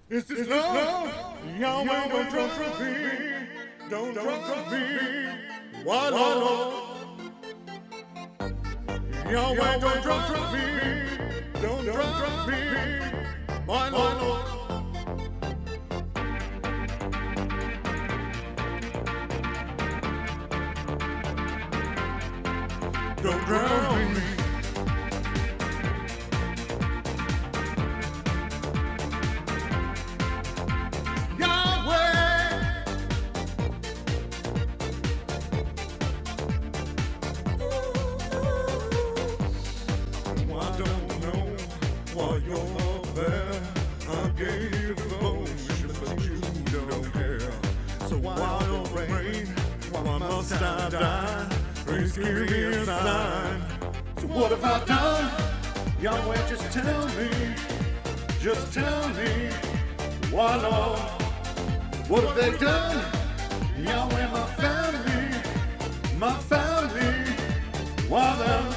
Is this love? Yahweh, don't trust me. Don't trust me. Why, Lord? Yahweh, don't trust me. Don't trust me. Why, Lord? Don't drown me. Please give me a sign. So what have I done? Yahweh, just tell me. Just tell me. Why, Lord? What have they done? Yahweh, my family. My family. Why them?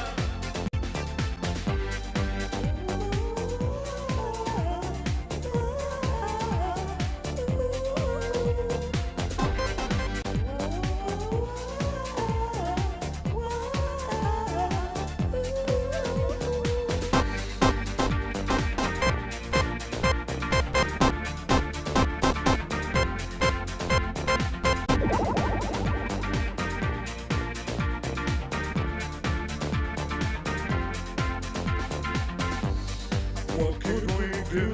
What could we do?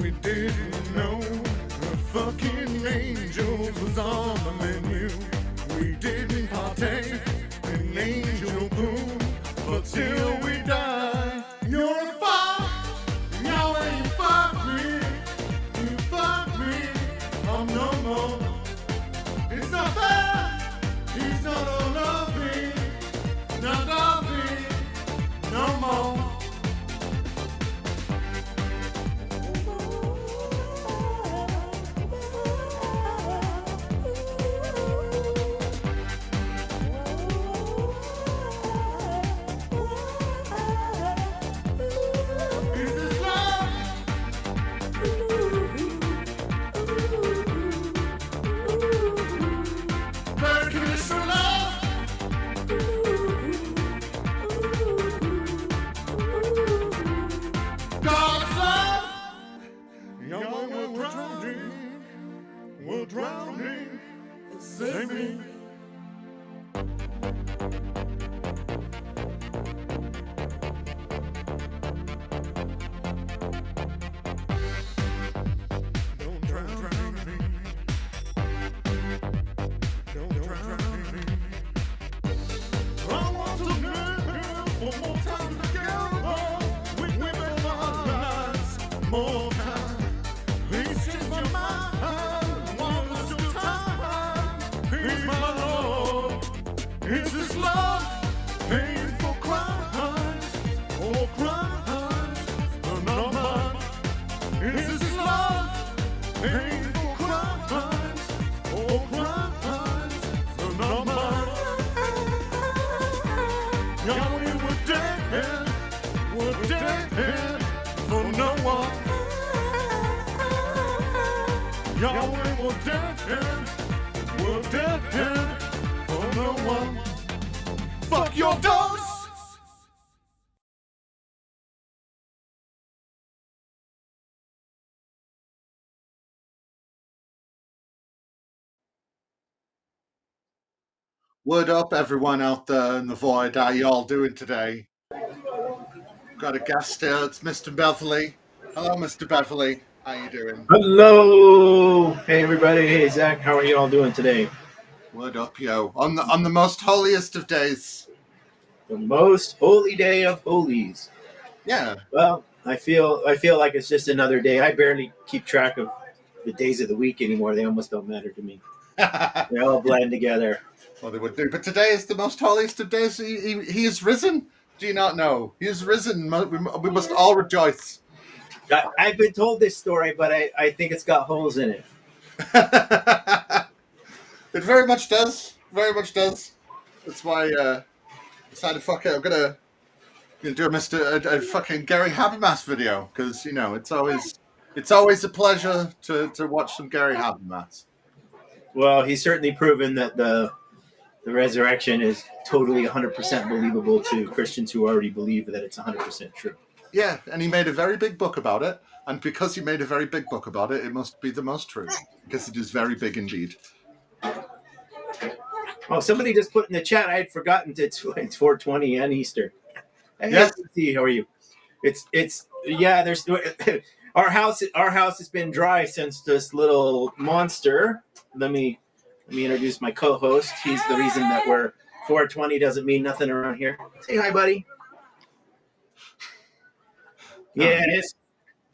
We didn't know the fucking angels was on the menu. We didn't partake in angel boom, but still we die. You're a fire, Yahweh, you fuck me. You fuck me, I'm no more. It's not fair, he's not loving, not loving, no more. We're drowning, save me. Don't drown me. Don't drown me. I want to live one more time together. We live our lives more time. Please change my mind. Is this love paying for crimes or crimes are not mine? Is this love paying for crimes or crimes are not mine? Yahweh, we're dead for no one. Yahweh, we're dead for no one. Fuck your dose! Word up, everyone out there in the void. How y'all doing today? Got a guest here. It's Mr. Beverly. Hello, Mr. Beverly. How you doing? Hello, hey everybody. Hey Zach, how are you all doing today? Word up, yo! On the most holiest of days. The most holy day of holies. Yeah. Well, I feel like it's just another day. I barely keep track of the days of the week anymore. They almost don't matter to me. They all blend together. Well, they would do. But today is the most holiest of days. He is risen. Do you not know? He is risen. We must all rejoice. I've been told this story, but I think it's got holes in it. It very much does. Very much does. That's why I decided, fuck it, I'm gonna do a fucking Gary Habbermas video because it's It's always a pleasure to watch some Gary Habbermas. Well, he's certainly proven that the resurrection is totally 100% believable to Christians who already believe that it's 100% true. Yeah, and he made a very big book about it. And because he made a very big book about it, it must be the most true, because it is very big indeed. Oh, somebody just put in the chat. I had forgotten it's 420 and Easter. Hey, Yes. see, how are you? It's yeah. There's our house has been dry since this little monster. Let me introduce my co-host. He's the reason that we're 420 doesn't mean nothing around here. Say hi, buddy. Yeah,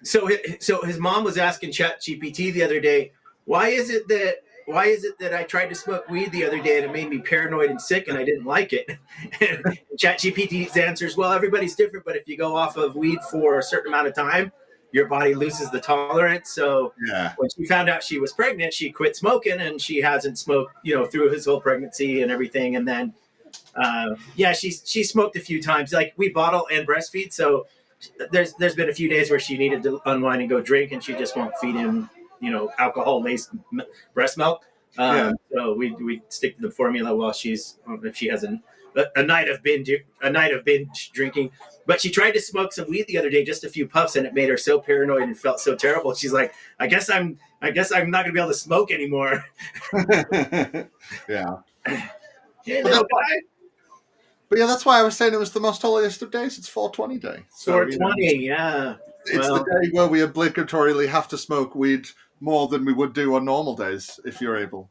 so his mom was asking ChatGPT the other day, why is it that I tried to smoke weed the other day and it made me paranoid and sick and I didn't like it? And ChatGPT's answer is, well, everybody's different, but if you go off of weed for a certain amount of time, your body loses the tolerance. So when she found out she was pregnant, she quit smoking and she hasn't smoked, through his whole pregnancy and everything. And then, she smoked a few times, like we bottle and breastfeed. So there's been a few days where she needed to unwind and go drink, and she just won't feed him, alcohol-laced breast milk. So we stick to the formula while if she has a night of binge drinking. But she tried to smoke some weed the other day, just a few puffs, and it made her so paranoid and felt so terrible. She's like, I guess I'm not gonna be able to smoke anymore. Yeah. But yeah, that's why I was saying it was the most holiest of days. It's 420 day. So, 420, yeah. It's the day where we obligatorily have to smoke weed more than we would do on normal days, if you're able.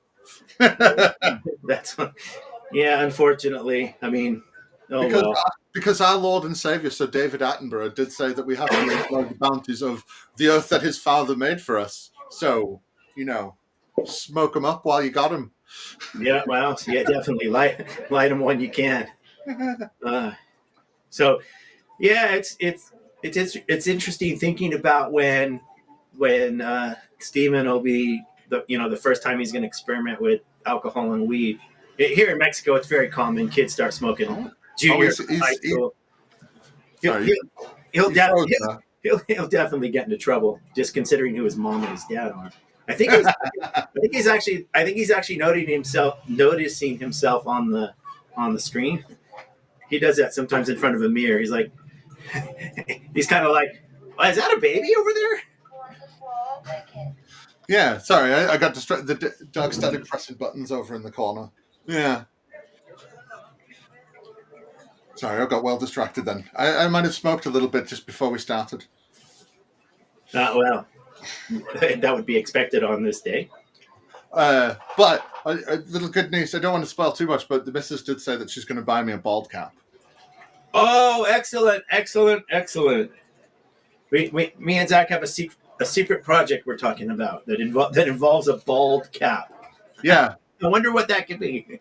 Unfortunately. I mean, because our Lord and Savior, Sir David Attenborough, did say that we have to enjoy the bounties of the earth that his father made for us. So, smoke them up while you got them. Yeah, well, definitely light them when you can. It's interesting thinking about when Stephen will be the first time he's going to experiment with alcohol and weed. Here in Mexico, it's very common. Kids start smoking junior high school. He'll definitely get into trouble, just considering who his mom and his dad are. I think he's actually noticing himself on the screen. He does that sometimes in front of a mirror. He's like, he's kind of like, is that a baby over there? Yeah, sorry, I got distracted. The dog started pressing buttons over in the corner. Yeah. Sorry, I got well distracted then. I might have smoked a little bit just before we started. Well, that would be expected on this day. But a little good news. I don't want to spoil too much, but the missus did say that she's going to buy me a bald cap. Oh, excellent. Me and Zach have a secret project we're talking about that involves a bald cap. Yeah. I wonder what that could be.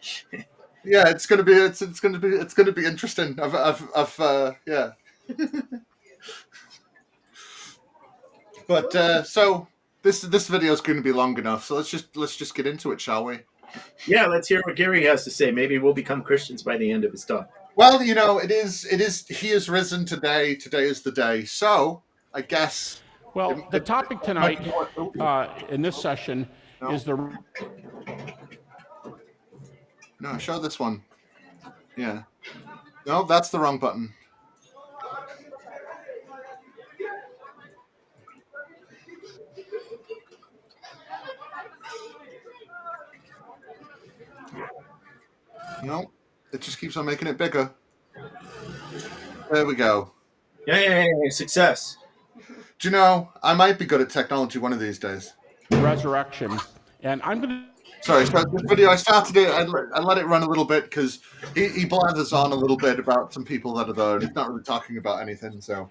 Yeah, it's gonna be interesting. Yeah. But so this video is going to be long enough, so let's just get into it, shall we? Yeah, let's hear what Gary has to say. Maybe we'll become Christians by the end of his talk. Well, it is. He is risen today. Today is the day. So I guess. Well, the topic tonight in this session is the. No, show this one. Yeah. No, that's the wrong button. No, it just keeps on making it bigger. There we go. Yay, success. Do you know, I might be good at technology one of these days. Resurrection. And I'm going to... Sorry, so this video, I started it, I let it run a little bit because he blathers on a little bit about some people that are there, and he's not really talking about anything, so.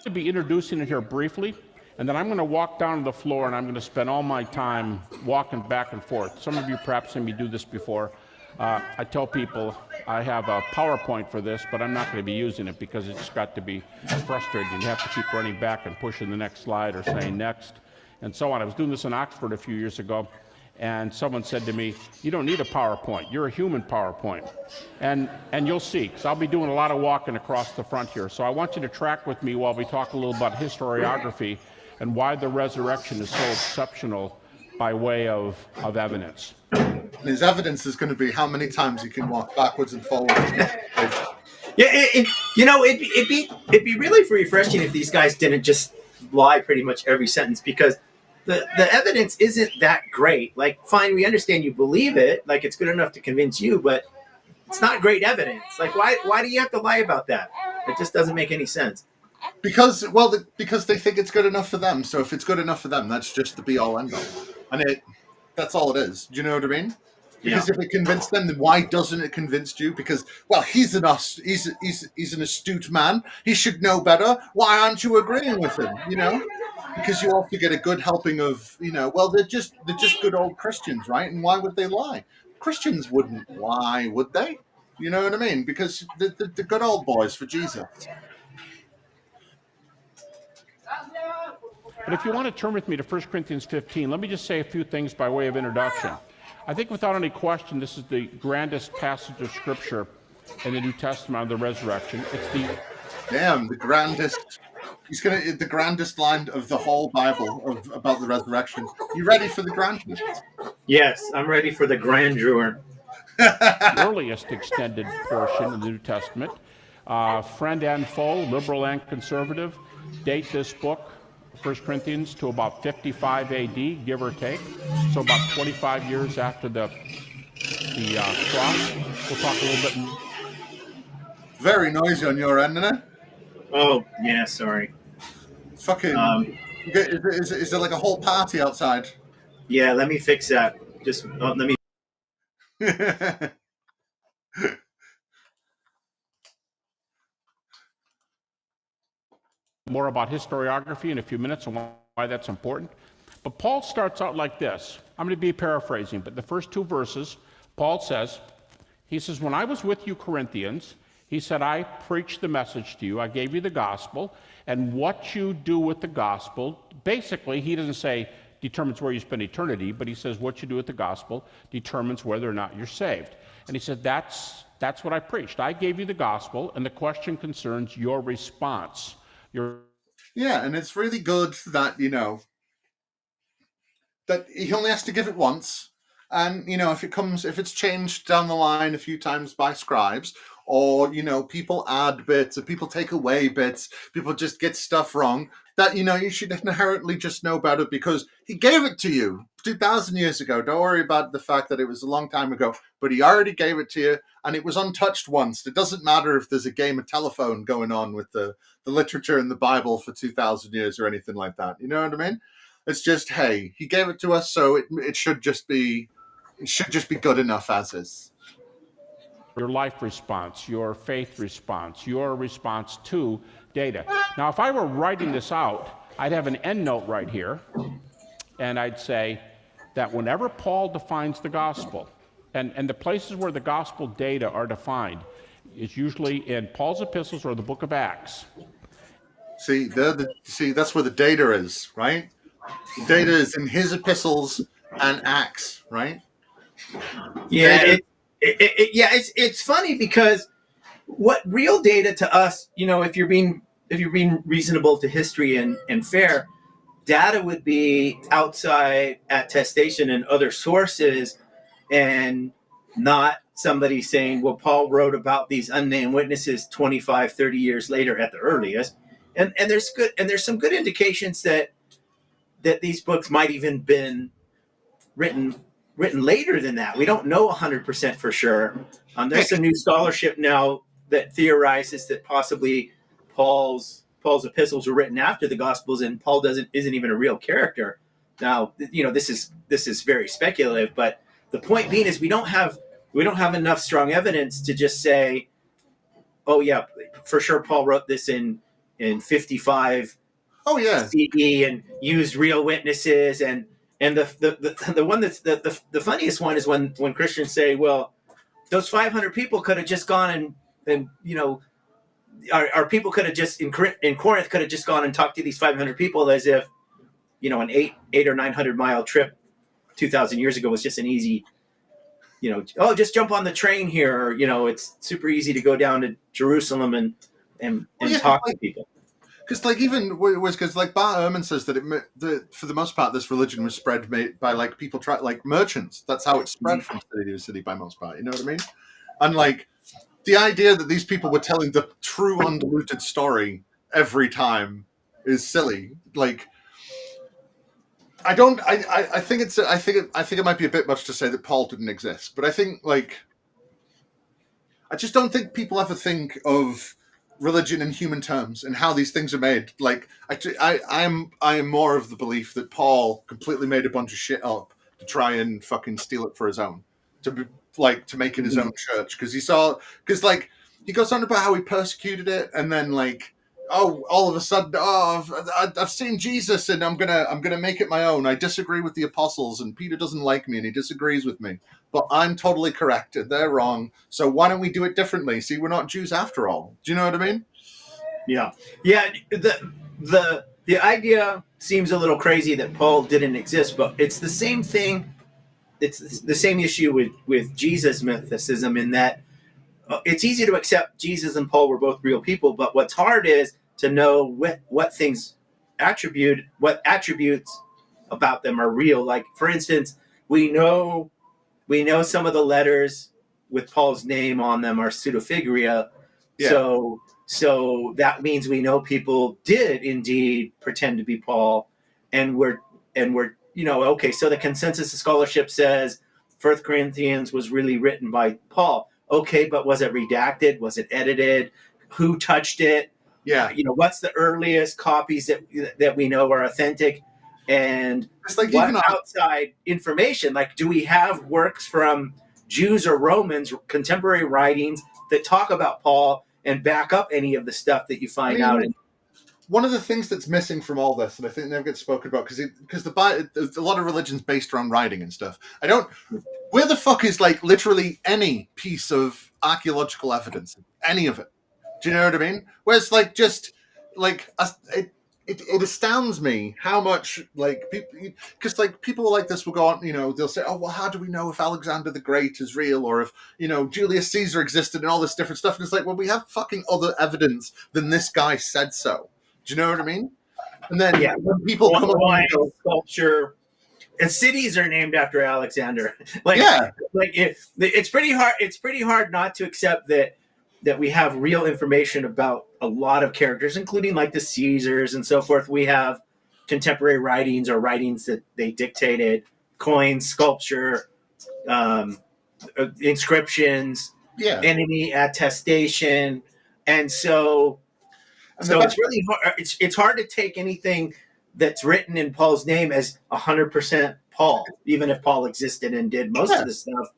To be introducing it here briefly, and then I'm going to walk down to the floor and I'm going to spend all my time walking back and forth. Some of you perhaps seen me do this before. I tell people I have a PowerPoint for this, but I'm not going to be using it because it's got to be frustrating. You have to keep running back and pushing the next slide or saying next and so on. I was doing this in Oxford a few years ago, And someone said to me, "You don't need a PowerPoint. You're a human PowerPoint." And you'll see, because I'll be doing a lot of walking across the front here. So I want you to track with me while we talk a little about historiography and why the resurrection is so exceptional by way of evidence. And his evidence is going to be how many times you can walk backwards and forwards. Yeah, it'd be really refreshing if these guys didn't just lie pretty much every sentence, because the evidence isn't that great. Like, fine, we understand you believe it, like it's good enough to convince you, but it's not great evidence. Like, why do you have to lie about that? It just doesn't make any sense. Because they think it's good enough for them. So if it's good enough for them, that's just the be all end all, and that's all it is. Do you know what I mean? Because if it convinced them, then why doesn't it convince you? Because, well, he's an astute man. He should know better. Why aren't you agreeing with him? You know, because you also get a good helping of, well, they're just good old Christians, right? And why would they lie? Christians wouldn't lie, would they? You know what I mean? Because the good old boys for Jesus. But if you want to turn with me to 1 Corinthians 15, let me just say a few things by way of introduction. I think without any question, this is the grandest passage of Scripture in the New Testament on the resurrection. It's the grandest. The grandest line of the whole Bible about the resurrection. You ready for the grandness? Yes, I'm ready for the grandeur. The earliest extended portion of the New Testament. Friend and foe, liberal and conservative, date this book, 1 Corinthians, to about 55 AD, give or take. So about 25 years after the cross. We'll talk a little bit. Very noisy on your end, isn't it? Oh, yeah, sorry. Fucking. Is there like a whole party outside? Yeah, let me fix that. Just let me. More about historiography in a few minutes and why that's important. But Paul starts out like this. I'm going to be paraphrasing, but the first two verses, Paul says, when I was with you Corinthians, he said, I preached the message to you, I gave you the gospel, and what you do with the gospel, basically, he doesn't say determines where you spend eternity, but he says what you do with the gospel determines whether or not you're saved. And he said, that's what I preached. I gave you the gospel, and the question concerns your response. Yeah, and it's really good that, that he only has to give it once. And, if it's changed down the line a few times by scribes, or, people add bits, or people take away bits, people just get stuff wrong, that, you should inherently just know better because he gave it to you 2,000 years ago. Don't worry about the fact that it was a long time ago, but he already gave it to you, and it was untouched once. It doesn't matter if there's a game of telephone going on with the literature in the Bible for 2,000 years or anything like that. You know what I mean? It's just, hey, he gave it to us, so it should just be good enough as is. Your life response, your faith response, your response to data. Now, if I were writing this out, I'd have an endnote right here, and I'd say that whenever Paul defines the gospel, and the places where the gospel data are defined is usually in Paul's epistles or the book of Acts. See, that's where the data is, right? The data is in his epistles and Acts, right? Yeah, it's funny because what real data to us, if you're being reasonable to history and fair, data would be outside attestation and other sources, and not somebody saying, well, Paul wrote about these unnamed witnesses 25, 30 years later at the earliest. And there's some good indications that these books might even been written later than that. We don't know 100% for sure. There's some new scholarship now that theorizes that possibly Paul's epistles were written after the Gospels, and Paul isn't even a real character. Now, this is very speculative, but the point being is we don't have enough strong evidence to just say, oh yeah, for sure Paul wrote this in 55 CE and used real witnesses, and the one that's the funniest one is when Christians say, well, those 500 people could have just gone and our people could have just in Corinth could have just gone and talked to these 500 people as if an 800 or 900 mile trip 2,000 years ago was just an easy, oh, just jump on the train here. Or, it's super easy to go down to Jerusalem and talk to people. Because like Bart Ehrman says that for the most part this religion was spread by like people like merchants. That's how it spread from city to city by most part. You know what I mean? And like the idea that these people were telling the true undiluted story every time is silly. Like I think it might be a bit much to say that Paul didn't exist, but I think I just don't think people ever think of religion in human terms and how these things are made. Like I am more of the belief that Paul completely made a bunch of shit up to try and fucking steal it for his own, to make it his own church, because he goes on about how he persecuted it, and then all of a sudden, I've seen Jesus and I'm gonna make it my own. I disagree with the apostles and Peter doesn't like me and he disagrees with me, but I'm totally correct and they're wrong. So why don't we do it differently? See, we're not Jews after all. Do you know what I mean? Yeah. The idea seems a little crazy that Paul didn't exist, but it's the same thing. It's the same issue with Jesus mythicism, in that it's easy to accept Jesus and Paul were both real people, but what's hard is to know what attributes about them are real. Like, for instance, we know some of the letters with Paul's name on them are pseudofiguria. Yeah. So that means we know people did indeed pretend to be Paul, and we're okay. So the consensus of scholarship says 1 Corinthians was really written by Paul. Okay, but was it redacted? Was it edited? Who touched it? Yeah. What's the earliest copies that we know are authentic? And it's like what outside information? Like, do we have works from Jews or Romans, contemporary writings that talk about Paul and back up any of the stuff that you find out? One of the things that's missing from all this, and I think never gets spoken about, because a lot of religions based around writing and stuff. Where the fuck is literally any piece of archaeological evidence, any of it? Do you know what I mean? Where it's it astounds me how much people like this will go on, they'll say, oh, well, how do we know if Alexander the Great is real, or if Julius Caesar existed, and all this different stuff? And it's like, well, we have fucking other evidence than this guy said so. Do you know what I mean? And then when people come along and go, sculpture, and cities are named after Alexander. It's pretty hard. It's pretty hard not to accept that we have real information about a lot of characters, including like the Caesars and so forth. We have contemporary writings or writings that they dictated, coins, sculpture, inscriptions, enemy attestation, and so it's really hard. It's hard to take anything that's written in Paul's name as 100% Paul, even if Paul existed and did most of the stuff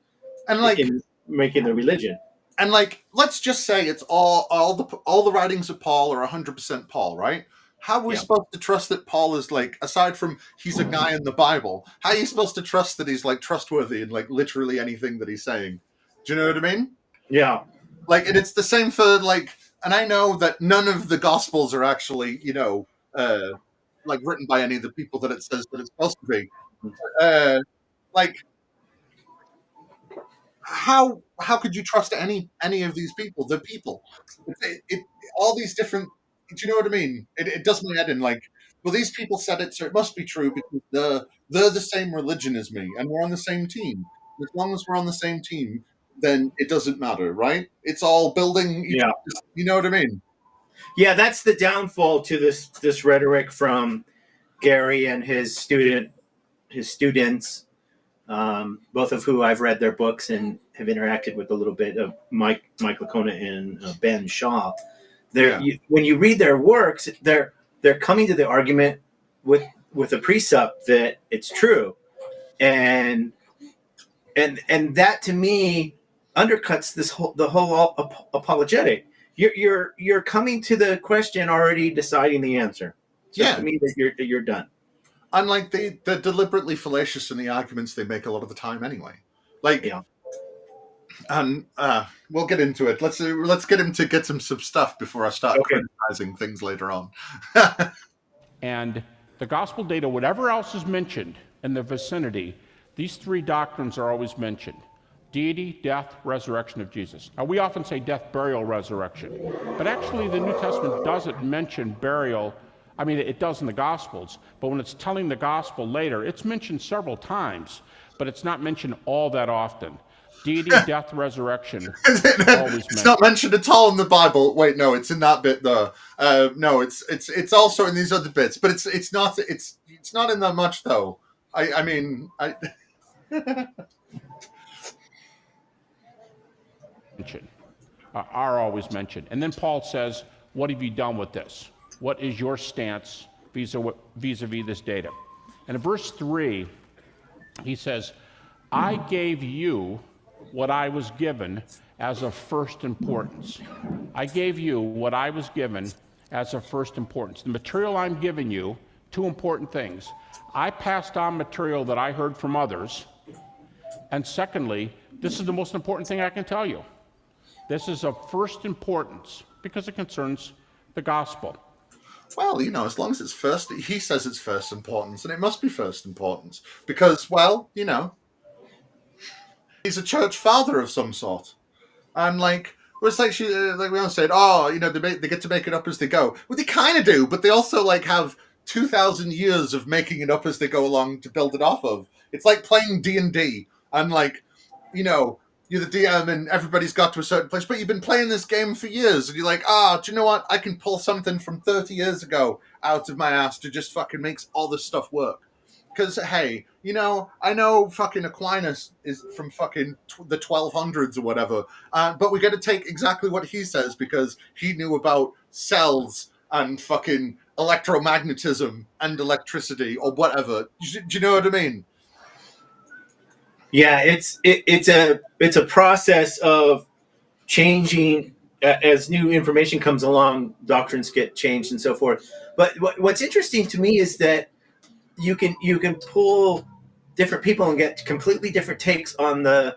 and in making the religion. And let's just say it's all the writings of Paul are 100% Paul, right? How are we supposed to trust that Paul is aside from he's a guy in the Bible, how are you supposed to trust that he's trustworthy in literally anything that he's saying? Do you know what I mean? Yeah. And it's the same for and I know that none of the Gospels are actually, written by any of the people that it says that it's supposed to be. How could you trust any of these people? The people, all these different. Do you know what I mean? It does my head in. Well, these people said it, so it must be true because they're the same religion as me, and we're on the same team. As long as we're on the same team, then it doesn't matter, right? It's all building. You know what I mean? Yeah, that's the downfall to this rhetoric from Gary and his students, both of who I've read their books and have interacted with a little bit of Mike Lacona and Ben Shaw. When you read their works, they're coming to the argument with a precept that it's true, and that to me undercuts the whole apologetic. You're coming to the question already deciding the answer. So to me that you're done. And they're deliberately fallacious in the arguments they make a lot of the time anyway. And we'll get into it. Let's get him to get some stuff before I start criticizing things later on. And the gospel data, whatever else is mentioned in the vicinity, These three doctrines are always mentioned: deity, death, resurrection of Jesus. Now, we often say death, burial, resurrection, but actually the New Testament doesn't mention burial. I mean, it does in the Gospels, but when it's telling the Gospel later, it's mentioned several times, but it's not mentioned all that often. Deity, death, resurrection, always It's not mentioned at all in the Bible. Wait, no, it's in that bit though. No, it's also in these other bits, but it's not in that much though. I mean, mentioned, are always mentioned. And then Paul says, what have you done with this? What is your stance vis-a-vis this data? And in verse 3, he says, I gave you what I was given as of first importance. I gave you what I was given as of first importance. The material I'm giving you, two important things. I passed on material that I heard from others. And secondly, this is the most important thing I can tell you. This is of first importance because it concerns the gospel. well, as long as it's first, he says it's first importance, and it must be first importance because, well, he's a church father of some sort, and it's like we all said, they get to make it up as they go. Well, they kind of do, but they also have 2,000 years of making it up as they go along to build it off of. It's like playing D&D, and you're the DM and everybody's got to a certain place, but you've been playing this game for years, and you're like, do you know what? I can pull something from 30 years ago out of my ass to just fucking makes all this stuff work. Because, hey, I know fucking Aquinas is from fucking the 1200s or whatever, but we got to take exactly what he says because he knew about cells and fucking electromagnetism and electricity or whatever. Do you know what I mean? Yeah, it's a process of changing as new information comes along. Doctrines get changed and so forth. But what's interesting to me is that you can pull different people and get completely different takes on the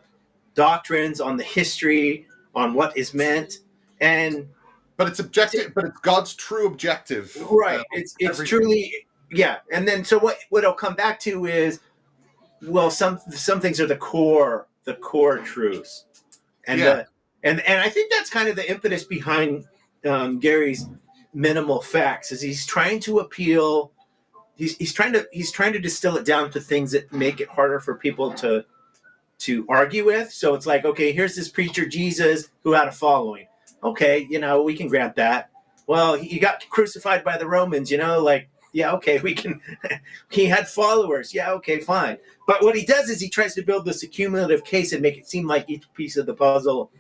doctrines, on the history, on what is meant, but it's objective. But it's God's true objective, right? It's truly, yeah. And then so what it'll come back to is, well, some things are the core truths, and and I think that's kind of the impetus behind Gary's minimal facts, is he's trying to appeal. He's trying to distill it down to things that make it harder for people to argue with. So it's like, okay, here's this preacher Jesus who had a following. Okay, we can grant that. Well, he got crucified by the Romans. Yeah, okay, we can. He had followers. Yeah, okay, fine. But what he does is he tries to build this accumulative case and make it seem like each piece of the puzzle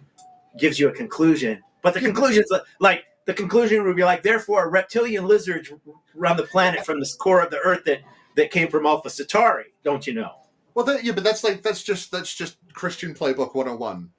gives you a conclusion. But the conclusion's like. The conclusion would be like, therefore, reptilian lizards run the planet from the core of the Earth that came from Alpha Centauri. Don't you know? Well, but that's just Christian Playbook 101.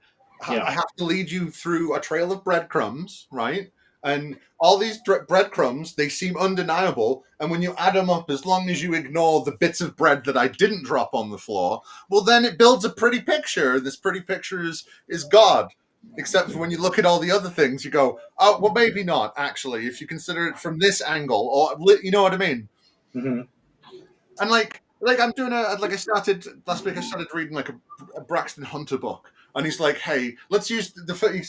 Yeah. I have to lead you through a trail of breadcrumbs, right? And all these breadcrumbs, they seem undeniable. And when you add them up, as long as you ignore the bits of bread that I didn't drop on the floor, well, then it builds a pretty picture. This pretty picture is God. Except for when you look at all the other things, you go, oh, well, maybe not, actually, if you consider it from this angle, or, you know what I mean? Mm-hmm. And I'm doing I started last week, I started reading a Braxton Hunter book, and he's like, hey, let's use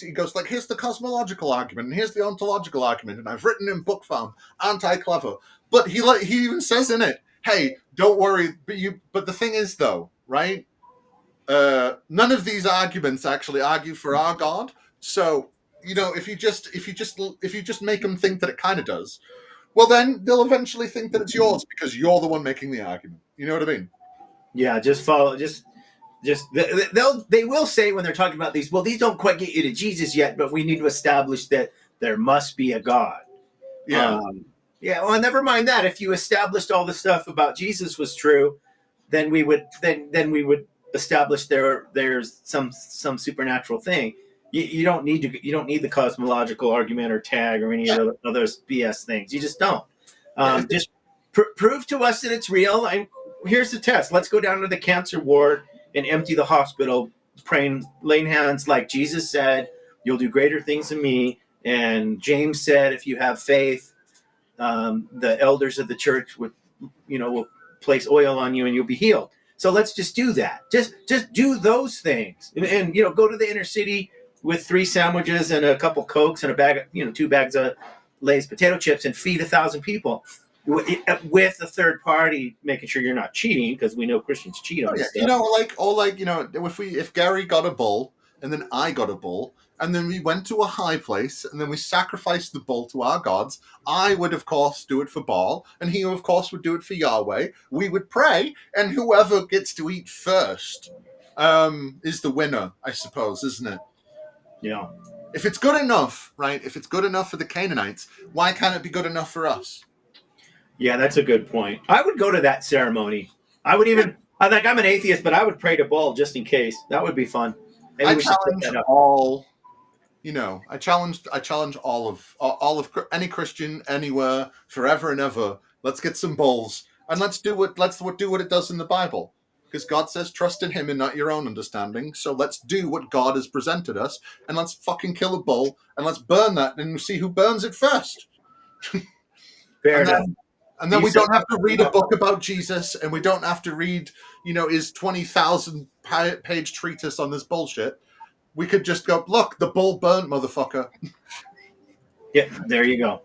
he goes here's the cosmological argument, and here's the ontological argument, and I've written in book form, aren't I clever? But he even says in it, hey, don't worry, but the thing is though, right? None of these arguments actually argue for our God. So, if you just make them think that it kind of does, well, then they'll eventually think that it's yours because you're the one making the argument. You know what I mean? Yeah, just follow. Just they will say when they're talking about these. Well, these don't quite get you to Jesus yet, but we need to establish that there must be a God. Yeah. Yeah. Well, never mind that. If you established all the stuff about Jesus was true, then we would establish there's some supernatural thing. You don't need the cosmological argument or tag or any of those BS things. You just don't. Just prove to us that it's real. Here's the test. Let's go down to the cancer ward and empty the hospital, laying hands like Jesus said, you'll do greater things than me. And James said, if you have faith, the elders of the church will place oil on you and you'll be healed. So let's just do that. Just do those things, and go to the inner city with 3 sandwiches and a couple Cokes and a bag, 2 bags of Lay's potato chips, and feed 1,000 people with a third party making sure you're not cheating, because we know Christians cheat on this stuff. If Gary got a bull and then I got a bull, and then we went to a high place, and then we sacrificed the bull to our gods, I would, of course, do it for Baal, and he, of course, would do it for Yahweh. We would pray, and whoever gets to eat first is the winner, I suppose, isn't it? Yeah. If it's good enough, right? If it's good enough for the Canaanites, why can't it be good enough for us? Yeah, that's a good point. I would go to that ceremony. I would even, I'm an atheist, but I would pray to Baal just in case. That would be fun. Maybe I we should set challenge that up. all. I challenge all of any Christian anywhere, forever and ever. Let's get some bulls and let's do what it does in the Bible, because God says trust in Him and not your own understanding. So let's do what God has presented us, and let's fucking kill a bull and let's burn that and see who burns it first. Fair enough. And then we don't have to read a book about Jesus, and we don't have to read, his 20,000 page treatise on this bullshit. We could just go, look, the bull burnt, motherfucker. Yeah, there you go.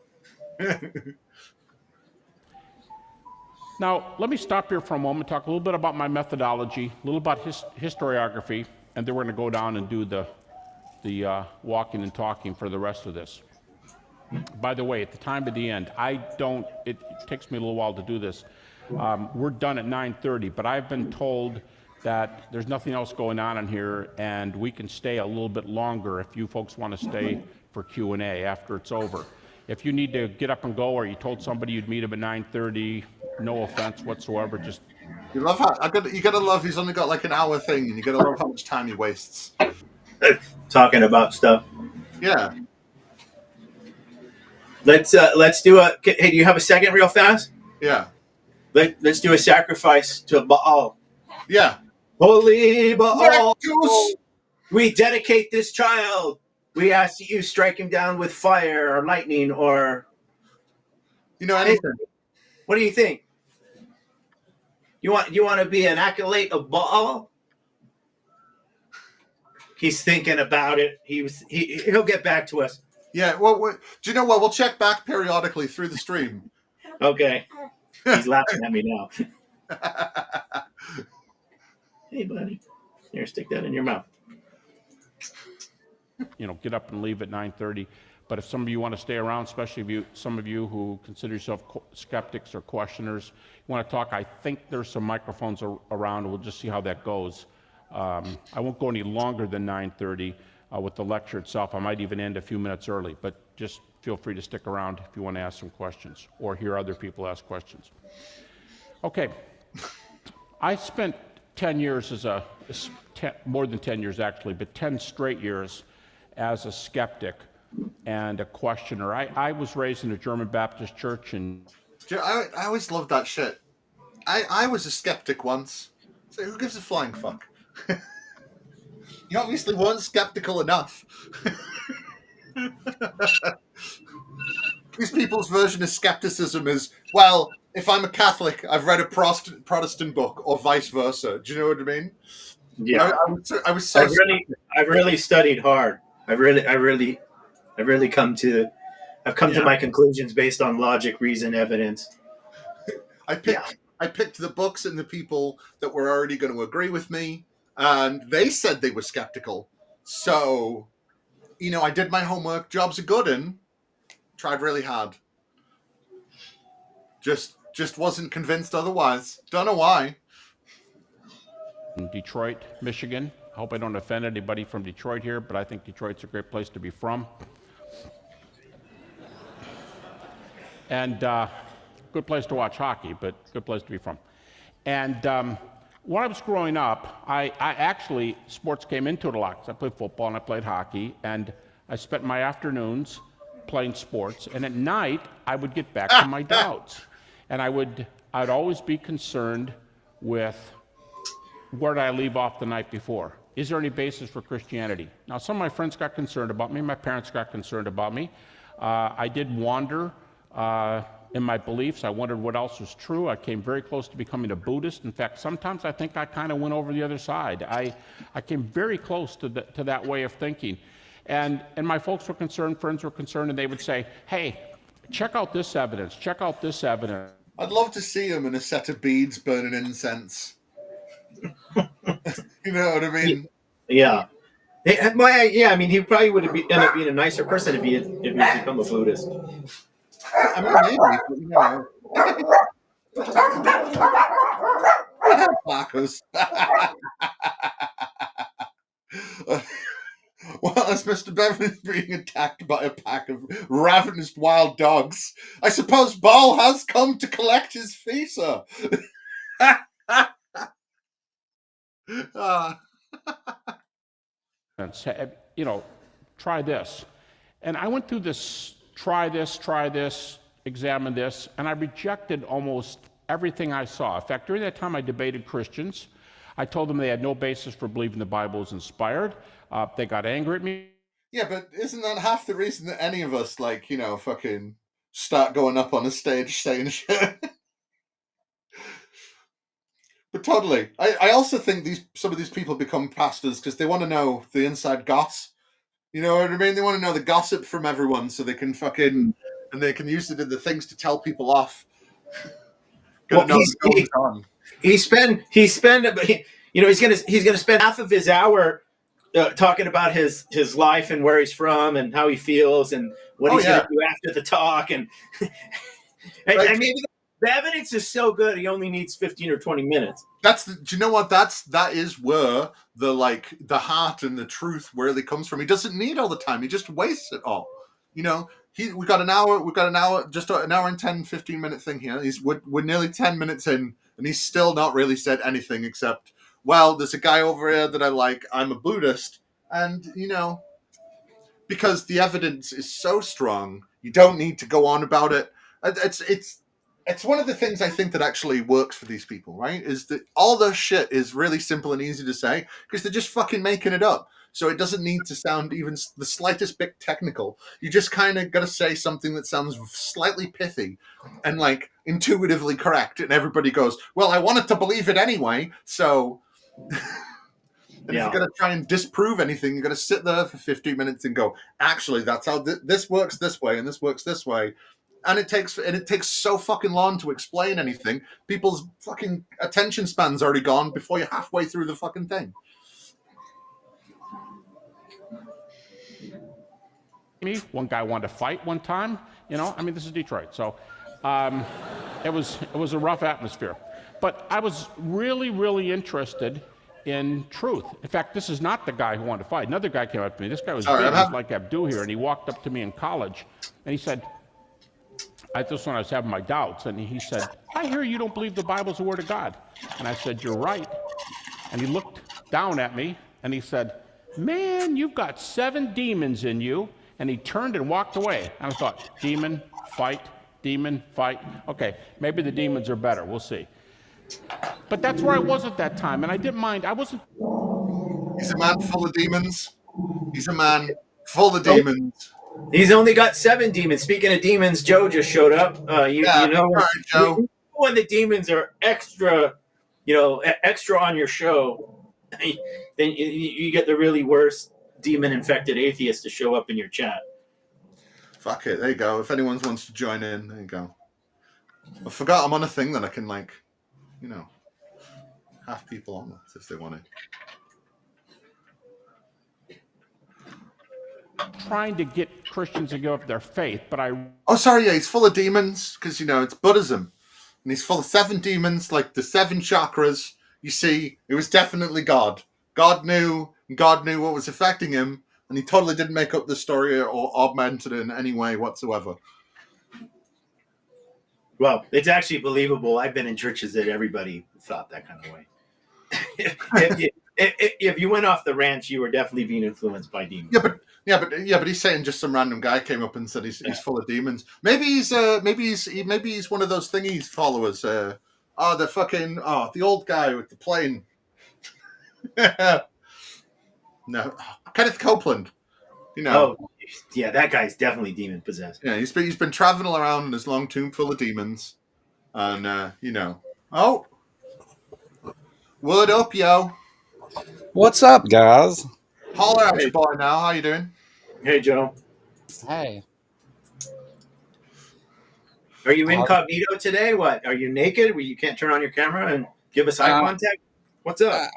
Now, let me stop here for a moment, talk a little bit about my methodology, a little about historiography, and then we're going to go down and do the walking and talking for the rest of this. By the way, at the time of the end, it takes me a little while to do this. We're done at 9:30, but I've been told that there's nothing else going on in here, and we can stay a little bit longer if you folks want to stay for Q&A after it's over. If you need to get up and go, or you told somebody you'd meet him at 9:30, no offense whatsoever, just... You love how you gotta love he's only got like an hour thing, and you gotta love how much time he wastes. Talking about stuff. Yeah. Let's do a... Hey, do you have a second real fast? Yeah. Let's do a sacrifice to Baal. Yeah. Holy Baal, Goose. we dedicate this child. We ask that you strike him down with fire or lightning or... anything. What do you think? You want to be an acolyte of Baal? He's thinking about it. He'll get back to us. Yeah, well, do you know what? We'll check back periodically through the stream. Okay. He's laughing at me now. Hey, buddy. Here, stick that in your mouth. Get up and leave at 9:30. But if some of you want to stay around, especially some of you who consider yourself skeptics or questioners, you want to talk, I think there's some microphones around. We'll just see how that goes. I won't go any longer than 9:30 with the lecture itself. I might even end a few minutes early, but just feel free to stick around if you want to ask some questions or hear other people ask questions. Okay. I spent 10 years more than 10 years actually, but 10 straight years as a skeptic and a questioner. I was raised in a German Baptist church, and I always loved that shit. I was a skeptic once. So who gives a flying fuck? You obviously weren't skeptical enough. These people's version of skepticism is, well, if I'm a Catholic, I've read a Protestant book, or vice versa. Do you know what I mean? Yeah. I was so... I've really studied hard. I've really come to my conclusions based on logic, reason, evidence. I picked the books and the people that were already going to agree with me, and they said they were skeptical. So, I did my homework. Job's a good one. Tried really hard. Just wasn't convinced otherwise. Don't know why. In Detroit, Michigan. I hope I don't offend anybody from Detroit here, but I think Detroit's a great place to be from. And good place to watch hockey, but good place to be from. And when I was growing up, I actually, sports came into it a lot, because I played football and I played hockey, and I spent my afternoons playing sports, and at night, I would get back to my doubts. And I'd always be concerned with, where did I leave off the night before? Is there any basis for Christianity? Now, some of my friends got concerned about me. My parents got concerned about me. I did wander in my beliefs. I wondered what else was true. I came very close to becoming a Buddhist. In fact, sometimes I think I kind of went over the other side. I came very close to that way of thinking. And my folks were concerned, friends were concerned, and they would say, hey, check out this evidence, check out this evidence. I'd love to see him in a set of beads burning incense. You know what I mean? Yeah. Yeah, I mean, he probably would have end up being a nicer person if he had become a Buddhist. I mean, maybe, but, you know. Marcos. Well, as Mr. Beverly is being attacked by a pack of ravenous wild dogs, I suppose Ball has come to collect his fee, sir. You know, try this. And I went through this, try this, examine this, and I rejected almost everything I saw. In fact, during that time, I debated Christians. I told them they had no basis for believing the Bible was inspired. They got angry at me. Yeah, but isn't that half the reason that any of us, like, you know, fucking start going up on a stage saying shit? But totally. I also think some of these people become pastors because they want to know the inside goss. You know what I mean? They want to know the gossip from everyone so they can and they can use it in the things to tell people off. Well, he's gonna spend half of his hour talking about his life and where he's from and how he feels and what he's going to do after the talk and and maybe the evidence is so good he only needs 15 or 20 minutes. Do you know what? That is where the heart and the truth really comes from. He doesn't need all the time. He just wastes it all. You know, we got an hour, just an hour and 10, 15 minute thing here. We're nearly 10 minutes in and he's still not really said anything except, well, there's a guy over here that I like. I'm a Buddhist. And, you know, because the evidence is so strong, you don't need to go on about it. It's one of the things I think that actually works for these people, right? Is that all their shit is really simple and easy to say because they're just fucking making it up. So it doesn't need to sound even the slightest bit technical. You just kind of got to say something that sounds slightly pithy and like intuitively correct. And everybody goes, well, I wanted to believe it anyway. So if you're going to try and disprove anything, you're going to sit there for 15 minutes and go, actually, that's how this works this way and this works this way. And it takes so fucking long to explain anything. People's fucking attention span's already gone before you're halfway through the fucking thing. One guy wanted to fight one time. You know, I mean, this is Detroit, so it was a rough atmosphere. But I was really, really interested in truth. In fact, this is not the guy who wanted to fight. Another guy came up to me. This guy was like Abdu here, and he walked up to me in college, and he said, this when I was having my doubts, and he said, I hear you don't believe the Bible's the Word of God. And I said, you're right. And he looked down at me, and he said, man, you've got 7 demons in you. And he turned and walked away. And I thought, demon, fight. Okay, maybe the demons are better. We'll see. But that's where I was at that time, and I didn't mind. I wasn't. He's a man full of demons. He's a man full of demons. He's only got 7 demons. Speaking of demons, Joe just showed up. You know, Joe. When the demons are extra on your show, then you get the really worst demon-infected atheist to show up in your chat. Fuck it. There you go. If anyone wants to join in, there you go. I forgot I'm on a thing that I can, like, you know, have people on this if they want to. Trying to get Christians to give up their faith, but he's full of demons because, you know, it's Buddhism. And he's full of 7 demons, like the 7 chakras. You see, it was definitely God. God knew what was affecting him, and he totally didn't make up the story or augment it in any way whatsoever. Well, it's actually believable. I've been in churches that everybody thought that kind of way. If you went off the ranch, you were definitely being influenced by demons. Yeah, but he's saying just some random guy came up and said he's full of demons. Maybe he's one of those thingies followers. The old guy with the plane. No, Kenneth Copeland. You know, Yeah, that guy's definitely demon possessed. Yeah, he's been traveling around in his long tomb full of demons, and oh, word up, yo, What's up, guys? holler at Hey, your boy now. How you doing? hey, Joe. Hey. Are you Uh, incognito today? What? Are you naked? Where you can't turn on your camera and give us eye uh, contact? What's up?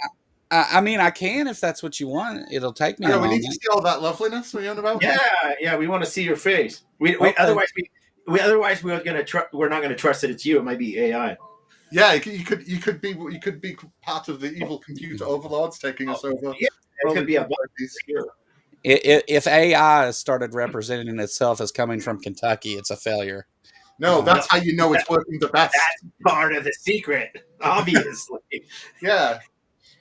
I mean, I can if that's what you want. It'll take me a Yeah, we need to moment. see all that loveliness we're on about. Yeah, we want to see your face. We Okay. otherwise we're not gonna trust that it's you. It might be AI. Yeah, you could be part of the evil computer overlords taking us over. Yeah, it could be a bot here. If AI started representing itself as coming from Kentucky, it's a failure. No, Uh, that's how you know it's working the best. That's part of the secret, obviously. Yeah.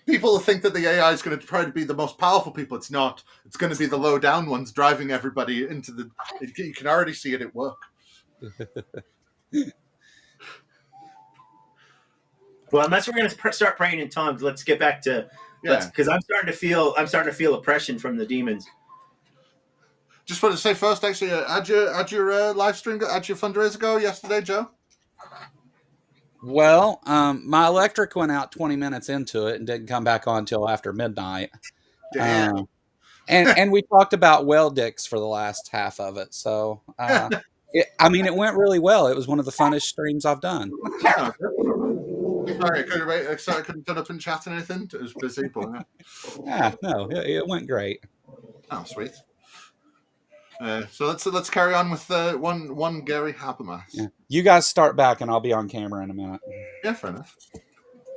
People think that the AI is going to try to be the most powerful people. It's not. It's going to be the low down ones driving everybody into the. You can already see it at work. Well, unless we're gonna start praying in tongues, let's get back to because I'm starting to feel oppression from the demons. Just wanted to say first, actually, had your live stream, had your fundraiser go yesterday, Joe? well, my electric went out 20 minutes into it and didn't come back on until after midnight. Damn. And we talked about well dicks for the last half of it. So, it went really well. It was one of the funnest streams I've done. Yeah. Sorry, I couldn't turn up and chat and anything. It was busy, but Yeah, no, it went great. oh, sweet. So let's carry on with one Gary Habbermas. Yeah. You guys start back, and I'll be on camera in a minute. Yeah, fair enough.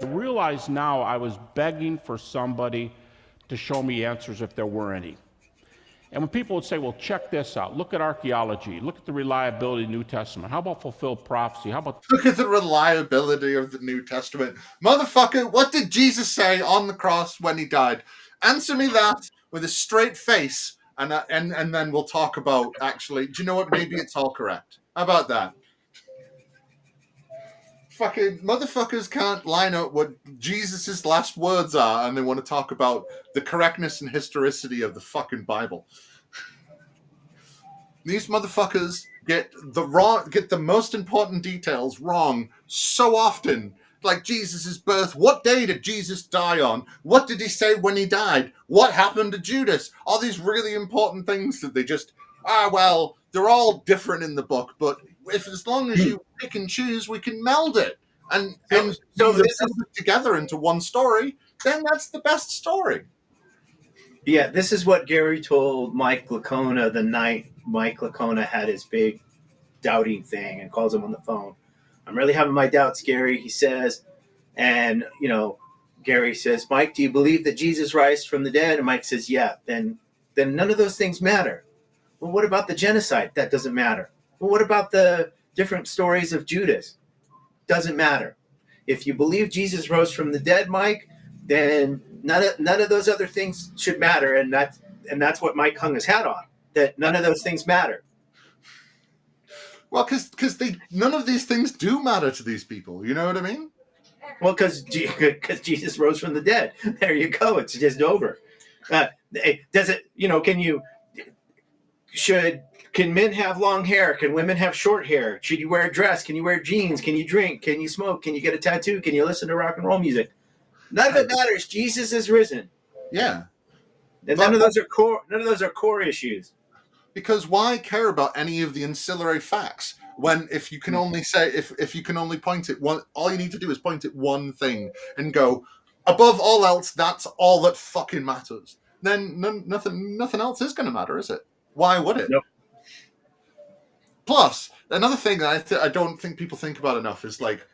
I realize now I was begging for somebody to show me answers if there were any. And when people would say, well, check this out, look at archaeology, look at the reliability of the New Testament, how about fulfilled prophecy, how about... Look at the reliability of the New Testament. Motherfucker, what did Jesus say on the cross when he died? Answer me that with a straight face, and then we'll talk about, actually, do you know what? Maybe it's all correct. How about that? Fucking motherfuckers can't line up what Jesus' last words are, and they want to talk about the correctness and historicity of the fucking Bible. These motherfuckers get the most important details wrong so often. Like Jesus' birth. What day did Jesus die on? What did he say when he died? What happened to Judas? All these really important things that they just, they're all different in the book, but as long as you pick and choose, we can meld it and So this this is together into one story, then that's the best story. Yeah, this is what Gary told Mike Lacona the night Mike Lacona had his big doubting thing and calls him on the phone. I'm really having my doubts, Gary, he says. And, Gary says, Mike, do you believe that Jesus rised from the dead? And Mike says, yeah. Then none of those things matter. Well, what about the genocide? That doesn't matter. Well, what about the different stories of Judas? Doesn't matter. If you believe Jesus rose from the dead, Mike, then none of those other things should matter. And that's what Mike hung his hat on, that none of those things matter. Well, because none of these things do matter to these people. You know what I mean? Well, because Jesus rose from the dead. There you go. It's just over. Does it? Can men have long hair? Can women have short hair? Should you wear a dress? Can you wear jeans? Can you drink? Can you smoke? Can you get a tattoo? Can you listen to rock and roll music? None of it matters. Jesus is risen. Yeah. And none of those are core issues. Because why care about any of the ancillary facts when if you can only point at one, all you need to do is point at one thing and go, above all else, that's all that fucking matters. Then nothing else is going to matter, is it? Why would it? Nope. Plus, another thing that I don't think people think about enough is like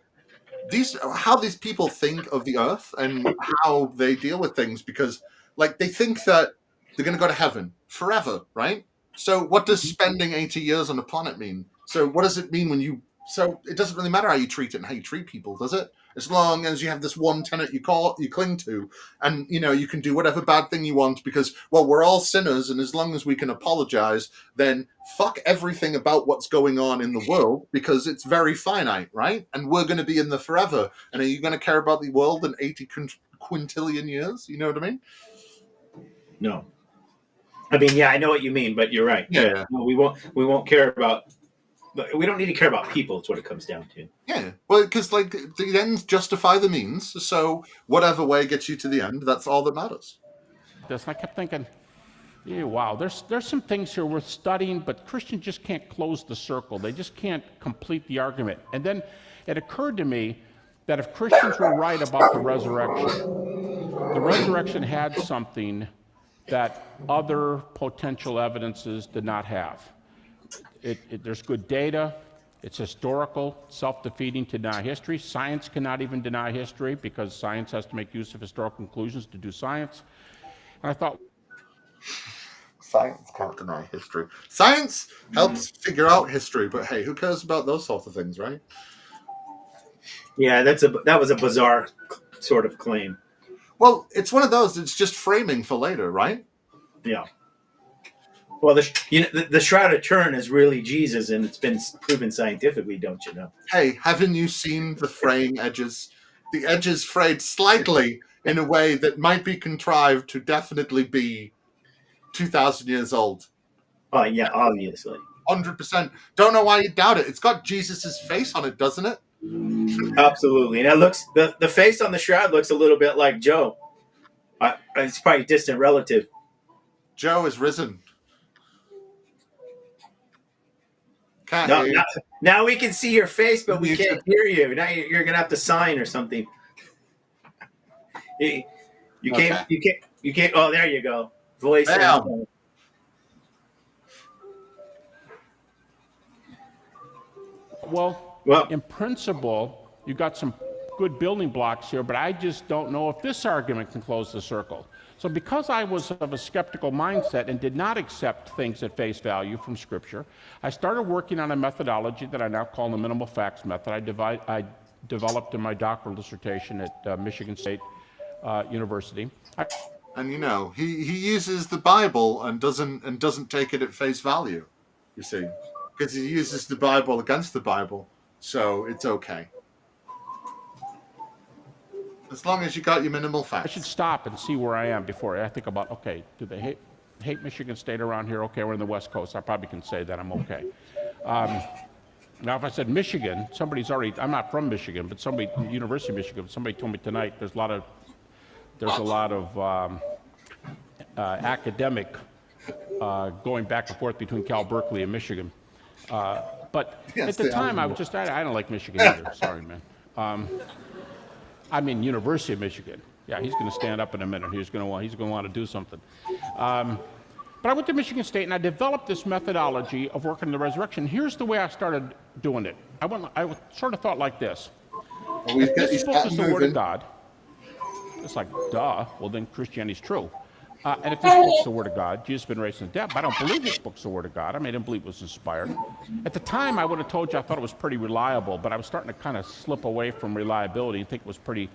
how these people think of the earth and how they deal with things, because like they think that they're going to go to heaven forever, right? So what does spending 80 years on a planet mean? So what does it mean so it doesn't really matter how you treat it and how you treat people, does it? As long as you have this one tenet you cling to, and you can do whatever bad thing you want because, well, we're all sinners, and as long as we can apologize, then fuck everything about what's going on in the world because it's very finite, right? And we're going to be in there forever. And are you going to care about the world in 80 quintillion years? You know what I mean? No. I mean, yeah, I know what you mean, but you're right. Yeah. No, we won't care about. We don't need to care about people. It's what it comes down to. Yeah, well, because like the ends justify the means, so whatever way gets you to the end, that's all that matters. This, and I kept thinking, yeah, wow, there's some things here worth studying, but Christians just can't close the circle. They just can't complete the argument. And then it occurred to me that if Christians were right about the resurrection had something that other potential evidences did not have. There's good data. It's historical, self-defeating to deny history. Science cannot even deny history because science has to make use of historical conclusions to do science. And I thought, Science can't deny history. Science helps figure out history, but hey, who cares about those sorts of things, right? Yeah, that was a bizarre sort of claim. Well, it's one of those. It's just framing for later, right? Yeah. Well, the Shroud of Turin is really Jesus, and it's been proven scientifically, don't you know? Hey, haven't you seen the fraying edges? The edges frayed slightly in a way that might be contrived to definitely be 2,000 years old. Oh, yeah, obviously. 100%. Don't know why you doubt it. It's got Jesus's face on it, doesn't it? Absolutely. And the face on the shroud looks a little bit like Joe. It's probably a distant relative. Joe is risen. Can't No, hear you. now we can see your face, but we can't hear you. Now you're gonna have to sign or something. You can't. Oh, there you go. Voice. Bam. well, in principle, you got some good building blocks here, but I just don't know if this argument can close the circle. So because I was of a skeptical mindset and did not accept things at face value from Scripture, I started working on a methodology that I now call the minimal facts method. I developed in my doctoral dissertation at Michigan State University. And you know, he uses the Bible and doesn't take it at face value, you see. Because he uses the Bible against the Bible, so it's okay. As long as you got your minimal facts. I should stop and see where I am before I think about, okay, do they hate Michigan State around here? Okay, we're in the West Coast. I probably can say that I'm okay. Now, if I said Michigan, I'm not from Michigan, but University of Michigan, somebody told me tonight there's a lot of academic going back and forth between Cal Berkeley and Michigan. But yes, at the time, I don't like Michigan either. Sorry, man. I mean, University of Michigan. Yeah, he's going to stand up in a minute. He's going to want to do something. But I went to Michigan State and I developed this methodology of working the resurrection. Here's the way I started doing it. I sort of thought like this. If this book is the Word of God, it's like, duh. Well, then Christianity's true. And if this book's the Word of God, Jesus has been raised from the dead, but I don't believe this book's the Word of God. I didn't believe it was inspired. At the time, I would have told you I thought it was pretty reliable, but I was starting to kind of slip away from reliability and think it was pretty,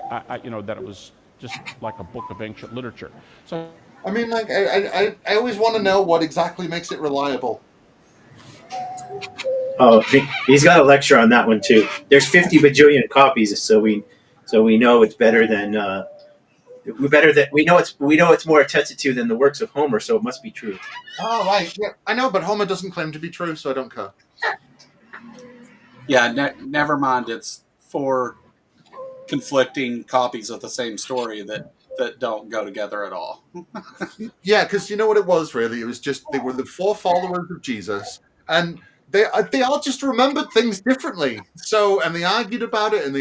that it was just like a book of ancient literature. So, I mean, like, I always want to know what exactly makes it reliable. Oh, he's got a lecture on that one too. There's 50 bajillion copies, so we know it's better than. We know it's more attested to than the works of Homer, so it must be true. Oh, right. Yeah, I know, but Homer doesn't claim to be true, so I don't care. Yeah, never mind. It's 4 conflicting copies of the same story that don't go together at all. Yeah, because you know what it was, really? It was just they were the 4 followers of Jesus, and they all just remembered things differently. So, and they argued about it, and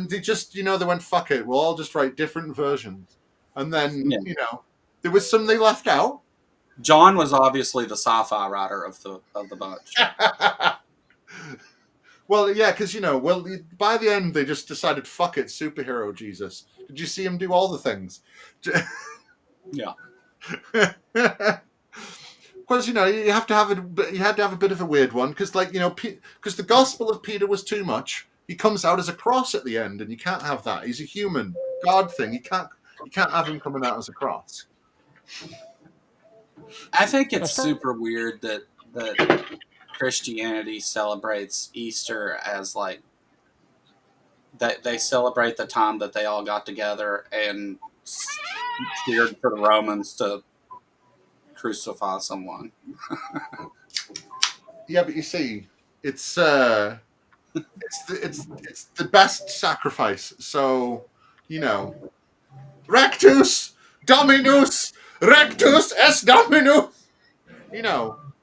they just, they went, fuck it, we'll all just write different versions. And then, there was some they left out. John was obviously the sci-fi writer of the bunch. Well, yeah, because, by the end, they just decided, fuck it, superhero Jesus. Did you see him do all the things? Yeah. Because, you had to have a bit of a weird one, because, because the Gospel of Peter was too much. He comes out as a cross at the end, and you can't have that. He's a human God thing. You can't have him coming out as a cross. I think it's super weird that Christianity celebrates Easter as like that they celebrate the time that they all got together and cheered for the Romans to crucify someone. Yeah, but you see, it's the best sacrifice. So, rectus dominus, rectus est dominus.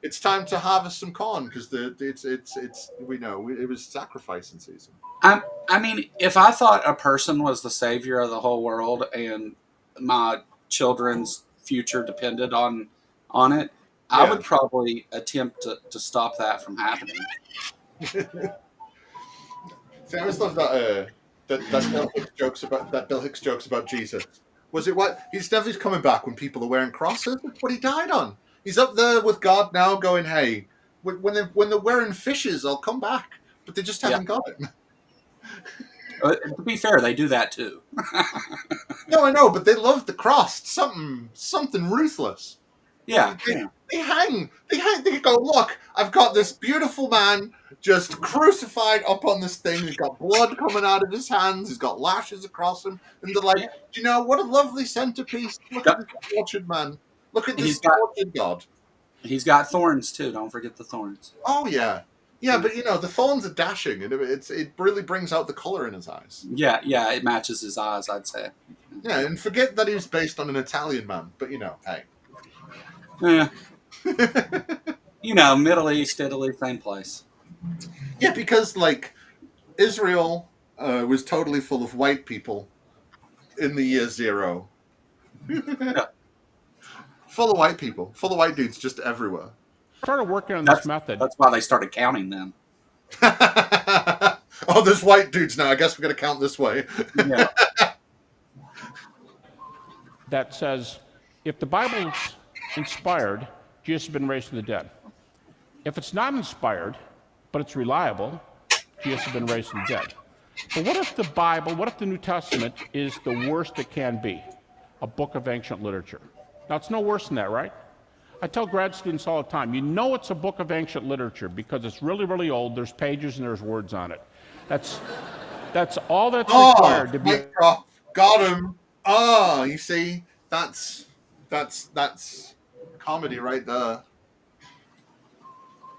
It's time to harvest some corn because we know it was sacrificing season. I mean, if I thought a person was the savior of the whole world and my children's future depended on it, I Yeah. would probably attempt to stop that from happening. See, I always love that Bill Hicks jokes about Jesus. Was it what he's never coming back when people are wearing crosses? That's what he died on. He's up there with God now, going, "Hey, when they're wearing fishes, I'll come back." But they just haven't got it. To be fair, they do that too. No, I know, but they love the cross. Something ruthless. Yeah. They hang. They go, "Look, I've got this beautiful man just crucified up on this thing. He's got blood coming out of his hands. He's got lashes across him." And they're like, Yeah. "Do you know what a lovely centerpiece? Look at this tortured man. Look at this tortured God." He's got thorns too. Don't forget the thorns. Oh yeah, yeah. But the thorns are dashing, and it really brings out the color in his eyes. Yeah, it matches his eyes, I'd say. Yeah, and forget that he was based on an Italian man. But hey. Yeah. Middle East, Italy, same place. Yeah, because Israel was totally full of white people in the year 0. Yeah. Full of white people, full of white dudes just everywhere. Started working on this method. That's why they started counting them. Oh, there's white dudes now. I guess we're going to count this way. Yeah. That says if the Bible's inspired, Jesus has been raised from the dead. If it's not inspired, but it's reliable, Jesus has been raised from the dead. But what if the Bible, what if the New Testament is the worst it can be? A book of ancient literature. Now, it's no worse than that, right? I tell grad students all the time, it's a book of ancient literature because it's really, really old. There's pages and there's words on it. That's all that's required to be. Mic drop. Got him. You see, that's comedy right there.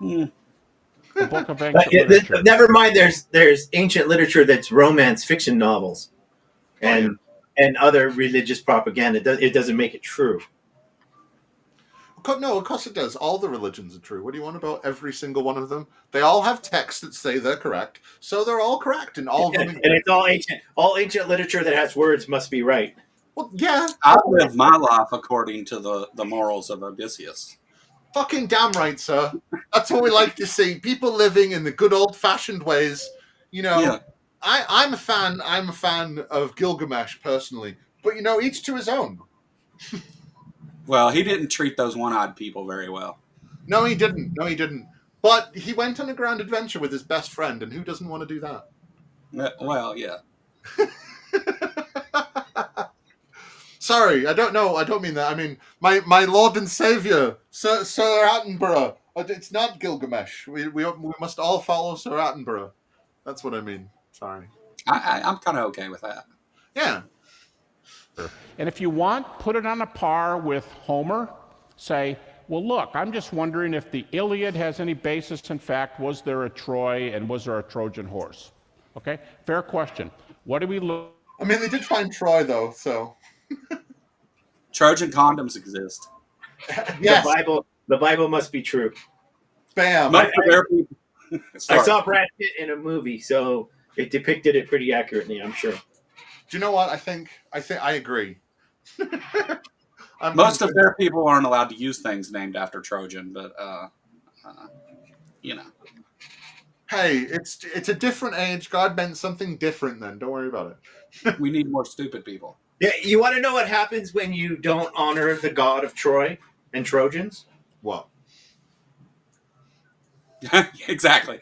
A book of ancient literature. Never mind. There's ancient literature that's romance fiction novels, and other religious propaganda. It doesn't make it true. No, of course it does. All the religions are true. What do you want about every single one of them? They all have texts that say they're correct, so they're all correct, and all of them. And it's all ancient. All ancient literature that has words must be right. Well, yeah. I live my life according to the morals of Odysseus. Fucking damn right, sir. That's what we like to see. People living in the good old-fashioned ways. Yeah. I'm a fan of Gilgamesh personally, but each to his own. Well, he didn't treat those one-eyed people very well. No, he didn't. But he went on a grand adventure with his best friend, and who doesn't want to do that? Well, yeah. Sorry, I don't know. I don't mean that. I mean, my Lord and Savior, Sir Attenborough. It's not Gilgamesh. We must all follow Sir Attenborough. That's what I mean. Sorry. I'm kind of okay with that. Yeah. And if you want, put it on a par with Homer. Say, well, look, I'm just wondering if the Iliad has any basis in fact. Was there a Troy and was there a Trojan horse? Okay, fair question. What do we look? I mean, they did find Troy, though, so. Trojan condoms exist. Yes. The Bible must be true. Bam. Most of their people. I saw Brad Pitt in a movie, so it depicted it pretty accurately, I'm sure. Do you know what? I think I agree. Most of their people aren't allowed to use things named after Trojan, but Hey, it's a different age. God meant something different then. Don't worry about it. We need more stupid people. Yeah, you want to know what happens when you don't honor the god of Troy and Trojans? What? Exactly.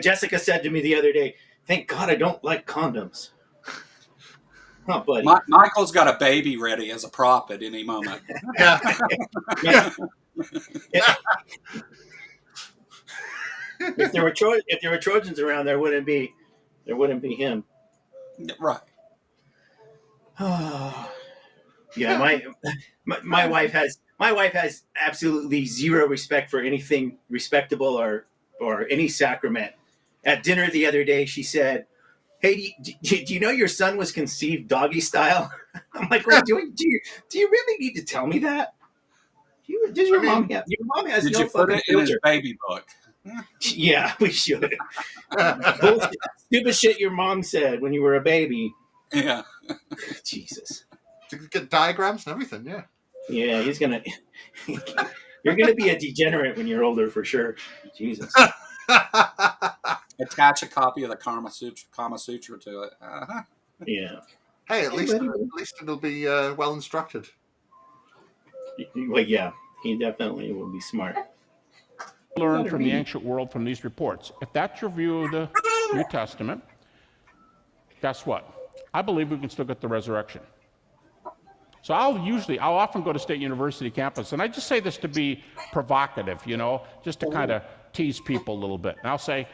Jessica said to me the other day, "Thank God I don't like condoms." Oh, buddy. Michael's got a baby ready as a prop at any moment. Yeah. If there were Trojans around, there wouldn't be him. Right. Yeah, my wife has absolutely zero respect for anything respectable or any sacrament. At dinner the other day, she said, "Hey, do you know your son was conceived doggy style?" I'm like, "Well, do you really need to tell me that? Does I mean, your mom has Did no you put fucking it in his filter?" baby book? Yeah, we should. Bullshit, stupid shit your mom said when you were a baby. Yeah. Jesus. to get diagrams and everything. Yeah. Yeah, he's gonna. You're gonna be a degenerate when you're older for sure. Jesus. Attach a copy of the Kama Sutra to it. Yeah. Hey, at Hey, least buddy. it'll be well instructed. Well, yeah, he definitely will be smart. Learn from the ancient world from these reports. If that's your view of the New Testament, guess what? I believe we can still get the resurrection. So I'll often go to State University campus, and I just say this to be provocative, just to kind of tease people a little bit. And I'll say,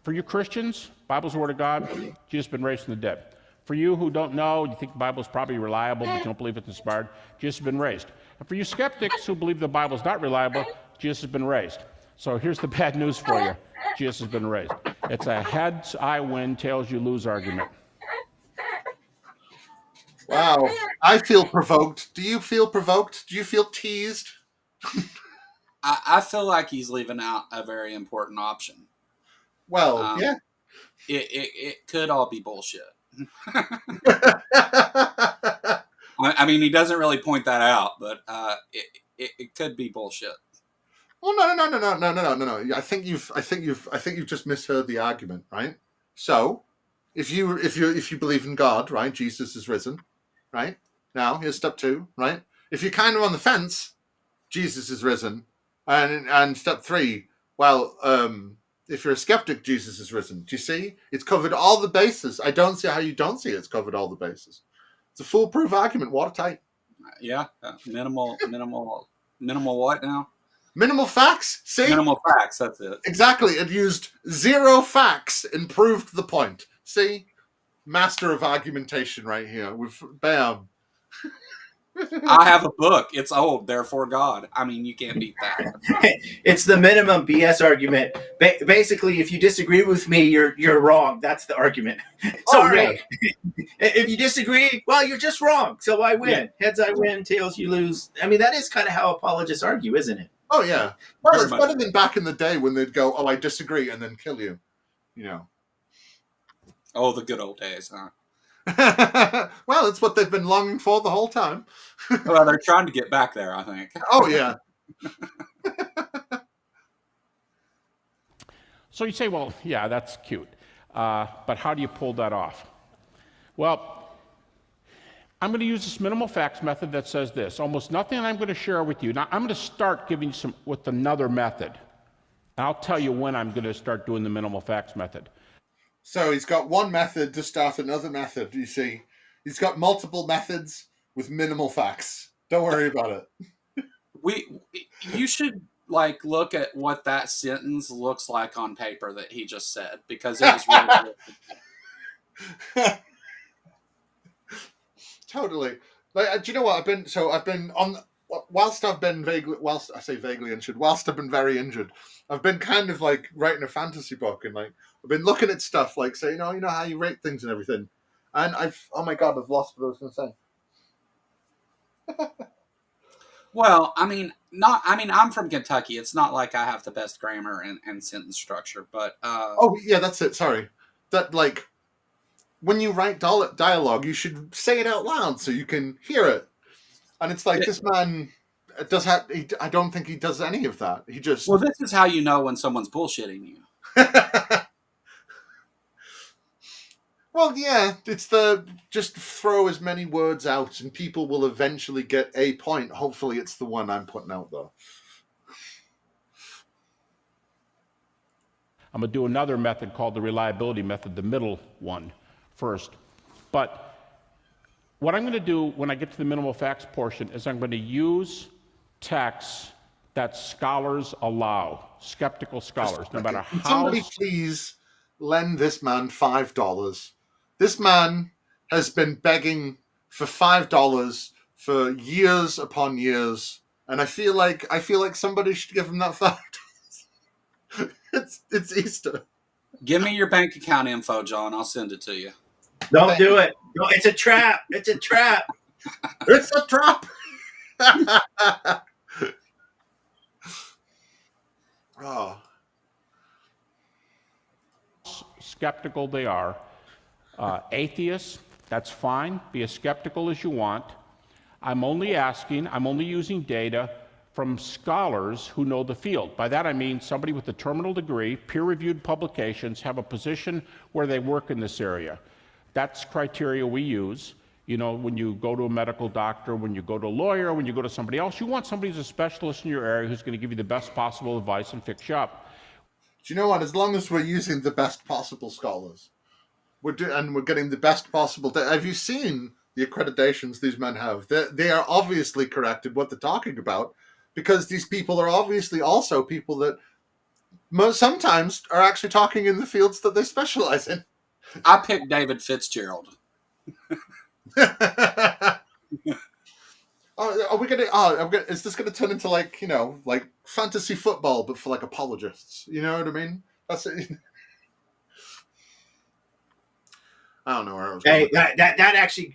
for you Christians, Bible's the Word of God, Jesus has been raised from the dead. For you who don't know, you think the Bible's probably reliable, but you don't believe it's inspired, Jesus has been raised. And for you skeptics who believe the Bible's not reliable, Jesus has been raised. So here's the bad news for you. Jesus has been raised. It's a heads I win, tails you lose argument. Wow. I feel provoked. Do you feel provoked? Do you feel teased? I feel like he's leaving out a very important option. Well, yeah. It could all be bullshit. I mean, he doesn't really point that out, but it could be bullshit. Well, no. I think you've just misheard the argument, right? So, if you believe in God, right, Jesus is risen, right? Now, here's step 2, right? If you're kind of on the fence, Jesus is risen, and step 3, well, if you're a skeptic, Jesus is risen. Do you see? It's covered all the bases. I don't see how you don't see it's covered all the bases. It's a foolproof argument. Watertight. Yeah, minimal what now? Minimal facts. See? Minimal facts. That's it. Exactly. It used 0 facts and proved the point. See? Master of argumentation right here. Bam. I have a book. It's old, therefore God. I mean, you can't beat that. It's the minimum BS argument. Basically, if you disagree with me, you're wrong. That's the argument. So, Rick, if you disagree, well, you're just wrong. So I win. Yeah. Heads I win, tails you lose. I mean, that is kind of how apologists argue, isn't it? Oh, yeah. Well, it's better than back in the day when they'd go, "Oh, I disagree," and then kill you. Oh, the good old days, huh? Well, it's what they've been longing for the whole time. Well, they're trying to get back there, I think. Oh, yeah. So you say, well, yeah, that's cute. But how do you pull that off? Well, I'm going to use this minimal facts method that says this. Almost nothing I'm going to share with you. Now, I'm going to start giving you with another method. And I'll tell you when I'm going to start doing the minimal facts method. So he's got one method to start another method, you see. He's got multiple methods with minimal facts. Don't worry about it. You should look at what that sentence looks like on paper that he just said, because it was really good. Totally. Do you know what? I've been on, whilst I've been whilst I've been very injured, I've been kind of writing a fantasy book, and I've been looking at stuff say, you know how you rate things and everything. And I've lost what I was going to say. Well, I'm from Kentucky. It's not like I have the best grammar and sentence structure, but oh yeah, that's it. Sorry. That when you write dialogue, you should say it out loud so you can hear it. And it's this man I don't think he does any of that. He just. Well, this is how you know when someone's bullshitting you. Well, yeah, it's just throw as many words out and people will eventually get a point. Hopefully it's the one I'm putting out, though. I'm going to do another method called the reliability method, the middle one, first. But what I'm going to do when I get to the minimal facts portion is I'm going to use texts that scholars allow, skeptical scholars, no matter how... Somebody please lend this man $5. This man has been begging for $5 for years upon years, and I feel like somebody should give him that fact. It's Easter. Give me your bank account info, John. I'll send it to you. Don't do it. No, it's a trap. It's a trap. It's a trap. Oh. Skeptical they are. Atheists, that's fine. Be as skeptical as you want. I'm only using data from scholars who know the field. By that I mean somebody with a terminal degree, peer-reviewed publications, have a position where they work in this area. That's criteria we use. You know, when you go to a medical doctor, when you go to a lawyer, when you go to somebody else, you want somebody who's a specialist in your area who's going to give you the best possible advice and fix you up. Do you know what? As long as we're using the best possible scholars, we're getting the best possible. Have you seen the accreditations these men have? They are obviously correct in what they're talking about, because these people are obviously also people that sometimes are actually talking in the fields that they specialize in. I picked David Fitzgerald. Is this gonna turn into like fantasy football, but for like apologists? You know what I mean? That's it. I don't know where I was going. Hey,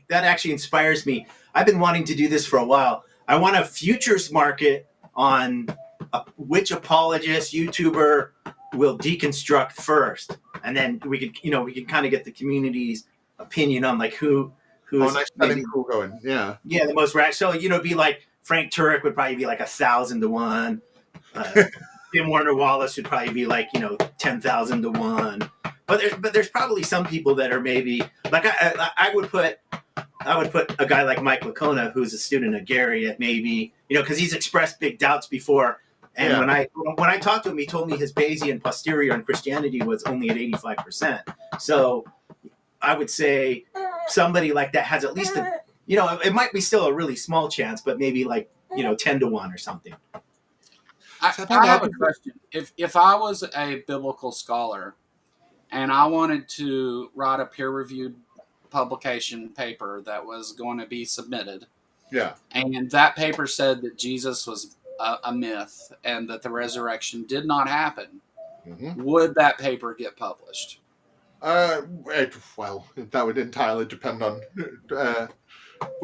that actually inspires me. I've been wanting to do this for a while. I want a futures market on which apologist YouTuber will deconstruct first, and then we can kind of get the community's opinion on like who's next maybe cool going. Yeah, the most rational. So it'd be like Frank Turek would probably be like 1,000 to 1. Tim Warner Wallace would probably be like 10,000 to 1. But there's probably some people that are maybe like I would put a guy like Mike Lacona, who's a student of Gary, at maybe because he's expressed big doubts before. And when I talked to him, he told me his Bayesian posterior on Christianity was only at 85%. So I would say somebody like that has at least it might be still a really small chance, but maybe like 10 to 1 or something. I have a question. If I was a biblical scholar and I wanted to write a peer-reviewed publication paper that was going to be submitted, and that paper said that Jesus was a myth and that the resurrection did not happen, would that paper get published? Well, that would entirely depend on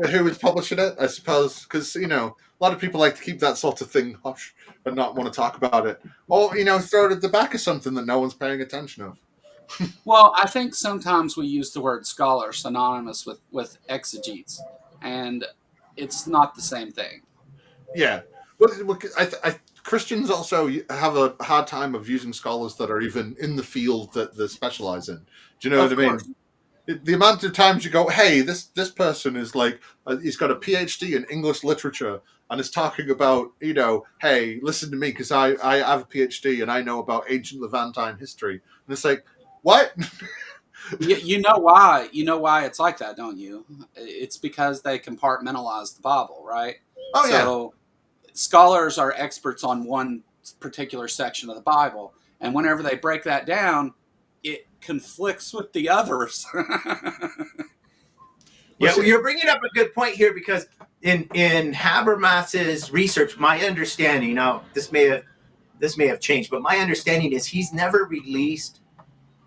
who is publishing it, I suppose, because a lot of people like to keep that sort of thing hush and not want to talk about it, or throw it at the back of something that no one's paying attention of. Well, I think sometimes we use the word scholar synonymous with exegetes, and it's not the same thing. Yeah, but Christians also have a hard time of using scholars that are even in the field that they specialize in. Do you know what I mean? The amount of times you go, hey, this person is like, he's got a PhD in English literature and is talking about, hey, listen to me because I have a PhD and I know about ancient Levantine history. And it's like, what? You know why? You know why it's like that, don't you? It's because they compartmentalize the Bible, right? Oh, so scholars are experts on one particular section of the Bible, and whenever they break that down, it conflicts with the others. Yeah, well, you're bringing up a good point here, because in Habbermas's research, my understanding, now this may have changed, but my understanding is he's never released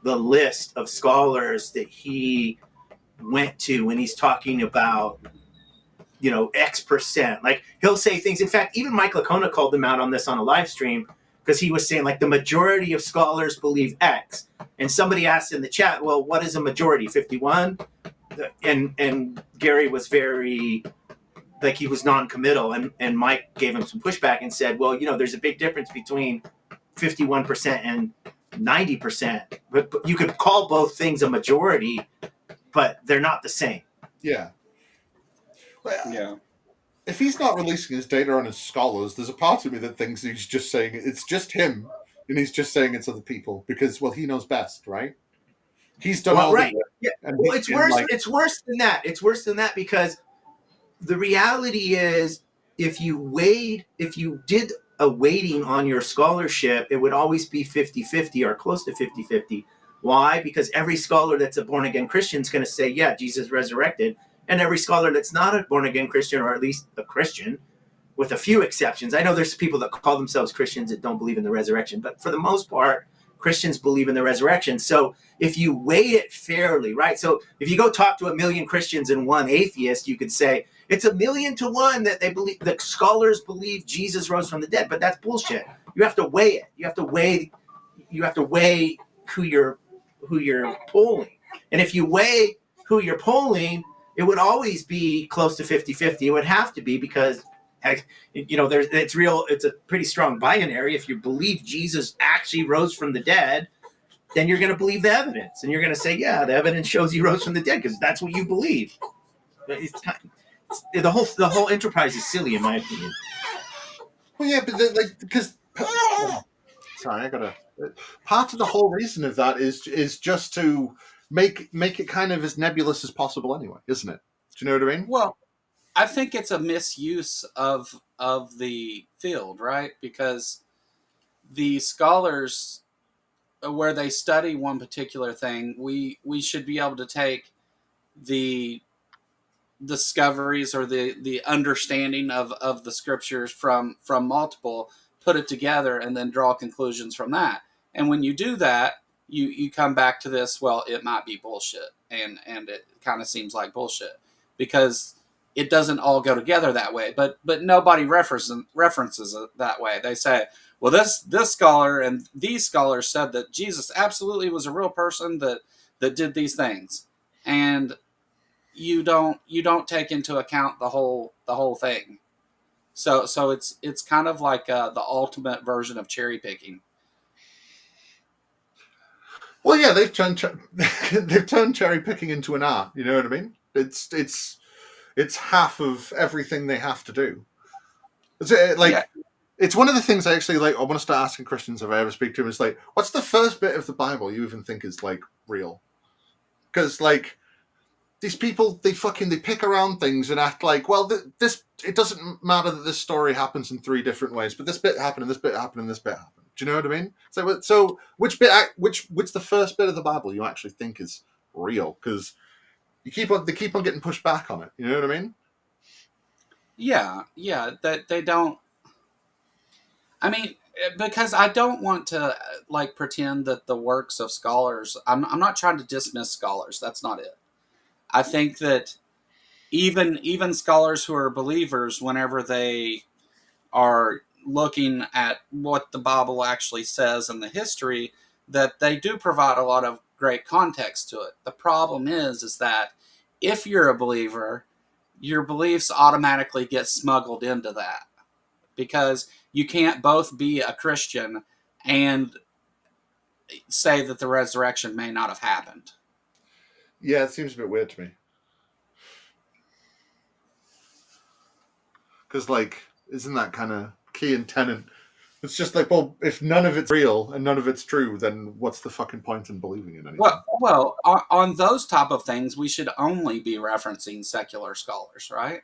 the list of scholars that he went to when he's talking about X%. Like, he'll say things. In fact, even Mike Lacona called him out on this on a live stream, because he was saying like the majority of scholars believe X, and somebody asked in the chat, well, what is a majority? 51? And Gary was very like, he was non-committal, and Mike gave him some pushback and said, well, there's a big difference between 51% and 90%, but you could call both things a majority, but they're not the same. Yeah. Well, Yeah. If he's not releasing his data on his scholars, there's a part of me that thinks he's just saying it's just him, and he's just saying it's other people because, well, he knows best, right? He's done all right. the work. Yeah. And well, it's worse. It's worse than that. It's worse than that, because the reality is, if you did a weighting on your scholarship, it would always be 50-50 or close to 50-50. Why? Because every scholar that's a born-again Christian is going to say, yeah, Jesus resurrected. and every scholar that's not a born again Christian, or at least a Christian, with a few exceptions. I know there's people that call themselves Christians that don't believe in the resurrection, but for the most part, Christians believe in the resurrection. So if you weigh it fairly, right? So if you go talk to 1 million Christians and 1 atheist, you could say it's 1,000,000 to 1 that they believe, that scholars believe Jesus rose from the dead, but that's bullshit. You have to weigh it. You have to weigh who you're polling. And if you weigh who you're polling, it would always be close to 50-50. It would have to be, because it's a pretty strong binary. If you believe Jesus actually rose from the dead, then you're going to believe the evidence, and you're going to say, yeah, the evidence shows he rose from the dead, because that's what you believe. The whole enterprise is silly, in my opinion. Well, yeah, but because sorry, I gotta. Part of the whole reason of that is just to make it kind of as nebulous as possible, anyway, isn't it? Do you know what I mean? Well, I think it's a misuse of the field, right? Because the scholars, where they study one particular thing, we should be able to take the discoveries or the understanding of the scriptures from multiple, put it together, and then draw conclusions from that. And when you do that, you come back to this, well, it might be bullshit, and it kind of seems like bullshit, because it doesn't all go together that way. But nobody references it that way. They say, well, this scholar and these scholars said that Jesus absolutely was a real person that did these things, and you don't take into account the whole thing. So it's kind of like the ultimate version of cherry picking. Well, yeah, they've turned cherry picking into an art. You know what I mean? It's half of everything they have to do. It's one of the things I actually like. I want to start asking Christians if I ever speak to them. Is like, what's the first bit of the Bible you even think is like real? Because like these people, they pick around things and act like, well, it doesn't matter that this story happens in 3 different ways, but this bit happened and this bit happened and this bit happened. Do you know what I mean? So which the first bit of the Bible you actually think is real? Because they keep on getting pushed back on it. You know what I mean? Yeah, that they don't. I mean, because I don't want to like pretend that the works of scholars. I'm not trying to dismiss scholars. That's not it. I think that even scholars who are believers, whenever they are looking at what the Bible actually says and the history, that they do provide a lot of great context to it. The problem is that if you're a believer, your beliefs automatically get smuggled into that, because you can't both be a Christian and say that the resurrection may not have happened. Yeah, it seems a bit weird to me. Because, like, isn't that kind of key and tenet? It's just like, well, if none of it's real and none of it's true, then what's the fucking point in believing in anything? Well, on those type of things, we should only be referencing secular scholars, right?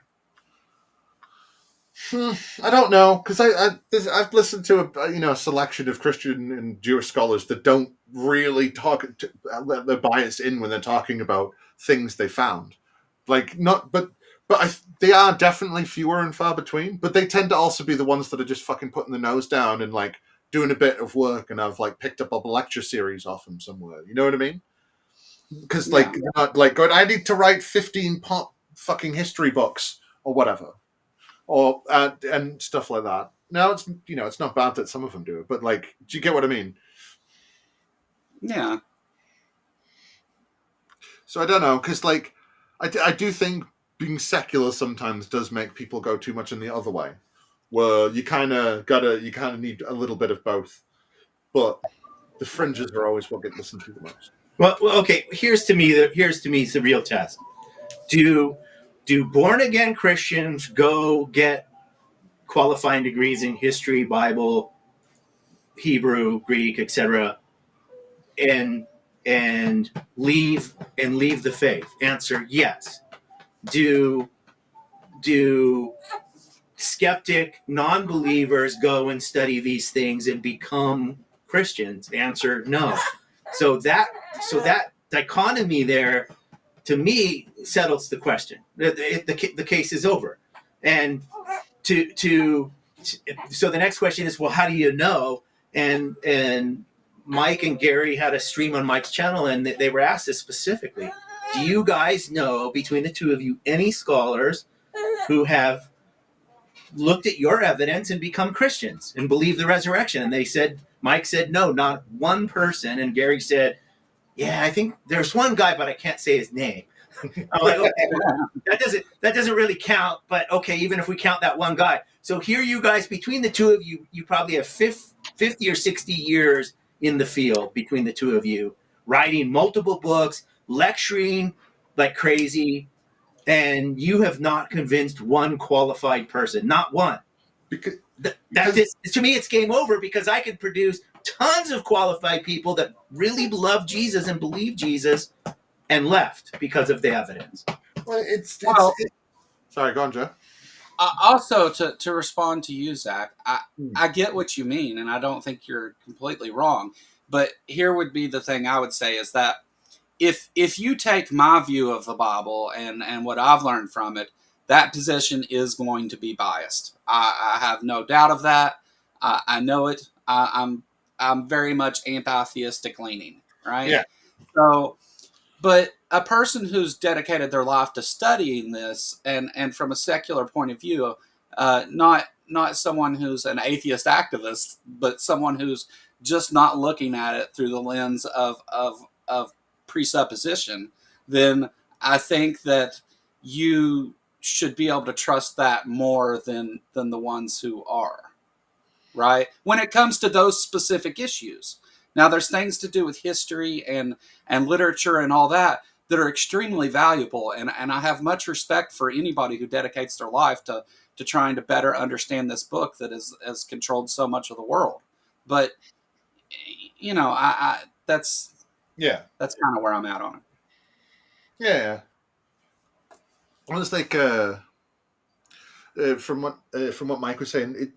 I don't know, because I've listened to a selection of Christian and Jewish scholars that don't really let their bias in when they're talking about things they found. Like, not, but they are definitely fewer and far between. But they tend to also be the ones that are just fucking putting the nose down and like doing a bit of work, and I've like picked up a lecture series off them somewhere. You know what I mean? Because they're not like going, I need to write 15 pop fucking history books or whatever. Or and stuff like that. Now it's not bad that some of them do it, but like, do you get what I mean? Yeah. So I don't know, because like, I do think being secular sometimes does make people go too much in the other way, where you kind of need a little bit of both, but the fringes are always what get listened to the most. Well, okay. Here's to me the real test. Do born again Christians go get qualifying degrees in history, Bible, Hebrew, Greek, etc., and leave the faith? Answer: yes. Do skeptic non-believers go and study these things and become Christians? Answer: no. So that dichotomy there, to me settles the question. The case is over. And so the next question is, well, how do you know? And Mike and Gary had a stream on Mike's channel, and they were asked this specifically. Do you guys know, between the two of you, any scholars who have looked at your evidence and become Christians and believe the resurrection? And they said, Mike said, no, not one person. And Gary said, yeah, I think there's one guy, but I can't say his name. I'm like, okay, well, that doesn't really count, but okay, even if we count that one guy. So here you guys, between the two of you, you probably have 50 or 60 years in the field between the two of you, writing multiple books, lecturing like crazy, and you have not convinced one qualified person, not one. Because To me, it's game over, because I could produce tons of qualified people that really love Jesus and believe Jesus and left because of the evidence. well, sorry, go on, Joe. Also, to respond to you, Zach, I get what you mean, and I don't think you're completely wrong. But here would be the thing I would say is that if you take my view of the Bible and what I've learned from it, that position is going to be biased. I have no doubt of that. I know it. I'm very much anti-theistic leaning, right? Yeah. So, but a person who's dedicated their life to studying this, and from a secular point of view, not someone who's an atheist activist, but someone who's just not looking at it through the lens of presupposition, then I think that you should be able to trust that more than the ones who are, right? When it comes to those specific issues. Now, there's things to do with history and literature and all that are extremely valuable, and I have much respect for anybody who dedicates their life to trying to better understand this book that has controlled so much of the world. But you know, that's kind of where I'm at on it. Yeah. Well, it's like from what Mike was saying,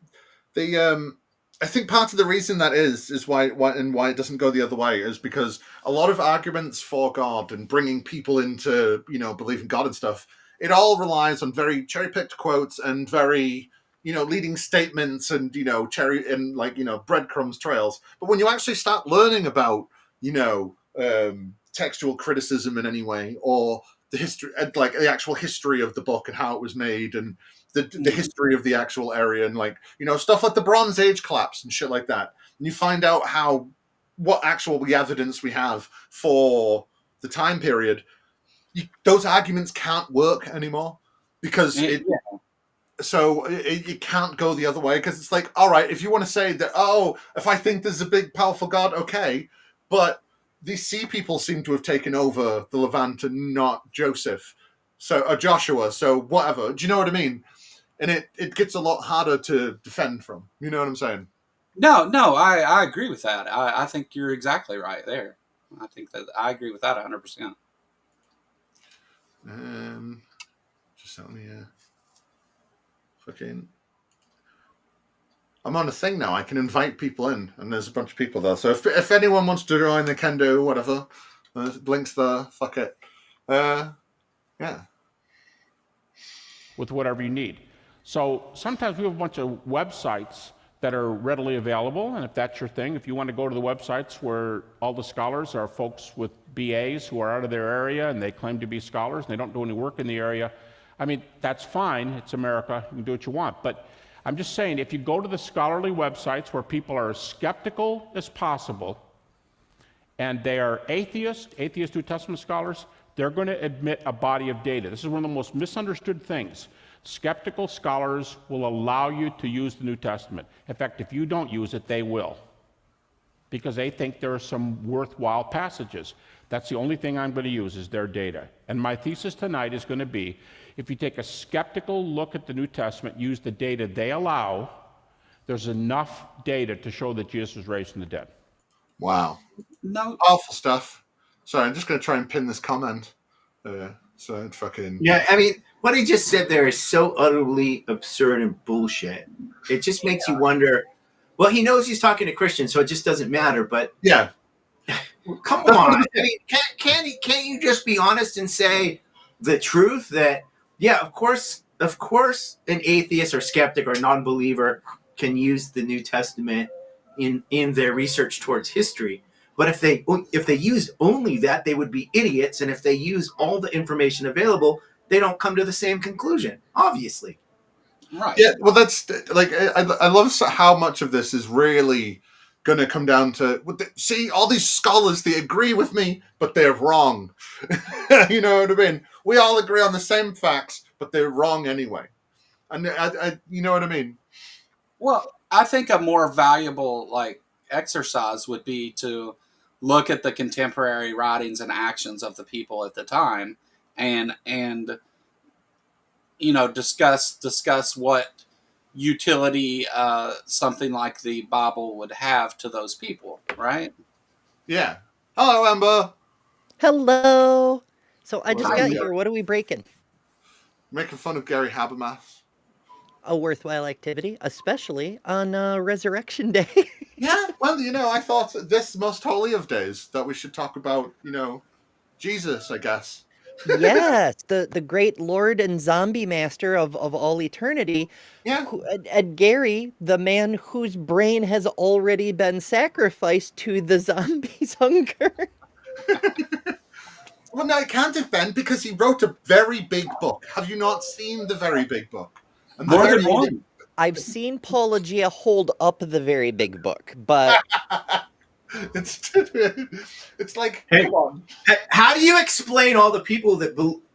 I think part of the reason that is why it doesn't go the other way is because a lot of arguments for God and bringing people into, believing God and stuff, it all relies on very cherry-picked quotes and very, leading statements and, breadcrumbs trails. But when you actually start learning about, textual criticism in any way, or the history, like the actual history of the book and how it was made, and the history of the actual area, and stuff like the Bronze Age collapse and shit like that, and you find out what actual evidence we have for the time period, those arguments can't work anymore, because it can't go the other way, because it's like, all right, if you want to say that, if I think there's a big powerful God, okay, but these sea people seem to have taken over the Levant and not Joseph, or Joshua, so whatever. Do you know what I mean? And it gets a lot harder to defend from. You know what I'm saying? No, I agree with that. I think you're exactly right there. I think that I agree with that 100%. Just help me. I'm on a thing now. I can invite people in, and there's a bunch of people there. So if anyone wants to join, they can do whatever. Links there. Fuck it. Yeah. With whatever you need. So sometimes we have a bunch of websites that are readily available, and if that's your thing, if you want to go to the websites where all the scholars are folks with BAs who are out of their area and they claim to be scholars and they don't do any work in the area, I mean, that's fine. It's America. You can do what you want. But I'm just saying, if you go to the scholarly websites where people are as skeptical as possible, and they are atheist New Testament scholars, they're going to admit a body of data. This is one of the most misunderstood things. Skeptical scholars will allow you to use the New Testament. In fact, if you don't use it, they will, because they think there are some worthwhile passages. That's the only thing I'm going to use is their data. And my thesis tonight is going to be, if you take a skeptical look at the New Testament, use the data they allow, there's enough data to show that Jesus was raised from the dead. Wow. No. Awful stuff. Sorry, I'm just going to try and pin this comment. So it fucking... Yeah, I mean, what he just said there is so utterly absurd and bullshit. It just makes you wonder. Well, he knows he's talking to Christians, so it just doesn't matter. But yeah, Come That's what on. I'm I mean, can't you just be honest and say the truth that, yeah, of course, an atheist or skeptic or non-believer can use the New Testament in their research towards history. But if they used only that, they would be idiots. And if they use all the information available, they don't come to the same conclusion, obviously. Right. Yeah, well, that's like I love how much of this is really going to come down to see all these scholars. They agree with me, but they're wrong. You know what I mean? We all agree on the same facts, but they're wrong anyway. And you know what I mean? Well, I think a more valuable like exercise would be to look at the contemporary writings and actions of the people at the time, and discuss what utility something like the Bible would have to those people, right? Yeah. Hello, Amber. Hello. So I just What got are here. you What are we breaking? making fun of Gary Habermas? A worthwhile activity, especially on Resurrection Day. Yeah. Well, I thought this most holy of days that we should talk about, Jesus, I guess. Yes, the great Lord and Zombie Master of all eternity, Yeah. and Gary, the man whose brain has already been sacrificed to the zombies' hunger. Well, no, it can't have been because he wrote a very big book. Have you not seen the very big book? And the More very than one. I've seen Paulogia hold up the very big book, but it's like, Hey, come on. how do you explain all the people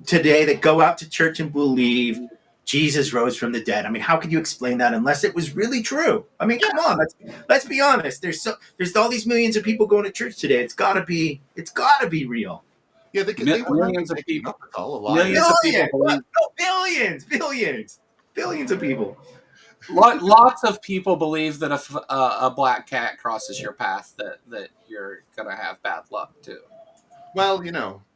today that go out to church and believe Jesus rose from the dead? I mean, how can you explain that unless it was really true? I mean, come on, let's be honest. There's all these millions of people going to church today. It's got to be real. Yeah, they Millions of people. It's all a lie. Millions of people believe. No, billions of people. Lots of people believe that if a black cat crosses your path, that you're gonna have bad luck too. Well,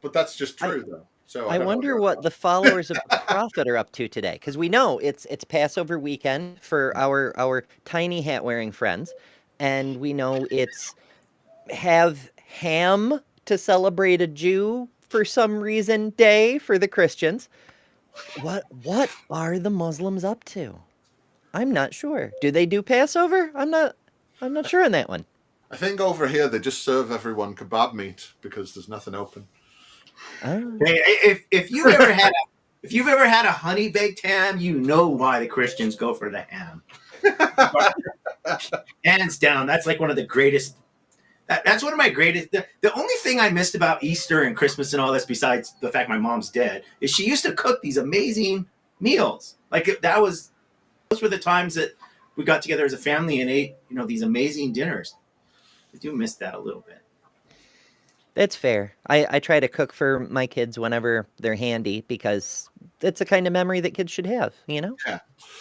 but that's just true, though. So I don't know wonder what the followers of the prophet are up to today, because we know it's Passover weekend for our tiny hat wearing friends, and we know it's have ham to celebrate a Jew for some reason day for the Christians. What are the Muslims up to? I'm not sure. Do they do Passover? I'm not sure on that one. I think over here they just serve everyone kebab meat because there's nothing open. Oh. Hey, if you've ever had a honey baked ham, you know why the Christians go for the ham. Hands down, that's like one of the greatest. That's one of my greatest. The only thing I missed about Easter and Christmas and all this, besides the fact my mom's dead, is she used to cook these amazing meals. Like those were the times that we got together as a family and ate, these amazing dinners. I do miss that a little bit. That's fair. I try to cook for my kids whenever they're handy because it's a kind of memory that kids should have, Yeah.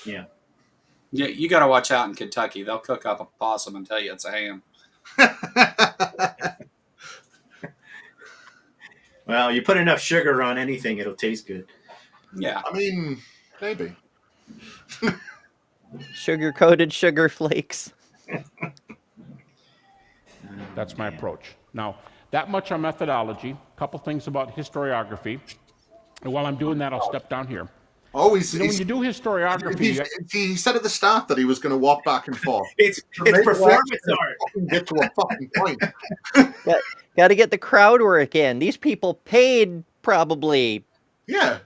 Yeah, you got to watch out in Kentucky. They'll cook up a possum and tell you it's a ham. Well, you put enough sugar on anything, it'll taste good. Yeah. I mean, maybe. Sugar-coated sugar flakes. That's my approach. Now, that much on methodology, a couple things about historiography. And while I'm doing that, I'll step down here. Oh, when you do historiography, he said at the start that he was going to walk back and forth. It's performance art. Get to a fucking point. Got to get the crowd work in. These people paid probably. Yeah.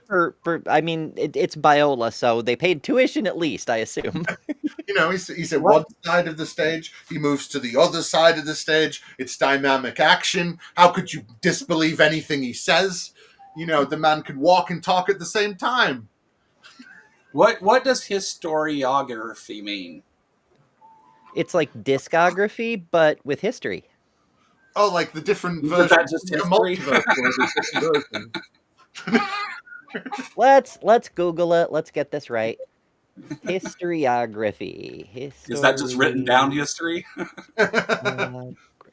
I mean, it's Biola, so they paid tuition at least, I assume. He's at one side of the stage. He moves to the other side of the stage. It's dynamic action. How could you disbelieve anything he says? The man could walk and talk at the same time. What does historiography mean? It's like discography, but with history. Oh, like the different Is versions. that just history? Let's Google it. Let's get this right. Historiography. Is that just written down history?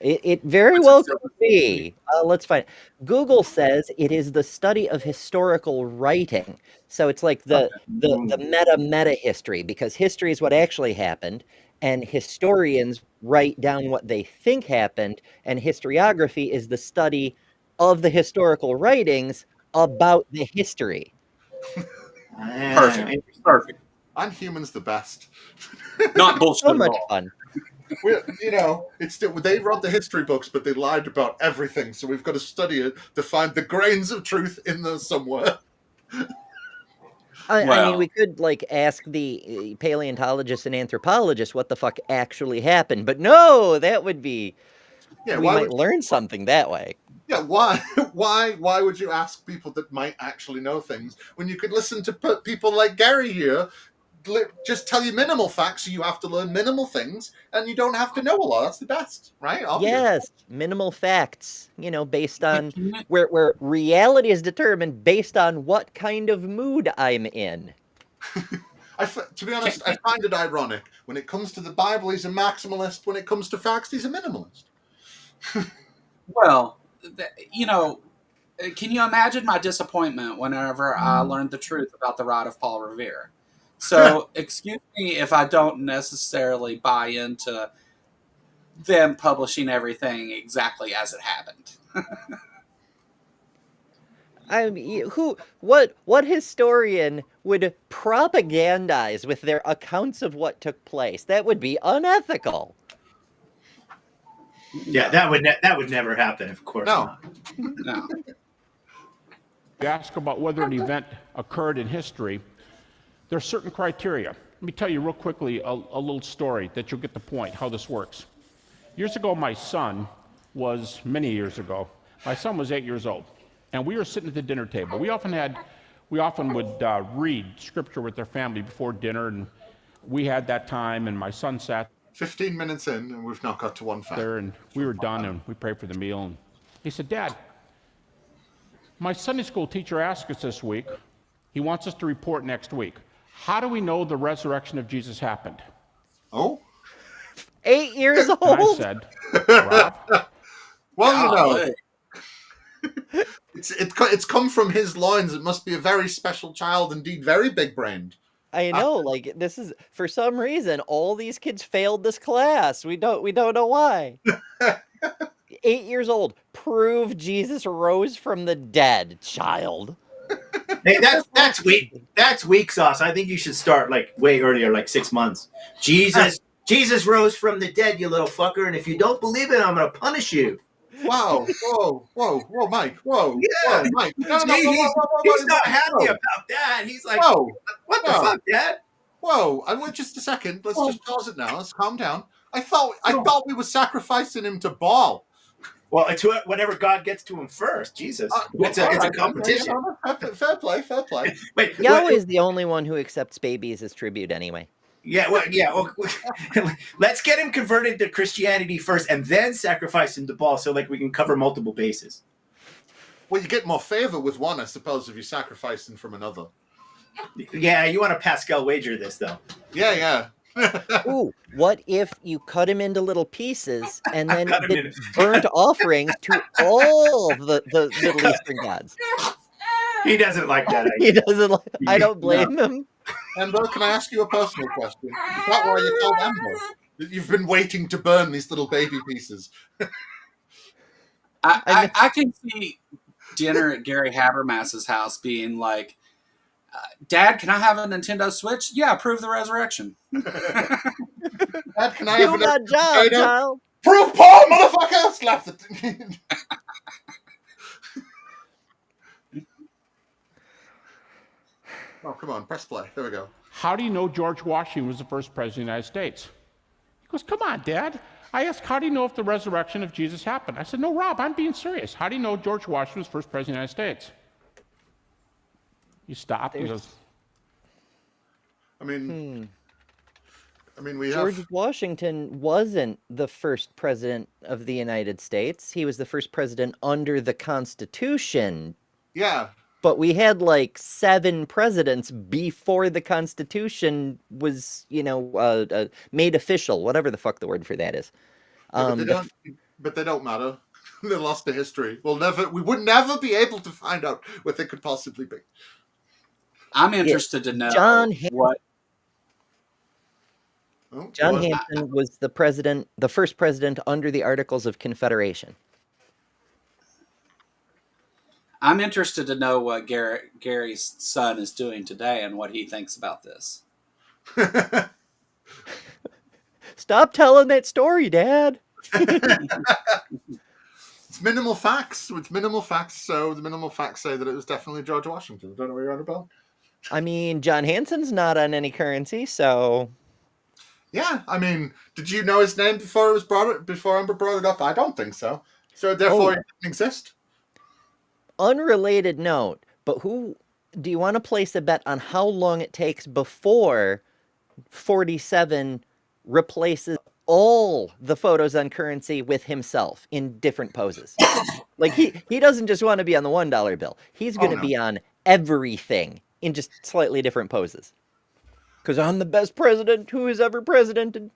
It very well could be. Let's find it. Google says it is the study of historical writing. So it's like the meta history, because history is what actually happened, and historians write down what they think happened, and historiography is the study of the historical writings about the history. Perfect. Perfect. I'm humans the best. Not bullshit So at much all. fun. It's still, they wrote the history books, but they lied about everything. So we've got to study it to find the grains of truth in there somewhere. I mean, Well- we could like ask the paleontologists and anthropologists what the fuck actually happened, but no, that would be Yeah, we might learn something that way. Yeah, why would you ask people that might actually know things when you could listen to people like Gary here just tell you minimal facts, so you have to learn minimal things, and you don't have to know a lot. That's the best, right? Obvious. Yes, minimal facts, based on where reality is determined based on what kind of mood I'm in. To be honest, I find it ironic. When it comes to the Bible, he's a maximalist. When it comes to facts, he's a minimalist. Well, can you imagine my disappointment whenever I learned the truth about the rod of Paul Revere? So, excuse me if I don't necessarily buy into them publishing everything exactly as it happened. I mean, what historian would propagandize with their accounts of what took place? That would be unethical. Yeah, that would never happen. Of course not. No. You ask about whether an event occurred in history, there are certain criteria. Let me tell you real quickly a little story that you'll get the point, how this works. Years ago, many years ago, my son was 8 years old, and we were sitting at the dinner table. We often would read scripture with their family before dinner, and we had that time, and my son sat 15 minutes in, and we've not got to one fact. there, and we were done, and we prayed for the meal, and he said, "Dad, my Sunday school teacher asked us this week, he wants us to report next week. How do we know the resurrection of Jesus happened?" Oh? 8 years And I old? said, "Rob, Well, it's come from his loins. It must be a very special child indeed, very big-brained. I know, like this is for some reason all these kids failed this class. We don't know why. 8 years old. Prove Jesus rose from the dead, child. Hey, that's weak. That's weak sauce. I think you should start like way earlier, like 6 months. Jesus rose from the dead, you little fucker, and if you don't believe it, I'm gonna punish you. Wow! Whoa, Mike! Whoa! Yeah. Whoa, Mike! No, He's not happy about that. He's like, Whoa! what the fuck, Dad? Whoa! I want just a second. Let's just pause it now. Let's calm down. I thought we were sacrificing him to Baal. Well, it's whatever God gets to him first. Jesus, it's a competition. Fair play. Wait, Yahweh is the only one who accepts babies as tribute anyway. Yeah, let's get him converted to Christianity first, and then sacrifice him to Baal, so like we can cover multiple bases. Well, you get more favor with one, I suppose, if you sacrifice him from another. Yeah, you want to Pascal wager this though? Yeah. Ooh, what if you cut him into little pieces and then did burnt offerings to all the Middle Eastern gods? He doesn't like that He idea. doesn't like, I don't blame him. Amber, can I ask you a personal question? Is that why you're called Amber? That you've been waiting to burn these little baby pieces? I can see dinner at Gary Habbermas's house being like, "Dad, can I have a Nintendo Switch? Yeah, prove the resurrection." Dad, can I have Do an my job, child. Proof Paul, motherfucker! Slap the... Oh, come on, press play. There we go. how do you know George Washington was the first president of the United States?" He goes, "Come on, Dad." I asked, "How do you know if the resurrection of Jesus happened?" I said, "No, Rob, I'm being serious. How do you know George Washington was first president of the United States?" He stopped. He goes, I mean, we George have... Washington wasn't the first president of the United States. He was the first president under the Constitution. Yeah. But we had like 7 presidents before the Constitution was, made official, whatever the fuck the word for that is. But they don't matter. They lost to history. We would never be able to find out what they could possibly be. I'm interested to know John what. Oh, John was- Hanson was the first president under the Articles of Confederation. I'm interested to know what Gary's son is doing today and what he thinks about this. Stop telling that story, Dad. It's minimal facts. It's minimal facts. So the minimal facts say that it was definitely George Washington. I don't know what you're on about. I mean, John Hanson's not on any currency, so Yeah, I mean, did you know his name before it was before Amber brought it up? I don't think so. So therefore, it didn't exist. unrelated note, but who do you want to place a bet on how long it takes before 47 replaces all the photos on currency with himself in different poses? Like he doesn't just want to be on the $1 bill. He's going to no. be on everything in just slightly different poses. Because I'm the best president who has ever presidented.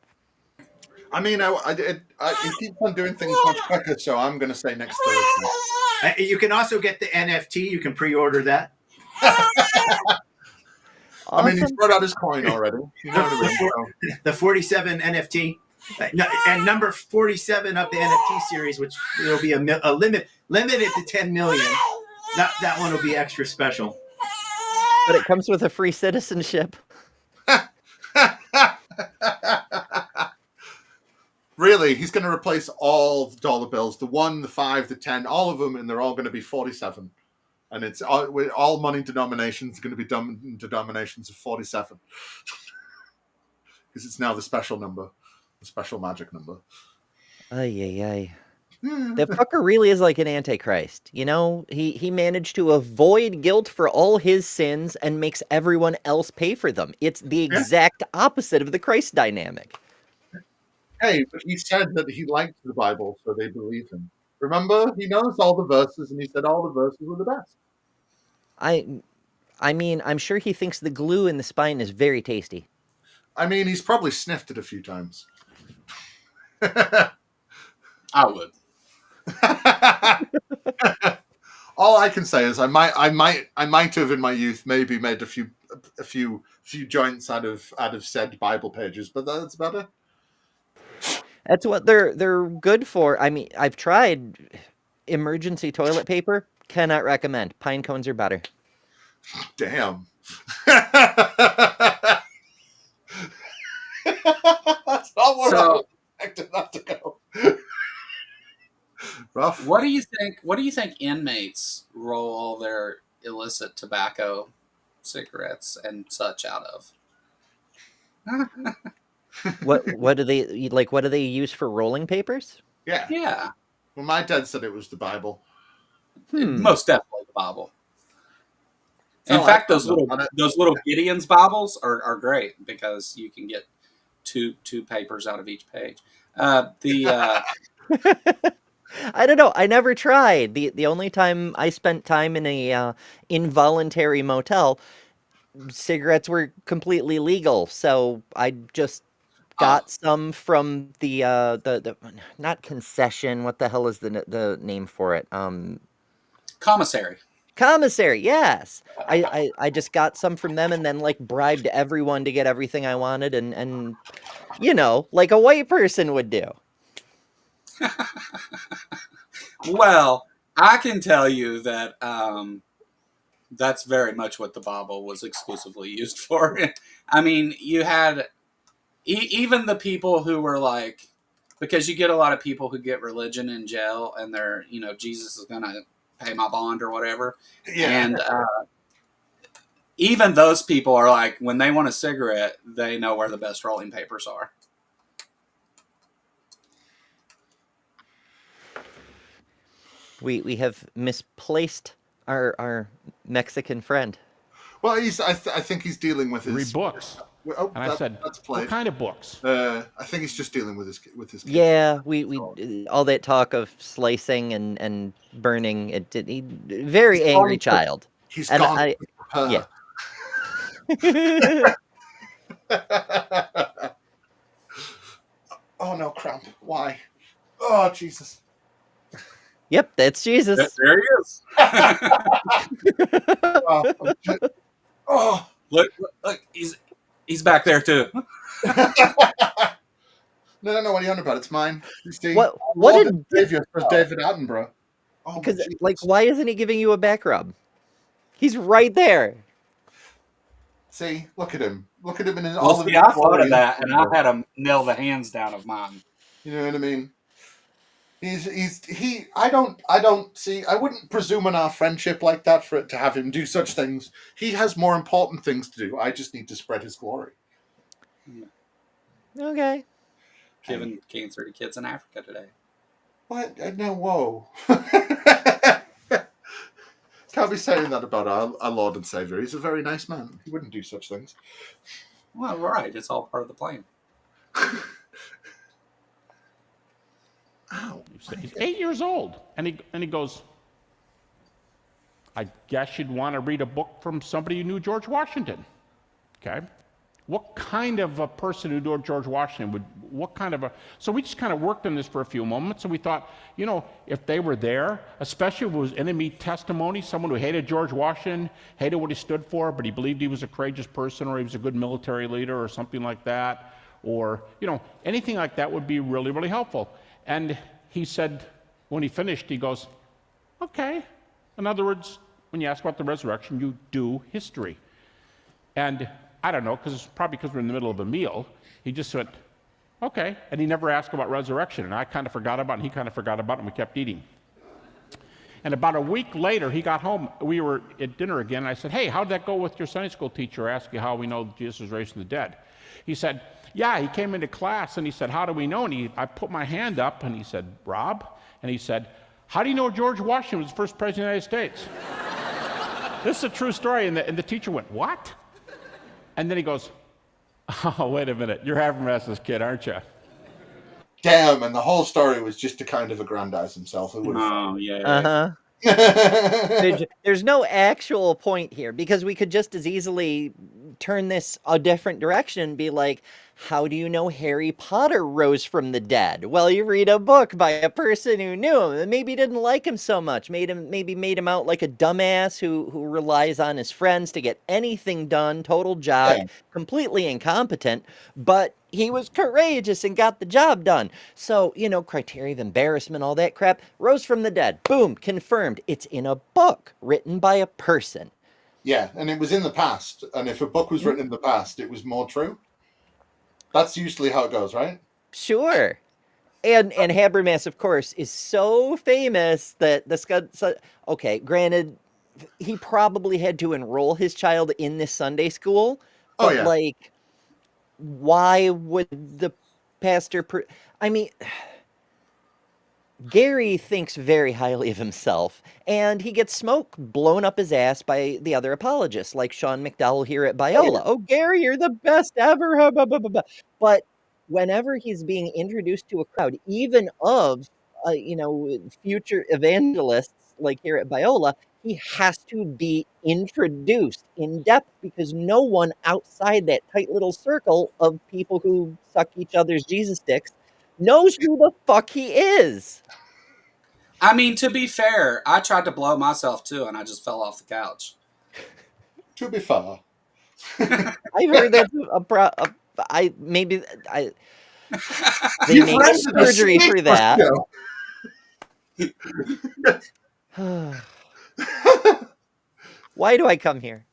I mean, he keeps on doing things much quicker, so I'm going to say next Thursday. You can also get the NFT. You can pre-order that. I mean, he's Awesome. brought out his coin already. You know what I mean? The 47 NFT. And number 47 of the NFT series, which will be a limited to 10 million. That one will be extra special. But it comes with a free citizenship. Really, he's going to replace all the dollar bills, the 1, the 5, the 10, all of them, and they're all going to be 47. And it's all money denominations are going to be denominations of 47. Because it's now the special number, the special magic number. Ay, ay, ay. That fucker really is like an antichrist. You know, he managed to avoid guilt for all his sins and makes everyone else pay for them. It's the exact opposite of the Christ dynamic. Hey, but he said that he liked the Bible, so they believe him. Remember, he knows all the verses, and he said all the verses were the best. I mean, I'm sure he thinks the glue in the spine is very tasty. I mean, he's probably sniffed it a few times. I would. All I can say is I might have in my youth maybe made a few joints out of said Bible pages, but that's about it. That's what they're good for. I mean, I've tried emergency toilet paper. Cannot recommend. Pine cones are better. Damn. That's not where I expected that to go. Rough. What do you think? What do you think inmates roll all their illicit tobacco, cigarettes, and such out of? What do they like? What do they use for rolling papers? Yeah. Yeah, Well, my dad said it was the Bible. most definitely the Bible. In Oh, fact, I those don't know. little Gideon's Bibles are great because you can get two papers out of each page. I don't know. I never tried. The only time I spent time in a involuntary motel, cigarettes were completely legal. So I just got some from the not concession. What the hell is the name for it? Commissary. Commissary. Yes. I just got some from them and then like bribed everyone to get everything I wanted and you know, like a white person would do. Well, I can tell you that that's very much what the Bible was exclusively used for. I mean, you had even the people who were like, because you get a lot of people who get religion in jail and they're, you know, Jesus is going to pay my bond or whatever. Yeah. And even those people are like, when they want a cigarette, they know where the best rolling papers are. We have misplaced our Mexican friend. Well, I think he's dealing with his Read books. Oh, And I said, that's what played. kind of books? I think he's just dealing with his kids. Yeah, we all that talk of slicing and burning. Very angry child. He's And gone. yeah. Oh no, cramp! Why? Oh Jesus! Yep, that's Jesus. There he is. Oh, Look, He's back there too. No, what are you on about? It's mine. You see, What Lord did and Savior for David Attenborough. Oh, my because Jesus. like why isn't he giving you a back rub? He's right there. See, look at him. Look at him in Well, all of see, his I thought glory of that, and I splendor. had him nail the hands down of mine. You know what I mean? I wouldn't presume on our friendship like that for it to have him do such things. He has more important things to do. I just need to spread his glory. Okay. Giving cancer to kids in Africa today. What? No, whoa. Can't be saying that about our Lord and Savior. He's a very nice man. He wouldn't do such things. Well, right. It's all part of the plan. Ow. He's 8 years old, and he goes, I guess you'd want to read a book from somebody who knew George Washington. Okay? What kind of a person who knew George Washington so we just kind of worked on this for a few moments, and we thought, if they were there, especially if it was enemy testimony, someone who hated George Washington, hated what he stood for, but he believed he was a courageous person, or he was a good military leader, or something like that, or, anything like that would be really, really helpful. And he said, when he finished, he goes, okay. In other words, when you ask about the resurrection, you do history. And I don't know, probably because we're in the middle of a meal, he just went, okay. And he never asked about resurrection. And I kind of forgot about it, and he kind of forgot about it, and we kept eating. And about a week later, he got home. We were at dinner again, and I said, hey, how'd that go with your Sunday school teacher? I asked you how we know that Jesus was raised from the dead. He said, yeah, he came into class, and he said, how do we know? And I put my hand up, and he said, Rob? And he said, how do you know George Washington was the first president of the United States? This is a true story. And the teacher went, what? And then he goes, oh, wait a minute. You're Habbermas' kid, aren't you? Damn, and the whole story was just to kind of aggrandize himself. Oh, yeah. Uh-huh. There's no actual point here, because we could just as easily turn this a different direction and be like, how do you know Harry Potter rose from the dead? Well, you read a book by a person who knew him and maybe didn't like him so much, made him out like a dumbass who relies on his friends to get anything done, total jock, completely incompetent, but he was courageous and got the job done. So, criteria of embarrassment, all that crap, rose from the dead. Boom, confirmed. It's in a book written by a person. Yeah, and it was in the past. And if a book was written in the past, it was more true. That's usually how it goes, right? Sure. And Habbermas, of course, is so famous that this guy... Okay, granted, he probably had to enroll his child in this Sunday school. But, why would the pastor... Gary thinks very highly of himself, and he gets smoke blown up his ass by the other apologists, like Sean McDowell here at Biola. Oh, Gary, you're the best ever. But whenever he's being introduced to a crowd, even of, future evangelists like here at Biola, he has to be introduced in depth, because no one outside that tight little circle of people who suck each other's Jesus sticks knows who the fuck he is. I mean, to be fair, I tried to blow myself too, and I just fell off the couch. To be fair. I've heard that's they make surgery for that. Why do I come here?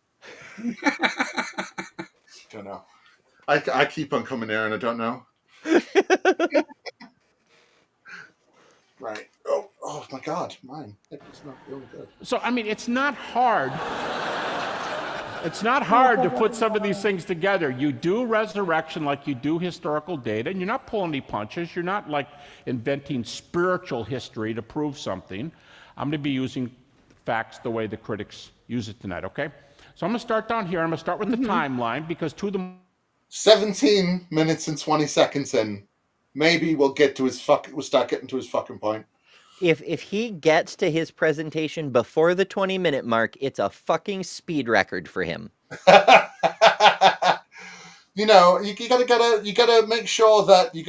Don't know. I keep on coming here and I don't know. Right. Oh my God, mine. It's not really good. So, it's not hard. It's not hard to put some of these things together. You do resurrection like you do historical data, and you're not pulling any punches. You're not like inventing spiritual history to prove something. I'm going to be using facts the way the critics use it tonight, okay? So I'm going to start down here. I'm going to start with the timeline, because 17 minutes and 20 seconds in. Maybe we'll start getting to his fucking point. If he gets to his presentation before the 20-minute mark, it's a fucking speed record for him. You gotta make sure that you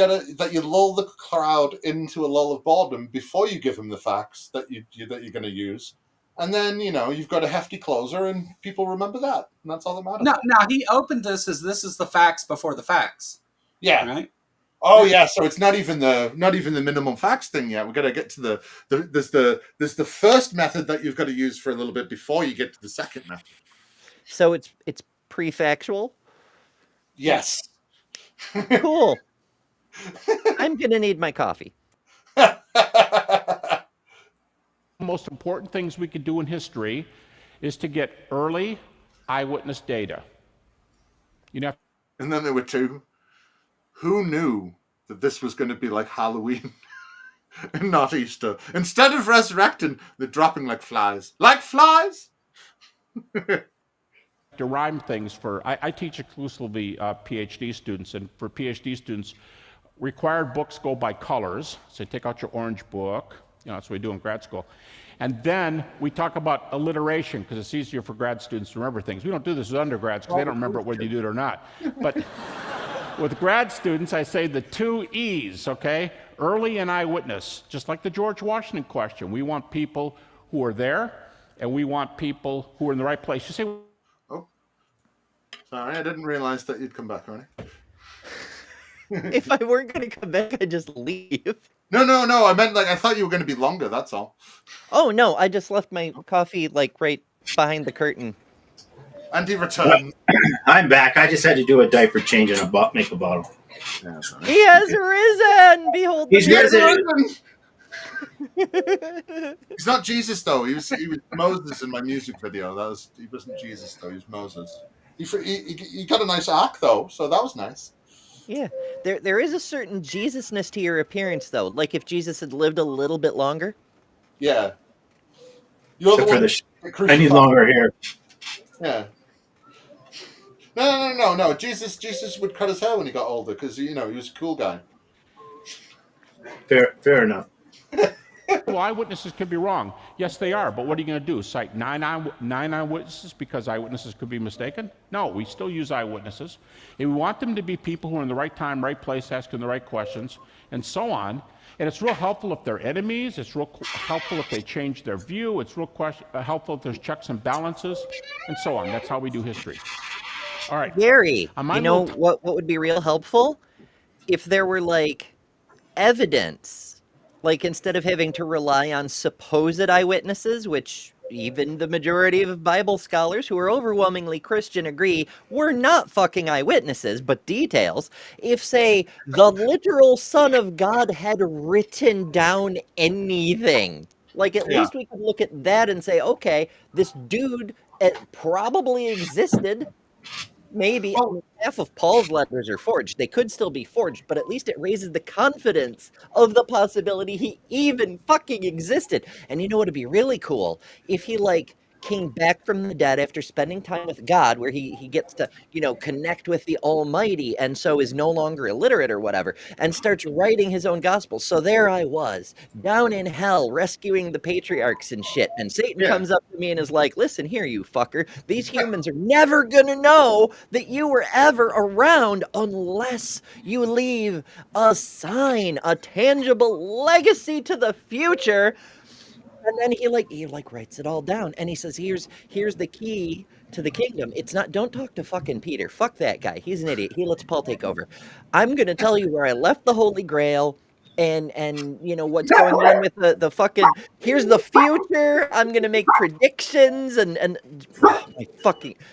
lull the crowd into a lull of boredom before you give them the facts that you're going to use, And then, you've got a hefty closer and people remember that. And that's all that matters. No, he opened this as this is the facts before the facts. Yeah. Right? Oh yeah, so it's not even the minimum facts thing yet. We've got to get to there's the first method that you've got to use for a little bit before you get to the second method. So it's pre-factual? Yes. Cool. I'm gonna need my coffee. Most important things we could do in history is to get early eyewitness data. And then there were two. Who knew that this was going to be like Halloween and not Easter? Instead of resurrecting, they're dropping like flies. Like flies? To rhyme things for, I teach exclusively PhD students, and for PhD students, required books go by colors. So take out your orange book. That's what we do in grad school. And then we talk about alliteration because it's easier for grad students to remember things. We don't do this with undergrads because they don't remember it whether you do it or not. But with grad students, I say the 2 E's, okay? Early and eyewitness, just like the George Washington question. We want people who are there, and we want people who are in the right place. You say, oh, sorry, I didn't realize that you'd come back, Ronnie. If I weren't going to come back, I'd just leave. No. I meant I thought you were going to be longer. That's all. Oh no, I just left my coffee right behind the curtain. And he returned. I'm back. I just had to do a diaper change and make a bottle. Yeah, He has risen. Behold, He's risen. He's not Jesus though. He was Moses in my music video. He wasn't Jesus though. He was Moses. He got a nice arc though, so that was nice. Yeah, there is a certain Jesusness to your appearance though. Like if Jesus had lived a little bit longer. Yeah. You're the one. I need longer hair. Yeah. No. Jesus would cut his hair when he got older because he was a cool guy. Fair enough. well, eyewitnesses could be wrong. Yes, they are. But what are you going to do? Cite nine eyewitnesses because eyewitnesses could be mistaken? No, we still use eyewitnesses. And we want them to be people who are in the right time, right place, asking the right questions, and so on. And it's real helpful if they're enemies. It's real helpful if they change their view. It's real helpful if there's checks and balances, and so on. That's how we do history. All right. Gary, what would be real helpful? If there were evidence, instead of having to rely on supposed eyewitnesses, which even the majority of Bible scholars who are overwhelmingly Christian agree were not fucking eyewitnesses, but details. If, say, the literal Son of God had written down anything, at least we could look at that and say, okay, this dude probably existed. Maybe half of Paul's letters are forged. They could still be forged, but at least it raises the confidence of the possibility he even fucking existed. And you know what would be really cool? If he came back from the dead after spending time with God, where he gets to, connect with the Almighty, and so is no longer illiterate or whatever, and starts writing his own gospel. So there I was, down in hell, rescuing the patriarchs and shit, and Satan comes up to me and is like, listen here, you fucker, these humans are never gonna know that you were ever around unless you leave a sign, a tangible legacy to the future. And then he writes it all down, and he says, here's the key to the kingdom. It's not, don't talk to fucking Peter. Fuck that guy. He's an idiot. He lets Paul take over. I'm going to tell you where I left the Holy Grail and what's going on with the fucking, here's the future. I'm going to make predictions and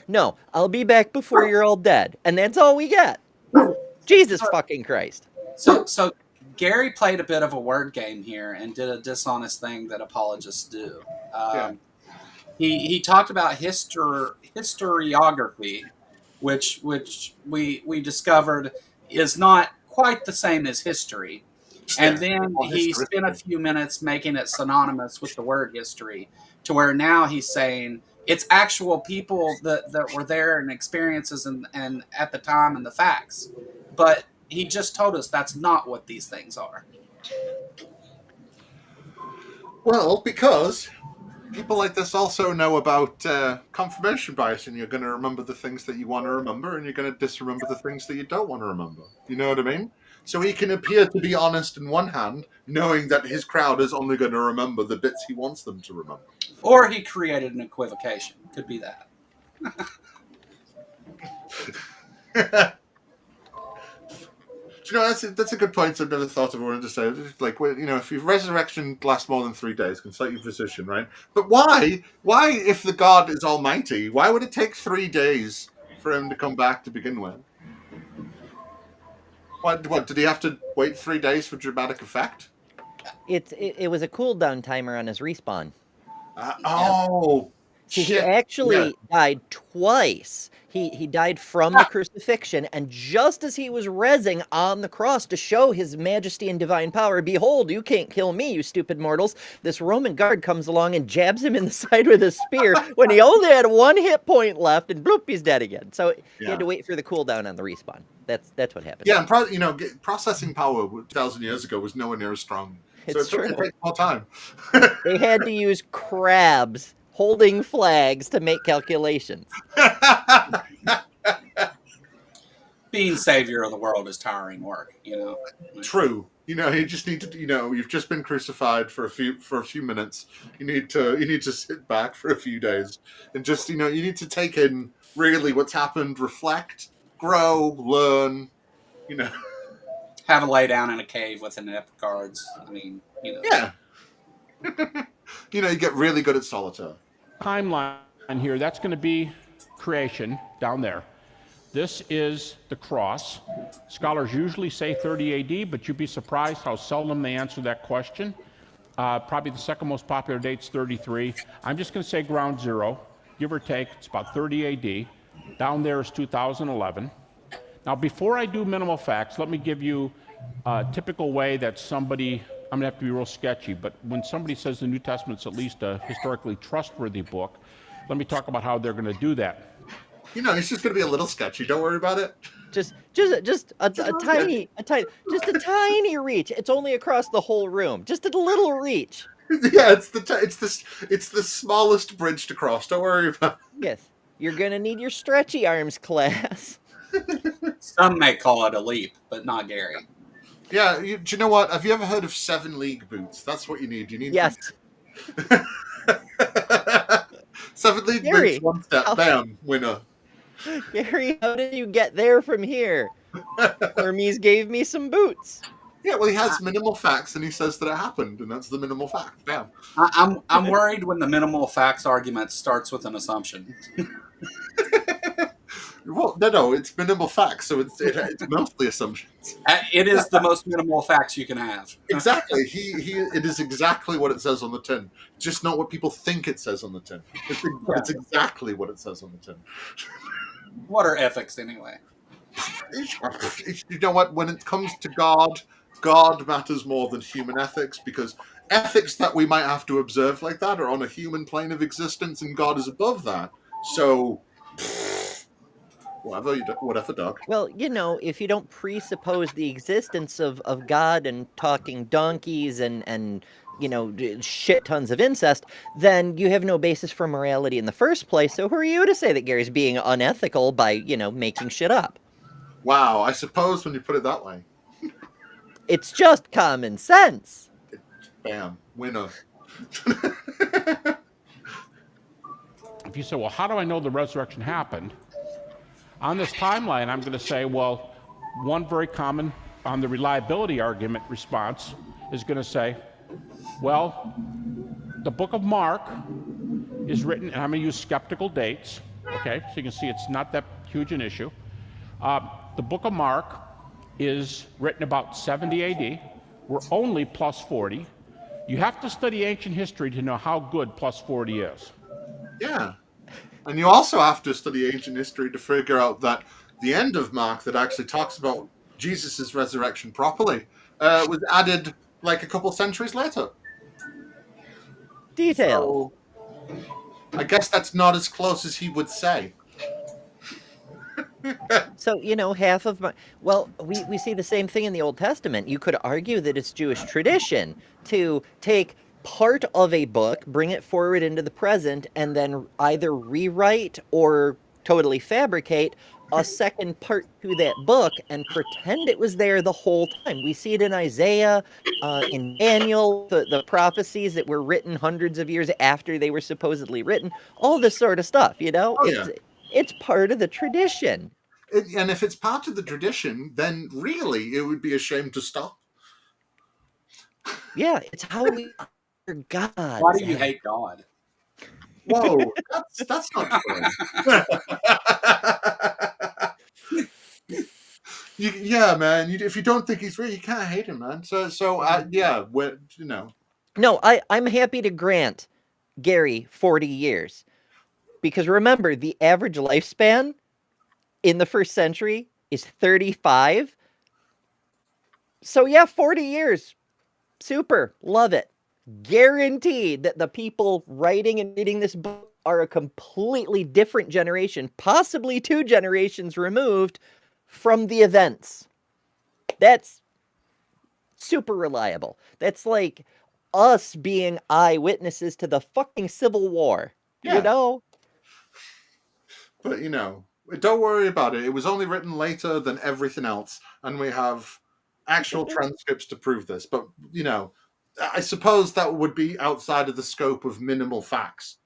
no, I'll be back before you're all dead. And that's all we get. Jesus fucking Christ. So Gary played a bit of a word game here and did a dishonest thing that apologists do. He talked about historiography, which we discovered is not quite the same as history. And then he spent a few minutes making it synonymous with the word history, to where now he's saying it's actual people that were there and experiences and at the time and the facts. But he just told us that's not what these things are. Well, because people like this also know about confirmation bias, and you're going to remember the things that you want to remember, and you're going to disremember the things that you don't want to remember. You know what I mean? So he can appear to be honest in one hand, knowing that his crowd is only going to remember the bits he wants them to remember. Or he created an equivocation. Could be that. That's a good point. I've never thought of. I wanted to say, like, if your resurrection lasts more than 3 days, consult your physician, right? But why? Why, if the God is almighty, why would it take 3 days for him to come back to begin with? What did he have to wait 3 days for dramatic effect? It was a cooldown timer on his respawn. Oh, See, he shit. actually died twice. He died from the crucifixion, and just as he was rezzing on the cross to show his majesty and divine power, behold, you can't kill me, you stupid mortals, this Roman guard comes along and jabs him in the side with a spear when he only had 1 hit point left, and bloop, he's dead again. So he had to wait for the cooldown on the respawn. That's what happened. Yeah, and processing power 1,000 years ago was nowhere near as strong. So It's true. It takes more time. They had to use crabs holding flags to make calculations. Being savior of the world is tiring work, True. You just need to. You've just been crucified for a few minutes. You need to sit back for a few days and just you need to take in really what's happened, reflect, grow, learn. Have a lay down in a cave with an ep cards. Yeah. You get really good at solitaire. Timeline here, that's going to be creation down there. This is the cross. Scholars usually say 30 AD, but you'd be surprised how seldom they answer that question. Probably the second most popular date's 33. I'm just going to say ground zero, give or take. It's about 30 AD. Down there is 2011. Now, before I do minimal facts, let me give you a typical way that somebody, I'm going to have to be real sketchy, but when somebody says the New Testament's at least a historically trustworthy book, let me talk about how they're going to do that. It's just going to be a little sketchy. Don't worry about it. Just a tiny reach. It's only across the whole room. Just a little reach. Yeah, it's the smallest bridge to cross. Don't worry about it. Yes, you're gonna need your stretchy arms, class. Some may call it a leap, but not Gary. Yeah, do you know what? Have you ever heard of 7 league boots? That's what you need. You need Yes. 7 league Gary, boots, 1 step, bam, winner. Gary, how did you get there from here? Hermes gave me some boots. Yeah, well, he has minimal facts, and he says that it happened, and that's the minimal fact. Bam. I'm worried when the minimal facts argument starts with an assumption. Well, no, it's minimal facts, so it's mostly assumptions. It is the most minimal facts you can have. Exactly. It is exactly what it says on the tin. Just not what people think it says on the tin. It's exactly what it says on the tin. What are ethics anyway? You know what? When it comes to God matters more than human ethics, because ethics that we might have to observe like that are on a human plane of existence, and God is above that. So, whatever, dog. Well, if you don't presuppose the existence of God and talking donkeys and shit tons of incest, then you have no basis for morality in the first place. So who are you to say that Gary's being unethical by, making shit up? Wow, I suppose when you put it that way. It's just common sense. Bam, winner. If you say, well, how do I know the resurrection happened? On this timeline, I'm going to say, well, one very common on the reliability argument response is going to say, well, the book of Mark is written, and I'm going to use skeptical dates, okay? So you can see it's not that huge an issue. The book of Mark is written about 70 AD. We're only plus 40. You have to study ancient history to know how good plus 40 is. Yeah. And you also have to study ancient history to figure out that the end of Mark that actually talks about Jesus' resurrection properly was added like a couple centuries later. Details. So, I guess that's not as close as he would say. So, half of we see the same thing in the Old Testament. You could argue that it's Jewish tradition to take part of a book, bring it forward into the present, and then either rewrite or totally fabricate a second part to that book and pretend it was there the whole time. We see it in Isaiah, in Daniel, the prophecies that were written hundreds of years after they were supposedly written, all this sort of stuff, you know? Oh, yeah. It's part of the tradition. And if it's part of the tradition, then really it would be a shame to stop. Yeah, it's how we honor God. Why do you hate God? Whoa, that's not true. Yeah, man. If you don't think he's real, you can't hate him, man. So yeah, No, I'm happy to grant Gary 40 years. Because remember, the average lifespan in the first century is 35. So yeah, 40 years. Super. Love it. Guaranteed that the people writing and reading this book are a completely different generation, possibly 2 generations removed from the events. That's super reliable. That's like us being eyewitnesses to the fucking Civil War. Yeah. You know? But don't worry about it. It was only written later than everything else, and we have actual transcripts to prove this. But I suppose that would be outside of the scope of minimal facts.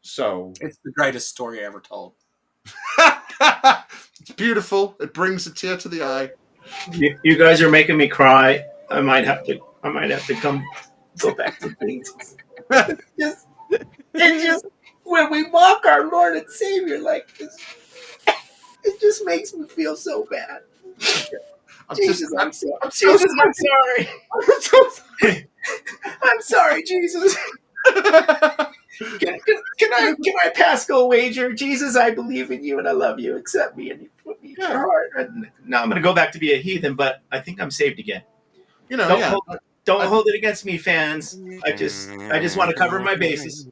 So It's the greatest story ever told. it's beautiful. It brings a tear to the eye. You guys are making me cry. I might have to go back to things. It's just when we mock our Lord and Savior like this, it just makes me feel so bad. I'm sorry. I'm sorry. I'm sorry, Jesus. Can I pass go wager? Jesus, I believe in you and I love you. Accept me and you put me in your heart. And now I'm going to go back to be a heathen, but I think I'm saved again. Don't hold it against me, fans. I just want to cover my bases.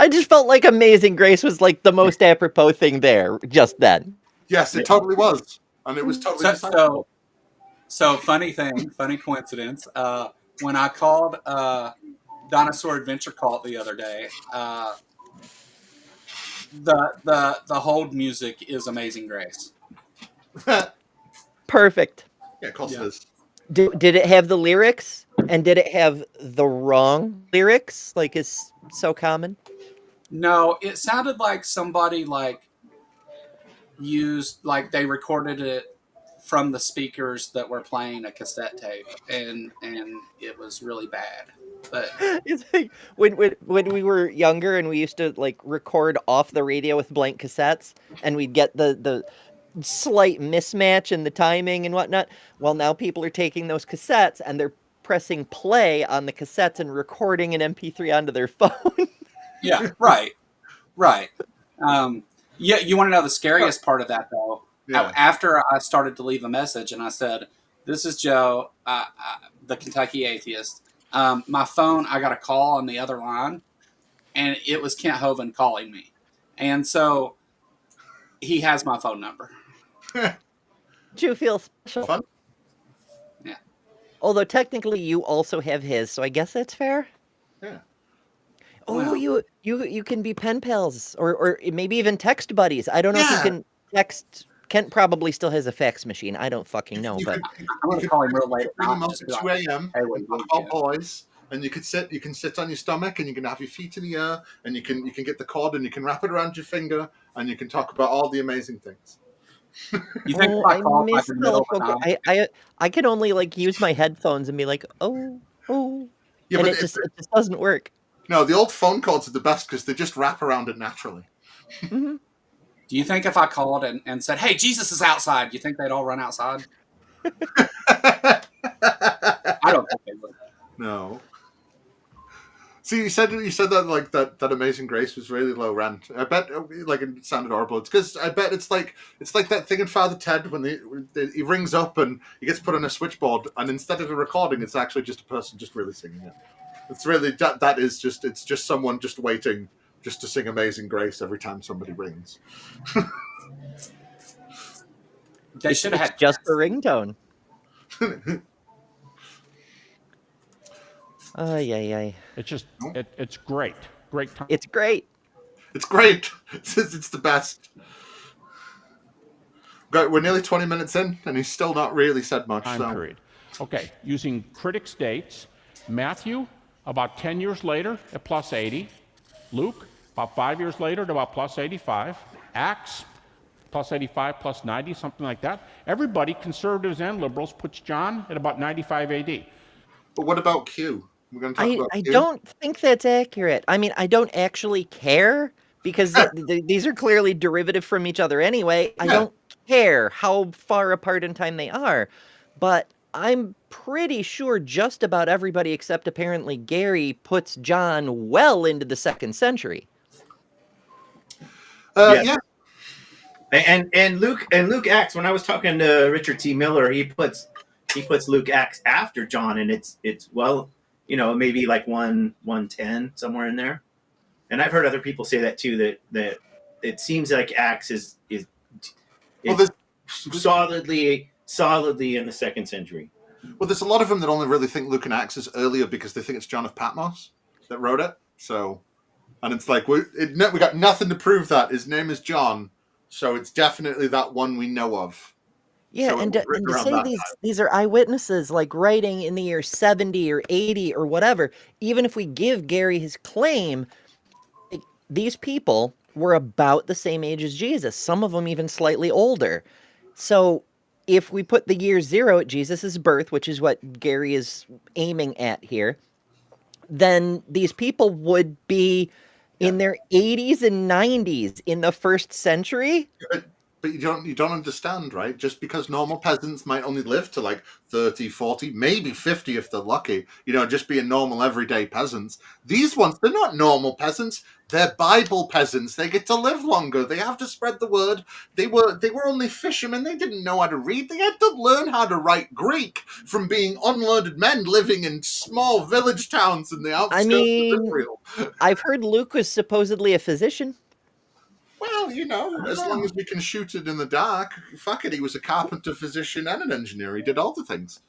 I just felt like Amazing Grace was like the most apropos thing there just then. Yes, it totally was. And it was totally so funny coincidence. When I called Dinosaur Adventure Cult the other day, the hold music is Amazing Grace. Perfect. Yeah, of course it is. Did it have the lyrics? And did it have the wrong lyrics, like is so common? No, it sounded like somebody they recorded it from the speakers that were playing a cassette tape, and it was really bad. But it's like when we were younger and we used to like record off the radio with blank cassettes, and we'd get the slight mismatch in the timing and whatnot. Well, now people are taking those cassettes and they're pressing play on the cassettes and recording an MP3 onto their phone. Yeah, right. Yeah, you want to know the scariest part of that, though? Yeah. After I started to leave a message and I said, "This is Joe, the Kentucky atheist." My phone, I got a call on the other line, and it was Kent Hovind calling me. And so he has my phone number. Do you feel special? Fun? Yeah. Although technically you also have his, so I guess that's fair. Yeah. Oh, well, you can be pen pals or maybe even text buddies. I don't know if you can text. Kent probably still has a fax machine. I don't fucking know, but I'm gonna call him real late. Bring him up at 2 a.m. boys, and you can sit on your stomach, and you can have your feet in the air, and you can get the cord, and you can wrap it around your finger, and you can talk about all the amazing things. You think I missed I can only like use my headphones and be like, oh, yeah, and but it just doesn't work. No, the old phone calls are the best because they just wrap around it naturally. Mm-hmm. Do you think if I called and said, "Hey, Jesus is outside," do you think they'd all run outside? I don't think they would. No. See, you said that like that Amazing Grace was really low rent. I bet like it sounded horrible. It's because I bet it's like that thing in Father Ted when he rings up and he gets put on a switchboard, and instead of a recording, it's actually just a person just really singing it. It's really it's just someone just waiting just to sing Amazing Grace every time somebody rings. They should have It's had just cats. the ringtone. Ay, ay, ay. It's just, it's great. Great time It's great. It's great. It's the best. We're nearly 20 minutes in, and he's still not really said much. So. period. Okay, using critics' dates, Matthew, about 10 years later at plus 80. Luke, about 5 years later at about plus 85. Acts, plus 85, plus 90, something like that. Everybody, conservatives and liberals, puts John at about 95 AD. But what about Q? We're going to talk about I Q. don't think that's accurate. I mean, I don't actually care because these are clearly derivative from each other anyway. I don't care how far apart in time they are, but I'm pretty sure just about everybody except apparently Gary puts John well into the 2nd century. Yeah. And Luke Acts. When I was talking to Richard T. Miller, he puts Luke Acts after John, and it's well, maybe like 110 somewhere in there. And I've heard other people say that too. That it seems like Acts is solidly in the 2nd century. Well, there's a lot of them that only really think Luke and Acts is earlier because they think it's John of Patmos that wrote it. So, and it's like we got nothing to prove that his name is John. So it's definitely that one we know of. Yeah, So and to say these are eyewitnesses, like writing in the year 70 or 80 or whatever, even if we give Gary his claim, these people were about the same age as Jesus, some of them even slightly older. So if we put the year 0 at Jesus' birth, which is what Gary is aiming at here, then these people would be in their 80s and 90s in the 1st century. But you don't understand, right? Just because normal peasants might only live to like 30, 40, maybe 50 if they're lucky, just being normal everyday peasants. These ones, they're not normal peasants. They're Bible peasants. They get to live longer. They have to spread the word. They were only fishermen. They didn't know how to read. They had to learn how to write Greek from being unlearned men living in small village towns in the outskirts of Israel. I've heard Luke was supposedly a physician. Well, as long as we can shoot it in the dark, fuck it. He was a carpenter, physician, and an engineer. He did all the things.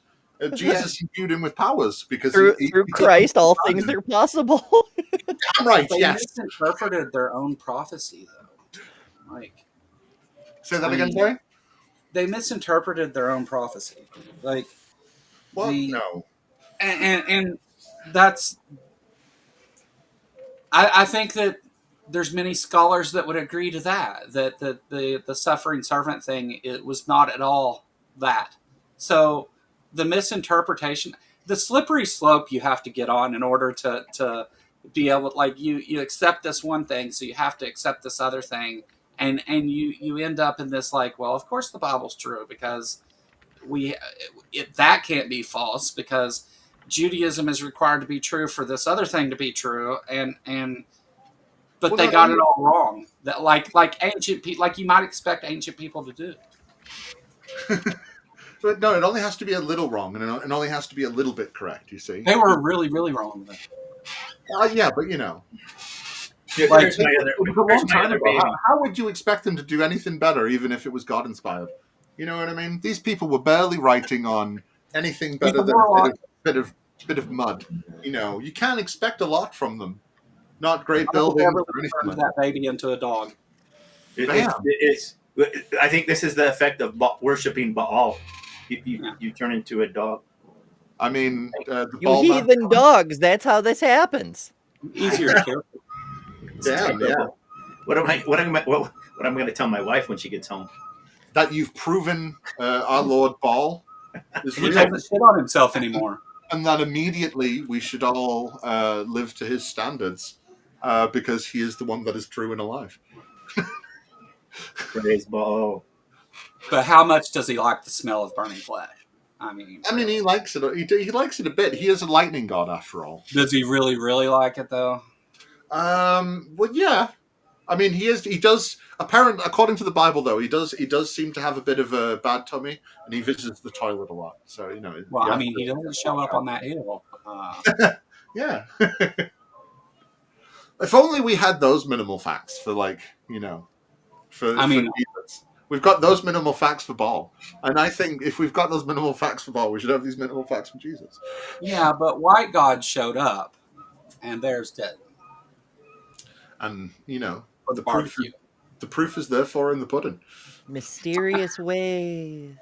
Jesus imbued him with powers because through Christ, all things are possible. Damn right, They yes. misinterpreted their own prophecy, though. Like, say that again, Barry. They misinterpreted their own prophecy. Like, well, no, and that's. I think that there's many scholars that would agree to that the suffering servant thing, it was not at all that. So the misinterpretation, the slippery slope you have to get on in order to be able, like, you accept this one thing, so you have to accept this other thing, and you end up in this, like, well, of course the Bible's true because that can't be false because Judaism is required to be true for this other thing to be true, but they got it all wrong. That like ancient people, like you might expect ancient people to do. But no, it only has to be a little wrong, and it only has to be a little bit correct. You see, they were really, really wrong with it. Yeah, but how would you expect them to do anything better, even if it was God inspired? You know what I mean? These people were barely writing on anything better than a bit of mud. You can't expect a lot from them. Not great buildings or anything. Turn that baby into a dog. I think this is the effect of worshiping Baal. You turn into a dog. I mean, you heathen dogs. That's how this happens. Easier to kill. Damn, yeah. What am I going to tell my wife when she gets home? That you've proven our Lord Baal is he doesn't shit on himself anymore. And that immediately we should all live to his standards because he is the one that is true and alive. Praise Baal. But how much does he like the smell of burning flesh? I mean, he likes it. He likes it a bit. He is a lightning god, after all. Does he really, really like it though? Well, yeah. I mean, he does. Apparently, according to the Bible, though, he does seem to have a bit of a bad tummy, and he visits the toilet a lot. So Well, I mean, he doesn't show up on that hill. Yeah. If only we had those minimal facts for for Jesus. We've got those minimal facts for Paul. And I think if we've got those minimal facts for Paul, we should have these minimal facts for Jesus. Yeah, but white God showed up, and there's dead And, for the barbecue. the proof is therefore in the pudding. Mysterious ways.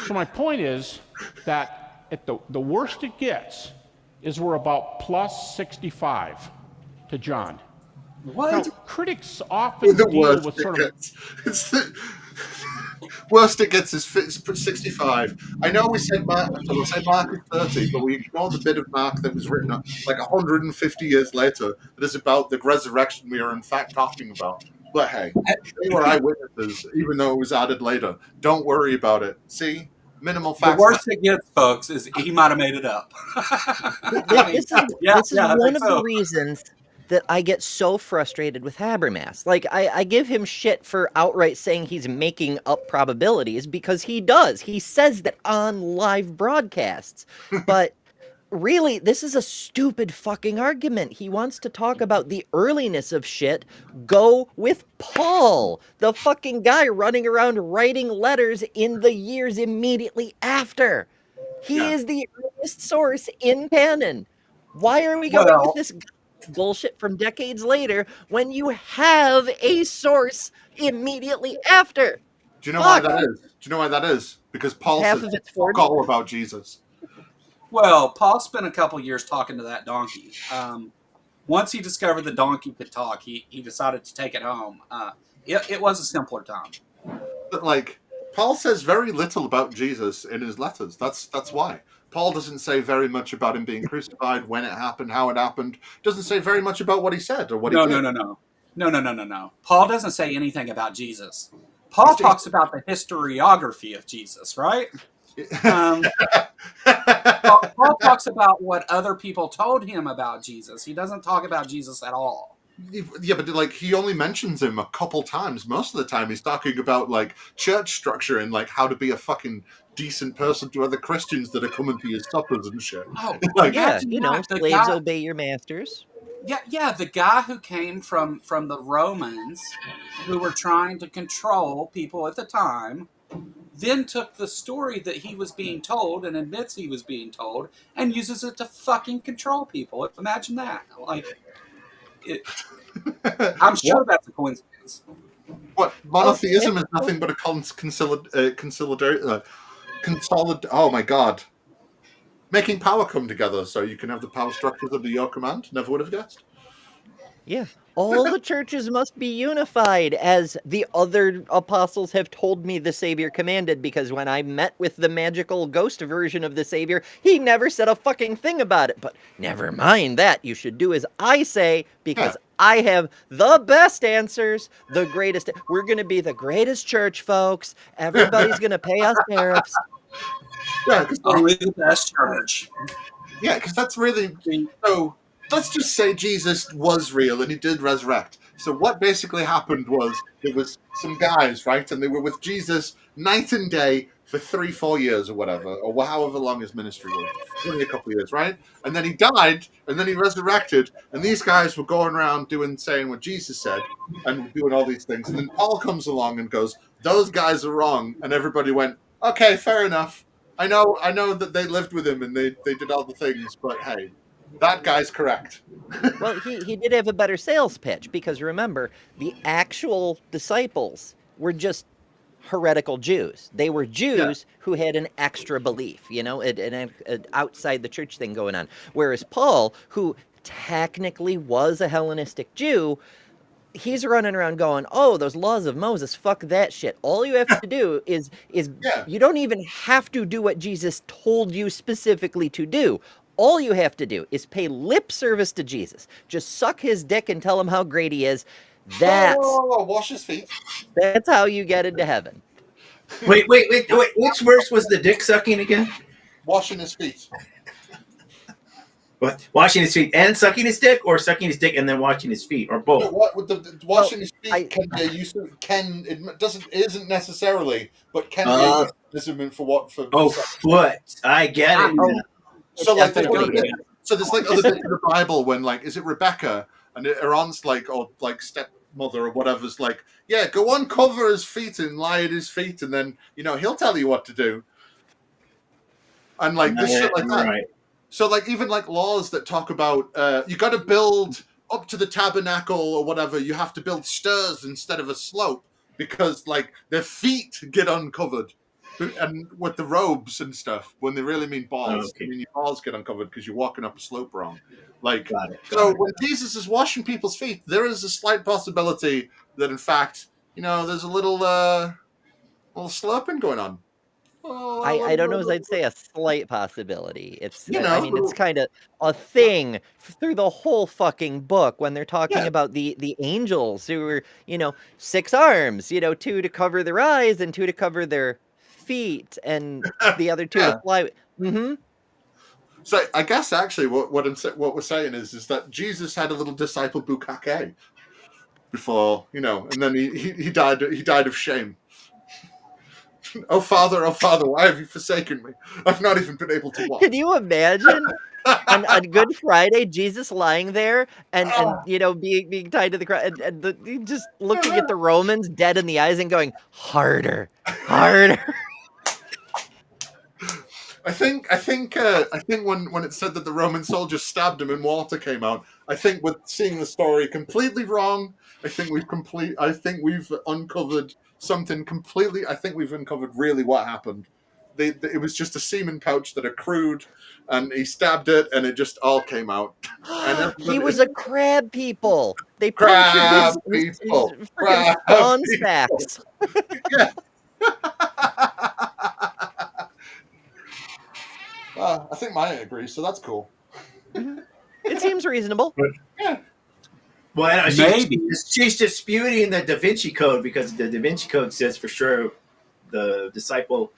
So my point is that at the worst it gets is we're about plus 65 to John. What? Now, critics often The deal worst with it sort of gets. It's the worst it gets is 65. I know we said Mark, so we'll say Mark is 30, but we ignore the bit of Mark that was written like 150 years later that is about the resurrection we are in fact talking about. But hey, they were eyewitnesses, even though it was added later. Don't worry about it. See? Minimal The facts. worst it gets, folks, is he might have made it up. This is I one think of so. the reasons that I get so frustrated with Habbermas. Like, I give him shit for outright saying he's making up probabilities, because he does. He says that on live broadcasts. But really, this is a stupid fucking argument. He wants to talk about the earliness of shit. Go with Paul, the fucking guy running around writing letters in the years immediately after. He is the earliest source in canon. Why are we going with this bullshit from decades later when you have a source immediately after? Do you know why that is? Do you know why that is? Because Paul Half says of it's fuck forged. all about Jesus. Well, Paul spent a couple years talking to that donkey. Once he discovered the donkey could talk, he decided to take it home. It was a simpler time. But like, Paul says very little about Jesus in his letters. That's why. Paul doesn't say very much about him being crucified, when it happened, how it happened. Doesn't say very much about what he said or what he did. No. Paul doesn't say anything about Jesus. Paul talks about the historiography of Jesus, right? Paul talks about what other people told him about Jesus. He doesn't talk about Jesus at all. Yeah, but like he only mentions him a couple times. Most of the time, he's talking about like church structure and like how to be a fucking decent person to other Christians that are coming to your suppers and shit. Oh, Like, Yeah, imagine that. slaves obey your masters. Yeah, the guy who came from the Romans, who were trying to control people at the time, then took the story that he was being told and admits he was being told and uses it to fucking control people. Imagine that. I'm sure that's a coincidence. What monotheism is nothing but a oh my god, making power come together so you can have the power structures under your command. Never would have guessed. Yeah. All the churches must be unified, as the other apostles have told me the Savior commanded, because when I met with the magical ghost version of the Savior, he never said a fucking thing about it. But never mind that. You should do as I say, because I have the best answers, the greatest. We're going to be the greatest church, folks. Everybody's going to pay us tariffs. Yeah, because Only the best church. Yeah, because that's really so. Let's just say Jesus was real and he did resurrect. So what basically happened was there was some guys, right, and they were with Jesus night and day for 3-4 years or whatever, or however long his ministry was. Only a couple of years, right? And then he died, and then he resurrected, and these guys were going around saying what Jesus said, and doing all these things. And then Paul comes along and goes, "Those guys are wrong," and everybody went, "Okay, fair enough. I know that they lived with him and they did all the things, but hey, that guy's correct." Well, he did have a better sales pitch, because remember, the actual disciples were just heretical Jews. They were Jews who had an extra belief, an outside the church thing going on. Whereas Paul, who technically was a Hellenistic Jew, he's running around going, "Oh, those laws of Moses, fuck that shit. All you have to do is you don't even have to do what Jesus told you specifically to do. All you have to do is pay lip service to Jesus. Just suck his dick and tell him how great he is. Wash his feet. That's how you get into heaven." Wait. Which verse was the dick sucking again? Washing his feet. What? Washing his feet and sucking his dick, or sucking his dick and then washing his feet, or both? Washing his feet can be a use of, isn't necessarily, but can be a euphemism for what for. Foot. I get it. So like, there's like other bits in the Bible when like, is it Rebecca and her aunt's like, or like stepmother or whatever's like, yeah, go uncover his feet and lie at his feet, and then he'll tell you what to do, and like this shit like that. Right. So like even like laws that talk about you got to build up to the tabernacle or whatever, you have to build stairs instead of a slope because like their feet get uncovered, and with the robes and stuff when they really mean balls. Okay. I mean your balls get uncovered because you're walking up a slope wrong. Like Got it. so when Jesus is washing people's feet, there is a slight possibility that in fact there's a little slurping going on. I don't know as I'd say a slight possibility. It's You I mean, know. it's kind of a thing through the whole fucking book when they're talking Yeah. about the angels who were, 6 arms, 2 to cover their eyes and 2 to cover their feet and the other 2 Yeah. to fly. Mm-hmm. So I guess actually what we're saying is that Jesus had a little disciple Bukake before, and then he died of shame. Oh father, why have you forsaken me? I've not even been able to walk. Can you imagine on Good Friday, Jesus lying there and being tied to the cross and just looking at the Romans dead in the eyes and going, harder, harder. I think when it said that the Roman soldiers stabbed him and water came out, I think we're seeing the story completely wrong. I think we've uncovered something completely. I think we've uncovered really what happened. It was just a semen pouch that accrued, and he stabbed it, and it just all came out. And He was a crab people. They Crab punctured his people. freaking Crab spawn people. stacks. Yeah. I think Maya agrees, so that's cool. It seems reasonable. Yeah. Well, Maybe. she's disputing the Da Vinci Code because the Da Vinci Code says for sure the disciple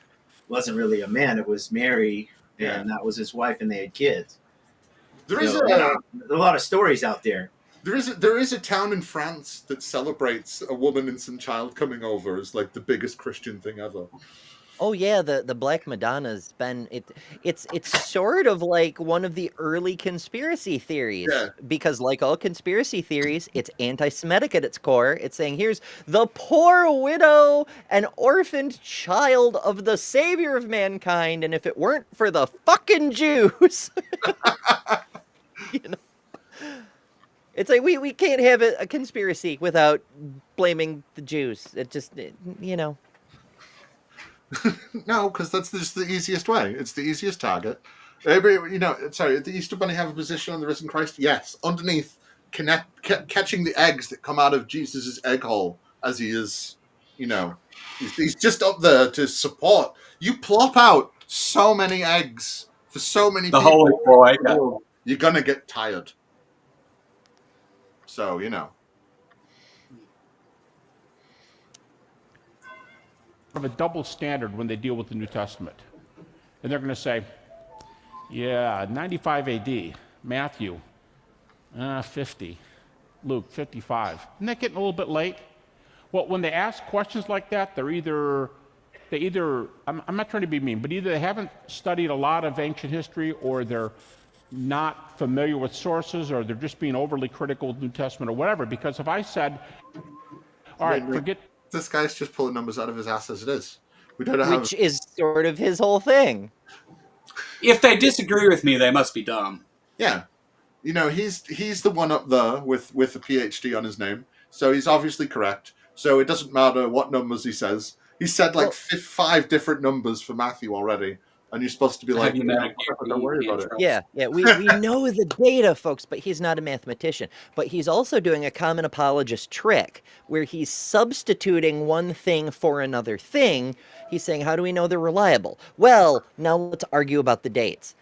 wasn't really a man; it was Mary, and that was his wife, and they had kids. There is a lot of stories out there. There is a town in France that celebrates a woman and some child coming over as like the biggest Christian thing ever. Oh yeah, the Black Madonna's been it's sort of like one of the early conspiracy theories. Yeah. Because like all conspiracy theories, it's anti-Semitic at its core. It's saying here's the poor widow and orphaned child of the savior of mankind, and if it weren't for the fucking Jews. It's like we can't have a conspiracy without blaming the Jews. It just No, because that's just the easiest way. It's the easiest target. Everybody, sorry, did the Easter Bunny have a position on the risen Christ? Yes. Underneath, catching the eggs that come out of Jesus' egg hole as he is, he's just up there to support. You plop out so many eggs for so many The people. holy boy. Yeah. You're going to get tired. So, Of a double standard when they deal with the New Testament. And they're going to say, yeah, 95 AD, Matthew, 50, Luke, 55. Isn't that getting a little bit late? Well, when they ask questions like that, they either, I'm not trying to be mean, but either they haven't studied a lot of ancient history or they're not familiar with sources or they're just being overly critical of the New Testament or whatever. Because if I said, all right, forget... This guy's just pulling numbers out of his ass as it is. We don't have... Which is sort of his whole thing. If they disagree with me, they must be dumb. Yeah. He's the one up there with a PhD on his name. So he's obviously correct. So it doesn't matter what numbers he says. He said like 5 different numbers for Matthew already. And you're supposed to be like, don't worry about it. Yeah, we know the data, folks, but he's not a mathematician. But he's also doing a common apologist trick where he's substituting one thing for another thing. He's saying, how do we know they're reliable? Well, now let's argue about the dates.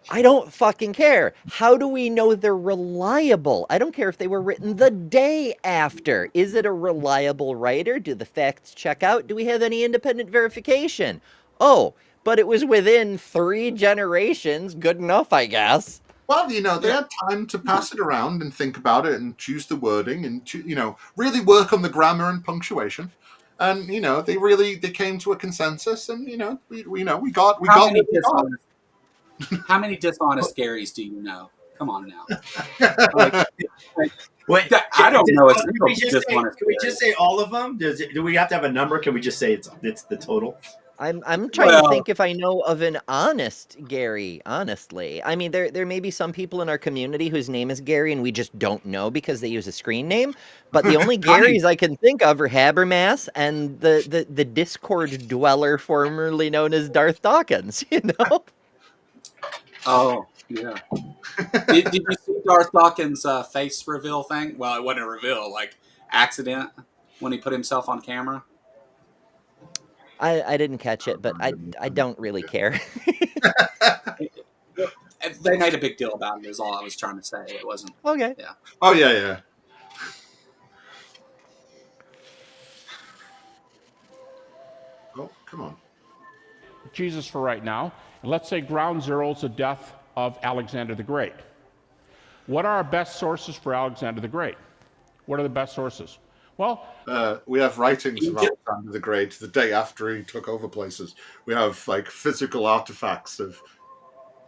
I don't fucking care. How do we know they're reliable? I don't care if they were written the day after. Is it a reliable writer? Do the facts check out? Do we have any independent verification? Oh, but it was within 3 generations. Good enough, I guess. Well, they had time to pass it around and think about it and choose the wording and, really work on the grammar and punctuation. And, they came to a consensus and, we got How many dishonest Garys do you know? Come on now. Like, Wait, I don't know. It's can we just say all of them? Do we have to have a number? Can we just say it's the total? I'm trying to think if I know of an honest Gary, honestly. I mean, there may be some people in our community whose name is Gary and we just don't know because they use a screen name. But the only Garys I can think of are Habbermas and the Discord dweller formerly known as Darth Dawkins, you know? Oh, yeah. Did you see Darth Dawkins' face reveal thing? Well, it wasn't a reveal, like accident when he put himself on camera. I didn't catch it, but I don't really care. They made a big deal about it, is all I was trying to say. It wasn't. Okay. Yeah. Oh yeah. Oh, come on. Jesus for right now. And let's say ground zero is the death of Alexander the Great. What are our best sources for Alexander the Great? What are the best sources? Well, we have writings of Alexander the Great the day after he took over places. We have like physical artifacts of,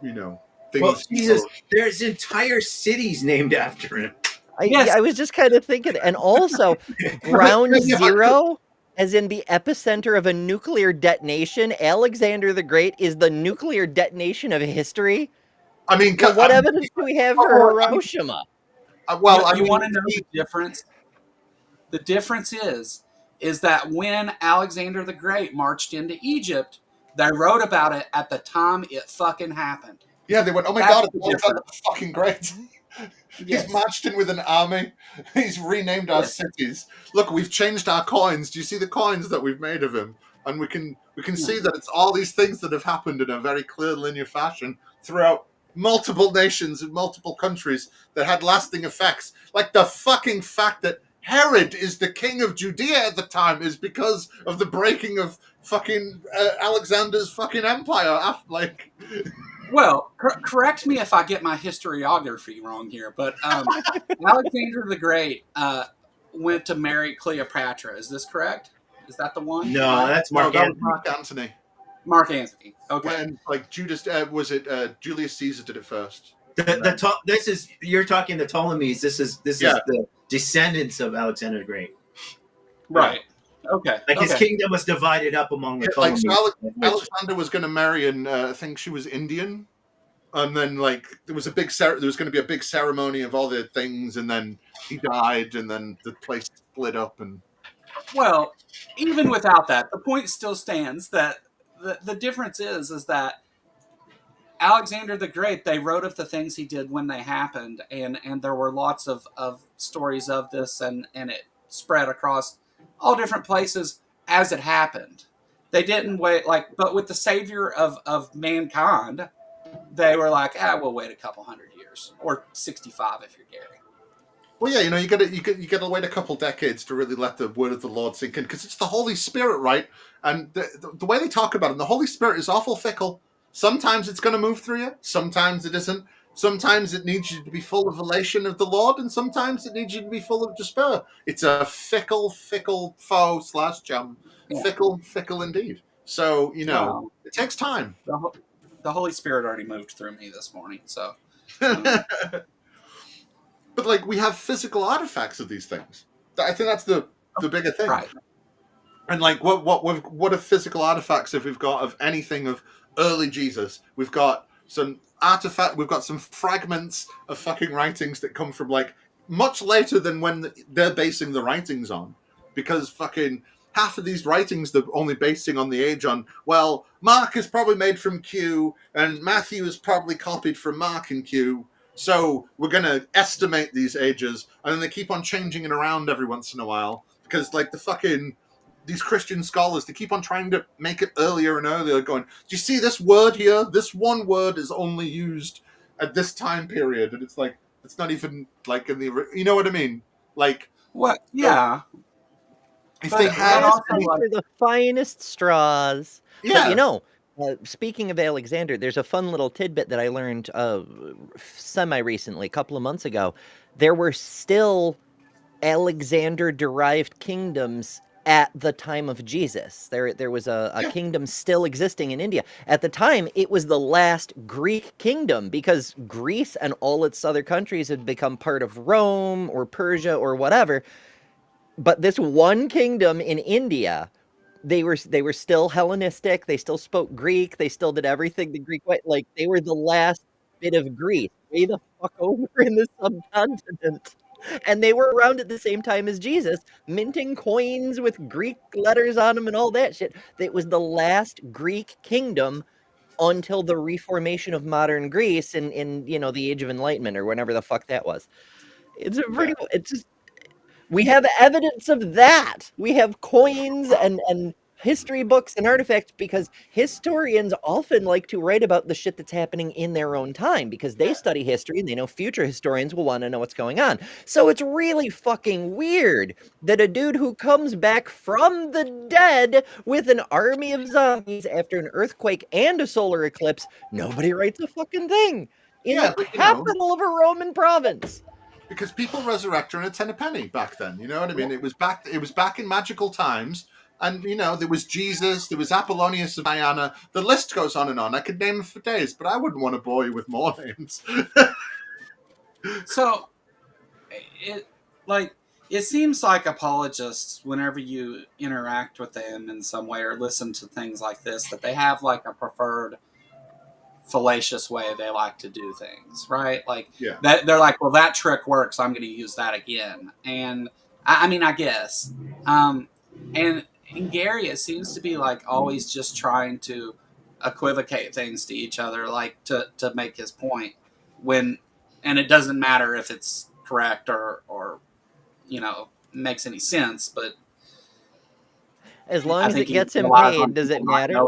things. Well, Jesus, there's entire cities named after him. I was just kind of thinking, and also ground zero, as in the epicenter of a nuclear detonation. Alexander the Great is the nuclear detonation of history. I mean, what evidence do we have for Hiroshima? You want to know the difference? The difference is that when Alexander the Great marched into Egypt, they wrote about it at the time it fucking happened. Yeah, they went, oh my God, Alexander fucking great. Yes. He's marched in with an army. He's renamed our cities. Look, we've changed our coins. Do you see the coins that we've made of him? And we can see that it's all these things that have happened in a very clear linear fashion throughout multiple nations and multiple countries that had lasting effects. Like the fucking fact that Herod is the king of Judea at the time is because of the breaking of fucking Alexander's fucking empire. Well, correct me if I get my historiography wrong here, but Alexander the Great went to marry Cleopatra. Is this correct? Is that the one? No, that's Mark Antony. Mark Antony. Mark Antony. Okay. When Julius Caesar did it first. You're talking the Ptolemies. This is the descendants of Alexander the Great. Right. Okay. His kingdom was divided up among the Ptolemies. Alexander was going to marry, and I think she was Indian, and then there was going to be a big ceremony of all the things, and then he died, and then the place split up. And well, even without that, the point still stands that the difference is that Alexander the Great, they wrote of the things he did when they happened, and there were lots of stories of this, and it spread across all different places as it happened. They didn't wait, but with the savior of mankind, they were like, we'll wait a couple hundred years, or 65 if you're Gary. Well, yeah, you got to wait a couple decades to really let the word of the Lord sink in, because it's the Holy Spirit, right? And the way they talk about it, the Holy Spirit is awful fickle. Sometimes it's going to move through you. Sometimes it isn't. Sometimes it needs you to be full of elation of the Lord, and sometimes it needs you to be full of despair. It's a fickle foe / chum. Yeah. Fickle indeed. So, it takes time. The Holy Spirit already moved through me this morning, so. But, we have physical artifacts of these things. I think that's the bigger thing. Right. And, what are physical artifacts if we've got of anything of early Jesus? We've got some we've got some fragments of fucking writings that come from much later than when they're basing the writings on, because fucking half of these writings they're only basing on the age on, well, Mark is probably made from Q and Matthew is probably copied from Mark and Q, so we're gonna estimate these ages, and then they keep on changing it around every once in a while, because these Christian scholars, they keep on trying to make it earlier and earlier, going, do you see this word here? This one word is only used at this time period. And it's it's not even in the, you know what I mean? What? Yeah. If they had the finest straws. Yeah. But, speaking of Alexander, there's a fun little tidbit that I learned semi-recently, a couple of months ago. There were still Alexander-derived kingdoms at the time of Jesus. There was a kingdom still existing in India. At the time, it was the last Greek kingdom because Greece and all its other countries had become part of Rome or Persia or whatever. But this one kingdom in India, they were still Hellenistic. They still spoke Greek. They still did everything the Greek way. Like they were the last bit of Greece, way the fuck over in the subcontinent. And they were around at the same time as Jesus, minting coins with Greek letters on them and all that shit. It was the last Greek kingdom until the reformation of modern Greece in the Age of Enlightenment or whenever the fuck that was. It's a pretty. It's just we have evidence of that. We have coins and history books and artifacts because historians often like to write about the shit that's happening in their own time because they study history and they know future historians will want to know what's going on. So it's really fucking weird that a dude who comes back from the dead with an army of zombies after an earthquake and a solar eclipse, nobody writes a fucking thing in the capital of a Roman province. Because people resurrect her and it's a penny back then. You know what I mean? It was back in magical times. And, there was Jesus, there was Apollonius of Diana. The list goes on and on. I could name them for days, but I wouldn't want to bore you with more names. So, it seems like apologists, whenever you interact with them in some way or listen to things like this, that they have like a preferred fallacious way they like to do things, right? Like that they're like, well, that trick works, I'm going to use that again. And I guess, and Gary, it seems to be like always just trying to equivocate things to each other, like to make his point and it doesn't matter if it's correct or makes any sense, but as long as it gets him paid, does it matter?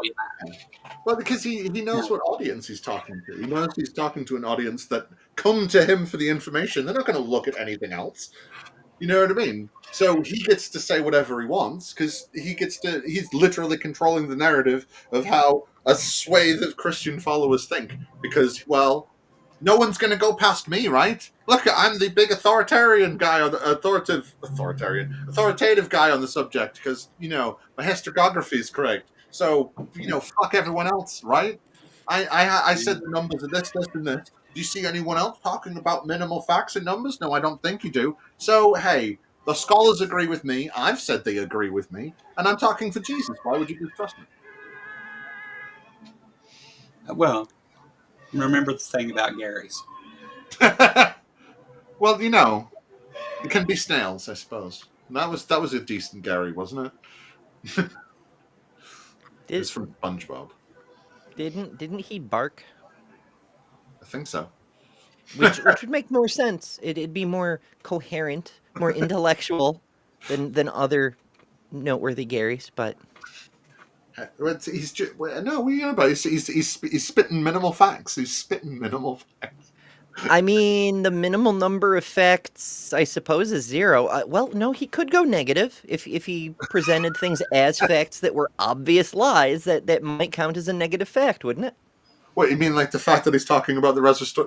Well, because he knows what audience he's talking to. He knows he's talking to an audience that come to him for the information. They're not going to look at anything else. You know what I mean? So he gets to say whatever he wants because he's literally controlling the narrative of how a swathe of Christian followers think. Because, well, no one's going to go past me, right? Look, I'm the big authoritative guy on the subject because, my historiography is correct. So, fuck everyone else, right? I said the numbers of this, and this. Do you see anyone else talking about minimal facts and numbers? No, I don't think you do. So, hey, the scholars agree with me. I've said they agree with me. And I'm talking for Jesus. Why would you distrust me? Well, remember the thing about Gary's. Well, it can be snails, I suppose. And that was a decent Gary, wasn't it? It's from SpongeBob. Didn't he bark? I think so. Which would make more sense. It'd be more coherent, more intellectual than other noteworthy Garys. But he's spitting minimal facts. He's spitting minimal facts. I mean, the minimal number of facts, I suppose, is 0. Well, no, he could go negative if he presented things as facts that were obvious lies. That might count as a negative fact, wouldn't it? What, you mean like the fact that he's talking about the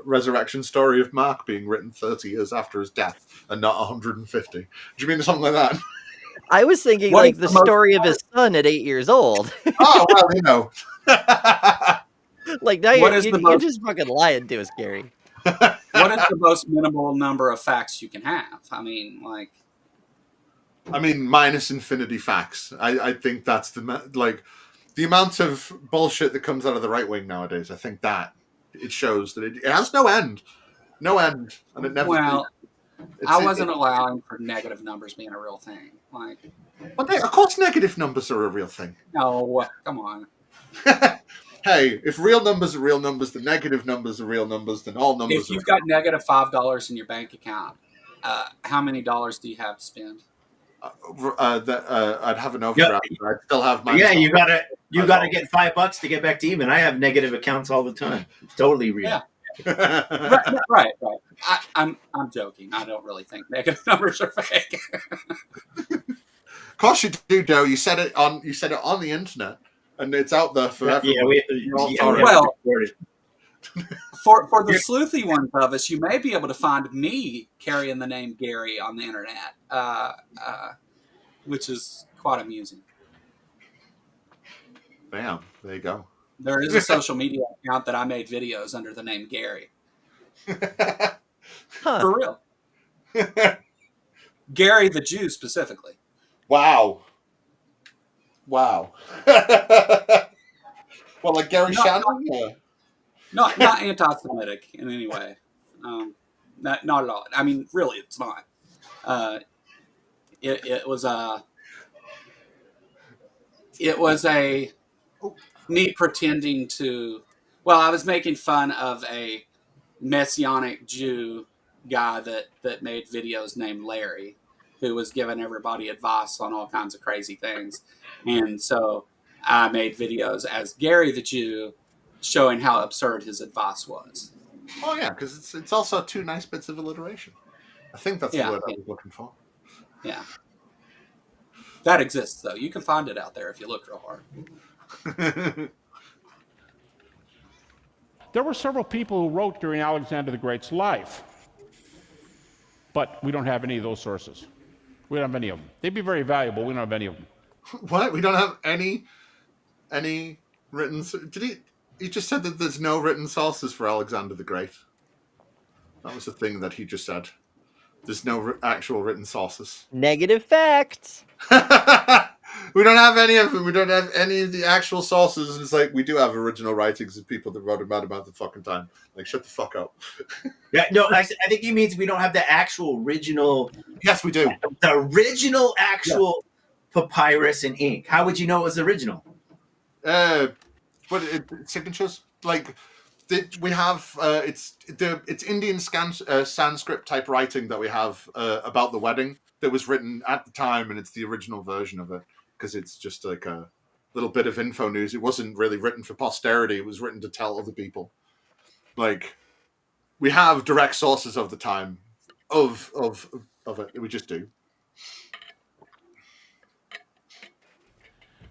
resurrection story of Mark being written 30 years after his death and not 150? Do you mean something like that? I was thinking like the story of his son at 8 years old. Oh, well, Like, now you're just fucking lying to us, Gary. What is the most minimal number of facts you can have? I mean, minus infinity facts. I think that's the amount of bullshit that comes out of the right wing nowadays. I think that it shows that it has no end, and it never. Well, I wasn't allowing for negative numbers being a real thing. Of course, negative numbers are a real thing. No, come on. Hey, if real numbers are real numbers, the negative numbs are real numbers, then all numbers. If you've got negative $5 in your bank account, how many dollars do you have to spend? I'd have an overdraft. But I'd still have my. Yeah, you gotta get $5 to get back to even. I have negative accounts all the time. It's totally real. Yeah. right. I'm joking. I don't really think negative numbers are fake. Of course you do, Joe. You said it on the internet, and it's out there for everyone. Well, for the sleuthy ones of us, you may be able to find me carrying the name Gary on the internet, which is quite amusing. Bam, there you go. There is a social media account that I made videos under the name Gary. Huh. For real. Gary the Jew specifically. Wow. Well, like Gary Shannon? Not anti-Semitic in any way. Not at all. I mean, really, it's not. It was a me pretending to. Well, I was making fun of a Messianic Jew guy that made videos named Larry, who was giving everybody advice on all kinds of crazy things, and so I made videos as Gary the Jew, showing how absurd his advice was. Oh yeah, because it's also 2 nice bits of alliteration. I think that's the word I was looking for. Yeah. That exists, though. You can find it out there if you look real hard. There were several people who wrote during Alexander the Great's life, but we don't have any of those sources. We don't have any of them. They'd be very valuable. We don't have any of them. What? We don't have any written... Did he just said that there's no written sources for Alexander the Great. That was the thing that he just said. There's no actual written sources. Negative facts. We don't have any of them. We don't have any of the actual sources. It's like, we do have original writings of people that wrote about the fucking time. Like, shut the fuck up. Yeah, no, I think he means we don't have the actual original. Yes, we do. The original actual papyrus and ink. How would you know it was original? Signatures? Like, we have it's Indian Sanskrit type writing that we have about the wedding that was written at the time, and it's the original version of it because it's just like a little bit of info news. It wasn't really written for posterity; it was written to tell other people. Like, we have direct sources of the time of it. We just do.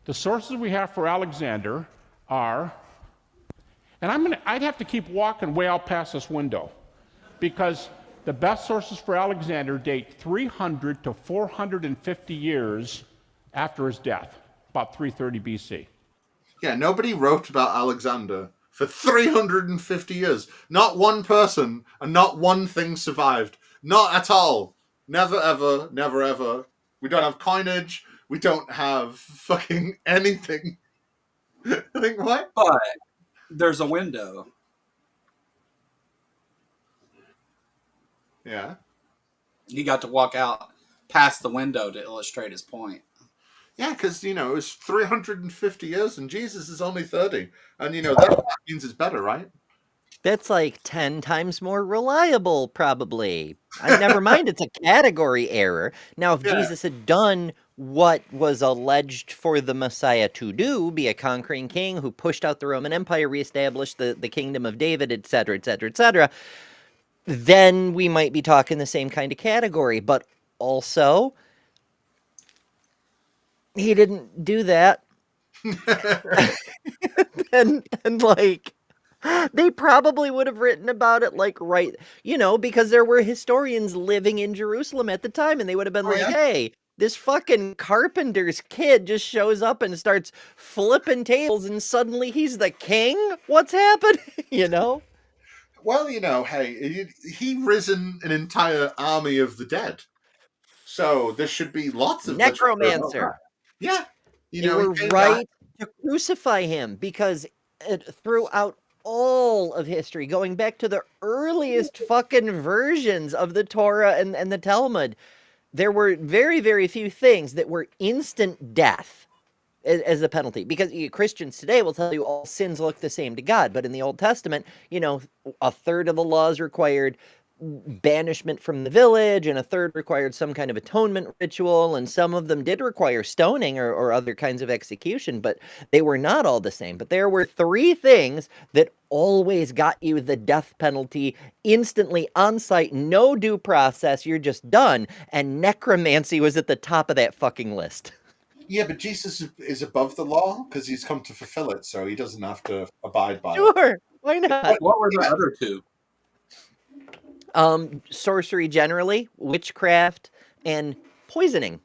The sources we have for Alexander are, and I'd have to keep walking way out past this window, because the best sources for Alexander date 300 to 450 years after his death, about 330 BC. Yeah, nobody wrote about Alexander for 350 years. Not one person and not one thing survived. Not at all. Never, ever, never, ever. We don't have coinage. We don't have fucking anything. I think what? But there's a window. Yeah. He got to walk out past the window to illustrate his point. Yeah, because, it was 350 years and Jesus is only 30. And, that means it's better, right? That's like 10 times more reliable, probably. Never mind, it's a category error. Now, if Jesus had done what was alleged for the Messiah to do, be a conquering king who pushed out the Roman Empire, reestablished the kingdom of David, etc., etc., etc., then we might be talking the same kind of category. But also, he didn't do that. and like, they probably would have written about it because there were historians living in Jerusalem at the time, and they would have been hey, this fucking carpenter's kid just shows up and starts flipping tables and suddenly he's the king? What's happening? Well, hey, he risen an entire army of the dead. So there should be lots of necromancer. Yeah. They were right to crucify him because throughout all of history, going back to the earliest fucking versions of the Torah and the Talmud, there were very, very few things that were instant death as a penalty. Because Christians today will tell you all sins look the same to God. But in the Old Testament, a third of the laws required banishment from the village, and a third required some kind of atonement ritual, and some of them did require stoning or other kinds of execution, but they were not all the same. But there were 3 things that always got you the death penalty instantly on site, no due process, you're just done, and necromancy was at the top of that fucking list. Yeah, but Jesus is above the law because he's come to fulfill it, so he doesn't have to abide by it. Sure, why not? What were the other 2? Sorcery generally, witchcraft, and poisoning.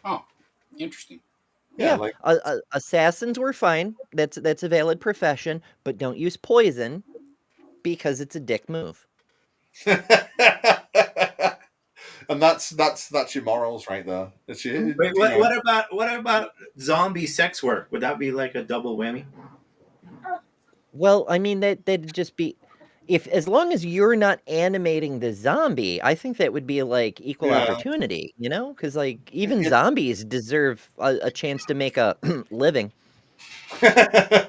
Oh. Interesting. Yeah, Yeah, like assassins were fine. That's a valid profession, but don't use poison because it's a dick move. and that's your morals right there. It's your, Wait, you know. what about zombie sex work? Would that be like a double whammy? Well, I mean that'd just be if as long as you're not animating the zombie, I think that would be like equal Yeah. opportunity, you know? Because like even It- zombies deserve a chance to make a living. I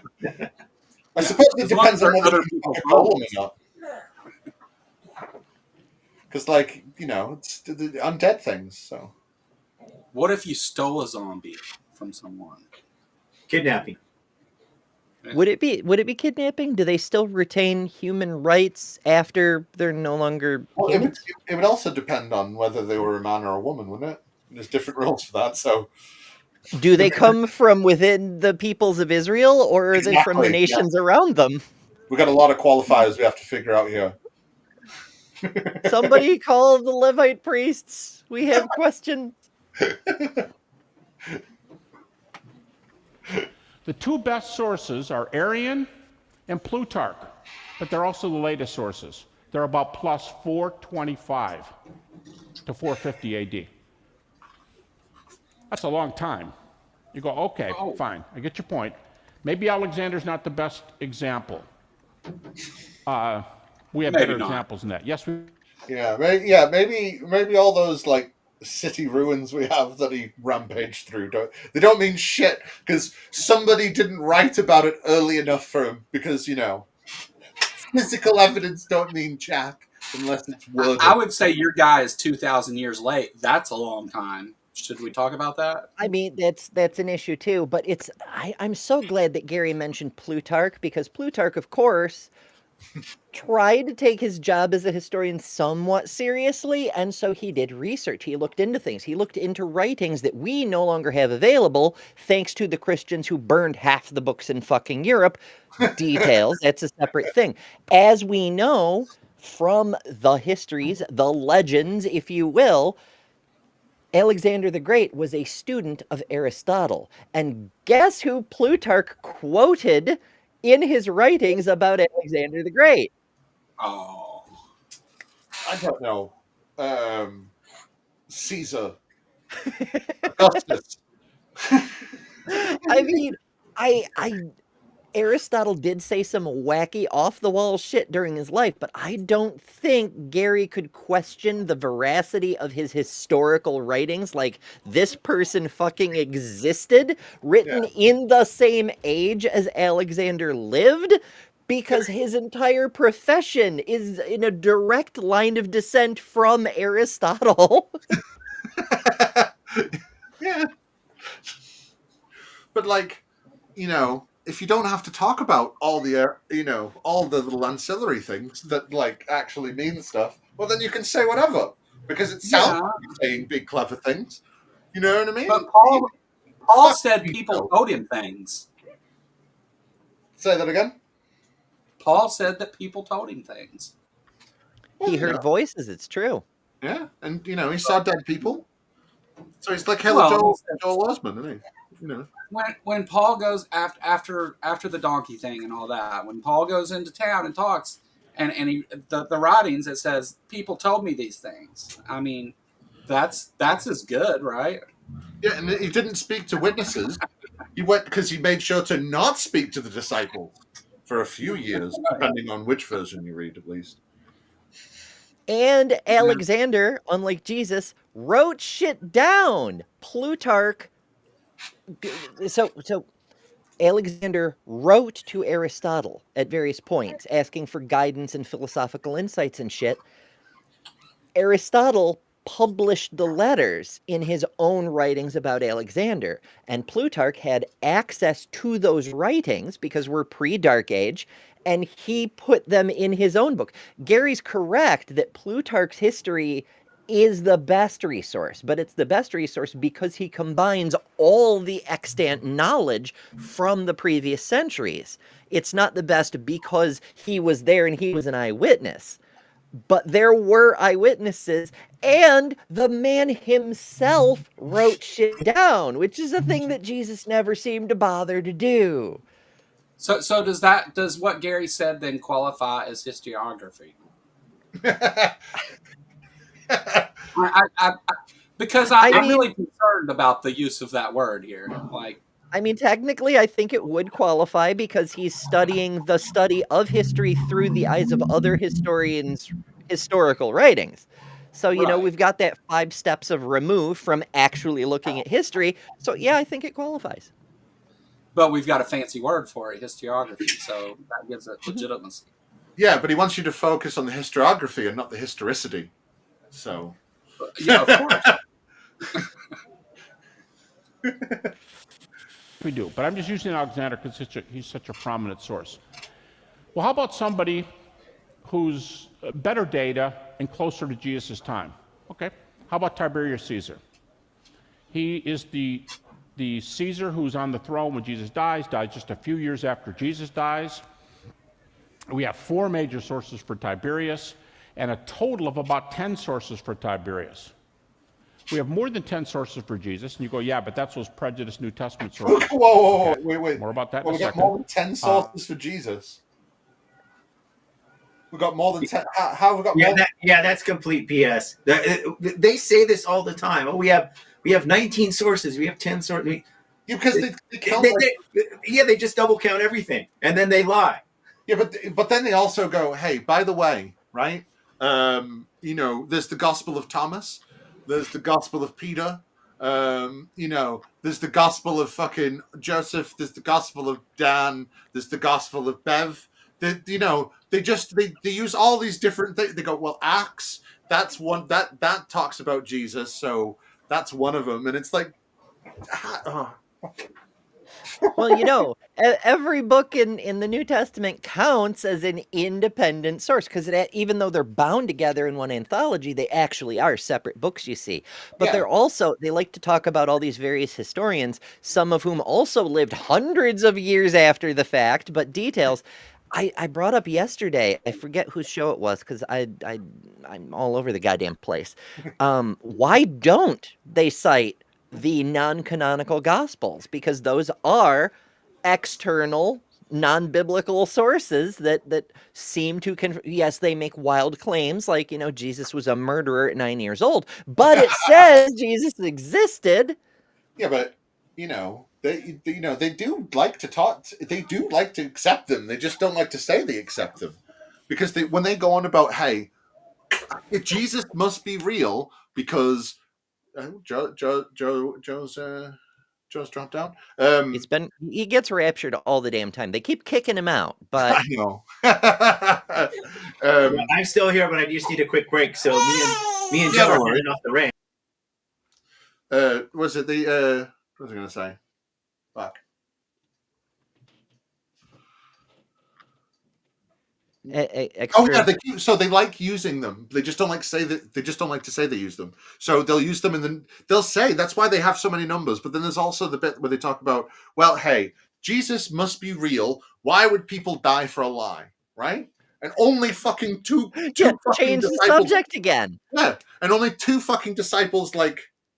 Yeah, suppose it as long as depends on they're whether other you can people's control them zombies. or not. Because, like, you know, it's the undead things. So What if you stole a zombie from someone? Kidnapping. Would it be kidnapping? Do they still retain human rights after they're no longer well, humans? it would also depend on whether they were a man or a woman, wouldn't it? There's different rules for that. So Do they come from within the peoples of Israel or are they from the exactly, yeah, nations around them? we've got a lot of qualifiers we have to figure out here. Somebody call the Levite priests. We have questions. The two best sources are Arian and Plutarch, but they're also the latest sources. They're about plus 425 to 450 AD. That's a long time. You go, okay, Oh. fine, I get your point. Maybe Alexander's not the best example. We have Maybe better not. examples than that. Yes, we. Maybe all those like city ruins we have that he rampaged through don't mean shit because somebody didn't write about it early enough for him because you know physical evidence don't mean jack unless it's worded. I would say your guy is 2,000 years late. That's a long time. Should we talk about that? I mean, that's an issue too, but I'm so glad that Gary mentioned Plutarch because Plutarch, of course, tried to take his job as a historian somewhat seriously, and so he did research. He looked into things. He looked into writings that we no longer have available, thanks to the Christians who burned half the books in fucking Europe. Details, that's a separate thing. As we know from the histories, the legends, if you will, Alexander the Great was a student of Aristotle. And guess who Plutarch quoted in his writings about Alexander the Great? Oh, I don't know. Caesar, Augustus. I mean, I Aristotle did say some wacky off the wall shit during his life, but I don't think Gary could question the veracity of his historical writings like this person fucking existed, written in the same age as Alexander lived. Because his entire profession is in a direct line of descent from Aristotle. Yeah, but like, you know, if you don't have to talk about all the all the little ancillary things that like actually mean stuff, well then you can say whatever because it sounds yeah. like you're saying big clever things. You know what I mean? But Paul Fuck said you, people Phil. told him things. Say that again. Paul said that people told him things. Well, He you heard know, voices, it's true. yeah, and you know he saw dead people, so he's like hella Well, Joel Osment, isn't he? You know. when Paul goes after the donkey thing and all that, when Paul goes into town and talks, and he the writings it says people told me these things. I mean, that's as good, right? Yeah, and he didn't speak to witnesses. He went because he made sure to not speak to the disciples for a few years, depending on which version you read, at least. And Alexander, unlike Jesus, wrote shit down. Plutarch. So Alexander wrote to Aristotle at various points, asking for guidance and philosophical insights and shit. Aristotle published the letters in his own writings about Alexander, and Plutarch had access to those writings because we're pre-Dark Age, and he put them in his own book. Gary's correct that Plutarch's history is the best resource, but it's the best resource because he combines all the extant knowledge from the previous centuries. It's not the best because he was there and he was an eyewitness. but there were eyewitnesses, and the man himself wrote shit down, which is a thing that Jesus never seemed to bother to do. So does what Gary said then qualify as historiography? Because I'm really concerned about the use of that word here. Like, I mean, technically, I think it would qualify because he's studying the study of history through the eyes of other historians' historical writings. So, we've got that 5 steps of remove from actually looking at history. So, yeah, I think it qualifies. But we've got a fancy word for it, historiography. So that gives it legitimacy. Yeah, but he wants you to focus on the historiography and not the historicity. So, yeah, of course. We do, but I'm just using Alexander because he's such a prominent source. Well, how about somebody who's better data and closer to Jesus' time? Okay, how about Tiberius Caesar? He is the Caesar who's on the throne when Jesus dies just a few years after Jesus dies. We have 4 major sources for Tiberius and a total of about 10 sources for Tiberius. We have more than 10 sources for Jesus, and you go, yeah, but that's those prejudiced New Testament sources. Whoa, okay. Wait. More about that in a we got second. more than 10 sources for Jesus. We've got more than 10. How have we got more? That's complete BS. They say this all the time. Oh, we have 19 sources. We have 10 sources. Yeah, because they count they just double count everything, and then they lie. Yeah, but then they also go, hey, by the way, right? There's the Gospel of Thomas. There's the Gospel of Peter. There's the Gospel of fucking Joseph. There's the Gospel of Dan. There's the Gospel of Bev. They use all these different things. They go, well, Acts, that's one that talks about Jesus, so that's one of them. And it's like, Well, every book in the New Testament counts as an independent source because even though they're bound together in one anthology, they actually are separate books, you see. But they like to talk about all these various historians, some of whom also lived hundreds of years after the fact, but details. I brought up yesterday, I forget whose show it was because I'm all over the goddamn place. Why don't they cite the non-canonical gospels, because those are external non-biblical sources that seem to yes, they make wild claims like Jesus was a murderer at 9 years old, but it says Jesus existed. Yeah, but they do like to talk. They do like to accept them. They just don't like to say they accept them, because when they go on about, hey, Jesus must be real because Joe's dropped out. He gets raptured all the damn time. They keep kicking him out, but I know. I'm still here, but I just need a quick break. So me and Joe are running off the range. Was it the what was I going to say? Fuck. So they like using them. They just don't like to say that. They just don't like to say they use them. So they'll use them, and then they'll say that's why they have so many numbers. But then there's also the bit where they talk about, well, hey, Jesus must be real. Why would people die for a lie, right? And only fucking two change the subject again. Yeah, and only 2 fucking disciples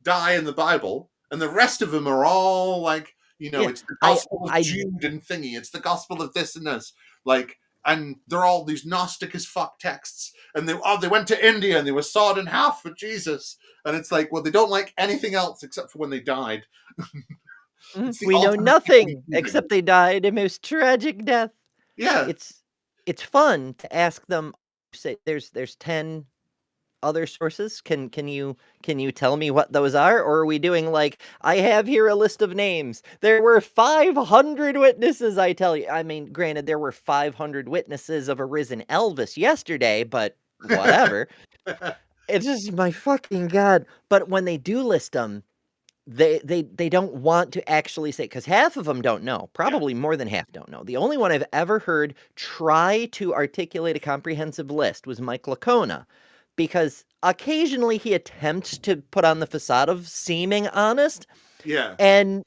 die in the Bible, and the rest of them are all it's the Gospel of Jude and thingy. It's the Gospel of this and this, and they're all these Gnostic as fuck texts. And they went to India and they were sawed in half for Jesus. And it's like, well, they don't like anything else except for when they died. We know nothing except they died a most tragic death. Yeah, it's fun to ask them. Say there's 10 other sources. Can you tell me what those are? Or are we doing I have here a list of names. There were 500 witnesses, I tell you. I mean, granted, there were 500 witnesses of a risen Elvis yesterday, but whatever. It's just my fucking God. But when they do list them, they don't want to actually say, because half of them don't know. Probably more than half don't know. The only one I've ever heard try to articulate a comprehensive list was Mike Lacona, because occasionally he attempts to put on the facade of seeming honest, Yeah. And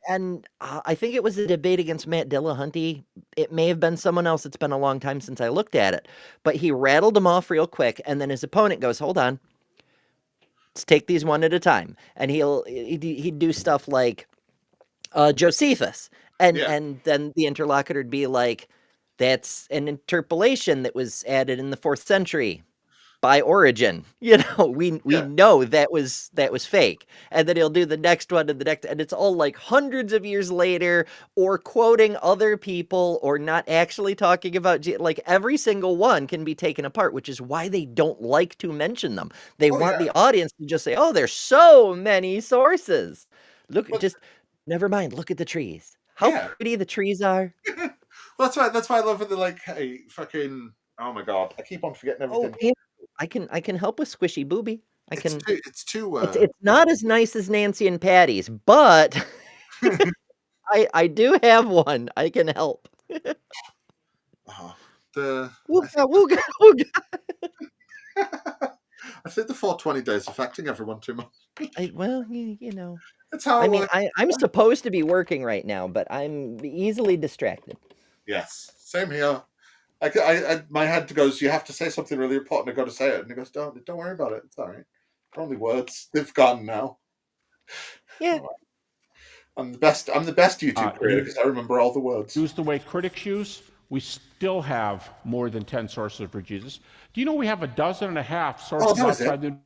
I think it was a debate against Matt Dillahunty. It may have been someone else. It's been a long time since I looked at it. But he rattled them off real quick, and then his opponent goes, "Hold on, let's take these one at a time." And he'd do stuff like Josephus, Yeah. and then the interlocutor would be like, "That's an interpolation that was added in the 4th century by Origen." We Yeah. know that was fake. And then he'll do the next one and the next, and it's all like hundreds of years later, or quoting other people, or not actually talking about like every single one can be taken apart, which is why they don't like to mention them. They want the audience to just say, "Oh, there's so many sources. Look, Well, just never mind. Look at the trees. How yeah. pretty the trees are." Well, that's why I love it. They're like, hey, fucking, oh my god, I keep on forgetting Oh, everything. I can help with Squishy Booby. It's too It's not as nice as Nancy and Patty's, but I do have one. I can help. the Wooga, wooga, wooga. I think the 420 days affecting everyone too much. Well, you know. That's how I mean, I'm supposed to be working right now, but I'm easily distracted. Yes, same here. My head goes, you have to say something really important. I got to say it, and it goes, don't worry about it. It's all right. They're only words. They've gone now. Yeah. I'm the best YouTube creator because I remember all the words. Use the way critics use. We still have more than 10 sources for Jesus. Do you know we have 12.5 sources outside the...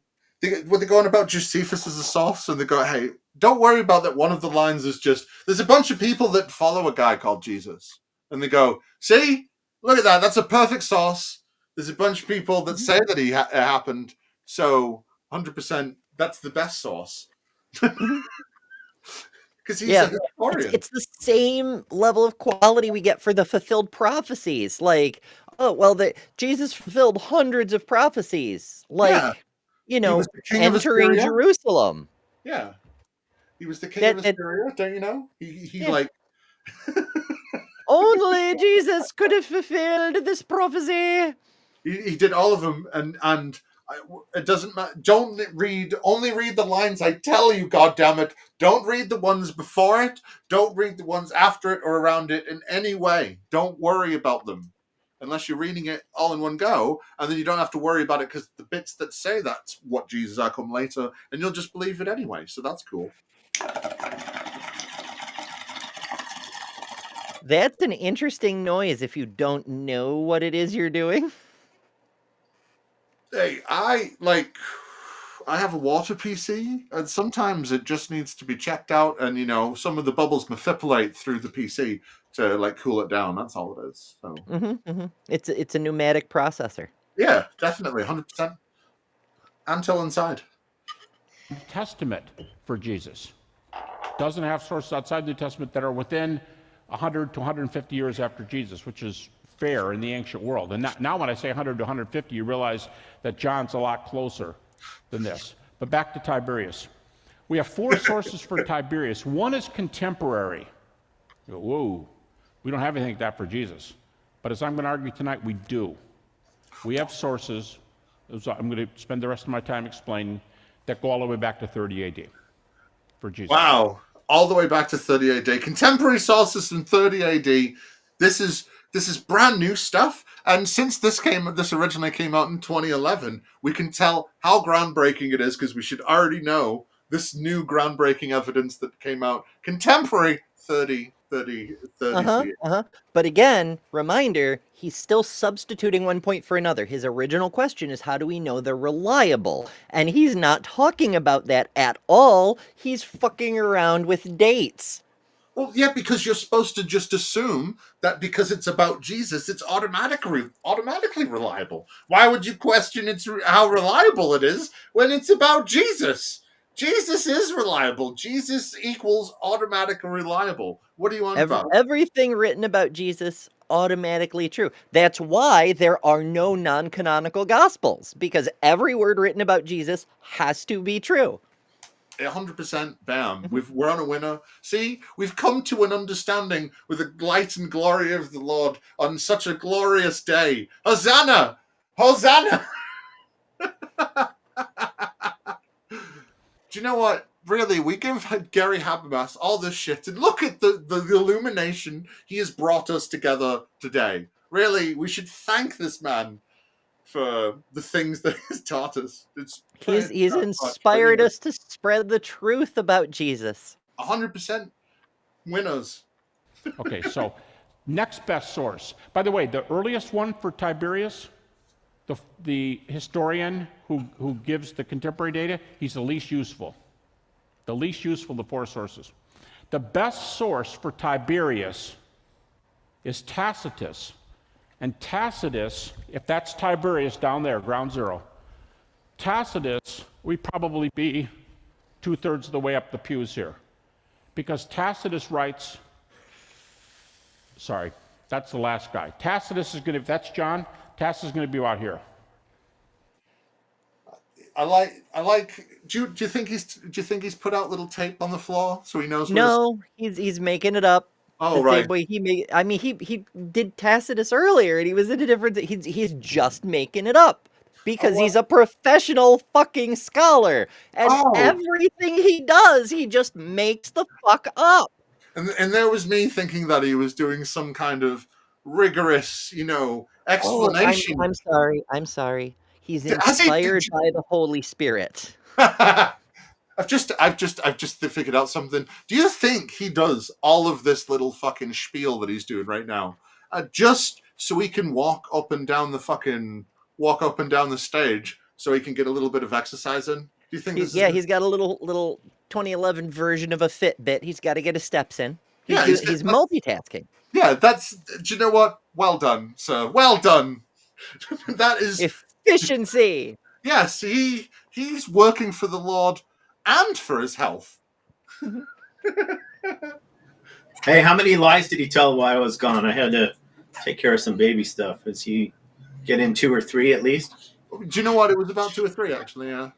When they're going about Josephus as a source, and they go, hey, don't worry about that. One of the lines is just, there's a bunch of people that follow a guy called Jesus. And they go, see, look at that. That's a perfect source. There's a bunch of people that say that it happened. So 100%, that's the best source. Because he's a historian. It's the same level of quality we get for the fulfilled prophecies. Like, oh, well, Jesus fulfilled hundreds of prophecies. Like, entering Jerusalem. Yeah. He was the king of Assyria, don't you know? He like... Only Jesus could have fulfilled this prophecy. He did all of them, and it doesn't matter. Only read the lines I tell you, goddammit. Don't read the ones before it. Don't read the ones after it or around it in any way. Don't worry about them. Unless you're reading it all in one go, and then you don't have to worry about it because the bits that say that's what Jesus are come later, and you'll just believe it anyway. So that's cool. That's an interesting noise if you don't know what it is you're doing. Hey, I have a water PC, and sometimes it just needs to be checked out, and some of the bubbles manipulate through the PC to like cool it down. That's all it is. So it's a pneumatic processor. Yeah, definitely, 100%. Until inside. Testament for Jesus doesn't have sources outside the New Testament that are within 100 to 150 years after Jesus, which is fair in the ancient world. And now when I say 100 to 150, you realize that John's a lot closer than this. But back to Tiberius. We have 4 sources for Tiberius. One is contemporary. You go, whoa, we don't have anything like that for Jesus. But as I'm going to argue tonight, we do. We have sources, I'm going to spend the rest of my time explaining, that go all the way back to 30 AD for Jesus. Wow. All the way back to 30 AD. Contemporary sources from 30 AD. This is brand new stuff. And since this originally came out in 2011, we can tell how groundbreaking it is because we should already know this new groundbreaking evidence that came out. Contemporary 30. But again, reminder, he's still substituting one point for another. His original question is, how do we know they're reliable? And he's not talking about that at all. He's fucking around with dates. Well, yeah, because you're supposed to just assume that because it's about Jesus, it's automatically reliable. Why would you question how reliable it is when it's about Jesus? Jesus is reliable. Jesus equals automatically reliable. What do you want about? Everything written about Jesus, automatically true. That's why there are no non-canonical gospels, because every word written about Jesus has to be true. 100% bam. We're on a winner. See, we've come to an understanding with the light and glory of the Lord on such a glorious day. Hosanna! Hosanna! Do you know what? really, we give Gary Habbermas all this shit, and look at the illumination he has brought us together today. Really, we should thank this man for the things that he's taught us. He's inspired us to spread the truth about Jesus. 100% winners. Okay, so next best source. By the way, the earliest one for Tiberius, the historian who gives the contemporary data, he's the least useful. The least useful of the four sources. The best source for Tiberius is Tacitus. And Tacitus, if that's Tiberius down there, ground zero, Tacitus, we'd probably be 2/3 of the way up the pews here. Because Tacitus writes, sorry, that's the last guy. Tacitus is going to, if that's John, Tacitus is going to be out here. I like. Do you think he's put out little tape on the floor so he knows? No, he's making it up. Oh, the right. Same way he did Tacitus earlier, and he was in a different. He's just making it up because he's a professional fucking scholar, and everything he does, he just makes the fuck up. And there was me thinking that he was doing some kind of rigorous, explanation. I'm sorry. He's inspired by the Holy Spirit. I've just figured out something. Do you think he does all of this little fucking spiel that he's doing right now, just so he can walk up and down the stage, so he can get a little bit of exercise in? Do you think? He's got a little 2011 version of a Fitbit. He's got to get his steps in. He's multitasking. Yeah, do you know what? Well done, sir. Well done. That is efficiency. Yes, he's working for the Lord and for his health. Hey, how many lies did he tell while I was gone? I had to take care of some baby stuff. Is he getting 2 or 3 at least? Do you know what? It was about 2 or 3, actually, yeah.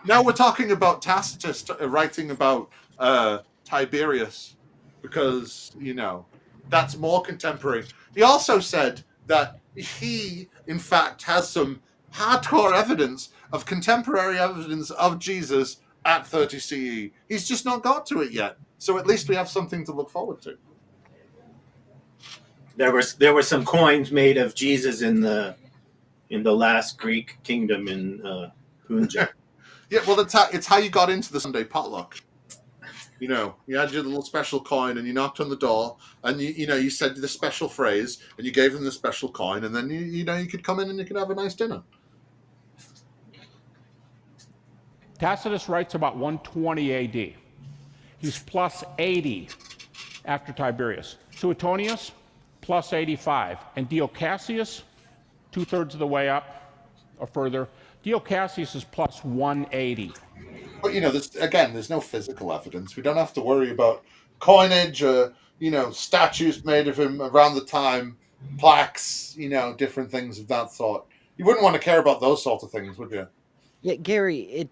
Now we're talking about Tacitus writing about Tiberius because, that's more contemporary. He also said that he, in fact, has some hardcore evidence of contemporary evidence of Jesus at 30 CE. He's just not got to it yet. So at least we have something to look forward to. There were some coins made of Jesus in the last Greek kingdom in Punjab. Yeah, well, it's how you got into the Sunday potluck. You had your little special coin, and you knocked on the door, and you said the special phrase, and you gave them the special coin, and then you could come in and you could have a nice dinner. Tacitus writes about 120 AD. He's plus 80 after Tiberius. Suetonius, plus 85. And Dio Cassius, 2/3 of the way up or further. Dio Cassius is plus 180. But, there's no physical evidence. We don't have to worry about coinage or, statues made of him around the time, plaques, different things of that sort. You wouldn't want to care about those sorts of things, would you? Yeah, Gary,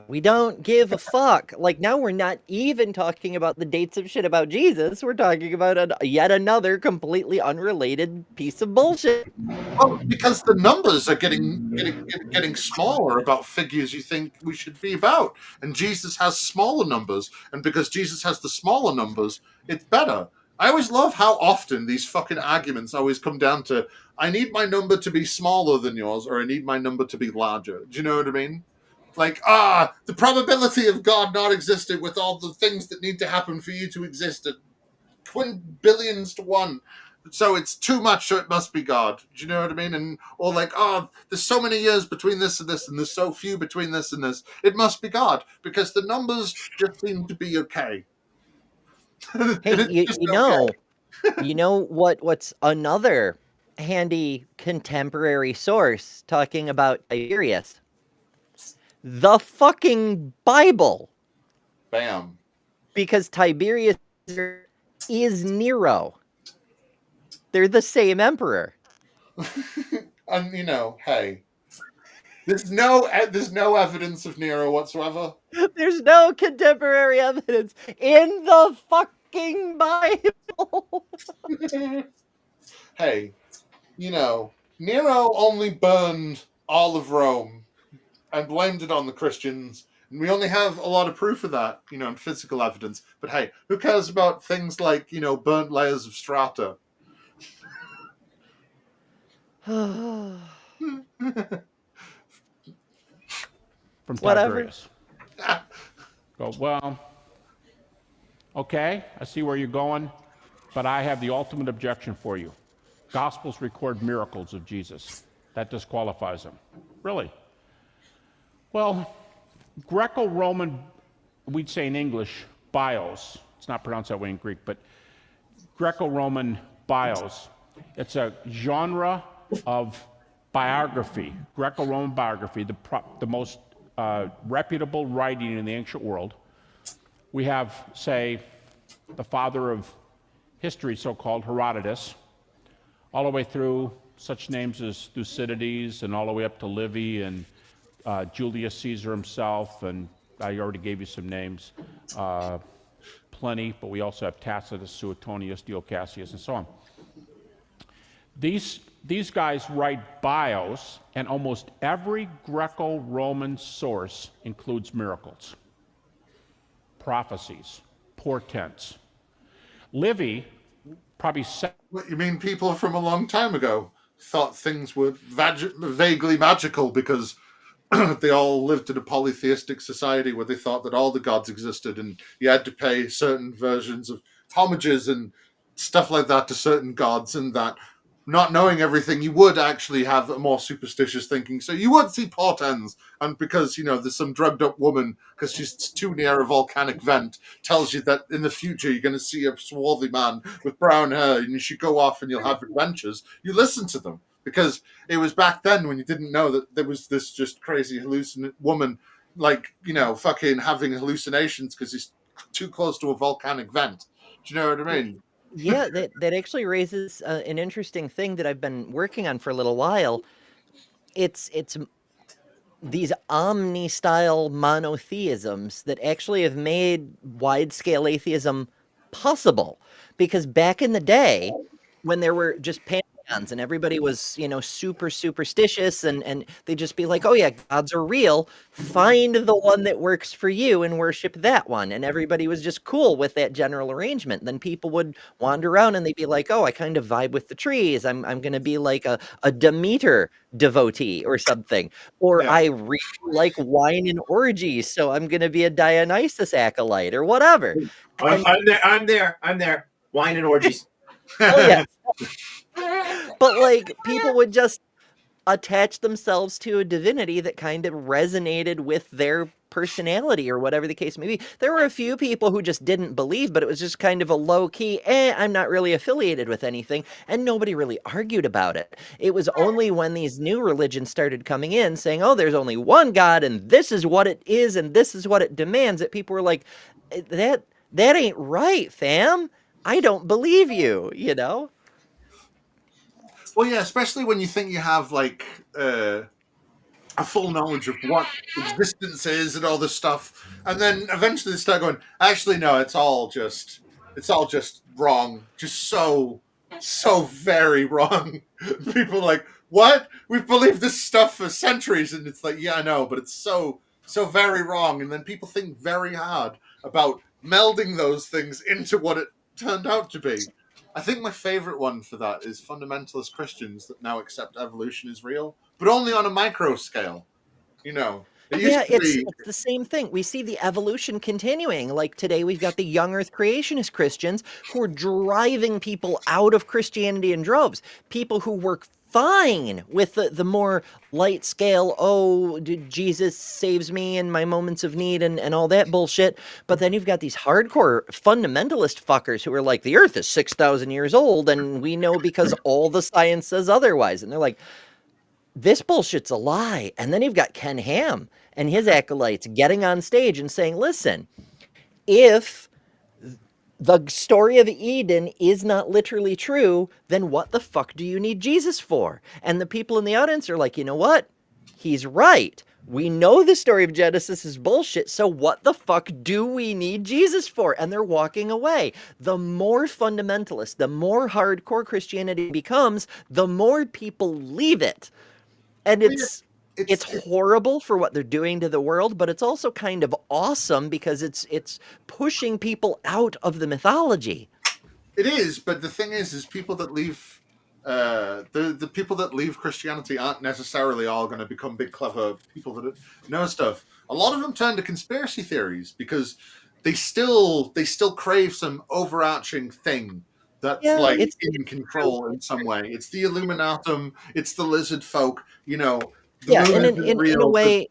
we don't give a fuck. Like, now we're not even talking about the dates of shit about Jesus. We're talking about yet another completely unrelated piece of bullshit. Well, because the numbers are getting smaller about figures you think we should be about. And Jesus has smaller numbers. And because Jesus has the smaller numbers, it's better. I always love how often these fucking arguments always come down to, I need my number to be smaller than yours, or I need my number to be larger. Do you know what I mean? Like, the probability of God not existing with all the things that need to happen for you to exist at billions to 1. So it's too much, so it must be God. Do you know what I mean? Or like, there's so many years between this and this, and there's so few between this and this. It must be God, because the numbers just seem to be okay. Hey, what's another handy contemporary source talking about Tiberius? The fucking Bible. Bam. Because Tiberius is Nero. They're the same emperor. And hey, there's no evidence of Nero whatsoever. There's no contemporary evidence in the fucking Bible. Hey, Nero only burned all of Rome. and blamed it on the Christians. And we only have a lot of proof of that, and physical evidence. But hey, who cares about things like, burnt layers of strata? From Whatever. Tiberius. Go, well, okay, I see where you're going, but I have the ultimate objection for you. Gospels record miracles of Jesus. That disqualifies him. Really? Well, Greco-Roman, we'd say in English, bios. It's not pronounced that way in Greek, but Greco-Roman bios. It's a genre of biography, Greco-Roman biography, the most reputable writing in the ancient world. We have, say, the father of history, so-called Herodotus, all the way through such names as Thucydides, and all the way up to Livy and Julius Caesar himself, and I already gave you some names, Pliny, but we also have Tacitus, Suetonius, Dio Cassius, and so on. These guys write bios, and almost every Greco-Roman source includes miracles, prophecies, portents. Livy probably What, you mean people from a long time ago thought things were vaguely magical because they all lived in a polytheistic society where they thought that all the gods existed and you had to pay certain versions of homages and stuff like that to certain gods, and that not knowing everything, you would actually have a more superstitious thinking. So you would see portents, and because, there's some drugged up woman, because she's too near a volcanic vent, tells you that in the future you're going to see a swarthy man with brown hair and you should go off and you'll have adventures. You listen to them because it was back then when you didn't know that there was this just crazy woman, fucking having hallucinations because he's too close to a volcanic vent. Do you know what I mean? Yeah, that actually raises an interesting thing that I've been working on for a little while. It's these omni-style monotheisms that actually have made wide-scale atheism possible. Because back in the day, when there were just pantheons and everybody was, super superstitious, and they'd just be like, oh yeah, gods are real, find the one that works for you and worship that one. And everybody was just cool with that general arrangement. Then people would wander around and they'd be like, oh, I kind of vibe with the trees. I'm going to be like a Demeter devotee or something. Or Yeah. I really like wine and orgies, so I'm going to be a Dionysus acolyte or whatever. I'm there. Wine and orgies. Oh yeah. But like people would just attach themselves to a divinity that kind of resonated with their personality or whatever the case may be. There were a few people who just didn't believe, but it was just kind of a low key, I'm not really affiliated with anything, and nobody really argued about it. It was only when these new religions started coming in saying, oh, there's only one God and this is what it is and this is what it demands, that people were like, that ain't right, fam. I don't believe you, Well, yeah, especially when you think you have a full knowledge of what existence is and all this stuff, and then eventually they start going, actually, no, it's all just wrong, just so very wrong. People are like, what? We've believed this stuff for centuries, and it's like, yeah, I know, but it's so very wrong. And then people think very hard about melding those things into what it turned out to be. I think my favorite one for that is fundamentalist Christians that now accept evolution is real, but only on a micro scale. It's the same thing. We see the evolution continuing. Like today, we've got the young Earth creationist Christians who are driving people out of Christianity in droves. People who work fine with the more light scale, Jesus saves me in my moments of need and all that bullshit. But then you've got these hardcore fundamentalist fuckers who are like, the Earth is 6,000 years old, and we know because all the science says otherwise. And they're like, this bullshit's a lie. And then you've got Ken Ham and his acolytes getting on stage and saying, listen, if the story of Eden is not literally true, then what the fuck do you need Jesus for? And the people in the audience are like, you know what? He's right. We know the story of Genesis is bullshit, so what the fuck do we need Jesus for? And they're walking away. The more fundamentalist, the more hardcore Christianity becomes, the more people leave it. And it's it's horrible for what they're doing to the world, but it's also kind of awesome because it's pushing people out of the mythology. It is, but the thing is people that leave the people that leave Christianity aren't necessarily all going to become big clever people that know stuff. A lot of them turn to conspiracy theories because they still crave some overarching thing that's like it's in control in some way. It's the Illuminatum, it's the lizard folk, the and moon isn't in a real. way,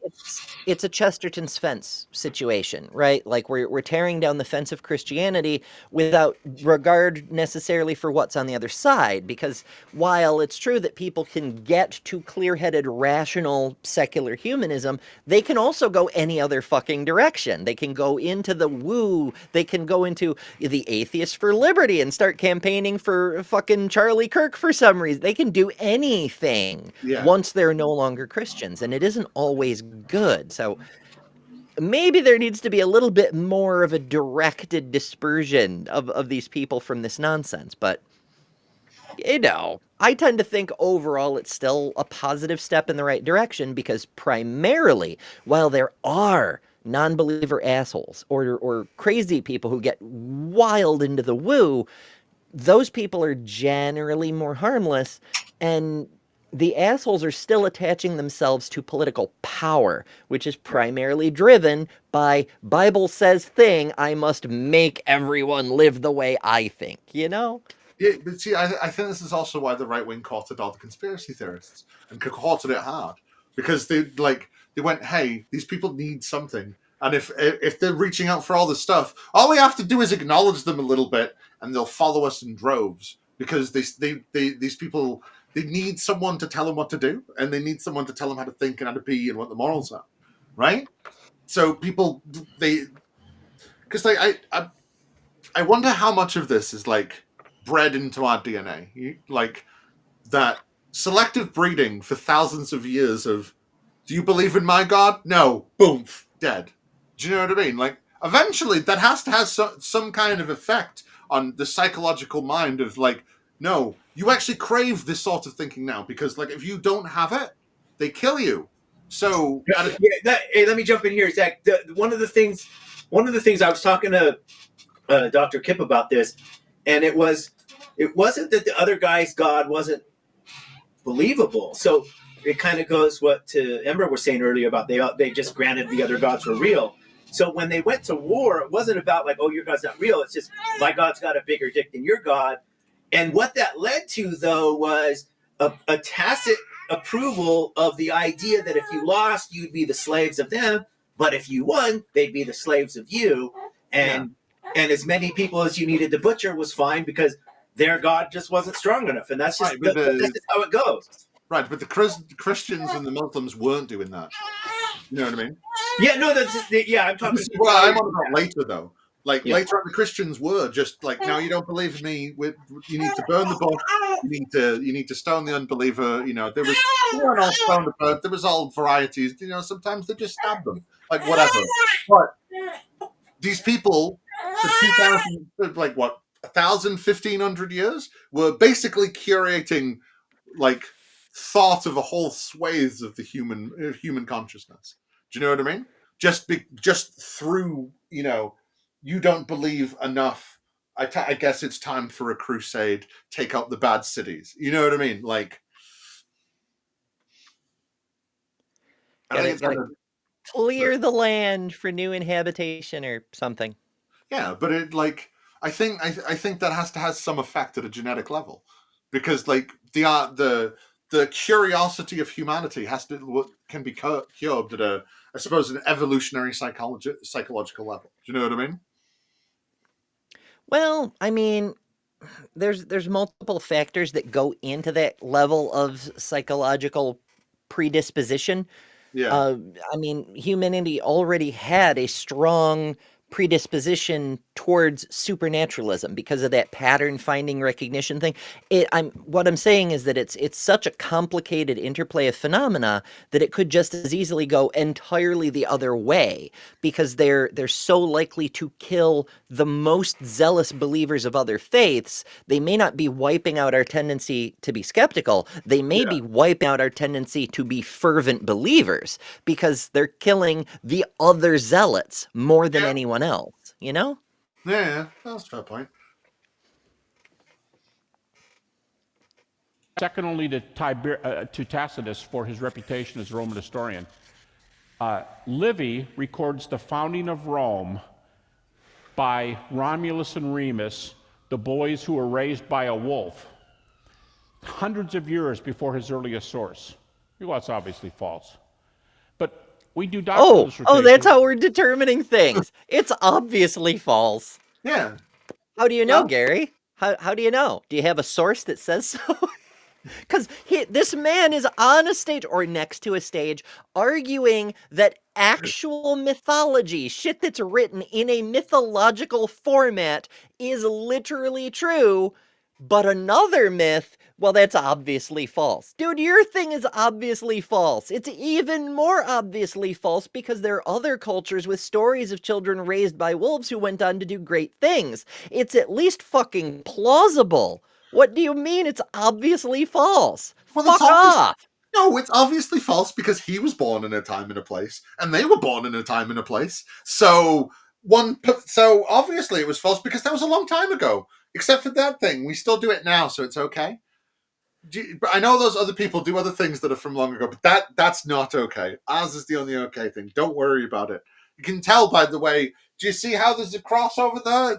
it's a Chesterton's fence situation, right? Like we're tearing down the fence of Christianity without regard necessarily for what's on the other side. Because while it's true that people can get to clear-headed, rational, secular humanism, they can also go any other fucking direction. They can go into the woo. They can go into the Atheists for Liberty and start campaigning for fucking Charlie Kirk for some reason. They can do anything once they're no longer Christians, and it isn't always good. So maybe there needs to be a little bit more of a directed dispersion of these people from this nonsense. But, I tend to think overall it's still a positive step in the right direction because primarily, while there are non-believer assholes or crazy people who get wild into the woo, those people are generally more harmless, and the assholes are still attaching themselves to political power, which is primarily driven by Bible says thing, I must make everyone live the way I think, Yeah, but see, I think this is also why the right wing courted all the conspiracy theorists and courted it hard because they went, hey, these people need something, and if they're reaching out for all this stuff, all we have to do is acknowledge them a little bit, and they'll follow us in droves because these people, they need someone to tell them what to do, and they need someone to tell them how to think and how to be and what the morals are, right? So people because I wonder how much of this is like bred into our DNA, like that selective breeding for thousands of years of, do you believe in my God? No, boom, dead. Do you know what I mean? Like eventually that has to have some kind of effect on the psychological mind of like, no, you actually crave this sort of thinking now because like if you don't have it, they kill you. So hey, let me jump in here, Zach. One of the things I was talking to Dr. Kip about this, and it wasn't that the other guy's God wasn't believable. So it kind of goes what to Ember was saying earlier about they just granted the other gods were real. So when they went to war, it wasn't about like, oh, your God's not real. It's just my God's got a bigger dick than your God. And what that led to, though, was a tacit approval of the idea that if you lost, you'd be the slaves of them. But if you won, they'd be the slaves of you. And as many people as you needed to butcher was fine because their God just wasn't strong enough. And that's just, that's just how it goes. Right, but the Christians and the Muslims weren't doing that. You know what I mean? Yeah, no, I'm talking. Well, I'm on about later though. Like later on, the Christians were just like, no, you don't believe in me. You need to burn the book. You need to stone the unbeliever. They weren't all stoned at birth. There was all varieties. Sometimes they just stabbed them, like whatever. But these people, for 2,000, like what, 1,000, 1,500 years, were basically curating like thought of a whole swathes of the human consciousness. Do you know what I mean? Just through, you don't believe enough. I guess it's time for a crusade. Take out the bad cities. You know what I mean? Like, gotta clear the land for new inhabitation or something. Yeah, but I think that has to have some effect at a genetic level, because like the curiosity of humanity can be curbed at I suppose an evolutionary psychological level. Do you know what I mean? Well, I mean, there's multiple factors that go into that level of psychological predisposition. Yeah. I mean, humanity already had a strong predisposition towards supernaturalism because of that pattern finding recognition thing. What I'm saying is that it's such a complicated interplay of phenomena that it could just as easily go entirely the other way, because they're so likely to kill the most zealous believers of other faiths. They may not be wiping out our tendency to be skeptical. They may be wiping out our tendency to be fervent believers, because they're killing the other zealots more than anyone else, you know? Yeah, that's a fair point. Second only to Tacitus for his reputation as a Roman historian. Livy records the founding of Rome by Romulus and Remus, the boys who were raised by a wolf, hundreds of years before his earliest source. Well, that's obviously false. But we do doctoral dissertations. That's how we're determining things. It's obviously false. Yeah. How do you know, Gary? How do you know? Do you have a source that says so? Because this man is on a stage or next to a stage arguing that actual mythology, shit that's written in a mythological format, is literally true, but another myth, well, that's obviously false. Dude, your thing is obviously false. It's even more obviously false because there are other cultures with stories of children raised by wolves who went on to do great things. It's at least fucking plausible. What do you mean it's obviously false? Well, Fuck off! No, it's obviously false because he was born in a time and a place, and they were born in a time and a place. So obviously it was false because that was a long time ago. Except for that thing, we still do it now, so it's okay. I know those other people do other things that are from long ago, but that's not okay. Ours is the only okay thing. Don't worry about it. You can tell by the way. Do you see how there's a cross over there?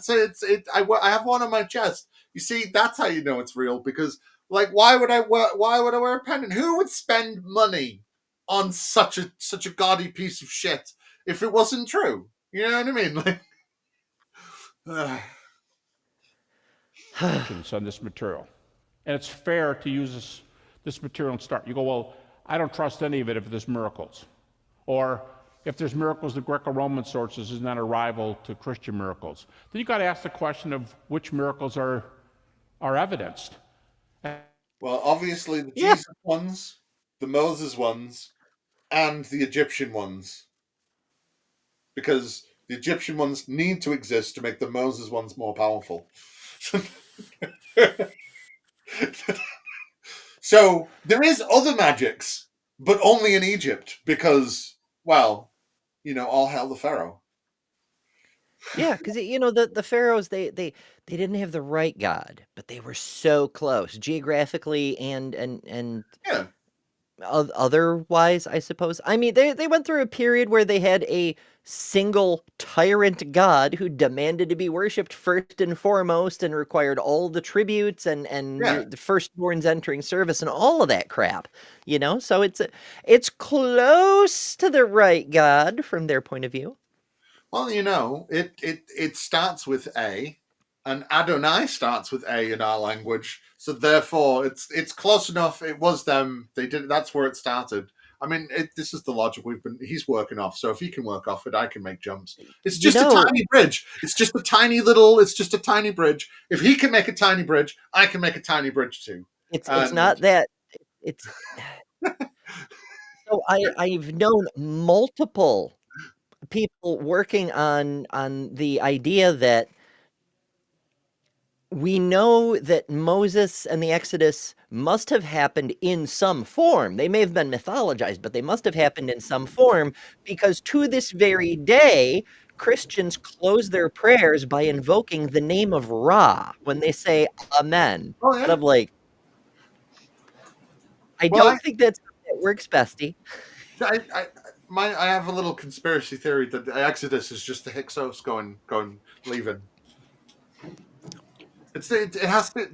I have one on my chest. You see, that's how you know it's real. Because, like, why would I wear a pendant? Who would spend money on such a gaudy piece of shit if it wasn't true? You know what I mean? Like, on this material. And it's fair to use this material and start. You go, well, I don't trust any of it if there's miracles. Or if there's miracles, the Greco-Roman sources is not a rival to Christian miracles. Then you got to ask the question of which miracles are evidenced. Well, obviously the Jesus ones, the Moses ones, and the Egyptian ones. Because the Egyptian ones need to exist to make the Moses ones more powerful. So there is other magics, but only in Egypt because, well, all hail the pharaoh. Yeah, because the pharaohs they didn't have the right god, but they were so close geographically and Yeah. Otherwise, I suppose. I mean, they went through a period where they had a single tyrant god who demanded to be worshipped first and foremost and required all the tributes and the firstborns entering service and all of that crap, So it's close to the right god from their point of view. Well, it starts with A, and Adonai starts with A in our language, so therefore it's close enough. It was them. They did. That's where it started. I mean, this is the logic he's working off. So if he can work off it, I can make jumps. It's just a tiny bridge. It's just a tiny bridge. If he can make a tiny bridge, I can make a tiny bridge too. It's not that. It's so I've known multiple people working on the idea that we know that Moses and the Exodus must have happened in some form. They may have been mythologized, but they must have happened in some form because to this very day, Christians close their prayers by invoking the name of Ra when they say Amen. Oh, yeah. And I'm like, I don't think that's how it works, Bestie. I have a little conspiracy theory that the Exodus is just the Hyksos leaving. It has to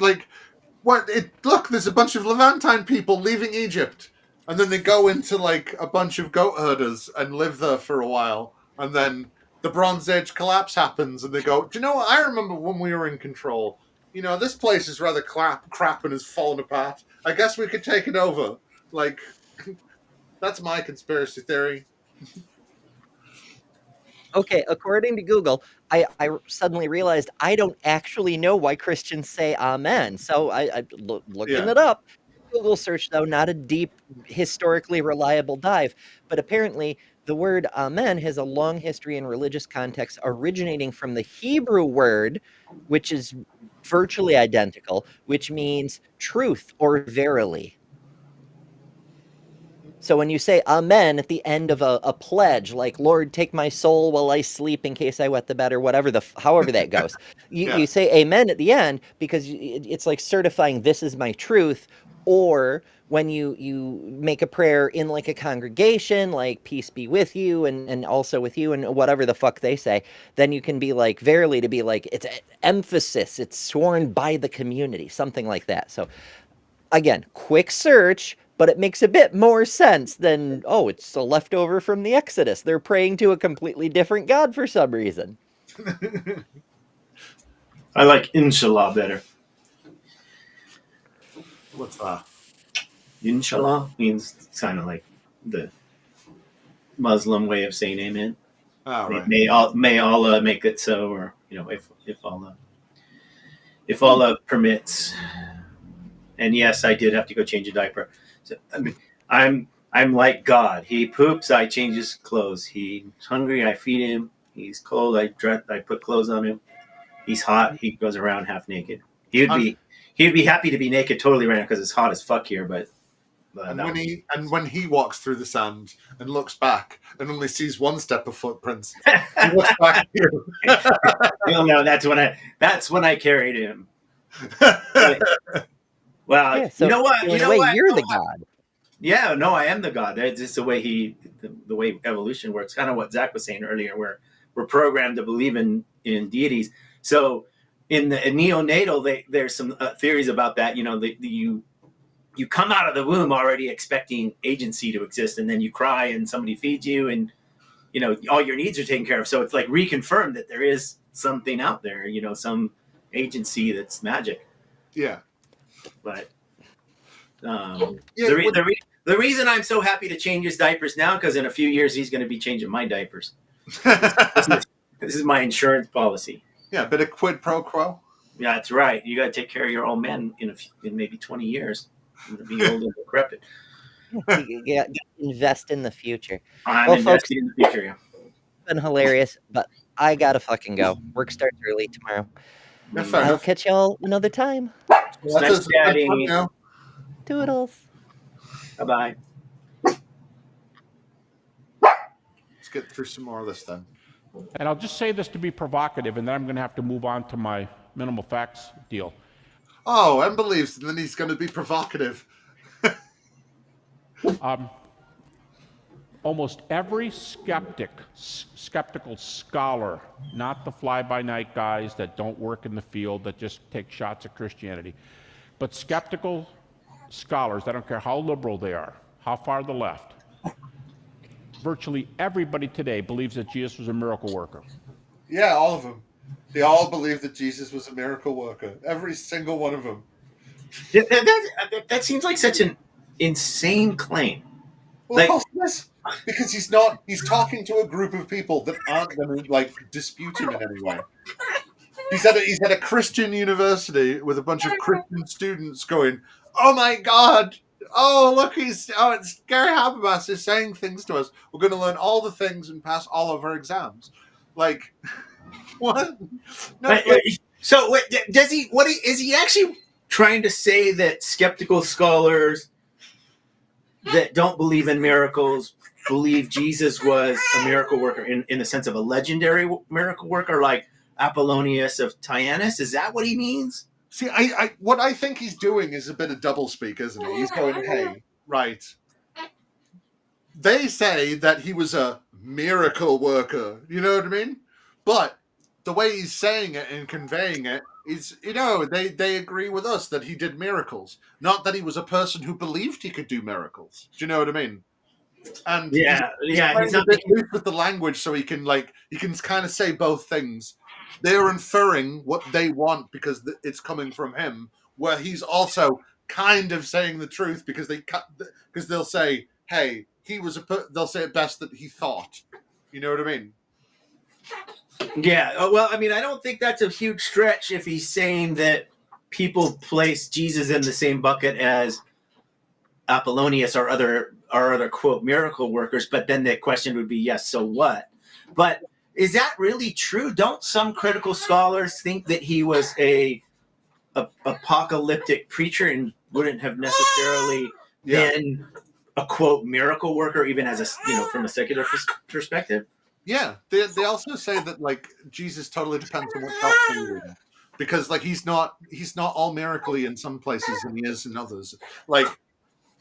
look, there's a bunch of Levantine people leaving Egypt, and then they go into like a bunch of goat herders and live there for a while, and then the Bronze Age collapse happens, and they go, do you know what? I remember when we were in control. This place is rather crap and has fallen apart. I guess we could take it over. Like, that's my conspiracy theory. Okay, according to Google, I suddenly realized I don't actually know why Christians say amen. So looking Yeah. it up. Google search, though, not a deep, historically reliable dive, but apparently the word amen has a long history in religious context, originating from the Hebrew word, which is virtually identical, which means truth or verily. So when you say amen at the end of a pledge, like Lord, take my soul while I sleep in case I wet the bed, or whatever however that goes, Yeah. you say amen at the end because it's like certifying this is my truth. Or when you make a prayer in like a congregation, like peace be with you and also with you and whatever the fuck they say, then you can be like verily, to be like it's emphasis, it's sworn by the community, something like that. So again, quick search, but it makes a bit more sense than, oh, it's a leftover from the Exodus. They're praying to a completely different God for some reason. I like inshallah better. What's that? Inshallah means kind of like the Muslim way of saying amen. Oh, right. May Allah make it so, or if Allah permits. And yes, I did have to go change a diaper. So, I mean, I'm like God. He poops, I change his clothes. He's hungry, I feed him. He's cold, I put clothes on him. He's hot, he goes around half naked. He'd be happy to be naked totally right now because it's hot as fuck here. But when he walks through the sand and looks back and only sees one step of footprints, he looks back at you. You'll know that's when I carried him. Well, Yeah, so you know what? in a way, you're the God. Yeah, no, I am the God. That's just the way the way evolution works. Kind of what Zach was saying earlier, where we're programmed to believe in deities. So in the neonatal, there's some theories about that. You know, you come out of the womb already expecting agency to exist, and then you cry and somebody feeds you, and you know all your needs are taken care of. So it's like reconfirmed that there is something out there. You know, some agency that's magic. Yeah. But the reason I'm so happy to change his diapers now, because in a few years he's going to be changing my diapers. This is my insurance policy. Yeah, a bit of quid pro quo. Yeah, that's right. You got to take care of your old man in maybe 20 years. I'm going to be old and decrepit. Yeah, invest in the future. I'm investing in the future. Yeah. It's been hilarious, but I gotta fucking go. Work starts early tomorrow. I'll catch y'all another time. Nice chatting. Toodles. Bye-bye. Let's get through some more of this then. And I'll just say this to be provocative, and then I'm going to have to move on to my minimal facts deal. Oh, Em believes, and then he's going to be provocative. Almost every skeptical scholar, not the fly-by-night guys that don't work in the field, that just take shots at Christianity, but skeptical scholars, I don't care how liberal they are, how far to the left, virtually everybody today believes that Jesus was a miracle worker. Yeah, all of them. They all believe that Jesus was a miracle worker. Every single one of them. That seems like such an insane claim. Well, of course it is. Because he's talking to a group of people that aren't going to dispute him in any way. He's at a Christian university with a bunch of Christian students going, "Oh my God! Oh look, it's Gary Habbermas is saying things to us. We're going to learn all the things and pass all of our exams." Like, what? No, so does he? Is he actually trying to say that skeptical scholars that don't believe in miracles believe Jesus was a miracle worker in the sense of a legendary miracle worker, like Apollonius of Tyanus? Is that what he means? See, what I think he's doing is a bit of doublespeak, isn't he? He's going, "Hey, right. They say that he was a miracle worker." You know what I mean? But the way he's saying it and conveying it is, they agree with us that he did miracles, not that he was a person who believed he could do miracles. Do you know what I mean? And he's a bit loose with the language, so he can kind of say both things. They're inferring what they want because it's coming from him, where he's also kind of saying the truth because they'll say, "Hey, they'll say it best that he thought." You know what I mean? Yeah. Well, I mean, I don't think that's a huge stretch if he's saying that people place Jesus in the same bucket as Apollonius or other quote miracle workers. But then the question would be, yes, so what? But is that really true? Don't some critical scholars think that he was a apocalyptic preacher and wouldn't have necessarily been a quote miracle worker, even as a from a secular perspective? Yeah, they also say that like Jesus totally depends on what gospel you read, because like he's not all miracle-y in some places and he is in others. Like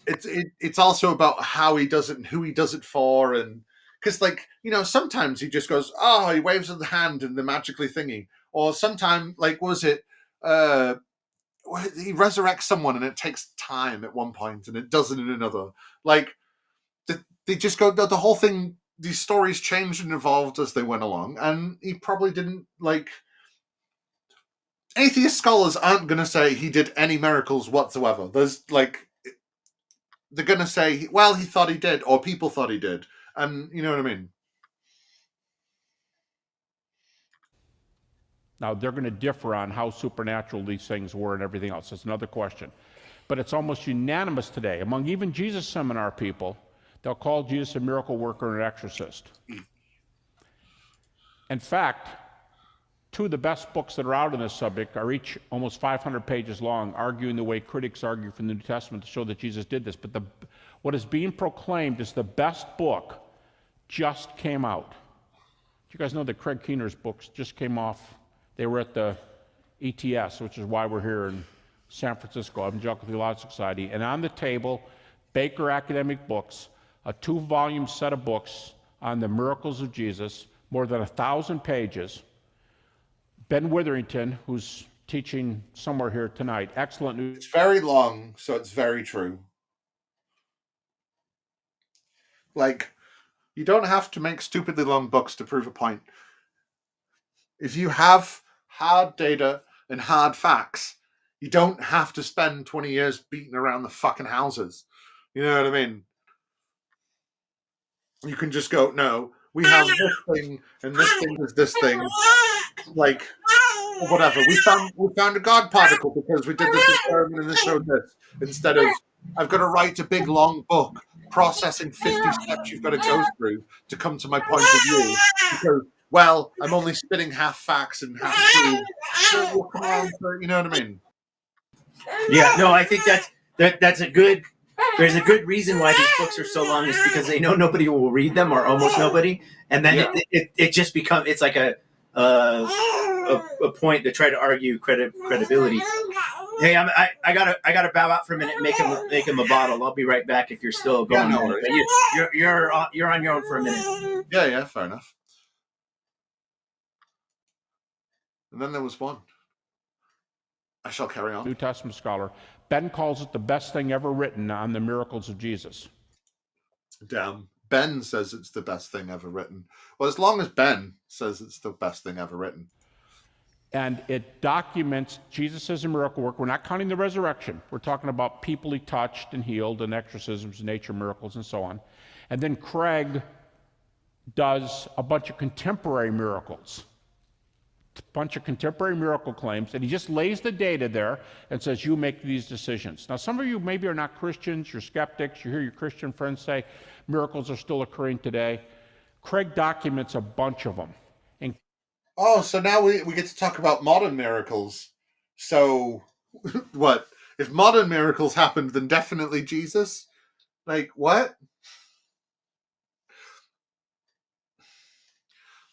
it's also about how he does it and who he does it for, and because like sometimes he just goes, oh, he waves the hand and the magically thingy, or sometimes like was it he resurrects someone and it takes time at one point and it doesn't in another. Like they just go the whole thing. These stories changed and evolved as they went along, and he probably didn't like. Atheist scholars aren't going to say he did any miracles whatsoever. There's like, they're going to say, well, he thought he did, or people thought he did, and you know what I mean. Now, they're going to differ on how supernatural these things were and everything else. That's another question. But it's almost unanimous today among even Jesus seminar people. They'll call Jesus a miracle worker and an exorcist. In fact, two of the best books that are out on this subject are each almost 500 pages long, arguing the way critics argue from the New Testament to show that Jesus did this. But what is being proclaimed is the best book just came out. You guys know that Craig Keener's books just came off. They were at the ETS, which is why we're here in San Francisco, Evangelical Theological Society. And on the table, Baker Academic Books, a 2-volume set of books on the miracles of Jesus, more than 1,000 pages. Ben Witherington, who's teaching somewhere here tonight, excellent news. It's very long, so it's very true. Like, you don't have to make stupidly long books to prove a point. If you have hard data and hard facts, you don't have to spend 20 years beating around the fucking houses. You know what I mean? You can just go, no, we have this thing, and this thing is this thing. Like, whatever. We found a God particle because we did this experiment and this showed this. Instead of, I've got to write a big long book processing 50 steps you've got to go through to come to my point of view. Because, well, I'm only spitting half facts and half truth. So we'll come on for, you know what I mean? Yeah, no, I think that's a good. There's a good reason why these books are so long, is because they know nobody will read them, or almost nobody, and then it just becomes, it's like a point to try to argue credibility. Hey, I gotta bow out for a minute and make him a bottle. I'll be right back if you're still going. Yeah, no worries. You're on your own for a minute. Yeah, fair enough. And then there was one. I shall carry on. New Testament scholar. Ben calls it the best thing ever written on the miracles of Jesus. Damn. Ben says it's the best thing ever written. Well, as long as Ben says it's the best thing ever written. And it documents Jesus as a miracle worker. We're not counting the resurrection. We're talking about people he touched and healed and exorcisms, nature miracles, and so on. And then Craig does a bunch of contemporary miracles. A bunch of contemporary miracle claims, and he just lays the data there and says, you make these decisions. Now, some of you maybe are not Christians, you're skeptics, you hear your Christian friends say miracles are still occurring today. Craig documents a bunch of them. Oh, so now we get to talk about modern miracles. So, what? If modern miracles happened, then definitely Jesus? Like, what?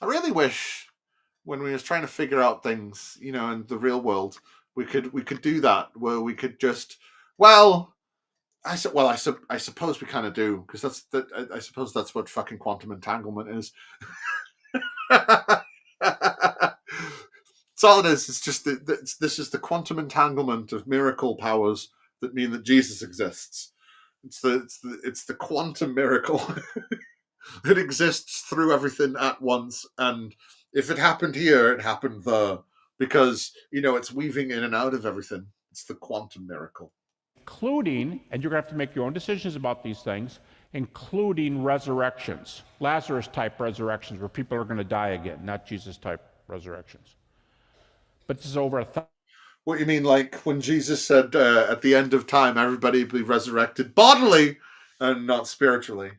I really wish, when we was trying to figure out things, in the real world, we could do that, where we could just, I suppose we kind of do, because I suppose that's what fucking quantum entanglement is. It's all it is. It's just this is the quantum entanglement of miracle powers that mean that Jesus exists. It's the quantum miracle. It exists through everything at once, and if it happened here, it happened there, because it's weaving in and out of everything. It's the quantum miracle. Including, and you're going to have to make your own decisions about these things, including resurrections, Lazarus-type resurrections, where people are going to die again, not Jesus-type resurrections. But this is over 1,000. What you mean, like when Jesus said at the end of time, everybody will be resurrected bodily and not spiritually,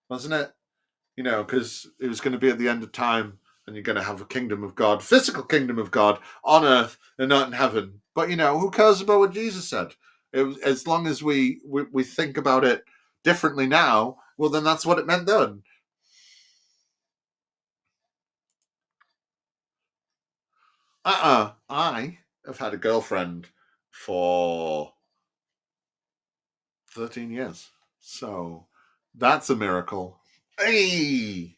wasn't it? You know, because it was going to be at the end of time, and you're going to have a kingdom of God, physical kingdom of God on earth and not in heaven. But you know, who cares about what Jesus said? As long as we think about it differently now, well, then that's what it meant then. I have had a girlfriend for 13 years. So that's a miracle. Hey!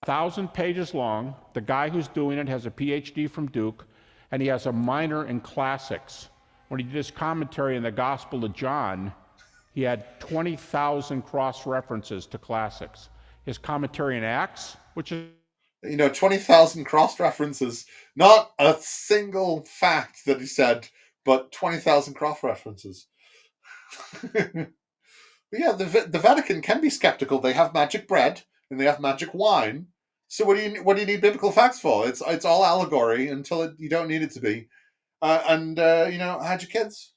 1,000 pages long. The guy who's doing it has a PhD from Duke, and he has a minor in classics. When he did his commentary in the Gospel of John, he had 20,000 cross-references to classics. His commentary in Acts, which is 20,000 cross-references. Not a single fact that he said, but 20,000 cross-references. Yeah, the Vatican can be skeptical. They have magic bread and they have magic wine. So what do you need biblical facts for? It's all allegory until you don't need it to be. Hide your kids.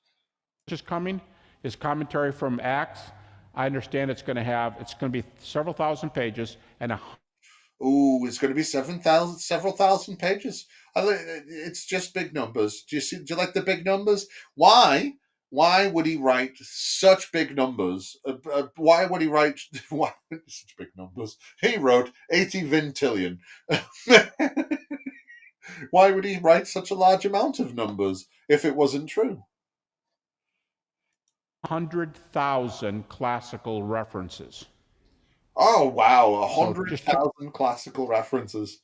is coming, his commentary from Acts. I understand it's going to be several thousand pages and it's going to be several thousand pages. It's just big numbers. Do you like the big numbers? Why would he write such big numbers? Why would he write such big numbers? He wrote 80 vintillion. Why would he write such a large amount of numbers if it wasn't true? 100,000 classical references. Oh, wow. 100,000 classical references.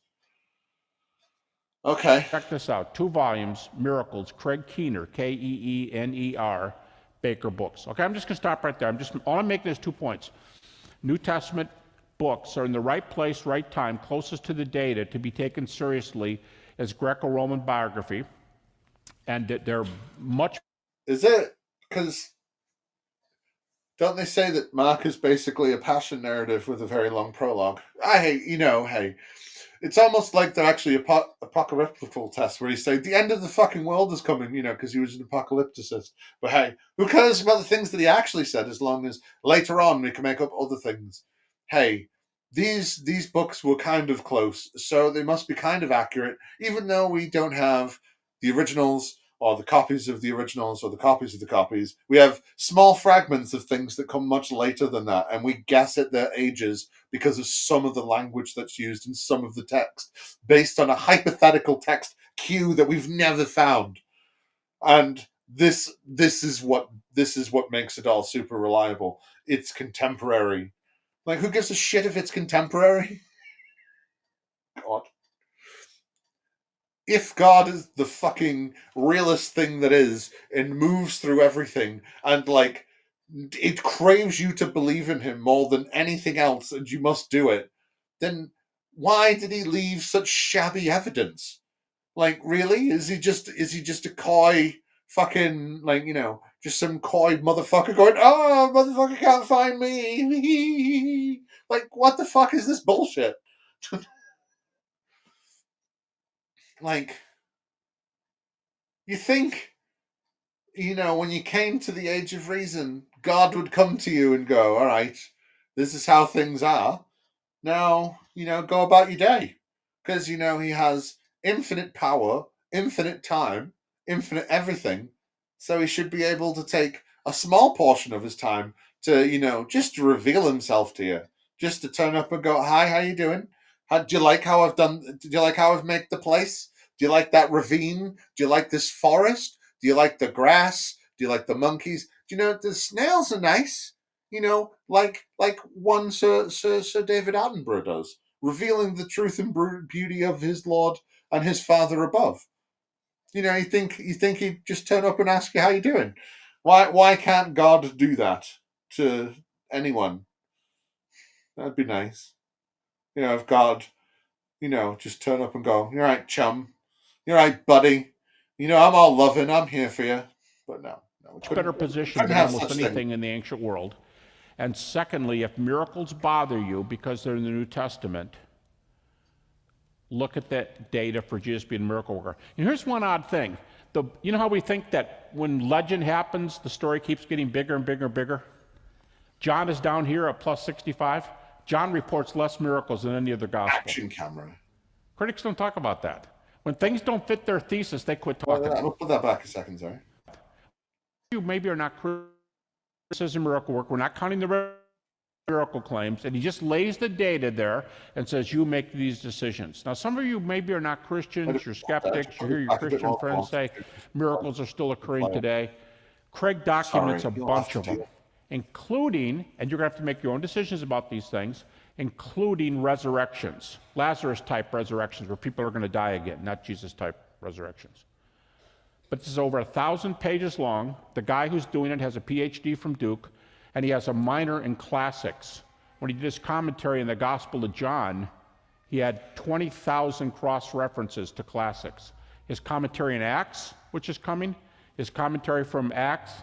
Okay. Check this out. 2 volumes, Miracles, Craig Keener, Keener, Baker Books. Okay, I'm just going to stop right there. All I'm making is 2 points. New Testament books are in the right place, right time, closest to the data to be taken seriously as Greco-Roman biography, and they're much... Is it? Because don't they say that Mark is basically a passion narrative with a very long prologue? Hey, it's almost like they're actually apocalyptical tests where you say the end of the fucking world is coming, because he was an apocalypticist. But hey, who cares about the things that he actually said as long as later on we can make up other things? Hey, these books were kind of close, so they must be kind of accurate, even though we don't have the originals or the copies of the originals or the copies of the copies. We have small fragments of things that come much later than that, and we guess at their ages because of some of the language that's used in some of the text, based on a hypothetical text cue that we've never found. And this is what makes it all super reliable. It's contemporary. Like, who gives a shit if it's contemporary? God. If God is the fucking realest thing that is and moves through everything and it craves you to believe in him more than anything else and you must do it, then why did he leave such shabby evidence? Like, really? Is he just a coy fucking, just some coy motherfucker going, oh, motherfucker can't find me. Like, what the fuck is this bullshit? Like, you think, when you came to the age of reason, God would come to you and go, all right, this is how things are. Now, go about your day. Because, he has infinite power, infinite time, infinite everything. So he should be able to take a small portion of his time to, just to reveal himself to you. Just to turn up and go, hi, how you doing? Do you like how I've made the place? Do you like that ravine? Do you like this forest? Do you like the grass? Do you like the monkeys? Do you know the snails are nice? Like one Sir David Attenborough does, revealing the truth and beauty of his Lord and his Father above. You think he'd just turn up and ask you how you doing? Why can't God do that to anyone? That'd be nice. If God, just turn up and go, you're right, chum. You're right, buddy. I'm all loving. I'm here for you. But no. No, much better position than almost anything in the ancient world. And secondly, if miracles bother you because they're in the New Testament, look at that data for Jesus being a miracle worker. And here's one odd thing. You know how we think that when legend happens, the story keeps getting bigger and bigger and bigger? John is down here at plus 65. John reports less miracles than any other gospel. Action camera. Critics don't talk about that. When things don't fit their thesis, they quit talking. I'll put that back a second, sorry. You maybe are not criticism miracle work. We're not counting the miracle claims, and he just lays the data there and says, you make these decisions. Now, some of you maybe are not Christians, you're skeptics, you hear your Christian friends say miracles are still occurring today. Craig documents a bunch of them, including, and you're going to have to make your own decisions about these things, including resurrections, Lazarus-type resurrections, where people are going to die again, not Jesus-type resurrections. But this is over 1,000 pages long. The guy who's doing it has a PhD from Duke, and he has a minor in classics. When he did his commentary in the Gospel of John, he had 20,000 cross-references to classics. His commentary in Acts, which is coming, his commentary from Acts,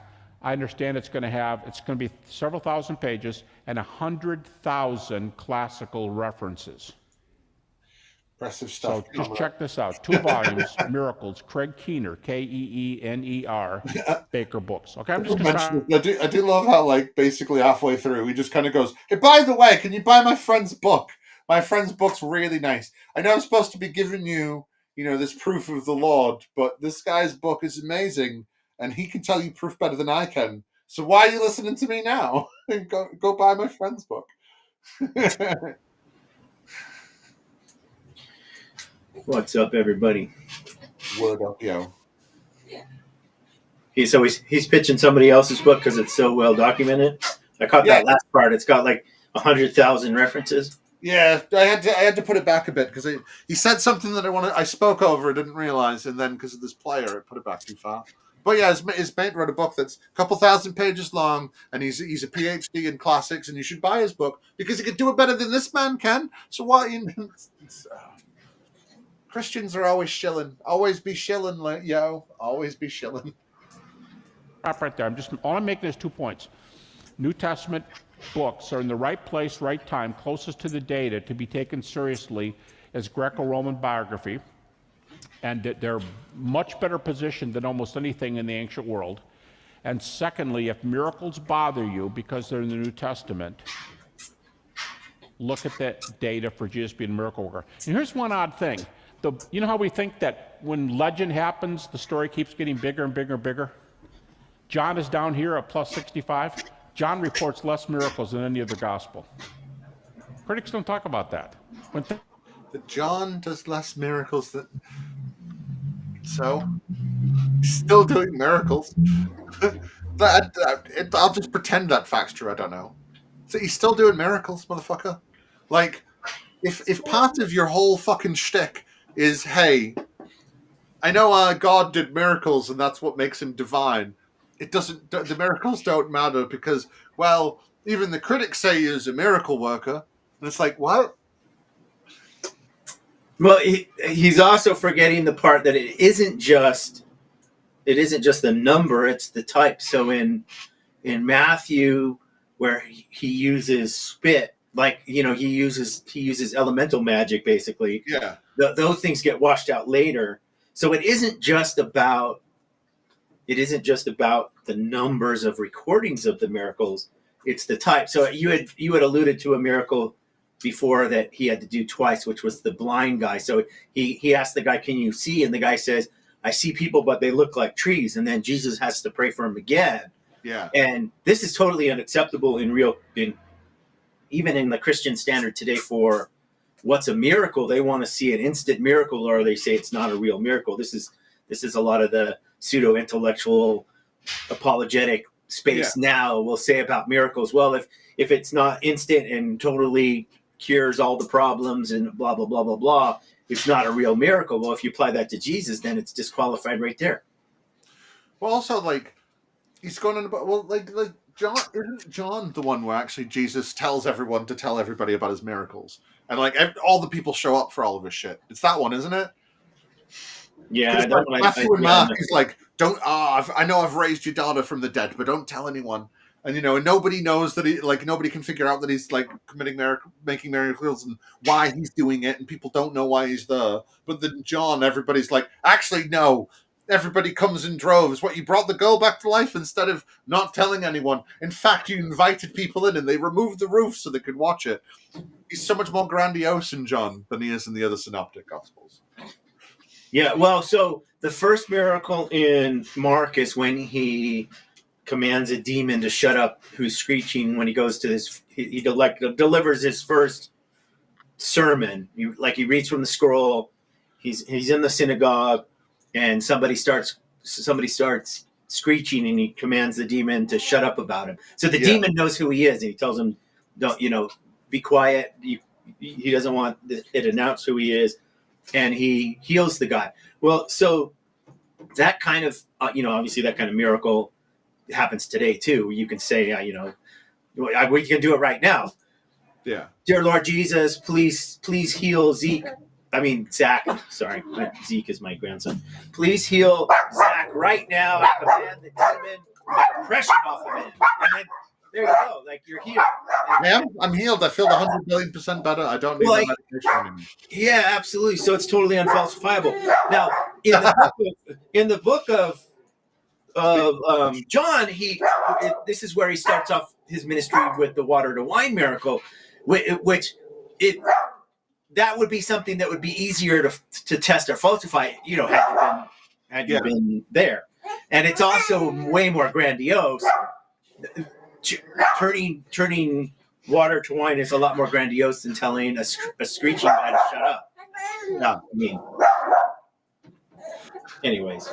I understand it's going to be several thousand pages and 100,000 classical references. Impressive stuff. So just check this out. 2 volumes, Miracles, Craig Keener, Keener, Baker Books. Okay, I'm just going to I do love how, like, basically halfway through, he just kind of goes, hey, by the way, can you buy my friend's book? My friend's book's really nice. I know I'm supposed to be giving you, this proof of the Lord, but this guy's book is amazing, and he can tell you proof better than I can. So why are you listening to me now? Go buy my friend's book. What's up, everybody? Word up, yo. He's pitching somebody else's book because it's so well documented. I caught that last part. It's got like 100,000 references. Yeah, I had to put it back a bit because he said something that I spoke over, didn't realize, and then because of this player, I put it back too far. But yeah, his mate wrote a book that's a couple thousand pages long, and he's a PhD in classics, and you should buy his book because he could do it better than this man can. So why? Christians are always shilling. Always be shilling, yo. Always be shilling. Stop right there. All I'm making is 2 points. New Testament books are in the right place, right time, closest to the data to be taken seriously as Greco-Roman biography, and they're much better positioned than almost anything in the ancient world. And secondly, if miracles bother you because they're in the New Testament, look at that data for Jesus being a miracle worker. And here's one odd thing. You know how we think that when legend happens, the story keeps getting bigger and bigger and bigger? John is down here at plus 65. John reports less miracles than any other gospel. Critics don't talk about that. That John does less miracles than... So, he's still doing miracles. I'll just pretend that fact's true, I don't know. So he's still doing miracles, motherfucker. Like, if part of your whole fucking shtick is, hey, I know God did miracles and that's what makes him divine. The miracles don't matter because, well, even the critics say he's a miracle worker. And it's like, what? Well, he's also forgetting the part that it isn't just the number, it's the type. So in Matthew, where he uses spit, like, he uses elemental magic, basically. Yeah. Those things get washed out later. So it isn't just about the numbers of recordings of the miracles, it's the type. So you had alluded to a miracle before that he had to do twice, which was the blind guy. So he asked the guy, can you see? And the guy says, I see people, but they look like trees. And then Jesus has to pray for him again. Yeah. And this is totally unacceptable even in the Christian standard today for what's a miracle. They want to see an instant miracle, or they say it's not a real miracle. This is a lot of the pseudo-intellectual apologetic space now will say about miracles. Well, if it's not instant and totally cures all the problems and blah, blah, blah, blah, blah, it's not a real miracle. Well, if you apply that to Jesus, then it's disqualified right there. Well, also, like, he's going on about, well, like John, isn't John the one where actually Jesus tells everyone to tell everybody about his miracles? And, like, all the people show up for all of his shit. It's that one, isn't it? Yeah, I Because don't like like. Matthew and Yeah, Mark is like, don't. I know I've raised your daughter from the dead, but don't tell anyone. And and nobody knows that nobody can figure out that he's like making miracles and why he's doing it, and people don't know why he's there. But then John, everybody's like, actually, no. Everybody comes in droves. What, you brought the girl back to life instead of not telling anyone? In fact, you invited people in and they removed the roof so they could watch it. He's so much more grandiose in John than he is in the other synoptic gospels. Yeah, well, so the first miracle in Mark is when he commands a demon to shut up who's screeching when he goes to he delivers his first sermon. He reads from the scroll. He's in the synagogue, and somebody starts screeching, and he commands the demon to shut up about him. So the demon knows who he is, and he tells him, "Don't be quiet." He doesn't want it announced who he is, and he heals the guy. Well, so that kind of obviously that kind of miracle happens today too. You can say, we can do it right now. Yeah. Dear Lord Jesus, please heal Zeke. I mean, Zach. Sorry, Zeke is my grandson. Please heal Zach right now. I command the demon oppression off of him. And then there you go. Like, you're healed. I'm healed. I feel 100 billion% better. I don't need that medication anymore. Yeah, absolutely. So it's totally unfalsifiable. Now, in the book of John, this is where he starts off his ministry with the water to wine miracle, which that would be something that would be easier to test or falsify, had you been there. And it's also way more grandiose. Turning water to wine is a lot more grandiose than telling a screeching guy to shut up. Yeah, I mean, anyways,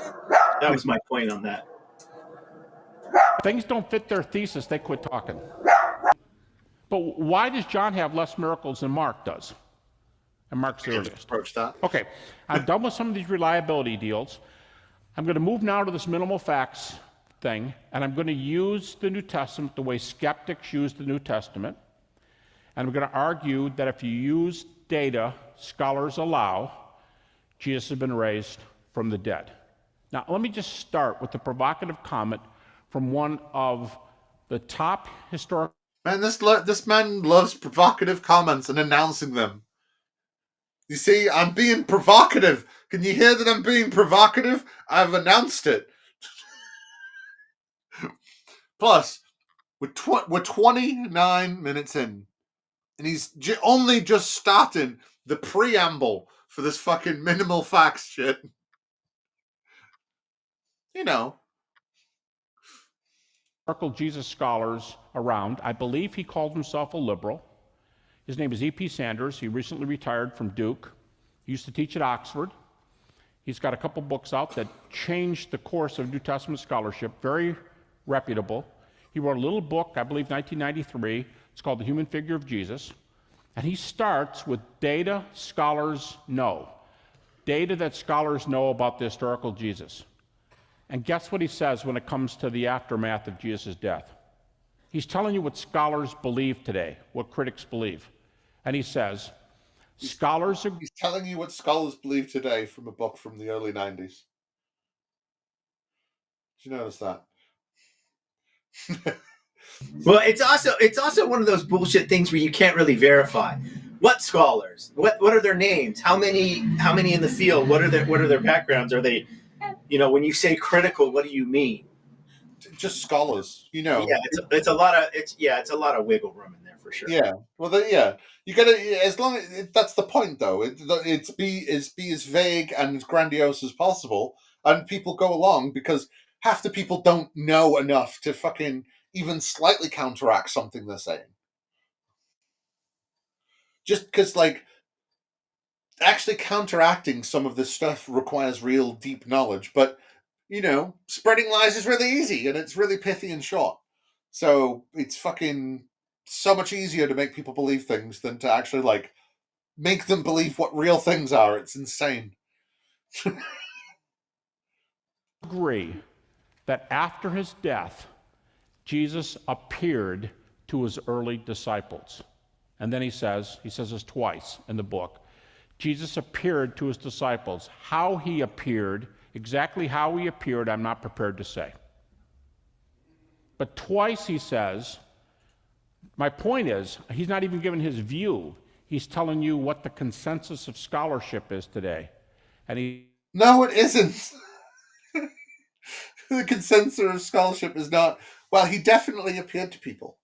that was my point on that. Things don't fit their thesis, they quit talking. But why does John have less miracles than Mark does? And Mark's the earliest. Approach that. Okay, I'm done with some of these reliability deals. I'm going to move now to this minimal facts thing, and I'm going to use the New Testament the way skeptics use the New Testament. And I'm going to argue that if you use data scholars allow, Jesus has been raised from the dead. Now, let me just start with the provocative comment from one of the top historical... Man, this man loves provocative comments and announcing them. You see, I'm being provocative. Can you hear that I'm being provocative? I've announced it. Plus, we're 29 minutes in, and he's only just starting the preamble for this fucking minimal facts shit. Jesus scholars around. I believe he called himself a liberal. His name is E.P. Sanders. He recently retired from Duke. He used to teach at Oxford. He's got a couple books out that changed the course of New Testament scholarship, very reputable. He wrote a little book, I believe 1993. It's called The Human Figure of Jesus. And he starts with data scholars know. Data that scholars know about the historical Jesus. And guess what he says when it comes to the aftermath of Jesus' death? He's telling you what scholars believe today, what critics believe. And he says, He's telling you what scholars believe today from a book from the early 90s. Did you notice that? Well, it's also one of those bullshit things where you can't really verify. What scholars? What are their names? How many in the field? What are their backgrounds? Are they, when you say critical, what do you mean? Just scholars, Yeah, it's a lot of wiggle room in there for sure. Yeah, well, you gotta, as long as that's the point, though. It's be as vague and as grandiose as possible, and people go along because half the people don't know enough to fucking even slightly counteract something they're saying. Just because, actually counteracting some of this stuff requires real deep knowledge, but spreading lies is really easy and it's really pithy and short. So it's fucking so much easier to make people believe things than to actually make them believe what real things are. It's insane. Agree that after his death, Jesus appeared to his early disciples. And then he says this twice in the book, Jesus appeared to his disciples. How he appeared, exactly how he appeared, I'm not prepared to say. But twice he says, my point is, he's not even giving his view. He's telling you what the consensus of scholarship is today. And No, it isn't. The consensus of scholarship is not, well, he definitely appeared to people.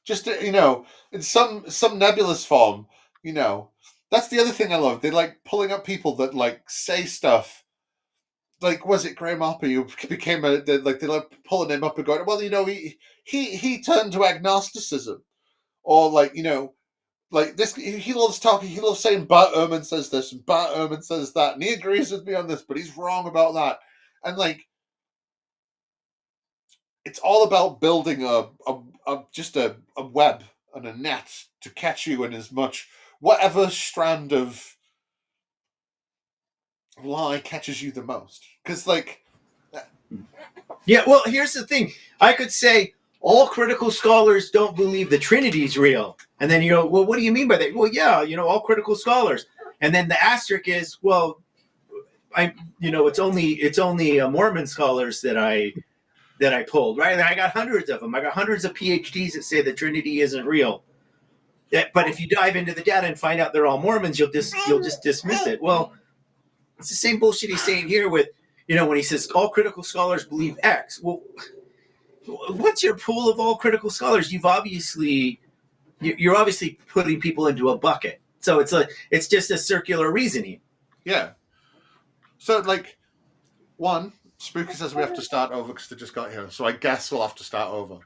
Just, in some nebulous form, That's the other thing I love. They like pulling up people that like say stuff. Like, was it Graham Hoppe who became they like pulling him up and going, well, he turned to agnosticism, or like this. He loves talking. He loves saying Bart Ehrman says this and Bart Ehrman says that, and he agrees with me on this, but he's wrong about that. And like, it's all about building just a web and a net to catch you in as much whatever strand of lie catches you the most. Because yeah, well, here's the thing. I could say all critical scholars don't believe the Trinity's real. And then well, what do you mean by that? Well, yeah, all critical scholars. And then the asterisk is, well, it's only Mormon scholars that I pulled, right? And I got hundreds of them. I got hundreds of PhDs that say the Trinity isn't real. But if you dive into the data and find out they're all Mormons, you'll just dismiss it. Well, it's the same bullshit he's saying here with, when he says all critical scholars believe X. Well, what's your pool of all critical scholars? You're obviously putting people into a bucket. So it's just a circular reasoning. Yeah. So one, Spooky says we have to start over because they just got here. So I guess we'll have to start over.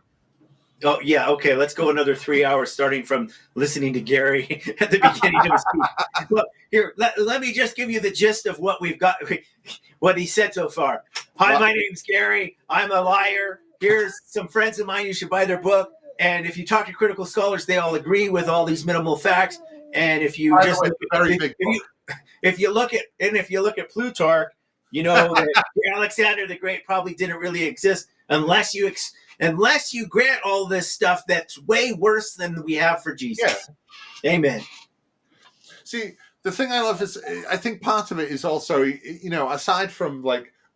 Oh, yeah. Okay. Let's go another 3 hours starting from listening to Gary at the beginning of his speech. Look, here, let me just give you the gist of what we've got, what he said so far. Hi, my name's Gary. I'm a liar. Here's some friends of mine. You should buy their book. And if you talk to critical scholars, they all agree with all these minimal facts. And if you if you look at Plutarch, that Alexander the Great probably didn't really exist unless you grant all this stuff that's way worse than we have for Jesus. Yeah. Amen. See, the thing I love is, I think part of it is also, aside from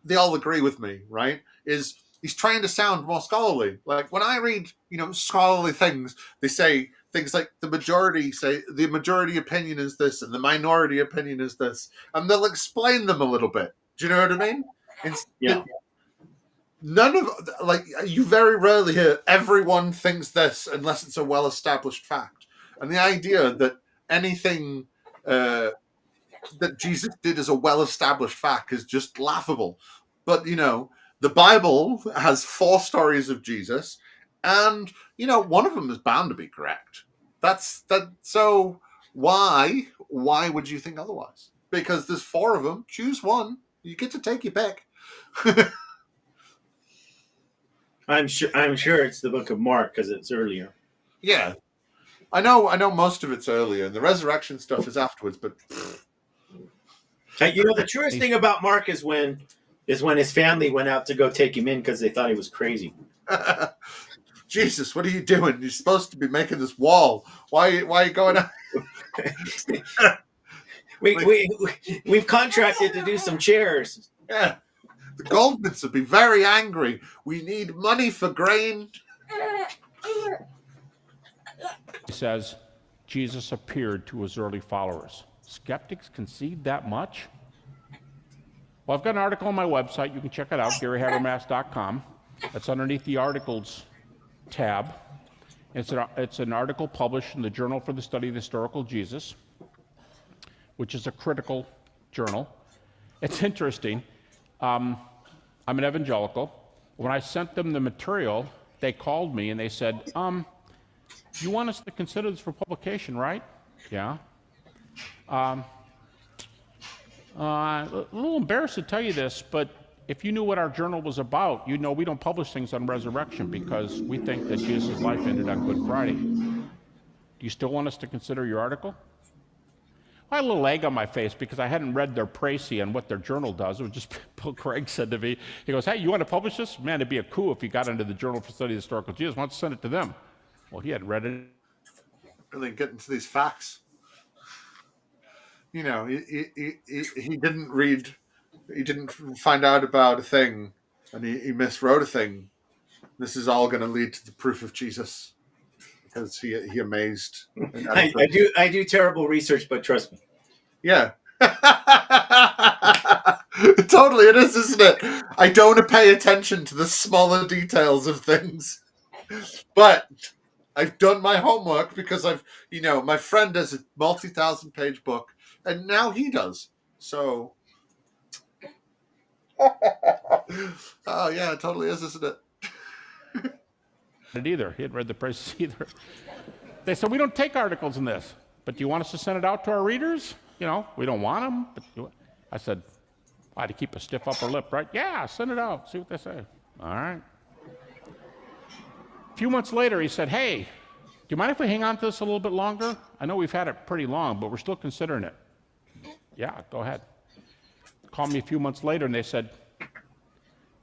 they all agree with me, right? Is he's trying to sound more scholarly. Like when I read, scholarly things, they say things like the majority opinion is this and the minority opinion is this, and they'll explain them a little bit. Do you know what I mean? Yeah. None of you very rarely hear everyone thinks this unless it's a well-established fact. And the idea that anything that Jesus did as a well-established fact is just laughable. But the Bible has 4 stories of Jesus, and one of them is bound to be correct. That's that. So why would you think otherwise? Because there's 4 of them. Choose one. You get to take your pick. I'm sure it's the book of Mark because it's earlier. Yeah, I know most of it's earlier, and the resurrection stuff is afterwards. But the truest thing about Mark is when his family went out to go take him in because they thought he was crazy. Jesus, what are you doing? You're supposed to be making this wall. Why are you going out? We've contracted to do some chairs. Yeah. The Goldmans would be very angry. We need money for grain. He says, Jesus appeared to his early followers. Skeptics concede that much? Well, I've got an article on my website. You can check it out, GaryHabbermas.com. That's underneath the articles tab. It's an article published in the Journal for the Study of the Historical Jesus, which is a critical journal. It's interesting. I'm an evangelical. When I sent them the material, they called me and they said, you want us to consider this for publication, right? Yeah. A little embarrassed to tell you this, but if you knew what our journal was about, you'd know we don't publish things on resurrection because we think that Jesus' life ended on Good Friday. Do you still want us to consider your article? I had a little egg on my face because I hadn't read their précis on what their journal does. It was just Bill Craig said to me, he goes, hey, you want to publish this? Man, it'd be a coup if you got into the Journal for Study of the Historical Jesus. Why don't you send it to them? Well, he hadn't read it. Really get into these facts. you know, he didn't read, he didn't find out about a thing, and he miswrote a thing. This is all going to lead to the proof of Jesus, because he amazed an editor. I do terrible research, but trust me. Yeah. Totally, it is, isn't it? I don't want to pay attention to the smaller details of things, but I've done my homework because my friend has a multi-thousand-page book, and now he does. So, oh yeah, it totally is, isn't it? Either. He hadn't read the prices either. They said, we don't take articles in this, but do you want us to send it out to our readers? You know, we don't want them. But I said, I had to keep a stiff upper lip, right? Yeah, send it out. See what they say. All right. A few months later, he said, hey, do you mind if we hang on to this a little bit longer? I know we've had it pretty long, but we're still considering it. Yeah, go ahead. Called me a few months later, and they said,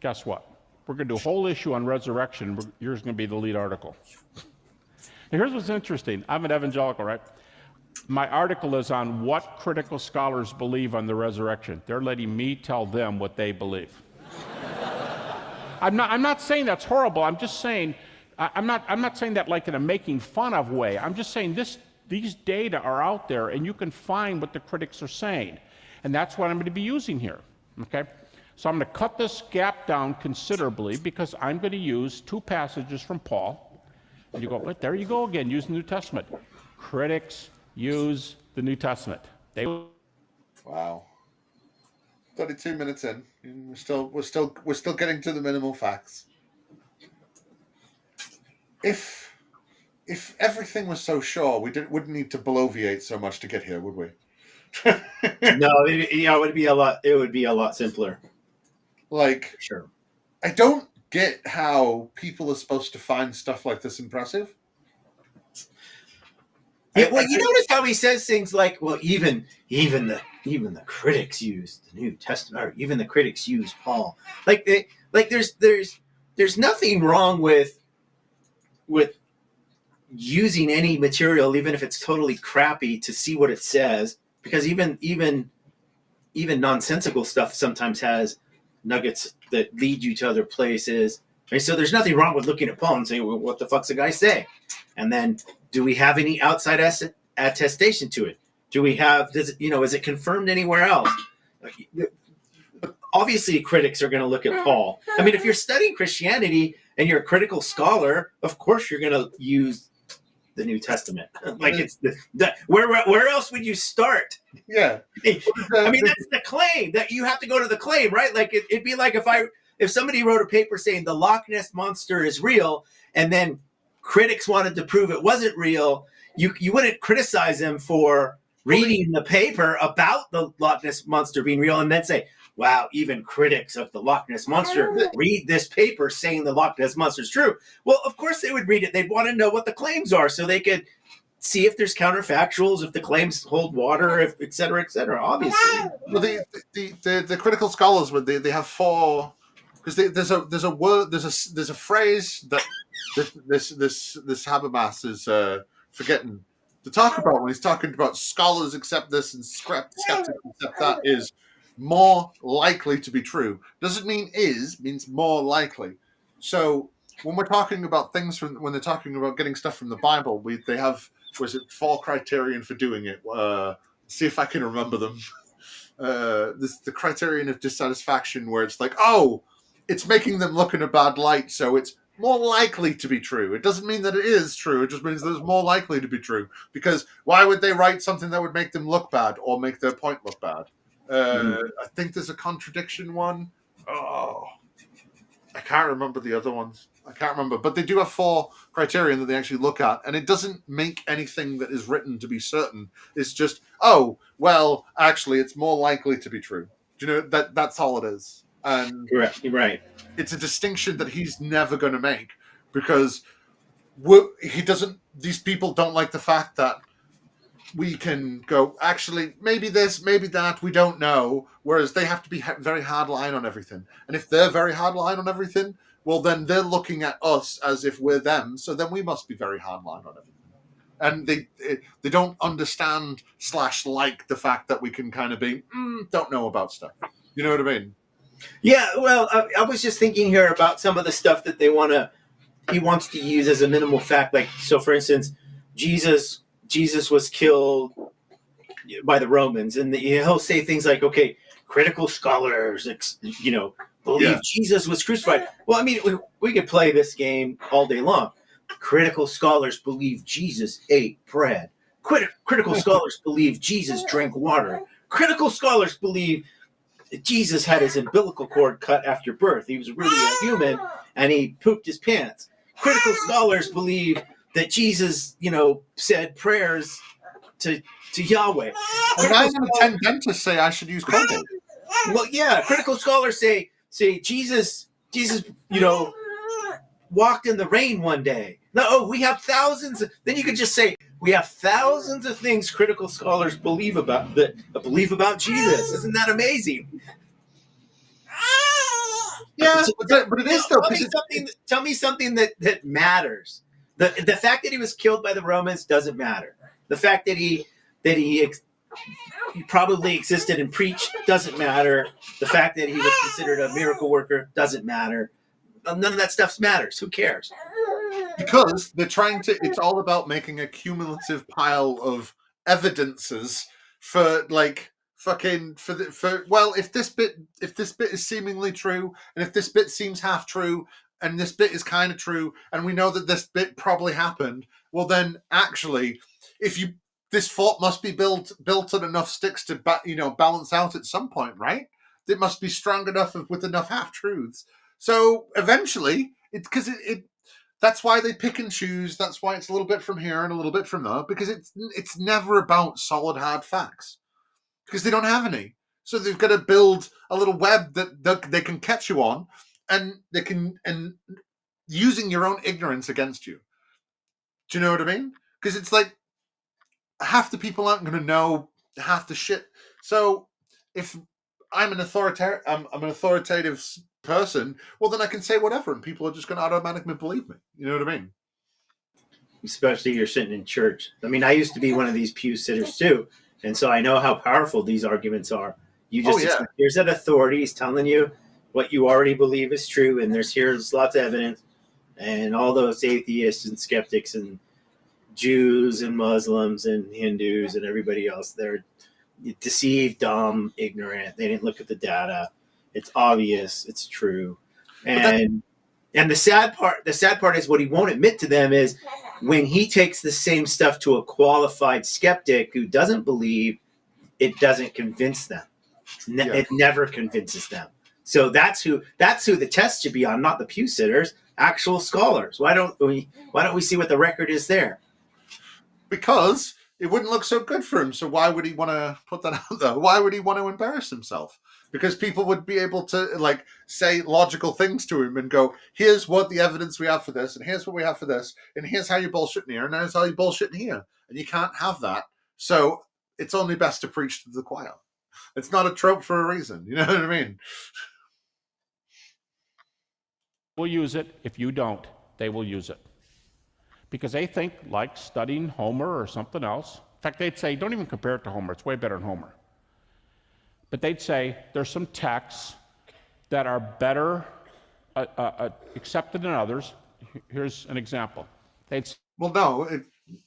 guess what? We're going to do a whole issue on resurrection. Yours is going to be the lead article. Now, here's what's interesting. I'm an evangelical, right? My article is on what critical scholars believe on the resurrection. They're letting me tell them what they believe. I'm not saying that's horrible. I'm just saying, I'm not saying that like in a making fun of way. I'm just saying these data are out there, and you can find what the critics are saying. And that's what I'm going to be using here, okay? So I'm going to cut this gap down considerably, because I'm going to use two passages from Paul. And you go, well, there you go again, using the New Testament. Critics use the New Testament. Wow. 32 minutes in. We're still getting to the minimal facts. If everything was so sure, we wouldn't need to bloviate so much to get here, would we? No, it would be a lot. It would be a lot simpler. Like, Sure. I don't get how people are supposed to find stuff like this impressive. Yeah, well, you notice how he says things like, "Well, even the critics use the New Testament, or even the critics use Paul." There's nothing wrong with using any material, even if it's totally crappy, to see what it says, because even nonsensical stuff sometimes has nuggets that lead you to other places. Right? So there's nothing wrong with looking at Paul and saying, well, what the fuck's the guy say? And then, do we have any outside attestation to it? Do we have, is it confirmed anywhere else? Obviously, critics are going to look at Paul. I mean, if you're studying Christianity and you're a critical scholar, of course you're going to use the New Testament. Like, it's where else would you start? Yeah. I mean, that's the claim, that you have to go to the claim, right? Like, it'd be like if somebody wrote a paper saying the Loch Ness Monster is real, and then critics wanted to prove it wasn't real, you wouldn't criticize them for reading the paper about the Loch Ness Monster being real and then say, wow, even critics of the Loch Ness Monster read this paper saying the Loch Ness Monster is true. Well, of course they would read it. They'd want to know what the claims are so they could see if there's counterfactuals, if the claims hold water, if et cetera, obviously. Well, the critical scholars, they have four, because there's a word, there's a phrase that this Habbermas is forgetting to talk about when he's talking about scholars accept this and skeptics accept that, is more likely to be true. Doesn't mean is, means more likely. So when we're talking about things when they're talking about getting stuff from the Bible, they have, was it 4 criterion for doing it? See if I can remember them. The criterion of dissatisfaction, where it's like, oh, it's making them look in a bad light, so it's more likely to be true. It doesn't mean that it is true. It just means that it's more likely to be true. Because why would they write something that would make them look bad or make their point look bad? I think there's a contradiction one. Oh, I can't remember the other ones. I can't remember. But they do have 4 criterion that they actually look at. And it doesn't make anything that is written to be certain. It's just, oh, well, actually, it's more likely to be true. Do you know, that's all it is. And correct, right. It's a distinction that he's never going to make, because he doesn't. These people don't like the fact that we can go, actually, maybe this, maybe that, we don't know. Whereas they have to be very hard line on everything. And if they're very hard line on everything, well, then they're looking at us as if we're them. So then we must be very hard line on everything. and they don't understand / like the fact that we can kind of be don't know about stuff. You know what I mean? Yeah, well, I was just thinking here about some of the stuff that he wants to use as a minimal fact. Like, so for instance, Jesus was killed by the Romans, and he'll say things like, okay, critical scholars, believe Jesus was crucified. Well, I mean, we could play this game all day long. Critical scholars believe Jesus ate bread. Critical scholars believe Jesus drank water. Critical scholars believe Jesus had his umbilical cord cut after birth. He was really a human, and he pooped his pants. Critical scholars believe that Jesus, said prayers to Yahweh. And 9 out of 10 dentists say I should use Colgate. Well, yeah, critical scholars say Jesus, walked in the rain one day. No, we have thousands. Then you could just say we have thousands of things critical scholars believe about Jesus. Isn't that amazing? Yeah, but it is though. Tell me something that matters. The fact that he was killed by the Romans doesn't matter. The fact that he probably existed and preached doesn't matter. The fact that he was considered a miracle worker doesn't matter. None of that stuff matters. Who cares? Because they're trying to. It's all about making a cumulative pile of evidences for well, if this bit is seemingly true, and if this bit seems half true, and this bit is kind of true, and we know that this bit probably happened, well then actually, this fort must be built on enough sticks to balance out at some point, right? It must be strong enough with enough half truths. So eventually, that's why they pick and choose. That's why it's a little bit from here and a little bit from there, because it's never about solid hard facts, because they don't have any. So they've got to build a little web that they can catch you on, and using your own ignorance against you. Do you know what I mean? Because it's like half the people aren't going to know half the shit. So if I'm an authoritative person, well then I can say whatever, and people are just going to automatically believe me. You know what I mean? Especially you're sitting in church. I mean, I used to be one of these pew sitters too, and so I know how powerful these arguments are. Here's an authority. He's telling you what you already believe is true, and here's lots of evidence. And all those atheists and skeptics and Jews and Muslims and Hindus and everybody else, they're deceived, dumb, ignorant. They didn't look at the data. It's obvious. It's true. And the sad part is what he won't admit to them is when he takes the same stuff to a qualified skeptic who doesn't believe, it doesn't convince them. It never convinces them. So that's who the test should be on, not the pew sitters, actual scholars. Why don't we see what the record is there? Because it wouldn't look so good for him. So why would he want to put that out there? Why would he want to embarrass himself? Because people would be able to say logical things to him and go, here's what the evidence we have for this, and here's what we have for this, and here's how you bullshitting here, and here's how you bullshitting here. And you can't have that. So it's only best to preach to the choir. It's not a trope for a reason. You know what I mean? We'll use it. If you don't, they will use it. Because they think like studying Homer or something else. In fact, they'd say, don't even compare it to Homer. It's way better than Homer. But they'd say there's some texts that are better accepted than others. Here's an example. Well, no,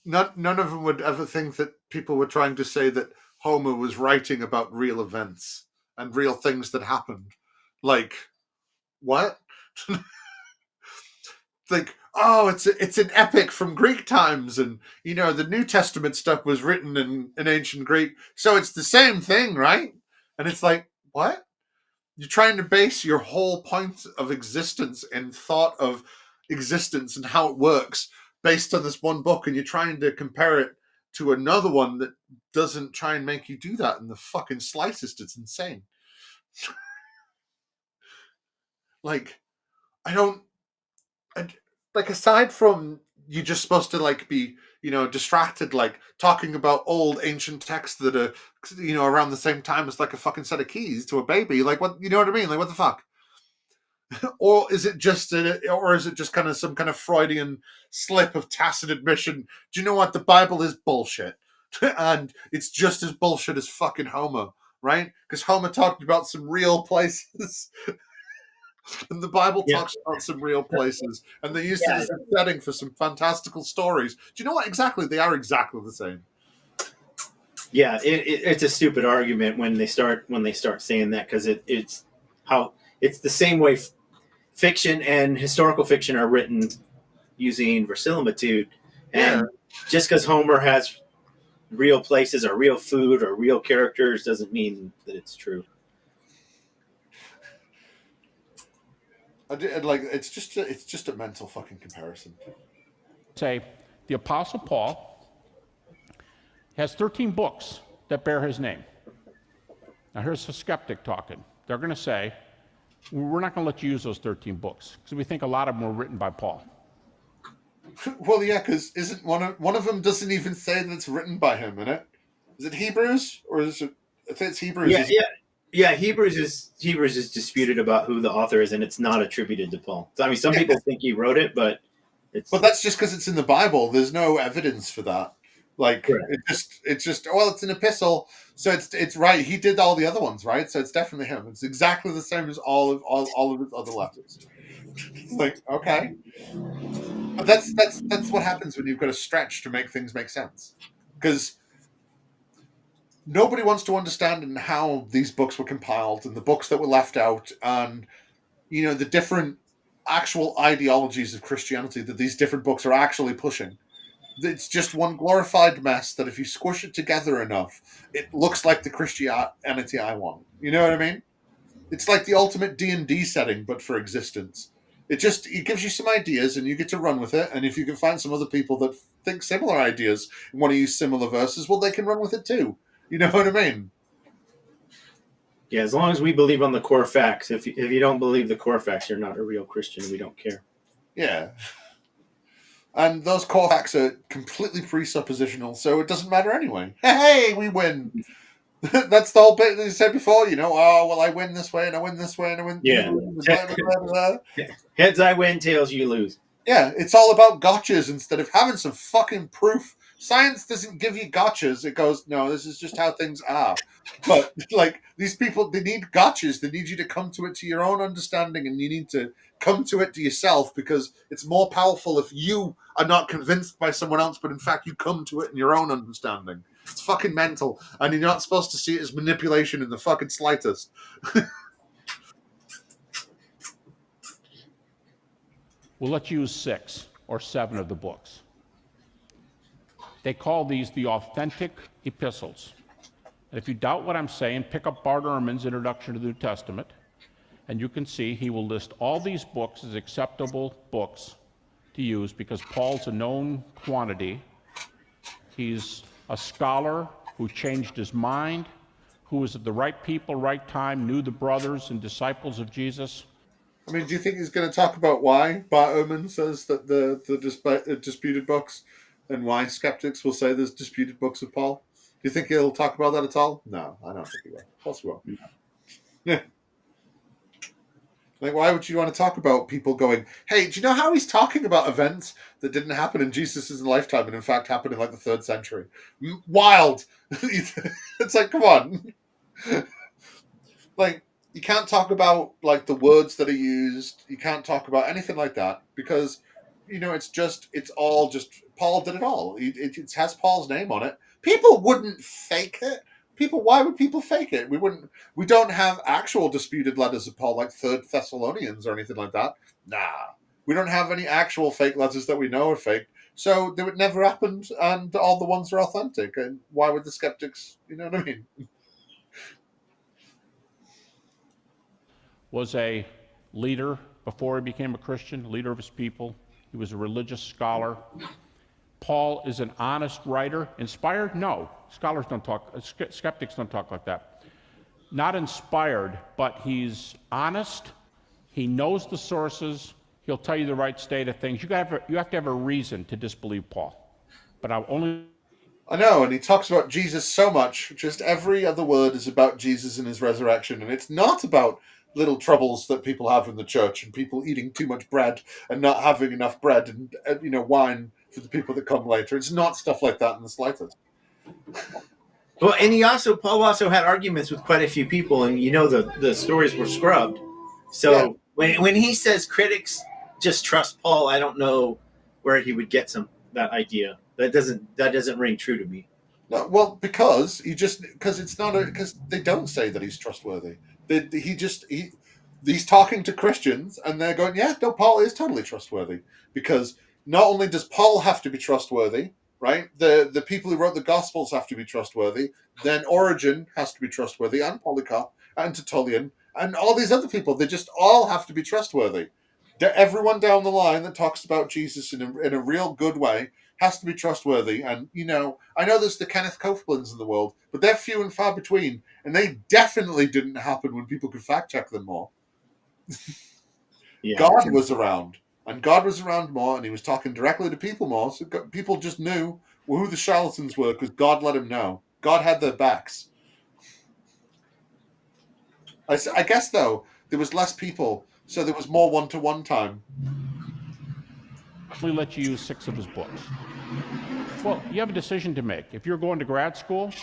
none of them would ever think that people were trying to say that Homer was writing about real events and real things that happened. Like, what? Like, oh, it's an epic from Greek times, and the New Testament stuff was written in ancient Greek, so it's the same thing, right? And it's like, what? You're trying to base your whole point of existence and thought of existence and how it works based on this one book, and you're trying to compare it to another one that doesn't try and make you do that in the fucking slightest. It's insane. Aside from you're just supposed to be distracted, talking about old ancient texts that are around the same time as a fucking set of keys to a baby, what, you know what I mean? What the fuck? or is it just kind of some kind of Freudian slip of tacit admission? Do you know what? The Bible is bullshit, and it's just as bullshit as fucking Homer, right? Because Homer talked about some real places, and the Bible talks about some real places, and they used it as a setting for some fantastical stories. Do you know what? Exactly, they are exactly the same. Yeah, it's a stupid argument when they start saying that, because it's the same way fiction and historical fiction are written using verisimilitude, and just because Homer has real places or real food or real characters doesn't mean that it's true. It's just a mental fucking comparison. Say, the Apostle Paul has 13 books that bear his name. Now here's a skeptic talking. They're going to say, we're not going to let you use those 13 books because we think a lot of them were written by Paul. Well, yeah, because isn't one of them doesn't even say that it's written by him in it? Is it Hebrews or is it? I think it's Hebrews. Yeah. Hebrews is disputed about who the author is, and it's not attributed to Paul. So, I mean, some people think he wrote it, but that's just because it's in the Bible. There's no evidence for that. Like it's just it's an epistle, so it's right. He did all the other ones, right? So it's definitely him. It's exactly the same as all of his other letters. It's like, okay. But that's what happens when you've got to stretch to make things make sense, because nobody wants to understand how these books were compiled and the books that were left out, and the different actual ideologies of Christianity that these different books are actually pushing. It's just one glorified mess that if you squish it together enough, it looks like the Christianity I want. You know what I mean? It's like the ultimate D&D setting, but for existence. It gives you some ideas and you get to run with it. And if you can find some other people that think similar ideas and want to use similar verses, well, they can run with it too. You know what I mean? Yeah, as long as we believe on the core facts. If you don't believe the core facts, you're not a real Christian. We don't care. Yeah. And those core facts are completely presuppositional, so it doesn't matter anyway. Hey, we win. That's the whole bit that you said before, I win this way, and I win this way, and I win. Yeah. Blah, blah, blah. Heads I win, tails you lose. Yeah, it's all about gotchas instead of having some fucking proof. Science doesn't give you gotchas. It goes, no, this is just how things are. But, these people, they need gotchas. They need you to come to it to your own understanding, and you need to come to it to yourself, because it's more powerful if you are not convinced by someone else, but in fact you come to it in your own understanding. It's fucking mental, and you're not supposed to see it as manipulation in the fucking slightest. We'll let you use 6 or 7 of the books. They call these the authentic epistles. And if you doubt what I'm saying, pick up Bart Ehrman's Introduction to the New Testament, and you can see he will list all these books as acceptable books to use because Paul's a known quantity. He's a scholar who changed his mind, who was at the right people, right time, knew the brothers and disciples of Jesus. I mean, do you think he's going to talk about why Bart Ehrman says that the disputed books, and why skeptics will say there's disputed books of Paul? Do you think he'll talk about that at all? No, I don't think he will. Of course he won't. Yeah. Why would you want to talk about people going, hey, do you know how he's talking about events that didn't happen in Jesus' lifetime and in fact happened in the 3rd century? Wild. It's like, come on. You can't talk about the words that are used. You can't talk about anything like that because, it's all just, Paul did it all. It has Paul's name on it. People wouldn't fake it. Why would people fake it? We don't have actual disputed letters of Paul like 3rd Thessalonians or anything like that. Nah. We don't have any actual fake letters that we know are fake. So they would never happened, and all the ones are authentic. And why would the skeptics, you know what I mean? Was a leader before he became a Christian, leader of his people. He was a religious scholar. Paul is an honest writer. Inspired? No. Skeptics don't talk like that. Not inspired, but he's honest. He knows the sources. He'll tell you the right state of things. You have to have a reason to disbelieve Paul. But I know, and he talks about Jesus so much. Just every other word is about Jesus and his resurrection, and it's not about little troubles that people have in the church, and people eating too much bread and not having enough bread, and wine for the people that come later. It's not stuff like that in the slightest. Well, and Paul also had arguments with quite a few people, and the stories were scrubbed. So when he says critics just trust Paul, I don't know where he would get that idea. That doesn't ring true to me. No, well, because it's not because they don't say that he's trustworthy. He's talking to Christians, and they're going, yeah, no, Paul is totally trustworthy, because not only does Paul have to be trustworthy, right? The people who wrote the Gospels have to be trustworthy. Then Origen has to be trustworthy, and Polycarp, and Tertullian, and all these other people. They just all have to be trustworthy. Everyone down the line that talks about Jesus in a real good way has to be trustworthy. And, I know there's the Kenneth Copelands in the world, but they're few and far between. And they definitely didn't happen when people could fact check them more. Yeah. God was around. And God was around more, and he was talking directly to people more. So people just knew who the charlatans were because God let him know. God had their backs. I guess, though, there was less people, so there was more one-to-one time. We let you use 6 of his books. Well, you have a decision to make. If you're going to grad school,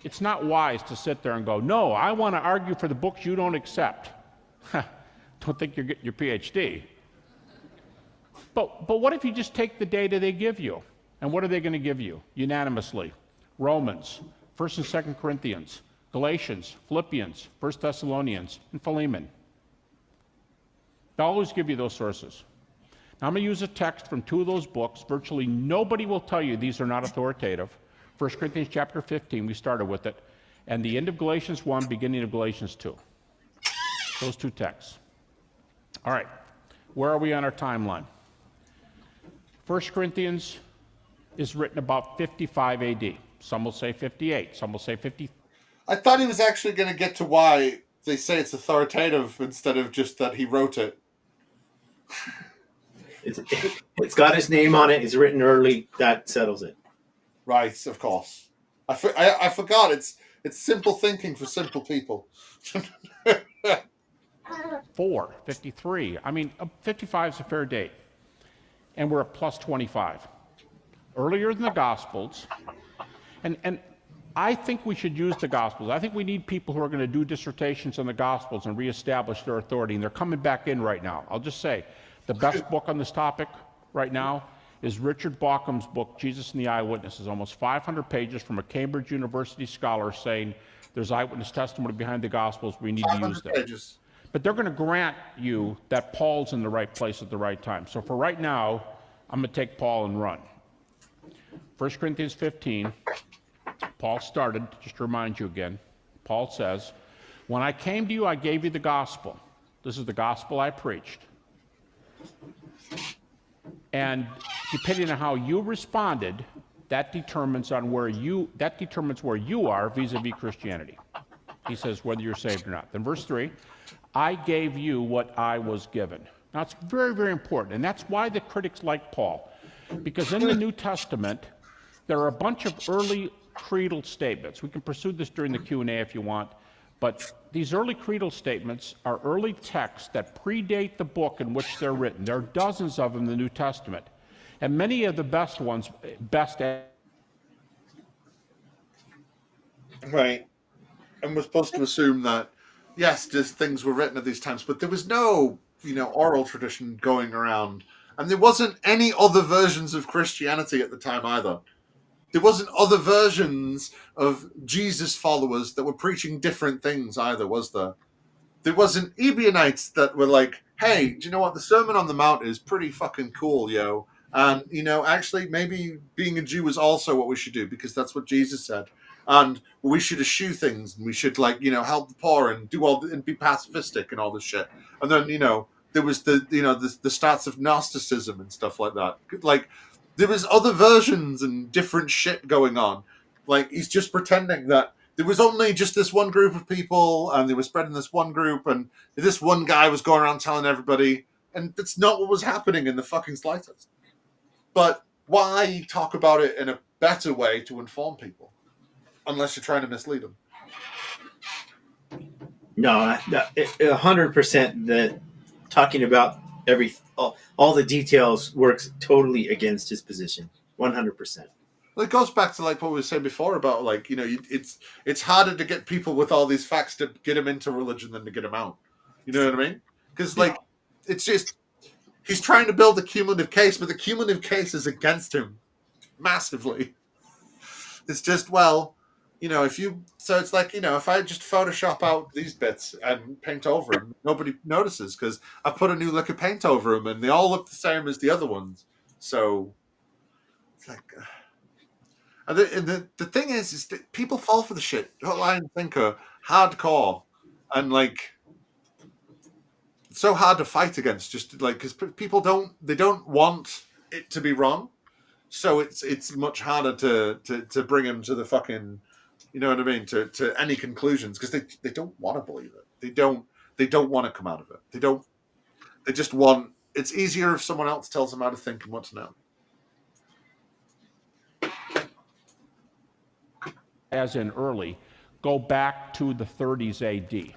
it's not wise to sit there and go, no, I want to argue for the books you don't accept. Don't think you're getting your PhD. But what if you just take the data they give you? And what are they going to give you unanimously? Romans, 1st and 2nd Corinthians, Galatians, Philippians, 1 Thessalonians, and Philemon. They'll always give you those sources. Now, I'm going to use a text from 2 of those books. Virtually nobody will tell you these are not authoritative. 1 Corinthians chapter 15, we started with it, and the end of Galatians 1, beginning of Galatians 2. Those 2 texts. All right, where are we on our timeline? 1 Corinthians is written about 55 AD. Some will say 58, some will say 50. I thought he was actually going to get to why they say it's authoritative instead of just that he wrote it. It's got his name on it. It's written early. That settles it. Right, of course. I forgot. It's simple thinking for simple people. 53. I mean, 55 is a fair date. And we're at plus 25. Earlier than the Gospels. And I think we should use the Gospels. I think we need people who are going to do dissertations on the Gospels and reestablish their authority. And they're coming back in right now. I'll just say, the best book on this topic right now is Richard Bauckham's book, Jesus and the Eyewitnesses. Almost 500 pages from a Cambridge University scholar saying there's eyewitness testimony behind the Gospels. We need to use them. Pages. But they're going to grant you that Paul's in the right place at the right time. So for right now, I'm going to take Paul and run. 1 Corinthians 15, Paul started, just to remind you again, Paul says, when I came to you, I gave you the gospel. This is the gospel I preached. And depending on how you responded, that determines where you are vis-a-vis Christianity. He says whether you're saved or not. Then verse 3, I gave you what I was given. Now it's very, very important, and that's why the critics like Paul. Because in the New Testament, there are a bunch of early creedal statements. We can pursue this during the Q&A if you want. But these early creedal statements are early texts that predate the book in which they're written. There are dozens of them in the New Testament. And many of the best ones, Right. And we're supposed to assume that, yes, these things were written at these times, but there was no, oral tradition going around. And there wasn't any other versions of Christianity at the time either. There wasn't other versions of Jesus followers that were preaching different things either, was there? There wasn't Ebionites that were like, hey, do you know what? The Sermon on the Mount is pretty fucking cool, yo. And, actually, maybe being a Jew is also what we should do because that's what Jesus said. And we should eschew things and we should, help the poor and do and be pacifistic and all this shit. And then, there was the starts of Gnosticism and stuff like that. There was other versions and different shit going on. He's just pretending that there was only just this one group of people and they were spreading this one group and this one guy was going around telling everybody. And that's not what was happening in the fucking slightest. But why talk about it in a better way to inform people? Unless you're trying to mislead them. No, 100% that talking about all the details works totally against his position. 100%. Well, it goes back to like what we were saying before about like it's harder to get people with all these facts to get them into religion than to get them out. You know what I mean? Because like it's just he's trying to build a cumulative case, but the cumulative case is against him massively. It's just so it's like if I just Photoshop out these bits and paint over them, nobody notices because I put a new lick of paint over them and they all look the same as the other ones. So it's like. And the thing is that people fall for the shit. Line thinker, hardcore, and like it's so hard to fight against. Just like because people don't want it to be wrong, so it's much harder to bring them to the fucking, you know what I mean, to any conclusions because they don't want to believe it. They don't want to come out of it. They just want. It's easier if someone else tells them how to think and what to know. As in early, go back to the 30s AD.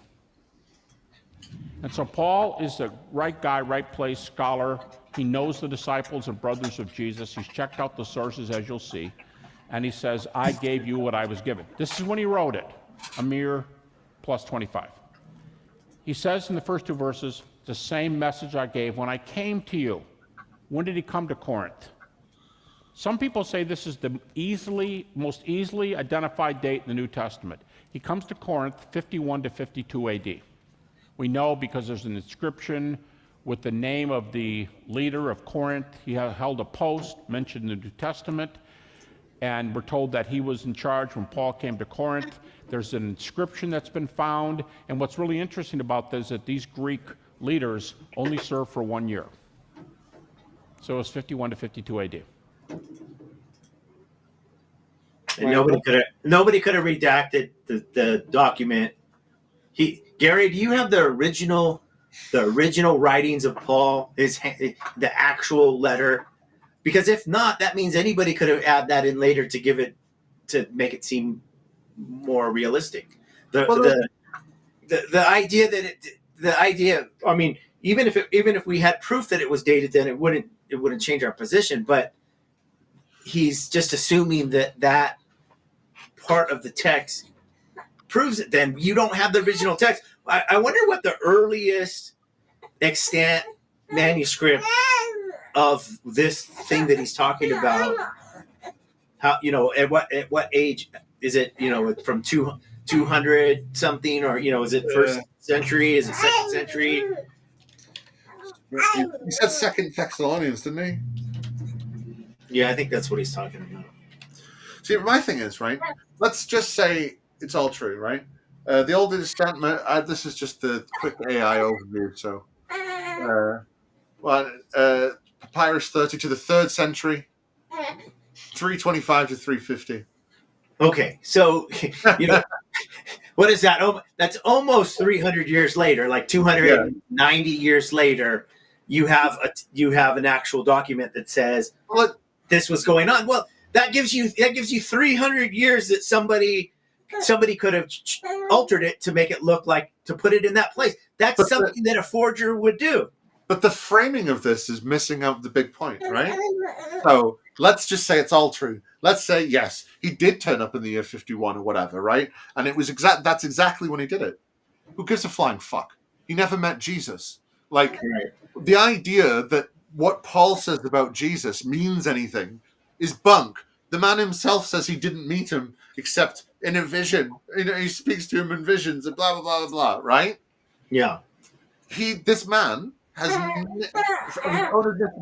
And so Paul is the right guy, right place, scholar. He knows the disciples and brothers of Jesus. He's checked out the sources, as you'll see. And he says, I gave you what I was given. This is when he wrote it, a mere plus 25. He says in the first two verses, the same message I gave when I came to you. When did he come to Corinth? Some people say this is the most easily identified date in the New Testament. He comes to Corinth 51 to 52 AD. We know because there's an inscription with the name of the leader of Corinth. He held a post mentioned in the New Testament, and we're told that he was in charge when Paul came to Corinth. There's an inscription that's been found, and what's really interesting about this is that these Greek leaders only served for 1 year. So it was 51 to 52 AD. And nobody could have redacted the document. Gary, do you have the original writings of Paul, the actual letter? Because if not, that means anybody could have added that in later to make it seem more realistic. The idea. I mean, even if we had proof that it was dated, then it wouldn't change our position. But he's just assuming that part of the text proves it. Then you don't have the original text. I wonder what the earliest extant manuscript of this thing that he's talking about. How at what age is it? From 200 something, or is it first century? Is it second century? He said Second Thessalonians, didn't he? Yeah, I think that's what he's talking about. See, my thing is, right, let's just say it's all true, right? The Old Testament, this is just the quick AI overview. So, Papyrus 30 to the 3rd century, 325 to 350. Okay, so, what is that? Oh, that's almost 300 years later, like 290 years later, you have an actual document that says this was going on. Well, that gives you 300 years that somebody could have altered it to make it look like, to put it in that place. That's something that a forger would do. But the framing of this is missing out the big point, right? So let's just say it's all true. Let's say, yes, he did turn up in the year 51 or whatever, right? And it was that's exactly when he did it. Who gives a flying fuck? He never met Jesus. Like, the idea that what Paul says about Jesus means anything is bunk. The man himself says he didn't meet him except in a vision. He speaks to him in visions and blah, blah, blah, blah, blah, right? Yeah. This man has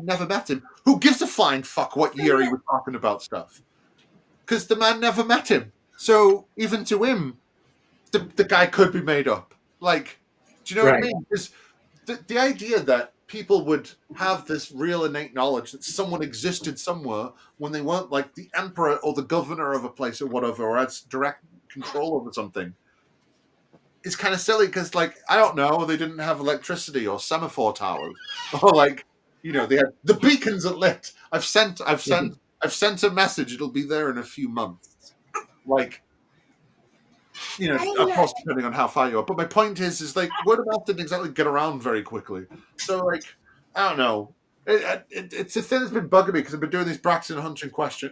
never met him. Who gives a flying fuck what year he was talking about stuff? Because the man never met him. So even to him, the guy could be made up. Like, do you know what I mean? Because the idea that people would have this real innate knowledge that someone existed somewhere when they weren't like the emperor or the governor of a place or whatever, or had direct control over something, it's kind of silly because, like, I don't know, they didn't have electricity or semaphore towers, or like, they had the beacons are lit. I've sent a message. It'll be there in a few months. Like, you know, of course, depending on how far you are. But my point is like word of mouth didn't exactly get around very quickly. So, like, I don't know. It's a thing that's been bugging me because I've been doing these Braxton Hunter questions,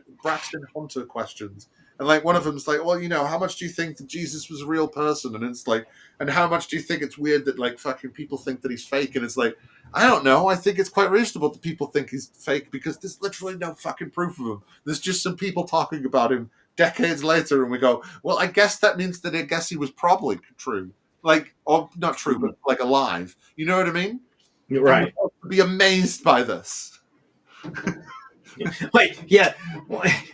and like one of them's like, well, you know, how much do you think that Jesus was a real person? And it's like, and how much do you think it's weird that like fucking people think that he's fake? And it's like, I don't know. I think it's quite reasonable that people think he's fake because there's literally no fucking proof of him. There's just some people talking about him decades later, and we go, well, I guess that means that I guess he was probably true, like, or not true, but like alive. You know what I mean? You're right. Be amazed by this. Wait, yeah.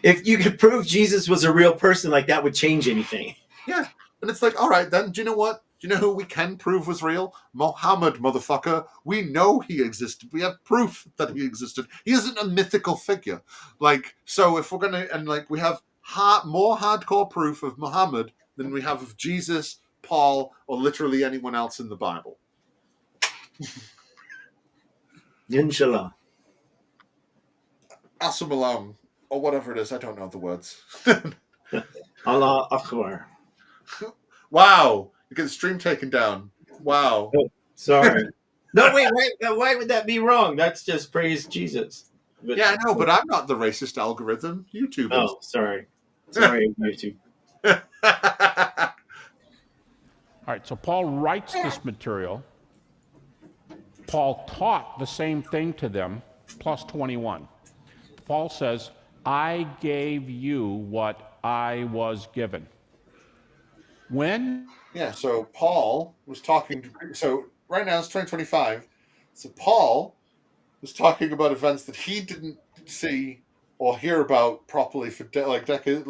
If you could prove Jesus was a real person, like that would change anything. Yeah, and it's like, all right, then. Do you know what? Do you know who we can prove was real? Muhammad, motherfucker. We know he existed. We have proof that he existed. He isn't a mythical figure. Like, so if we're gonna, and like we have more hardcore proof of Muhammad than we have of Jesus, Paul, or literally anyone else in the Bible. Inshallah. Assam alone, or whatever it is. I don't know the words. Allah Akbar. Wow, you get the stream taken down. Wow. Oh, sorry. No, wait. Why would that be wrong? That's just praise Jesus. But, yeah, I know, but I'm not the racist algorithm. YouTube is. Oh, sorry. Sorry, YouTube. All right, so Paul writes this material. Paul taught the same thing to them, plus 21. Paul says, I gave you what I was given. When? Yeah, so Paul was talking. So right now it's 2025. So Paul was talking about events that he didn't see or hear about properly for decades,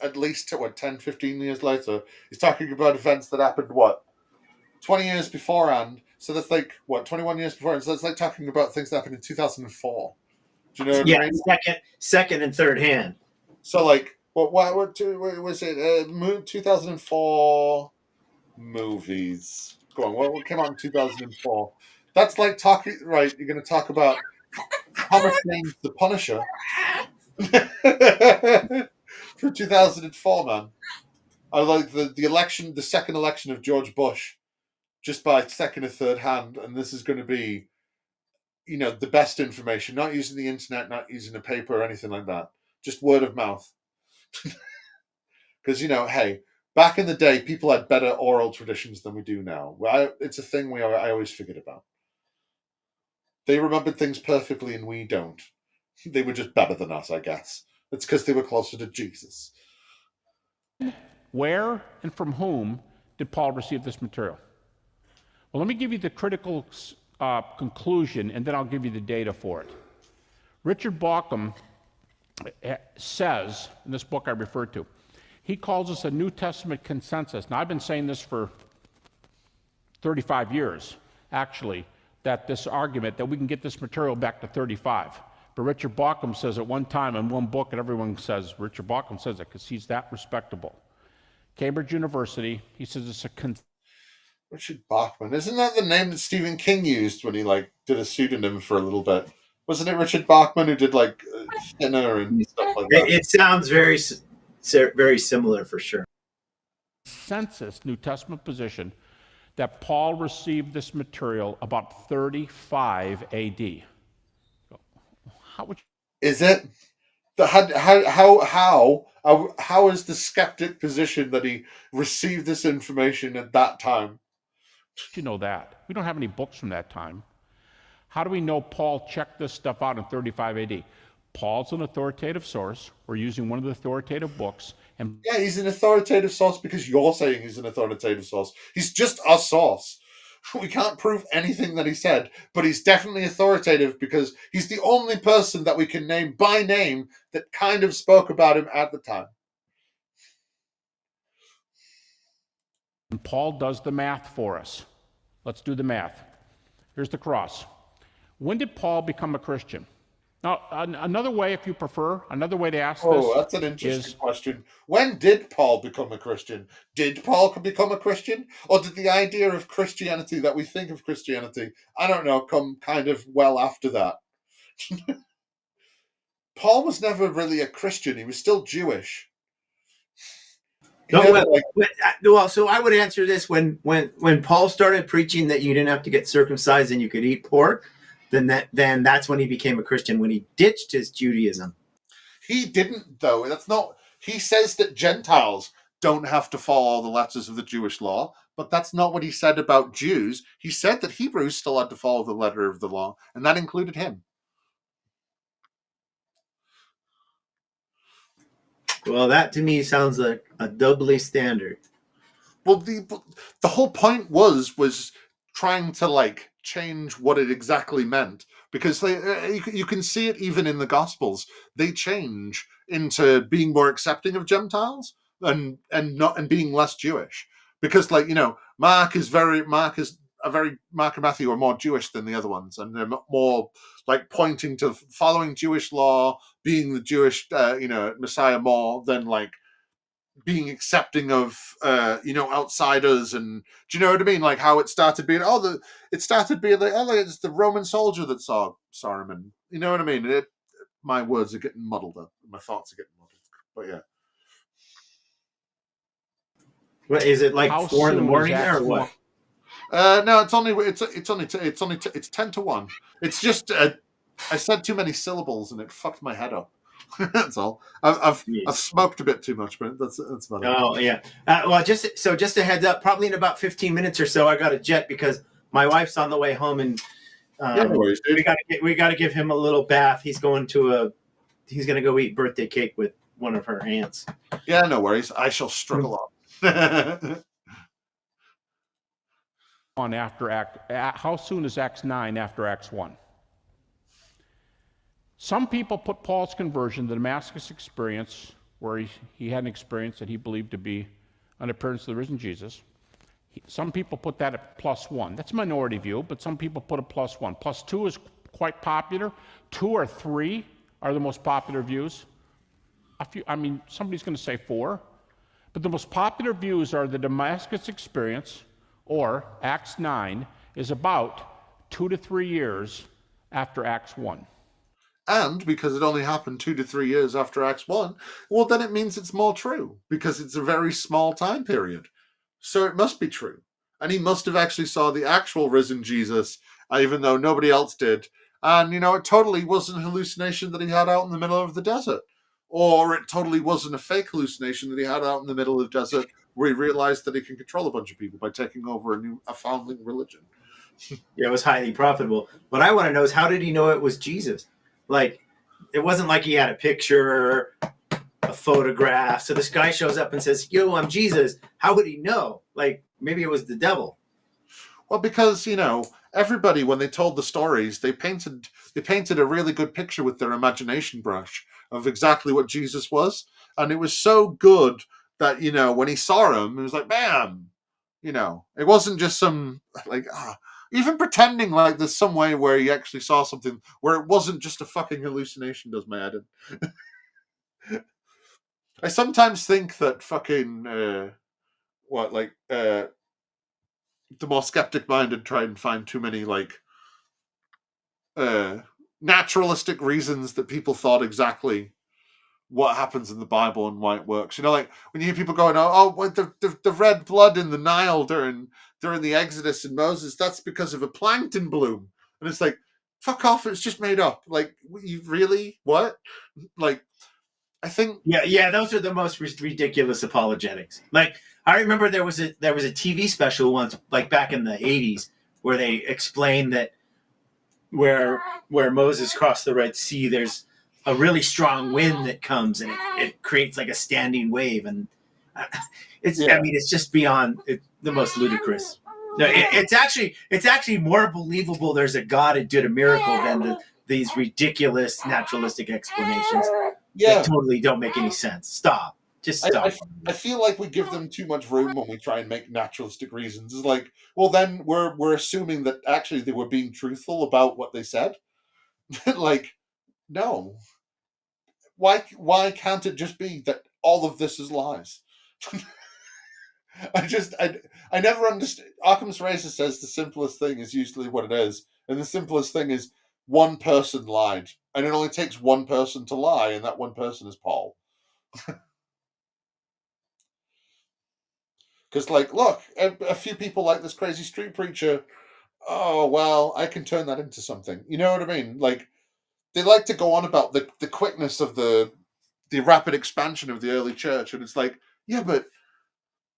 at least 10, 15 years later. He's talking about events that happened 20 years beforehand. So that's 21 years beforehand. So that's like talking about things that happened in 2004. Do you know what I mean? Second and third hand. So what was it? 2004 movies. Go on. What came out in 2004? That's like talking. Right, you're going to talk about Thomas James the Punisher from 2004, man. I like the election, the second election of George Bush, just by second or third hand, and this is going to be, the best information. Not using the internet, not using a paper or anything like that. Just word of mouth. Because hey, back in the day, people had better oral traditions than we do now. It's a thing I always figured about. They remembered things perfectly, and we don't. They were just better than us, I guess. It's because they were closer to Jesus. Where and from whom did Paul receive this material? Well, let me give you the critical conclusion, and then I'll give you the data for it. Richard Bauckham says, in this book I referred to, he calls us a New Testament consensus. Now, I've been saying this for 35 years, actually, that this argument that we can get this material back to 35. But Richard Bauckham says at one time in one book, and everyone says, Richard Bauckham says it because he's that respectable. Cambridge University, he says it's a Richard Bachman. Isn't that the name that Stephen King used when he did a pseudonym for a little bit? Wasn't it Richard Bachman who did Thinner and stuff like that? It sounds very, very similar for sure. Consensus New Testament position that Paul received this material about 35 AD. How would you... Is it? How is the skeptic position that he received this information at that time? You know that. We don't have any books from that time. How do we know Paul checked this stuff out in 35 AD? Paul's an authoritative source. We're using one of the authoritative books. And yeah, he's an authoritative source because you're saying he's an authoritative source. He's just a source. We can't prove anything that he said, but he's definitely authoritative because he's the only person that we can name by name that kind of spoke about him at the time. And Paul does the math for us. Let's do the math. Here's the cross. When did Paul become a Christian? Now, another way, if you prefer, another way to ask this. Oh, that's an interesting question. When did Paul become a Christian? Did Paul become a Christian? Or did the idea of Christianity that we think of Christianity, I don't know, come kind of well after that? Paul was never really a Christian. He was still Jewish. Well, so I would answer this when Paul started preaching that you didn't have to get circumcised and you could eat pork, then that's when he became a Christian, when he ditched his Judaism. He didn't, though. That's not. He says that Gentiles don't have to follow the letters of the Jewish law, but that's not what he said about Jews. He said that Hebrews still had to follow the letter of the law, and that included him. Well, that to me sounds like a doubly standard. Well, the whole point was trying to like change what it exactly meant, because you can see it even in the Gospels. They change into being more accepting of Gentiles and being less Jewish, because Mark and Matthew are more Jewish than the other ones, and they're more like pointing to following Jewish law, being the Jewish Messiah more than like being accepting of outsiders. And do you know what I mean? Like how it started being it's the Roman soldier that saw him, and you know what I mean? My words are getting muddled up, my thoughts are getting muddled. But yeah. What is it, like How 4 in the soon morning was there or Acts what? No, it's 10 to 1. It's just I said too many syllables and it fucked my head up. That's all. I've smoked a bit too much, but that's about it. Oh yeah. Well, just a heads up. Probably in about 15 minutes or so, I got a jet because my wife's on the way home, and no worries, dude. we got to give him a little bath. He's going to go eat birthday cake with one of her aunts. Yeah, no worries. I shall struggle on. How soon is Acts 9 after Acts 1? Some people put Paul's conversion, the Damascus experience, where he had an experience that he believed to be an appearance of the risen Jesus. Some people put that at +1. That's a minority view, but some people put a +1. +2 is quite popular. 2 or 3 are the most popular views. Somebody's going to say 4. But the most popular views are the Damascus experience, or Acts 9, is about 2 to 3 years after Acts 1. And because it only happened 2 to 3 years after Acts 1, well, then it means it's more true, because it's a very small time period. So it must be true. And he must have actually saw the actual risen Jesus, even though nobody else did. And, it totally wasn't a hallucination that he had out in the middle of the desert. Or it totally wasn't a fake hallucination that he had out in the middle of the desert, where he realized that he can control a bunch of people by taking over a foundling religion. Yeah, it was highly profitable. What I want to know is, how did he know it was Jesus? Like, it wasn't like he had a picture, a photograph. So this guy shows up and says, "Yo, I'm Jesus." How would he know? Like, maybe it was the devil. Well, because, everybody, when they told the stories, they painted a really good picture with their imagination brush of exactly what Jesus was. And it was so good that, when he saw him, it was like, bam! It wasn't just some, even pretending like there's some way where he actually saw something, where it wasn't just a fucking hallucination, does my head in. I sometimes think that fucking, the more skeptic-minded try and find too many, naturalistic reasons that people thought exactly what happens in the Bible and why it works. Like when you hear people going, the red blood in the Nile during the Exodus and Moses, that's because of a plankton bloom. And it's like, fuck off, it's just made up. Like, you really? What? Like, I think... Yeah, those are the most ridiculous apologetics. Like, I remember there was a TV special once, like back in the 80s, where they explained that where Moses crossed the Red Sea, there's a really strong wind that comes and it creates like a standing wave, and it's just beyond the most ludicrous. No, it's actually more believable there's a God who did a miracle than these ridiculous naturalistic explanations that totally don't make any sense. Stop. Just stop. I feel like we give them too much room when we try and make naturalistic reasons. It's like, well, then we're assuming that actually they were being truthful about what they said. Like, no. Why can't it just be that all of this is lies? I never understand. Occam's razor says the simplest thing is usually what it is, and the simplest thing is one person lied, and it only takes one person to lie, and that one person is Paul. Because, like, look, a few people like this crazy street preacher. Oh, well, I can turn that into something. You know what I mean? Like, they like to go on about the quickness of the rapid expansion of the early church, and it's like, yeah, but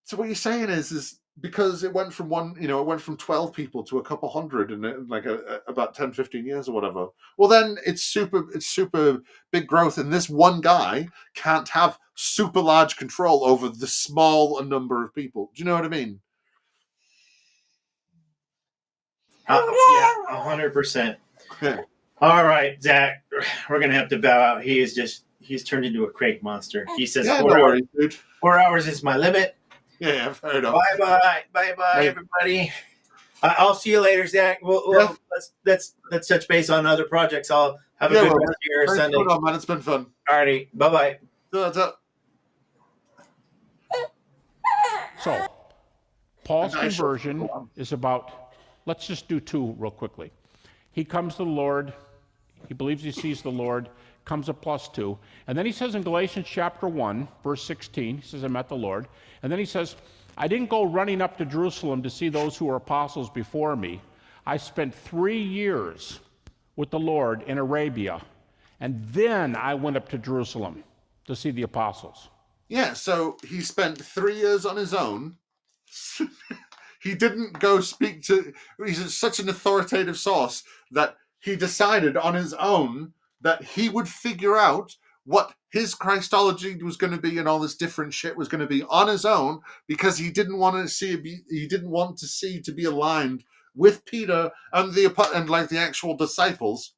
so what you're saying is because it went from it went from 12 people to a couple hundred in like about 10, 15 years or whatever. Well, then it's super big growth, and this one guy can't have super large control over the small number of people. Do you know what I mean? Yeah, 100%. Yeah. All right, Zach, we're gonna have to bow out. He's turned into a crate monster. He says Yeah, 4 no hours. worries, dude. 4 hours is my limit. Yeah, fair enough. Bye, Hey. everybody. I'll see you later, Zach. Yeah. Let's touch base on other projects. I'll have a good rest of your Thanks Sunday. for coming on, man. It's been fun. Alrighty, bye. That's it. So, Paul's And I shall conversion go on. is about, let's just do two real quickly. He comes to the Lord, he believes he sees the Lord, comes a +2. And then he says in Galatians chapter 1, verse 16, he says, I met the Lord. And then he says, I didn't go running up to Jerusalem to see those who were apostles before me. I spent 3 years with the Lord in Arabia. And then I went up to Jerusalem to see the apostles. Yeah, so he spent 3 years on his own. He didn't go speak to. He's such an authoritative source that he decided on his own that he would figure out what his Christology was going to be and all this different shit was going to be on his own, because he didn't want to see to be aligned with Peter and the actual disciples.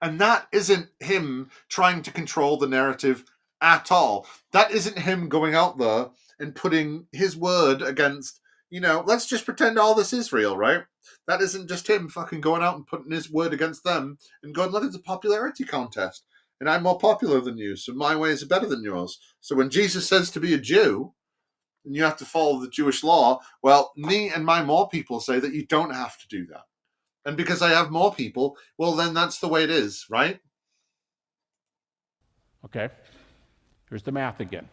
And that isn't him trying to control the narrative at all. That isn't him going out there and putting his word against, let's just pretend all this is real, right? That isn't just him fucking going out and putting his word against them and going, look, it's a popularity contest. And I'm more popular than you, so my ways are better than yours. So when Jesus says to be a Jew, and you have to follow the Jewish law, well, me and my more people say that you don't have to do that. And because I have more people, well, then that's the way it is, right? Okay? Here's the math again.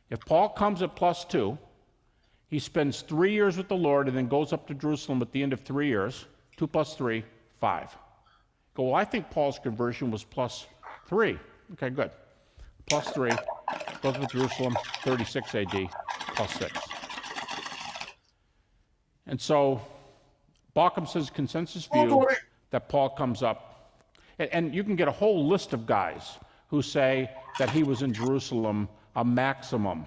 If Paul comes at +2, he spends 3 years with the Lord and then goes up to Jerusalem at the end of 3 years. 2 + 3, 5. Go, well, I think Paul's conversion was +3. Okay, good. +3, goes to Jerusalem, 36 AD, +6. And so Bauckham says consensus view that Paul comes up, and you can get a whole list of guys who say that he was in Jerusalem a maximum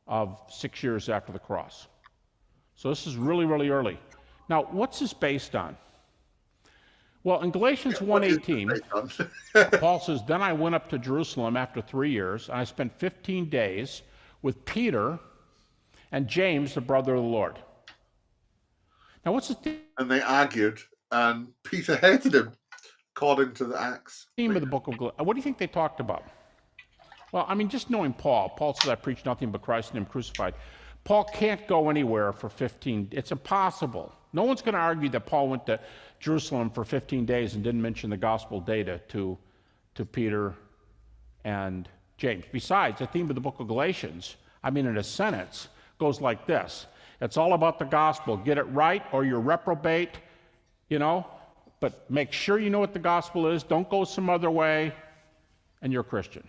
of 6 years after the cross. So this is really, really early. Now, what's this based on? Well, in Galatians 1:18, Paul says, then I went up to Jerusalem after 3 years, and I spent 15 days with Peter and James, the brother of the Lord. Now, what's the theme? And they argued, and Peter hated him, according to the Acts. Theme of the book of Galatians. What do you think they talked about? Well, I mean, just knowing Paul says, I preach nothing but Christ and him crucified. Paul can't go anywhere for 15. It's impossible. No one's going to argue that Paul went to Jerusalem for 15 days and didn't mention the gospel data to Peter and James. Besides, the theme of the book of Galatians, I mean, in a sentence, goes like this. It's all about the gospel. Get it right or you're reprobate, but make sure you know what the gospel is. Don't go some other way, and you're a Christian.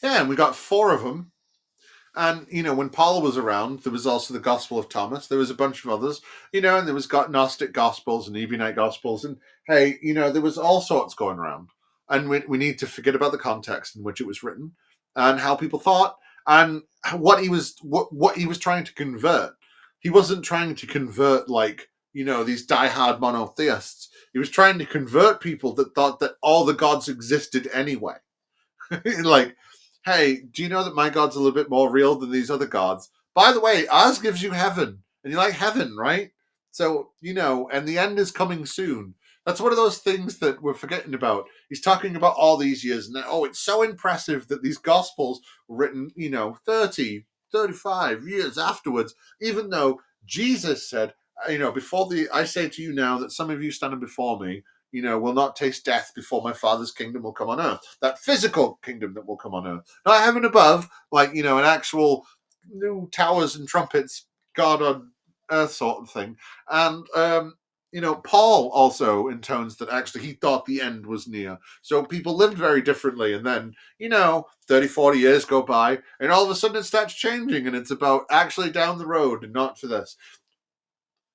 Yeah, and we got 4 of them. And, when Paul was around, there was also the Gospel of Thomas. There was a bunch of others, and there was Gnostic Gospels and Ebionite Gospels. And, hey, there was all sorts going around. And we need to forget about the context in which it was written and how people thought and what he was trying to convert. He wasn't trying to convert, these diehard monotheists. He was trying to convert people that thought that all the gods existed anyway. Hey, do you know that my God's a little bit more real than these other gods? By the way, ours gives you heaven. And you like heaven, right? So, and the end is coming soon. That's one of those things that we're forgetting about. He's talking about all these years. And it's so impressive that these Gospels were written, 30, 35 years afterwards, even though Jesus said, I say to you now that some of you standing before me, will not taste death before my Father's kingdom will come on earth. That physical kingdom that will come on earth. Not heaven above, like, an actual new towers and trumpets, God on earth sort of thing. And, Paul also intones that actually he thought the end was near. So people lived very differently. And then, 30, 40 years go by, and all of a sudden it starts changing, and it's about actually down the road and not for this.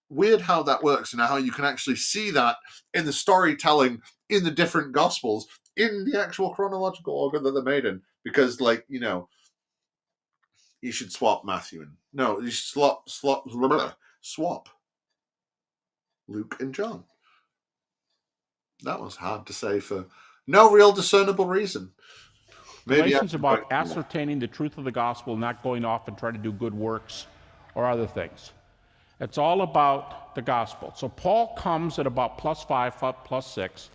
Weird how that works, and how you can actually see that in the storytelling in the different gospels, in the actual chronological order that they're made in. Because, you should swap Matthew and you should swap Luke and John. That was hard to say for no real discernible reason. Galatians about ascertaining the truth of the gospel, not going off and trying to do good works or other things. It's all about the gospel. So Paul comes at about +5, +6,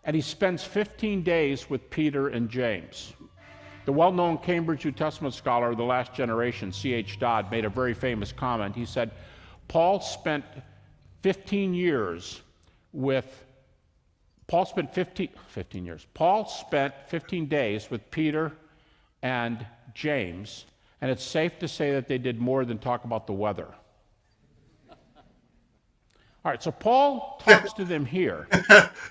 and he spends 15 days with Peter and James. The well-known Cambridge New Testament scholar of the last generation, C.H. Dodd, made a very famous comment. He said, Paul spent 15 days with Peter and James, and it's safe to say that they did more than talk about the weather. All right, so Paul talks to them here.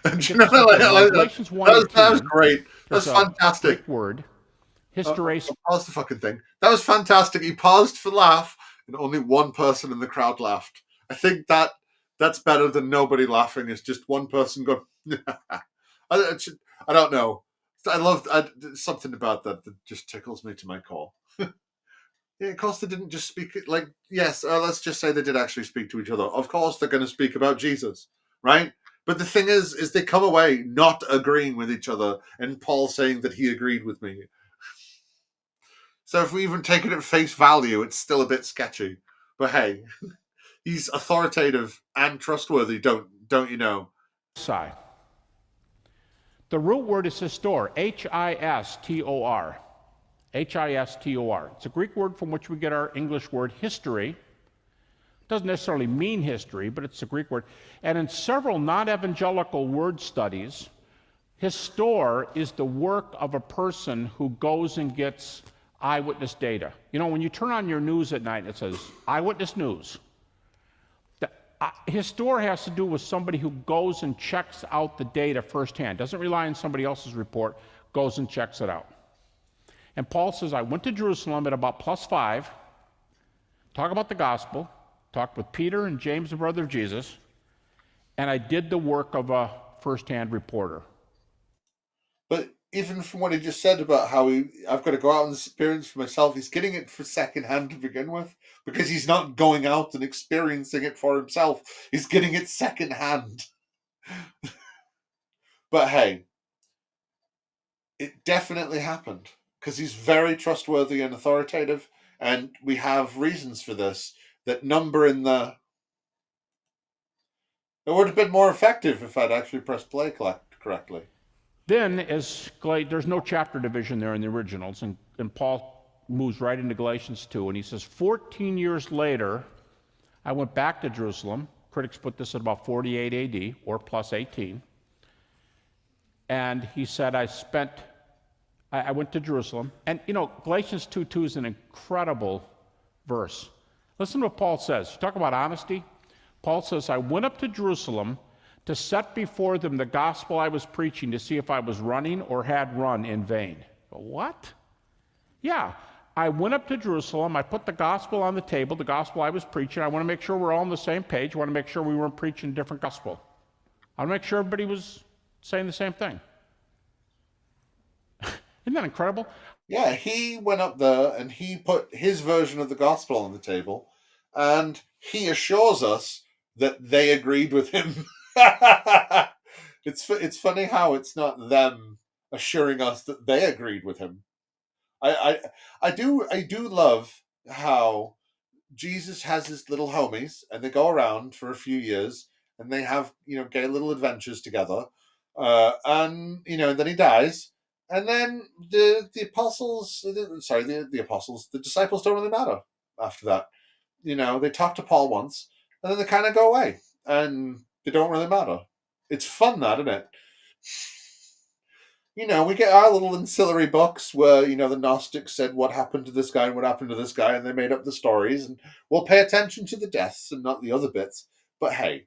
Galatians 1 that was great. That's fantastic. Word. History. Pause the fucking thing. That was fantastic. He paused for laugh, and only one person in the crowd laughed. I think that's better than nobody laughing. It's just one person going. I don't know. I love something about that just tickles me to my core. Yeah, of course they didn't just speak yes, let's just say they did actually speak to each other. Of course they're going to speak about Jesus, right? But the thing is they come away not agreeing with each other, and Paul saying that he agreed with me. So if we even take it at face value, it's still a bit sketchy. But hey, he's authoritative and trustworthy, don't you know? The root word is histor, Histor. Histor. It's a Greek word from which we get our English word history. It doesn't necessarily mean history, but it's a Greek word. And in several non-evangelical word studies, histor is the work of a person who goes and gets eyewitness data. When you turn on your news at night, it says eyewitness news. Histor has to do with somebody who goes and checks out the data firsthand, doesn't rely on somebody else's report, goes and checks it out. And Paul says, I went to Jerusalem at about +5, talk about the gospel, talked with Peter and James, the brother of Jesus, and I did the work of a firsthand reporter. But even from what he just said about how I've got to go out and experience for myself, he's getting it for secondhand to begin with, because he's not going out and experiencing it for himself. He's getting it secondhand. But hey, it definitely happened, because he's very trustworthy and authoritative, and we have reasons for this that number in the... It would have been more effective if I'd actually pressed play correctly. Then, there's no chapter division there in the originals, and Paul moves right into Galatians 2, and he says, 14 years later, I went back to Jerusalem. Critics put this at about 48 AD, or +18. And he said, I went to Jerusalem. And, Galatians 2:2 is an incredible verse. Listen to what Paul says. Talk about honesty. Paul says, I went up to Jerusalem to set before them the gospel I was preaching, to see if I was running or had run in vain. What? Yeah, I went up to Jerusalem. I put the gospel on the table, the gospel I was preaching. I want to make sure we're all on the same page. I want to make sure we weren't preaching a different gospel. I want to make sure everybody was saying the same thing. Isn't that incredible? Yeah, he went up there and he put his version of the gospel on the table, and he assures us that they agreed with him. It's funny how it's not them assuring us that they agreed with him. I do love how Jesus has his little homies, and they go around for a few years, and they have gay little adventures together, and then he dies, and then the disciples don't really matter after that. They talk to Paul once, and then they kind of go away, and they don't really matter. It's fun, that, isn't it? We get our little ancillary books where, the Gnostics said what happened to this guy and what happened to this guy, and they made up the stories, and we'll pay attention to the deaths and not the other bits. But hey,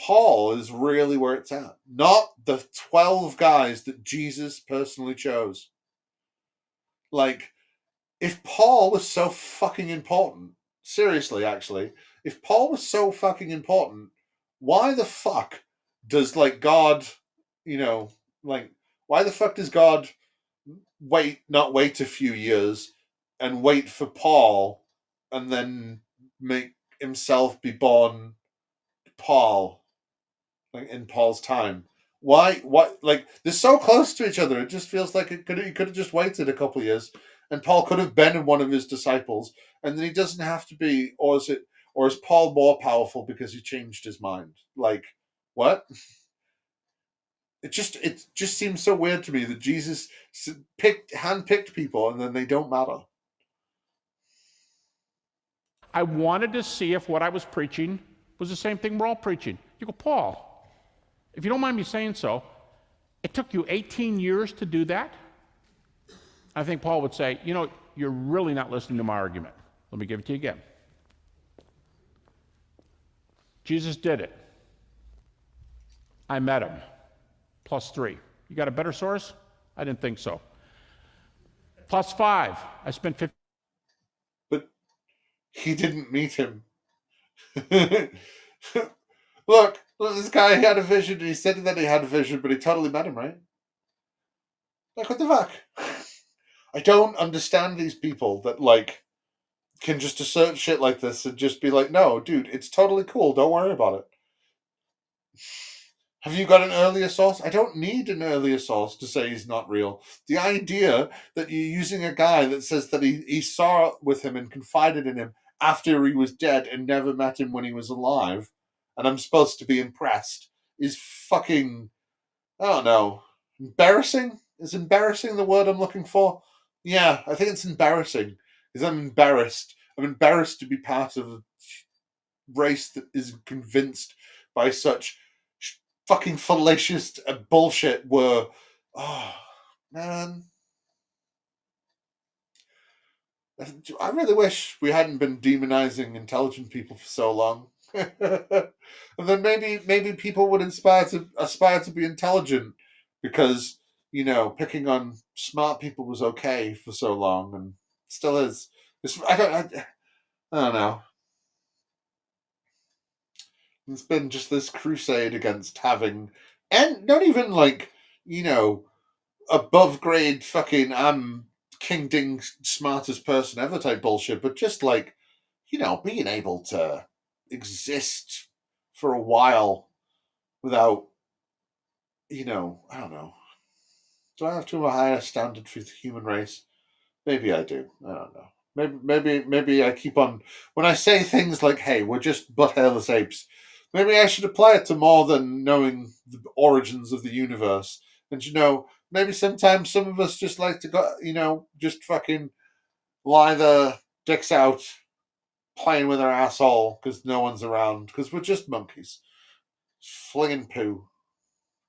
Paul is really where it's at. Not the 12 guys that Jesus personally chose. Like, if Paul was so fucking important, seriously, actually, if Paul was so fucking important, why the fuck does, God, why the fuck does God not wait a few years and wait for Paul and then make himself be born Paul, in Paul's time? Why? They're so close to each other. It just feels like he could have just waited a couple of years, and Paul could have been one of his disciples, and then he doesn't have to be. Or is Paul more powerful because he changed his mind? What? It just seems so weird to me that Jesus handpicked people and then they don't matter. I wanted to see if what I was preaching was the same thing we're all preaching. You go, Paul, if you don't mind me saying so, it took you 18 years to do that? I think Paul would say, you're really not listening to my argument. Let me give it to you again. Jesus did it. I met him. +3. You got a better source? I didn't think so. +5. I spent 50. But he didn't meet him. Look, this guy had a vision, and he said that he had a vision, but he totally met him, right? What the fuck? I don't understand these people that, can just assert shit like this and just be like, no, dude, it's totally cool. Don't worry about it. Have you got an earlier source? I don't need an earlier source to say he's not real. The idea that you're using a guy that says that he saw with him and confided in him after he was dead and never met him when he was alive, and I'm supposed to be impressed, is fucking, I don't know, embarrassing? Is embarrassing the word I'm looking for? Yeah, I think it's embarrassing, because I'm embarrassed. I'm embarrassed to be part of a race that is convinced by such fucking fallacious bullshit where, oh, man. I really wish we hadn't been demonizing intelligent people for so long. And then maybe people would aspire to be intelligent because, picking on smart people was okay for so long and still is. I don't know. It's been just this crusade against having, and not even above grade fucking I'm King Ding smartest person ever type bullshit, but just being able to exist for a while without, I don't know. Do I have to have a higher standard for the human race? Maybe I do. I don't know. Maybe I keep on, when I say things like, hey, we're just butt hairless apes, maybe I should apply it to more than knowing the origins of the universe. And maybe sometimes some of us just like to go, just fucking lie the dicks out playing with our asshole because no one's around, because we're just monkeys. Flinging poo.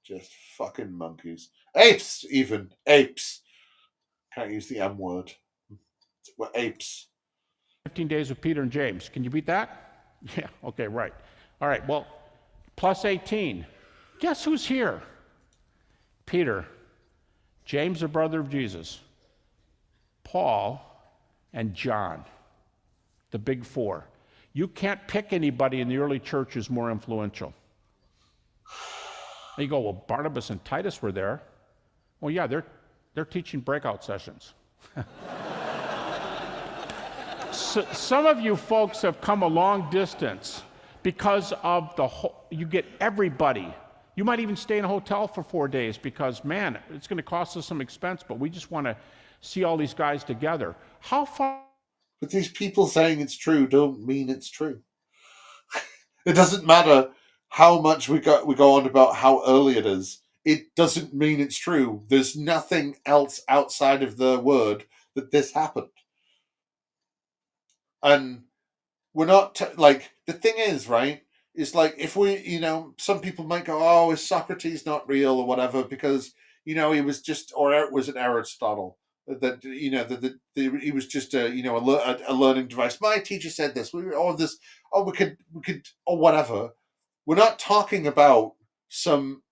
Just fucking monkeys. Apes, even. Apes. Can't use the M word. We're apes. 15 days with Peter and James. Can you beat that? Yeah, okay, right. All right, well, +18. Guess who's here? Peter, James, the brother of Jesus, Paul, and John, the big four. You can't pick anybody in the early church who's more influential. And you go, well, Barnabas and Titus were there. Well, yeah, they're teaching breakout sessions. So, some of you folks have come a long distance because of you get everybody. You might even stay in a hotel for 4 days because, man, it's going to cost us some expense, but we just want to see all these guys together. How far? But these people saying it's true don't mean it's true. It doesn't matter how much we go on about how early it is. It doesn't mean it's true. There's nothing else outside of the word that this happened. And we're not, the thing is, right? is like, if we, some people might go, oh, is Socrates not real or whatever, because, he was just, or it was an Aristotle. That, he was just a learning device. My teacher said this. We could, or whatever. We're not talking about some,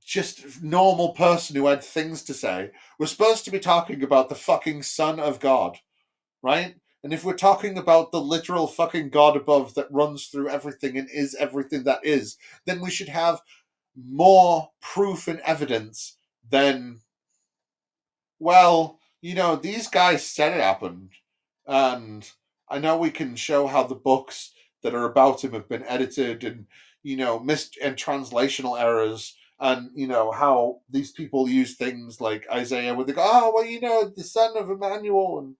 just normal person who had things to say. We're supposed to be talking about the fucking Son of God, right? And if we're talking about the literal fucking God above that runs through everything and is everything that is, then we should have more proof and evidence than, well, these guys said it happened. And I know we can show how the books that are about him have been edited and, missed and translational errors. And, how these people use things like Isaiah where they go, oh, well, the son of Emmanuel. And,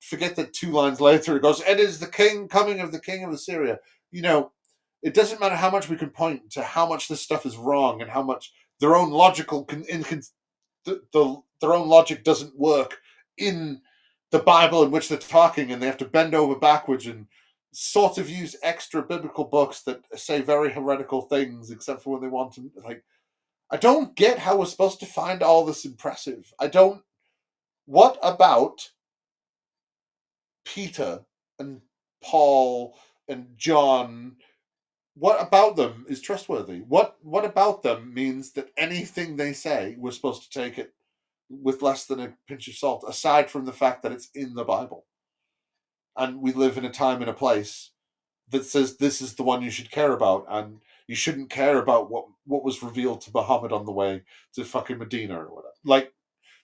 forget that 2 lines later it goes, it is the king coming of the king of Assyria. It doesn't matter how much we can point to how much this stuff is wrong and how much their own their own logic doesn't work in the Bible in which they're talking, and they have to bend over backwards and sort of use extra biblical books that say very heretical things, except for when they want to. Like, I don't get how we're supposed to find all this impressive. I don't. What about Peter and Paul and John? What about them is trustworthy? What about them means that anything they say, we're supposed to take it with less than a pinch of salt, aside from the fact that it's in the Bible? And we live in a time and a place that says this is the one you should care about, and you shouldn't care about what was revealed to Muhammad on the way to fucking Medina or whatever. Like,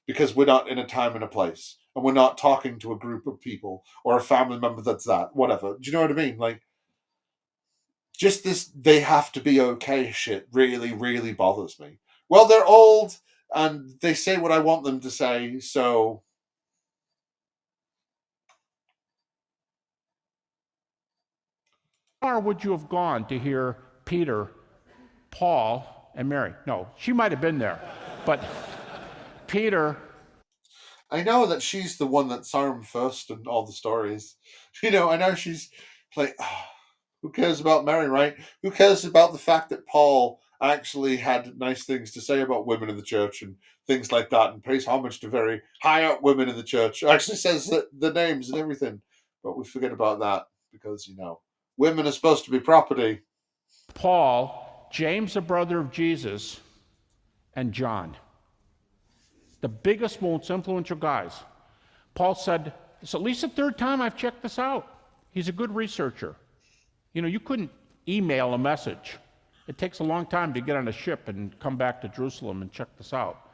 because we're not in a time and a place, and we're not talking to a group of people or a family member that's that, whatever. Do you know what I mean? Like, just this, they have to be okay shit really, really bothers me. Well, they're old and they say what I want them to say, so. How far would you have gone to hear Peter, Paul, and Mary? No, she might have been there, but Peter. I know that she's the one that saw him first in all the stories. I know she's like, who cares about Mary, right? Who cares about the fact that Paul actually had nice things to say about women in the church and things like that, and pays homage to very high up women in the church? Actually says that the names and everything, but we forget about that because women are supposed to be property. Paul, James, the brother of Jesus, and John, the biggest, most influential guys. Paul said, it's at least the 3rd time I've checked this out. He's a good researcher. You couldn't email a message. It takes a long time to get on a ship and come back to Jerusalem and check this out.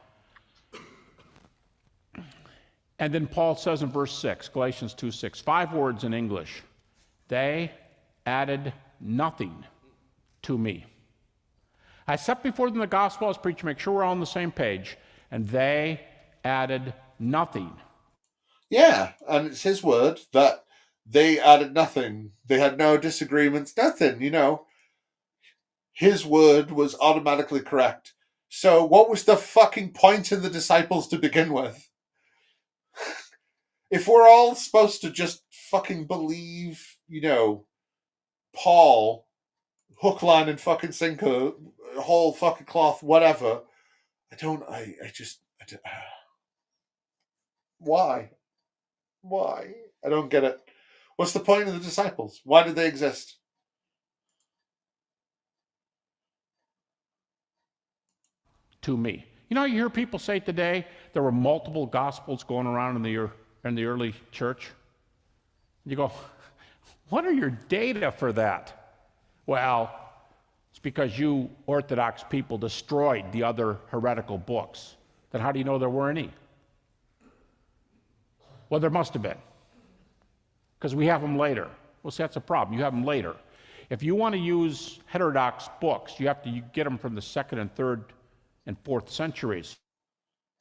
And then Paul says in verse 6, Galatians 2:6, 5 words in English. They added nothing to me. I set before them the gospel I was preaching, make sure we're all on the same page, and they added nothing. Yeah, and it's his word that they added nothing. They had no disagreements, nothing, His word was automatically correct. So what was the fucking point in the disciples to begin with? If we're all supposed to just fucking believe, Paul, hook, line, and fucking sinker, whole fucking cloth, whatever, why? Why? I don't get it. What's the point of the disciples? Why did they exist? To me. You hear people say today there were multiple gospels going around in the early church. You go, what are your data for that? Well, it's because you Orthodox people destroyed the other heretical books. Then how do you know there were any? Well, there must have been, because we have them later. Well, see, that's a problem. You have them later. If you want to use heterodox books, you have to get them from the 2nd and 3rd and 4th centuries.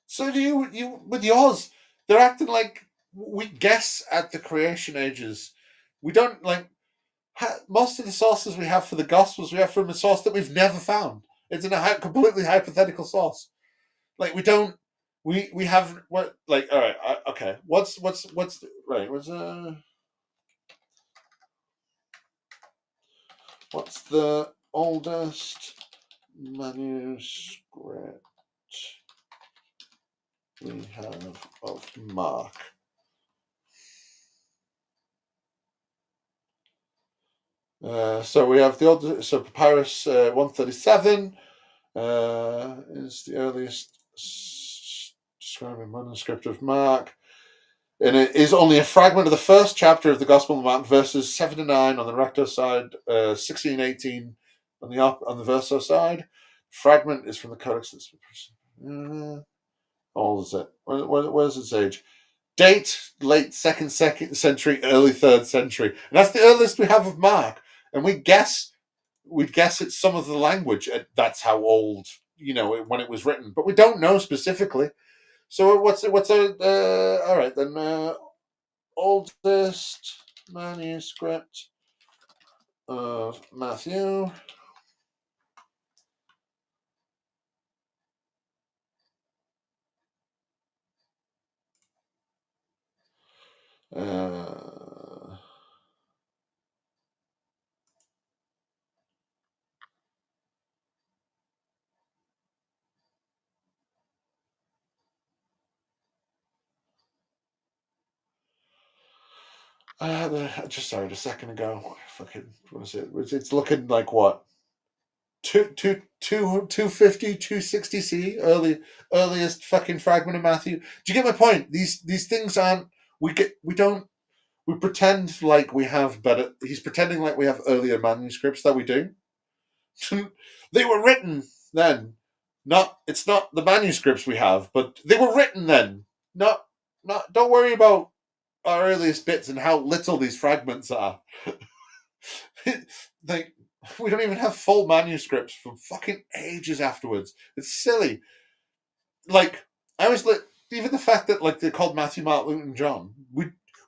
So do you with yours, they're acting like we guess at the creation ages. We don't, like, most of the sources we have for the Gospels, we have from a source that we've never found. It's in a completely hypothetical source. Like, we don't, we have, what, like, all right, okay, what's right, What's the oldest manuscript we have of Mark? So we have the old. So Papyrus 137 is the earliest describing manuscript of Mark, and it is only a fragment of the first chapter of the Gospel of Mark, verses 7 to 9 on the recto side, 16 18 on the verso side. Fragment is from the Codex. How old is it? Where's its age? Date late second century, early third century, and that's the earliest we have of Mark. And we'd guess it's some of the language. That's how old, when it was written, but we don't know specifically. So all right then, oldest manuscript of Matthew. Just started a second ago. Fucking, what is it? It's looking like what? 250, 260 C, earliest fucking fragment of Matthew. Do you get my point? These things aren't. We pretend like we have better. He's pretending like we have earlier manuscripts that we do. They were written then. It's not the manuscripts we have, but they were written then. Not. Don't worry about our earliest bits and how little these fragments are. Like, we don't even have full manuscripts from fucking ages afterwards. It's silly. Like, I was like, even the fact that like they're called Matthew, Mark, Luke, and John.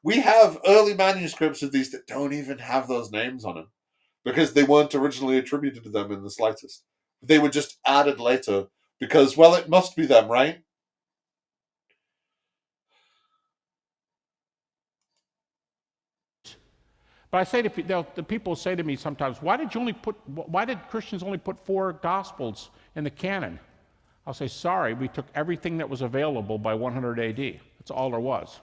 We have early manuscripts of these that don't even have those names on them because they weren't originally attributed to them in the slightest. They were just added later because, well, it must be them, right? But I say to the people say to me sometimes, why did Christians only put 4 Gospels in the canon? I'll say, sorry, we took everything that was available by 100 AD. That's all there was.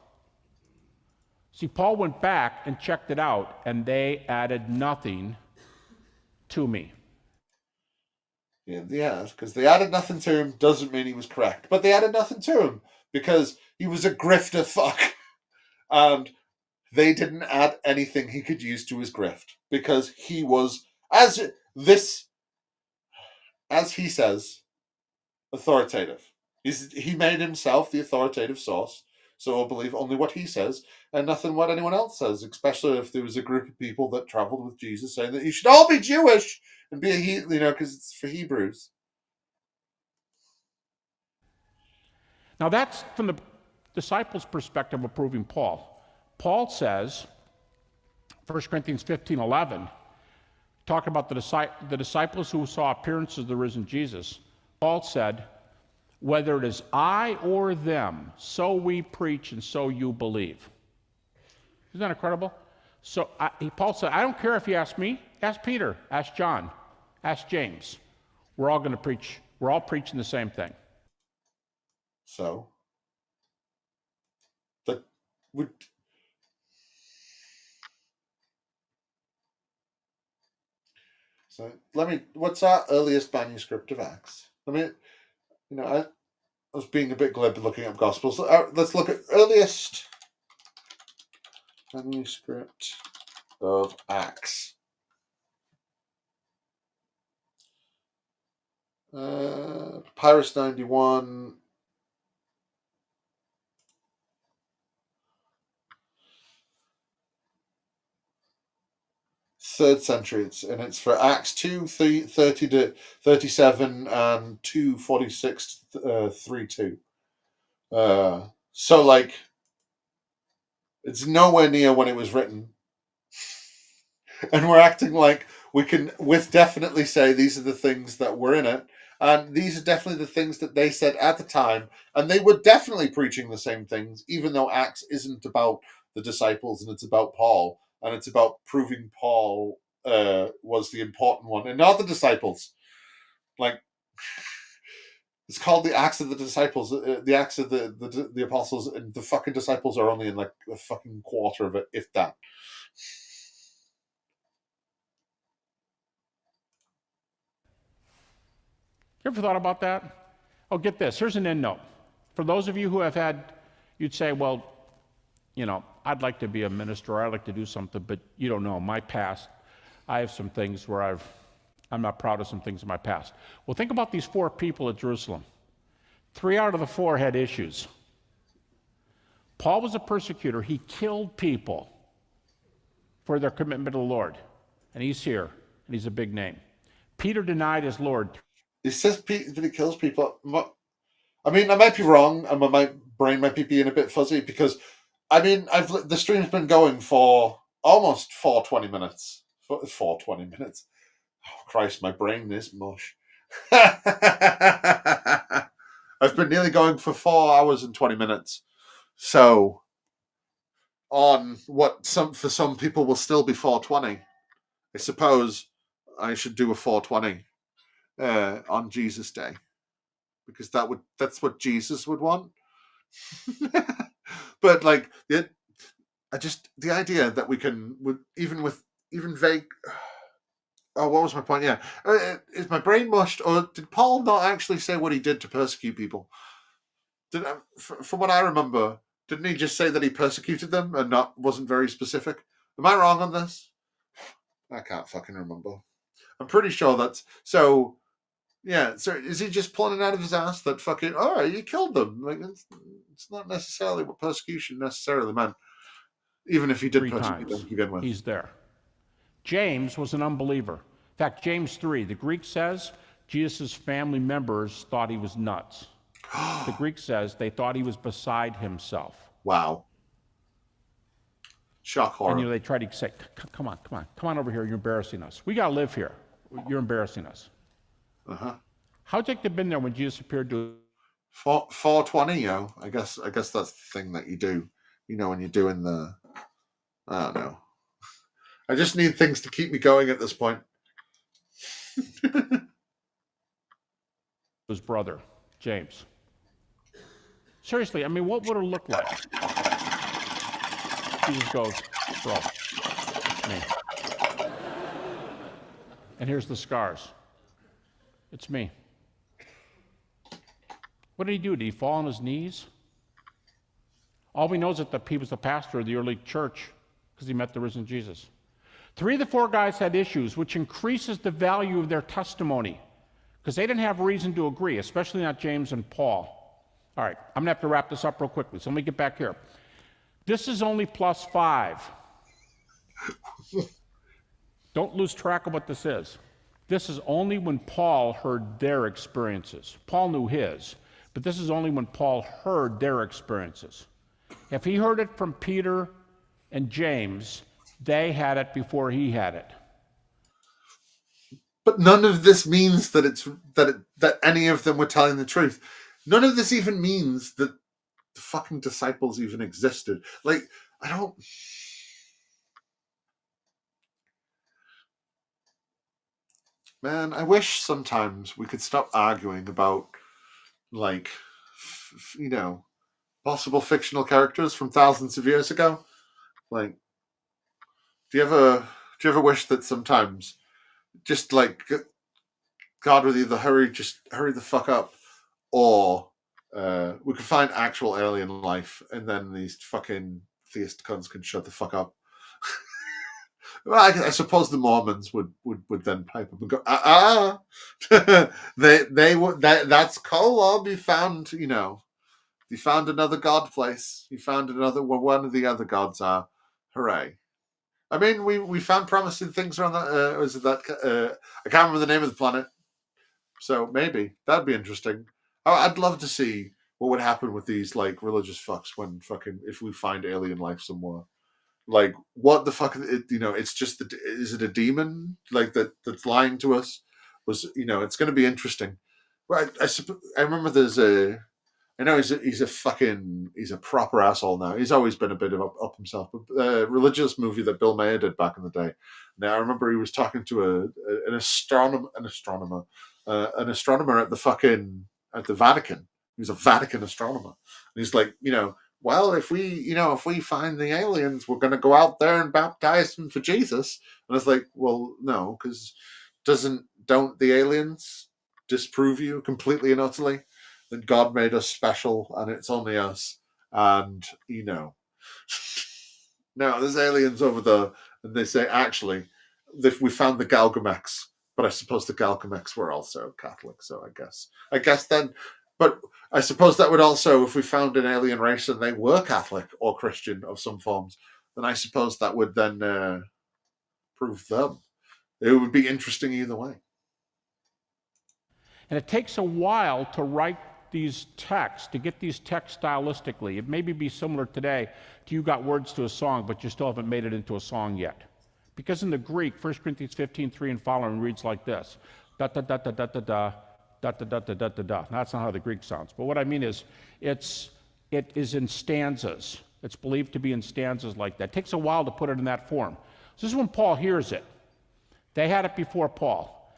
See, Paul went back and checked it out, and they added nothing to me. Yeah, because they added nothing to him doesn't mean he was correct. But they added nothing to him because he was a grifter fuck. And they didn't add anything he could use to his grift because he was, as he says, authoritative. He made himself the authoritative source, so I'll believe only what he says and nothing what anyone else says, especially if there was a group of people that traveled with Jesus saying that you should all be Jewish and be because it's for Hebrews. Now that's from the disciples' perspective of proving Paul. Paul says, 1 Corinthians 15:11, talking about the disciples who saw appearances of the risen Jesus. Paul said, whether it is I or them, so we preach and so you believe. Isn't that incredible? So Paul said, I don't care if you ask me, ask Peter, ask John, ask James. We're all going to preach. We're all preaching the same thing. So that would. So what's our earliest manuscript of Acts? I was being a bit glib looking up Gospels. Let's look at earliest manuscript of Acts. Papyrus 91. Third century, it's for Acts 2, 30 to 37 and 2:46 to 3:2. So like it's nowhere near when it was written. And we're acting like we can with definitely say these are the things that were in it. And these are definitely the things that they said at the time. And they were definitely preaching the same things, even though Acts isn't about the disciples and it's about Paul. And it's about proving Paul was the important one, and not the disciples. Like, it's called the Acts of the Disciples, the Acts of the Apostles, and the fucking disciples are only in like a fucking quarter of it, if that. You ever thought about that? Oh, get this. Here's an end note. For those of you who have had, you'd say, well, you know, I'd like to be a minister, or I'd like to do something, but you don't know. My past, I have some things where I'm not proud of some things in my past. Well, think about these 4 people at Jerusalem. 3 out of the 4 had issues. Paul was a persecutor. He killed people for their commitment to the Lord. And he's here, and he's a big name. Peter denied his Lord. He says that he kills people. I mean, I might be wrong, and my brain might be being a bit fuzzy, because, I mean, the stream's been going for almost 420 minutes. 420 minutes. Oh, Christ, my brain is mush. I've been nearly going for 4 hours and 20 minutes. So, on what for some people will still be 420, I suppose I should do a 420 on Jesus Day, because that's what Jesus would want. But like the idea that we can, even vague. Oh, what was my point? Yeah, is my brain mushed, or did Paul not actually say what he did to persecute people? From what I remember, didn't he just say that he persecuted them and wasn't very specific? Am I wrong on this? I can't fucking remember. I'm pretty sure that's so. Yeah, so is he just pulling it out of his ass that fucking, oh, you killed them? Like, it's not necessarily what persecution necessarily meant, even if he did 3 persecute them times. to begin with. He's there. James was an unbeliever. In fact, James 3, the Greek says Jesus' family members thought he was nuts. The Greek says they thought he was beside himself. Wow. Shock horror. And, you know, they tried to say, come on over here. You're embarrassing us. We got to live here. You're embarrassing us. Uh-huh. How'd you think they've been there when Jesus appeared to 420, yo. I guess that's the thing that you do, you know, when you're doing the, I don't know. I just need things to keep me going at this point. his brother, James? Seriously, I mean, what would it look like? Jesus goes, bro, it's me. And here's the scars. It's me. What did he do? Did he fall on his knees? All we know is that he was the pastor of the early church because he met the risen Jesus. 3 of the 4 guys had issues, which increases the value of their testimony because they didn't have reason to agree, especially not James and Paul. All right, I'm going to have to wrap this up real quickly, so let me get back here. This is only +5. Don't lose track of what this is. This is only when Paul heard their experiences. Paul knew his, but this is only when Paul heard their experiences. If he heard it from Peter and James, they had it before he had it. But none of this means that any of them were telling the truth. None of this even means that the fucking disciples even existed. Like, I don't... Man, I wish sometimes we could stop arguing about, like, you know, possible fictional characters from thousands of years ago. Like, do you ever wish that sometimes, just like, God would either hurry the fuck up, or we could find actual alien life, and then these fucking theist cunts can shut the fuck up. Well, I suppose the Mormons would then pipe up and go, they would, that's Kolob. You found, you know, you found another god place. You found another where one of the other gods are. Hooray! I mean, we found promising things around that. Was it that? I can't remember the name of the planet. So maybe that'd be interesting. I'd love to see what would happen with these like religious fucks when fucking if we find alien life somewhere. Like, what the fuck? You know, it's just is it a demon like that's lying to us? Was, you know, it's going to be interesting. Right? I remember there's I know he's a proper asshole now. He's always been a bit of up himself. But a religious movie that Bill Maher did back in the day. Now I remember he was talking to an astronomer at the Vatican. He was a Vatican astronomer, and he's like, well, if we find the aliens, we're going to go out there and baptize them for Jesus. And it's like, well, no, because don't the aliens disprove you completely and utterly that God made us special and it's only us? And now there's aliens over there, and they say actually, we found the Galgamex, but I suppose the Galgamex were also Catholic, so I guess then. But I suppose that would also, if we found an alien race and they were Catholic or Christian of some forms, then I suppose that would then prove them. It would be interesting either way. And it takes a while to write these texts, to get these texts stylistically. It maybe be similar today to you got words to a song, but you still haven't made it into a song yet. Because in the Greek, 1 Corinthians 15:3 and following reads like this. Da da da da da da da. Da, da, da, da, da, da, da. That's not how the Greek sounds. But what I mean is, it is in stanzas. It's believed to be in stanzas like that. It takes a while to put it in that form. So this is when Paul hears it. They had it before Paul.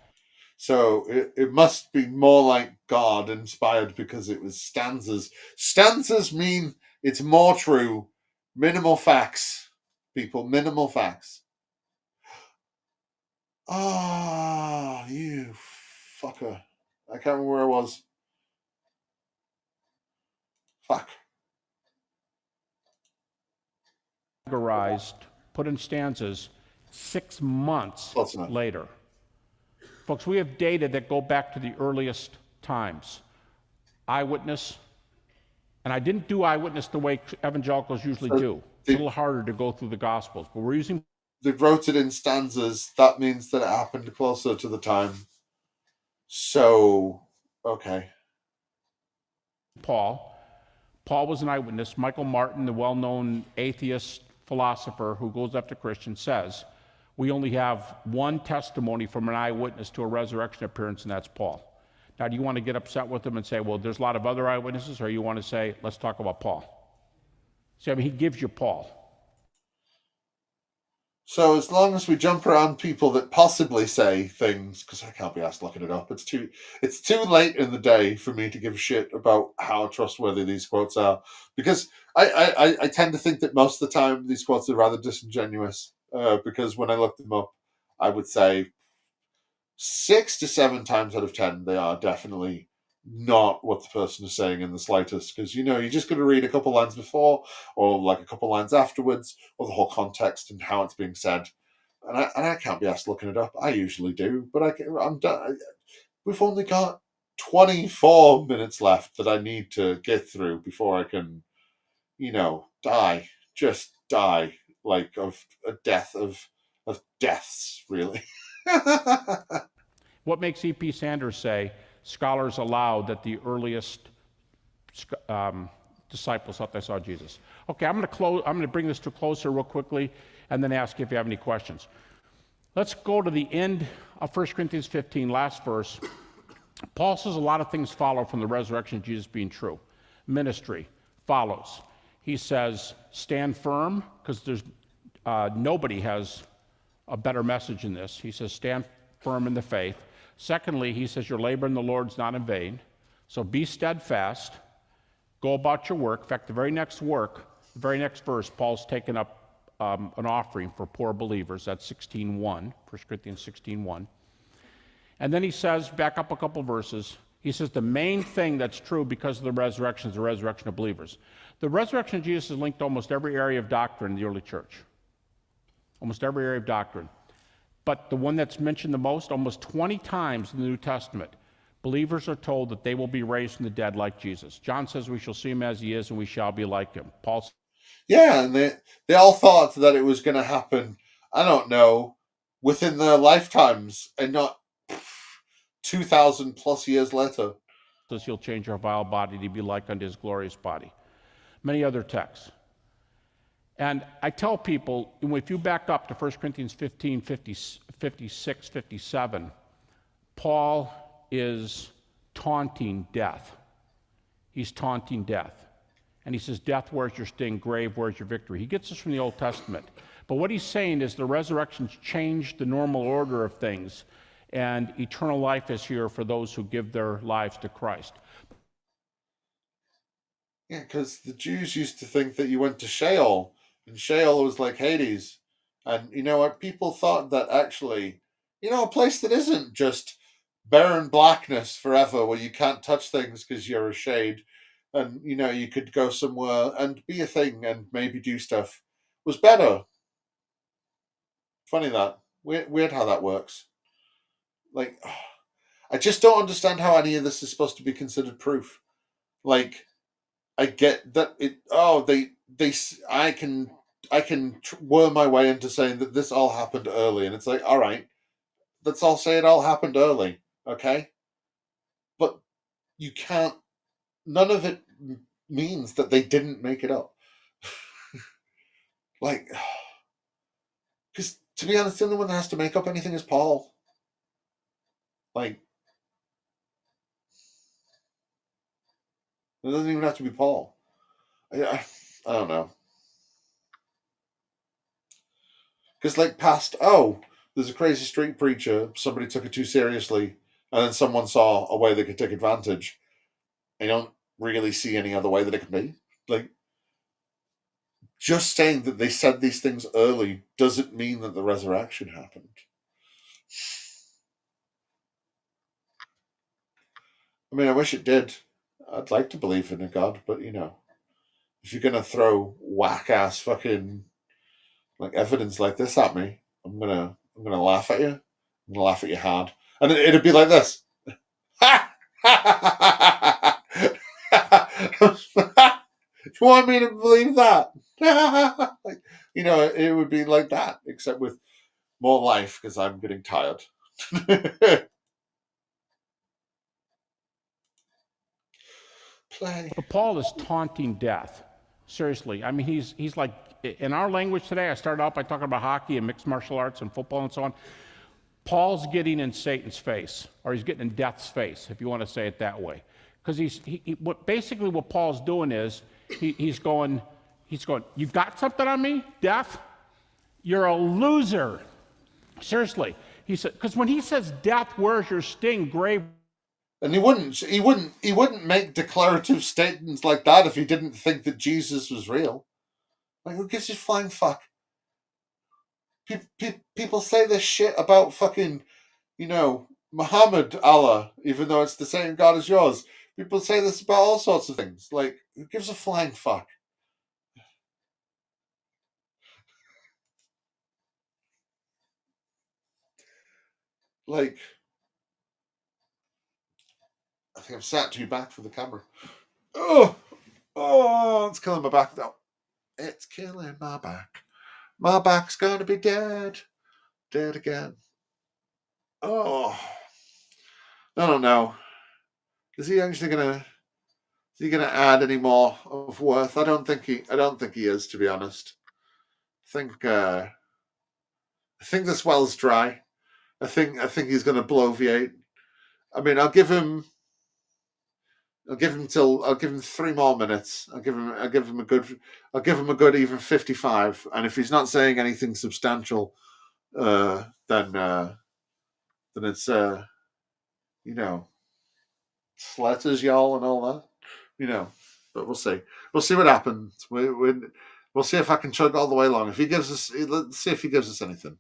So it must be more like God inspired because it was stanzas. Stanzas mean it's more true. Minimal facts, people. Minimal facts. Ah, you fucker. I can't remember where I was. Fuck. Categorized, put in stanzas 6 months later. Folks, we have data that go back to the earliest times. Eyewitness, and I didn't do eyewitness the way evangelicals usually do. It's a little harder to go through the Gospels, but we're using... They wrote it in stanzas. That means that it happened closer to the time. So, okay. Paul was an eyewitness. Michael Martin, the well-known atheist philosopher who goes after Christians, says we only have one testimony from an eyewitness to a resurrection appearance, and that's Paul. Now, do you want to get upset with him and say, well, there's a lot of other eyewitnesses, or you want to say, let's talk about Paul? See, I mean, he gives you Paul. So as long as we jump around people that possibly say things, because I can't be asked looking it up, it's too late in the day for me to give a shit about how trustworthy these quotes are, because I tend to think that most of the time these quotes are rather disingenuous, because when I look them up, I would say 6 to 7 times out of 10 they are definitely not what the person is saying in the slightest, because you just got to read a couple lines before or like a couple lines afterwards, or the whole context and how it's being said, and I can't be asked looking it up. I usually do, but I'm done. We've only got 24 minutes left that I need to get through before I can die like of a death of deaths, really. What makes E.P. Sanders say scholars allow that the earliest disciples thought they saw Jesus? Okay, I'm going to bring this to a close here real quickly and then ask if you have any questions. Let's go to the end of 1 Corinthians 15, last verse. Paul says a lot of things follow from the resurrection of Jesus being true. Ministry follows. He says, stand firm, because there's nobody has a better message in this. He says, stand firm in the faith. Secondly, he says, your labor in the Lord's not in vain. So be steadfast. Go about your work. In fact, the very next verse, Paul's taken up an offering for poor believers. That's 16:1, 1 Corinthians 16:1. And then he says, back up a couple verses, he says the main thing that's true because of the resurrection is the resurrection of believers. The resurrection of Jesus is linked to almost every area of doctrine in the early church. Almost every area of doctrine. But the one that's mentioned the most, almost 20 times in the New Testament, believers are told that they will be raised from the dead like Jesus. John says we shall see him as he is and we shall be like him. Paul. Yeah, and they all thought that it was going to happen, I don't know, within their lifetimes and not 2,000 plus years later. Says he'll change our vile body to be like unto his glorious body. Many other texts. And I tell people, if you back up to 1 Corinthians 15, 56, 57, Paul is taunting death. he's taunting death. And he says, death, where's your sting? Grave, where's your victory? He gets this from the Old Testament. But what he's saying is the resurrection's changed the normal order of things, and eternal life is here for those who give their lives to Christ. Yeah, because the Jews used to think that you went to Sheol, and Sheol was like Hades. And you know what? People thought that actually, a place that isn't just barren blackness forever where you can't touch things because you're a shade, and you could go somewhere and be a thing and maybe do stuff, was better. Funny that. Weird how that works. Like, I just don't understand how any of this is supposed to be considered proof. Like, I get that I can worm my way into saying that this all happened early, and it's like, all right, let's all say it all happened early, okay? But you can't. None of it means that they didn't make it up. Like, because to be honest, the only one that has to make up anything is Paul. Like, it doesn't even have to be Paul. I don't know. Because there's a crazy street preacher, somebody took it too seriously, and then someone saw a way they could take advantage. I don't really see any other way that it can be. Like, just saying that they said these things early doesn't mean that the resurrection happened. I mean, I wish it did. I'd like to believe in a God, but if you're gonna throw whack-ass fucking evidence like this at me, I'm gonna laugh at you. I'm gonna laugh at you hard, and it'd be like this. You want me to believe that? It would be like that, except with more life because I'm getting tired. Play. But Paul is taunting death. Seriously. I mean, he's like, in our language today, I started out by talking about hockey and mixed martial arts and football and so on. Paul's getting in Satan's face, or he's getting in death's face, if you want to say it that way. Because basically what Paul's doing is he's going, you got something on me, death? You're a loser. Seriously. He said, because when he says death, where's your sting, grave? And he wouldn't make declarative statements like that if he didn't think that Jesus was real. Like, who gives a flying fuck? People say this shit about fucking, Muhammad Allah, even though it's the same God as yours. People say this about all sorts of things. Like, who gives a flying fuck? Like, I think I've sat too back for the camera. Oh, it's killing my back though. It's killing my back. My back's gonna be dead again. Oh, I don't know. Is he actually gonna add any more of worth? I don't think he is, to be honest. I think this well's dry. I think he's gonna bloviate. I mean, I'll give him 3 more minutes. I'll give him a good even 55. And if he's not saying anything substantial, then it's sletters, y'all, and all that, But we'll see. We'll see what happens. We'll see if I can chug all the way along. Let's see if he gives us anything.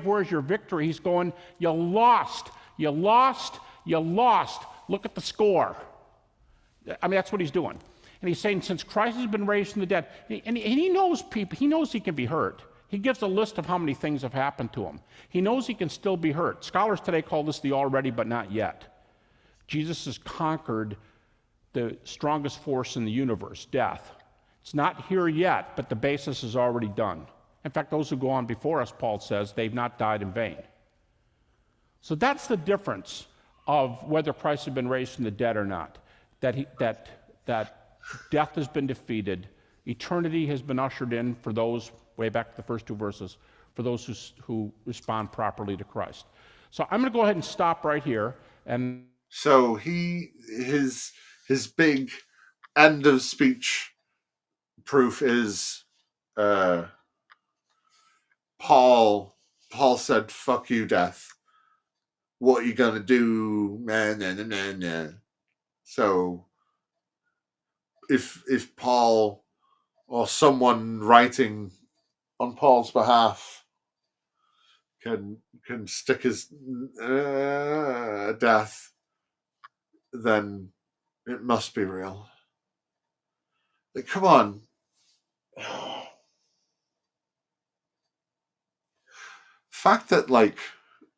Where's your victory? He's going, you lost. Look at the score. I mean, that's what he's doing. And he's saying, since Christ has been raised from the dead, and he knows people, he knows he can be hurt. He gives a list of how many things have happened to him. He knows he can still be hurt. Scholars today call this the already but not yet. Jesus has conquered the strongest force in the universe, death. It's not here yet, but the basis is already done. In fact, those who go on before us, Paul says, they've not died in vain. So that's the difference of whether Christ has been raised from the dead or not. That death has been defeated. Eternity has been ushered in for those, way back to the first 2 verses, for those who respond properly to Christ. So I'm going to go ahead and stop right here. And so his big end of speech proof is Paul said, "Fuck you, death. What are you gonna do?" Nah, nah, nah, nah, nah. So if Paul or someone writing on Paul's behalf can stick his death, then it must be real. Like, come on. Fact that like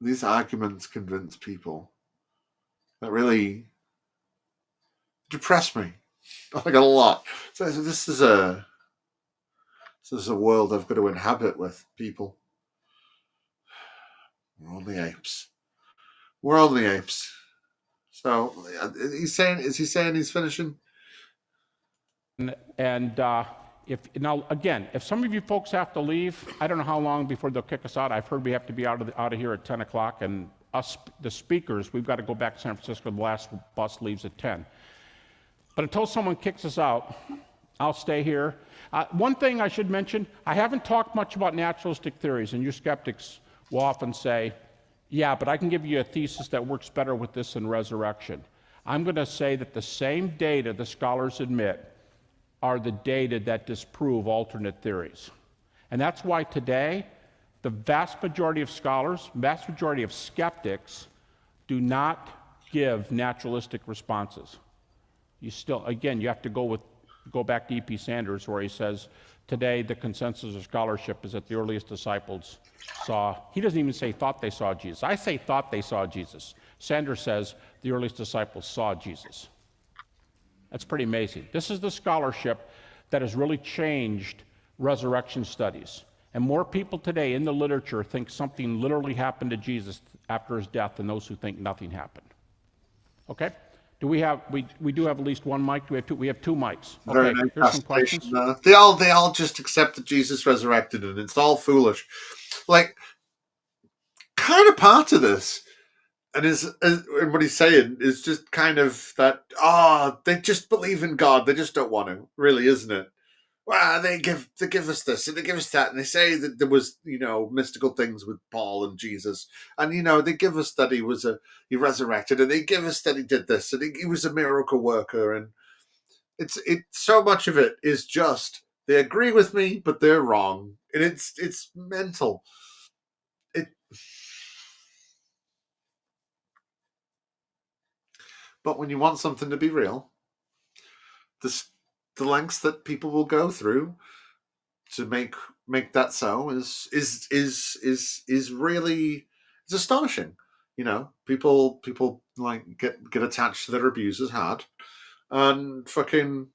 these arguments convince people, that really depress me like a lot. So this is a world I've got to inhabit with people. We're only apes. We're only apes. So is he saying he's finishing? And if now again, if some of you folks have to leave, I don't know how long before they'll kick us out. I've heard we have to be out of here at 10 o'clock, and us, the speakers, we've got to go back to San Francisco. The last bus leaves at 10. But until someone kicks us out, I'll stay here. One thing I should mention, I haven't talked much about naturalistic theories, and you skeptics will often say, yeah, but I can give you a thesis that works better with this than resurrection. I'm going to say that the same data the scholars admit are the data that disprove alternate theories. And that's why today, the vast majority of scholars, vast majority of skeptics, do not give naturalistic responses. You still, again, you have to go back to E.P. Sanders, where he says, today the consensus of scholarship is that the earliest disciples saw, he doesn't even say thought they saw Jesus. I say thought they saw Jesus. Sanders says the earliest disciples saw Jesus. That's pretty amazing. This is the scholarship that has really changed resurrection studies. And more people today in the literature think something literally happened to Jesus after his death than those who think nothing happened. Okay? Do we have, we do have at least one mic? Do we have two? We have two mics. Okay, here's some questions. They all just accept that Jesus resurrected, and it's all foolish. Like, kind of part of this, and what he's saying is just kind of that, they just believe in God, they just don't want to, really, isn't it? Well, they give us this and they give us that, and they say that there was, mystical things with Paul and Jesus, and they give us that he resurrected, and they give us that he did this, and he was a miracle worker, and it's so much of it is just they agree with me, but they're wrong, and it's mental. But when you want something to be real, the lengths that people will go through to make that so is really, it's astonishing. People like get attached to their abusers hard, and fucking,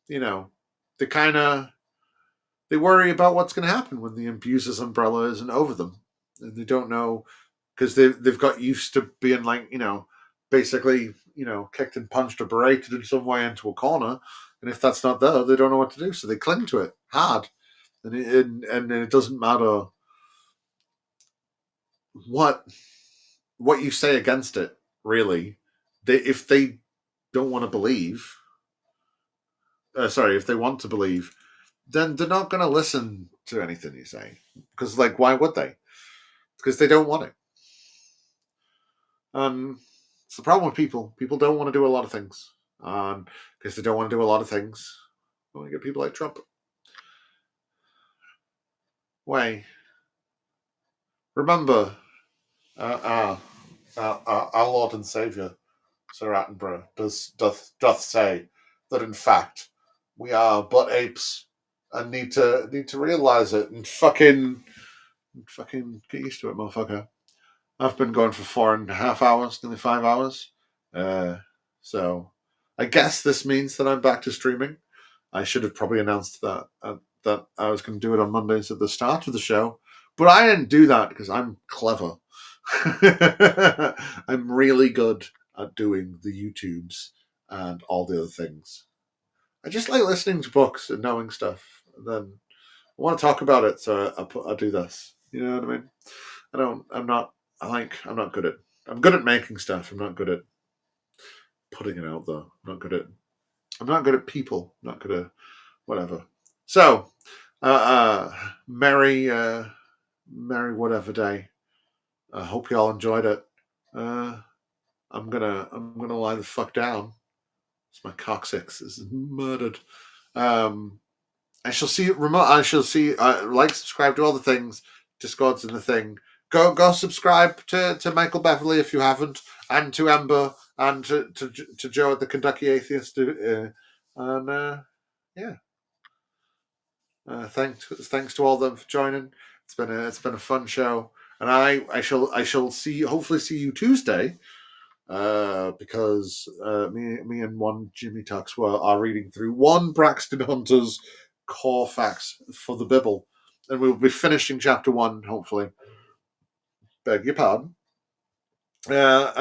they worry about what's going to happen when the abuser's umbrella isn't over them, and they don't know, because they've got used to being like, basically, kicked and punched or berated in some way into a corner, and if that's not there, they don't know what to do, so they cling to it hard, and it doesn't matter what you say against it. Really, if they don't want to believe, if they want to believe, then they're not going to listen to anything you say, because, like, why would they? Because they don't want it. It's the problem with people. People don't want to do a lot of things. Because they don't want to do a lot of things, we get people like Trump. Why? Remember, our Lord and Savior, Sir Attenborough, doth say that in fact we are but apes and need to realize it, and fucking get used to it, motherfucker. I've been going for 4.5 hours, nearly 5 hours. So I guess this means that I'm back to streaming. I should have probably announced that I was going to do it on Mondays at the start of the show, but I didn't do that because I'm clever. I'm really good at doing the YouTubes and all the other things. I just like listening to books and knowing stuff. And then I want to talk about it, so I do this. You know what I mean? I'm good at making stuff. I'm not good at putting it out there. I'm not good at I'm not good at people. Not good at whatever. So, merry whatever day. I hope you all enjoyed it. I'm gonna lie the fuck down. It's my coccyx is murdered. I shall see like, subscribe to all the things. Discord's in the thing. Go subscribe to Michael Beverly if you haven't, and to Ember, and to Joe at the Kentucky Atheist. Yeah. Thanks to all of them for joining. It's been a fun show, and I shall hopefully see you Tuesday. Because me and one Jimmy Tux are reading through one Braxton Hunter's core facts for the Bible, and we'll be finishing chapter 1 hopefully. Beg your pardon. Yeah,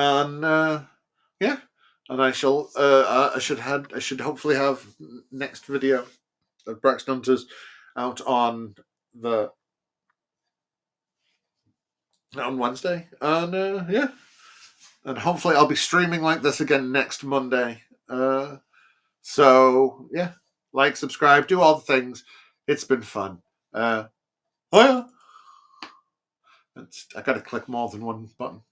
and I should hopefully have next video of Braxton Hunter's out on Wednesday, and yeah. And hopefully I'll be streaming like this again next Monday. So, yeah. Like, subscribe, do all the things. It's been fun. Oh, yeah. I got to click more than one button.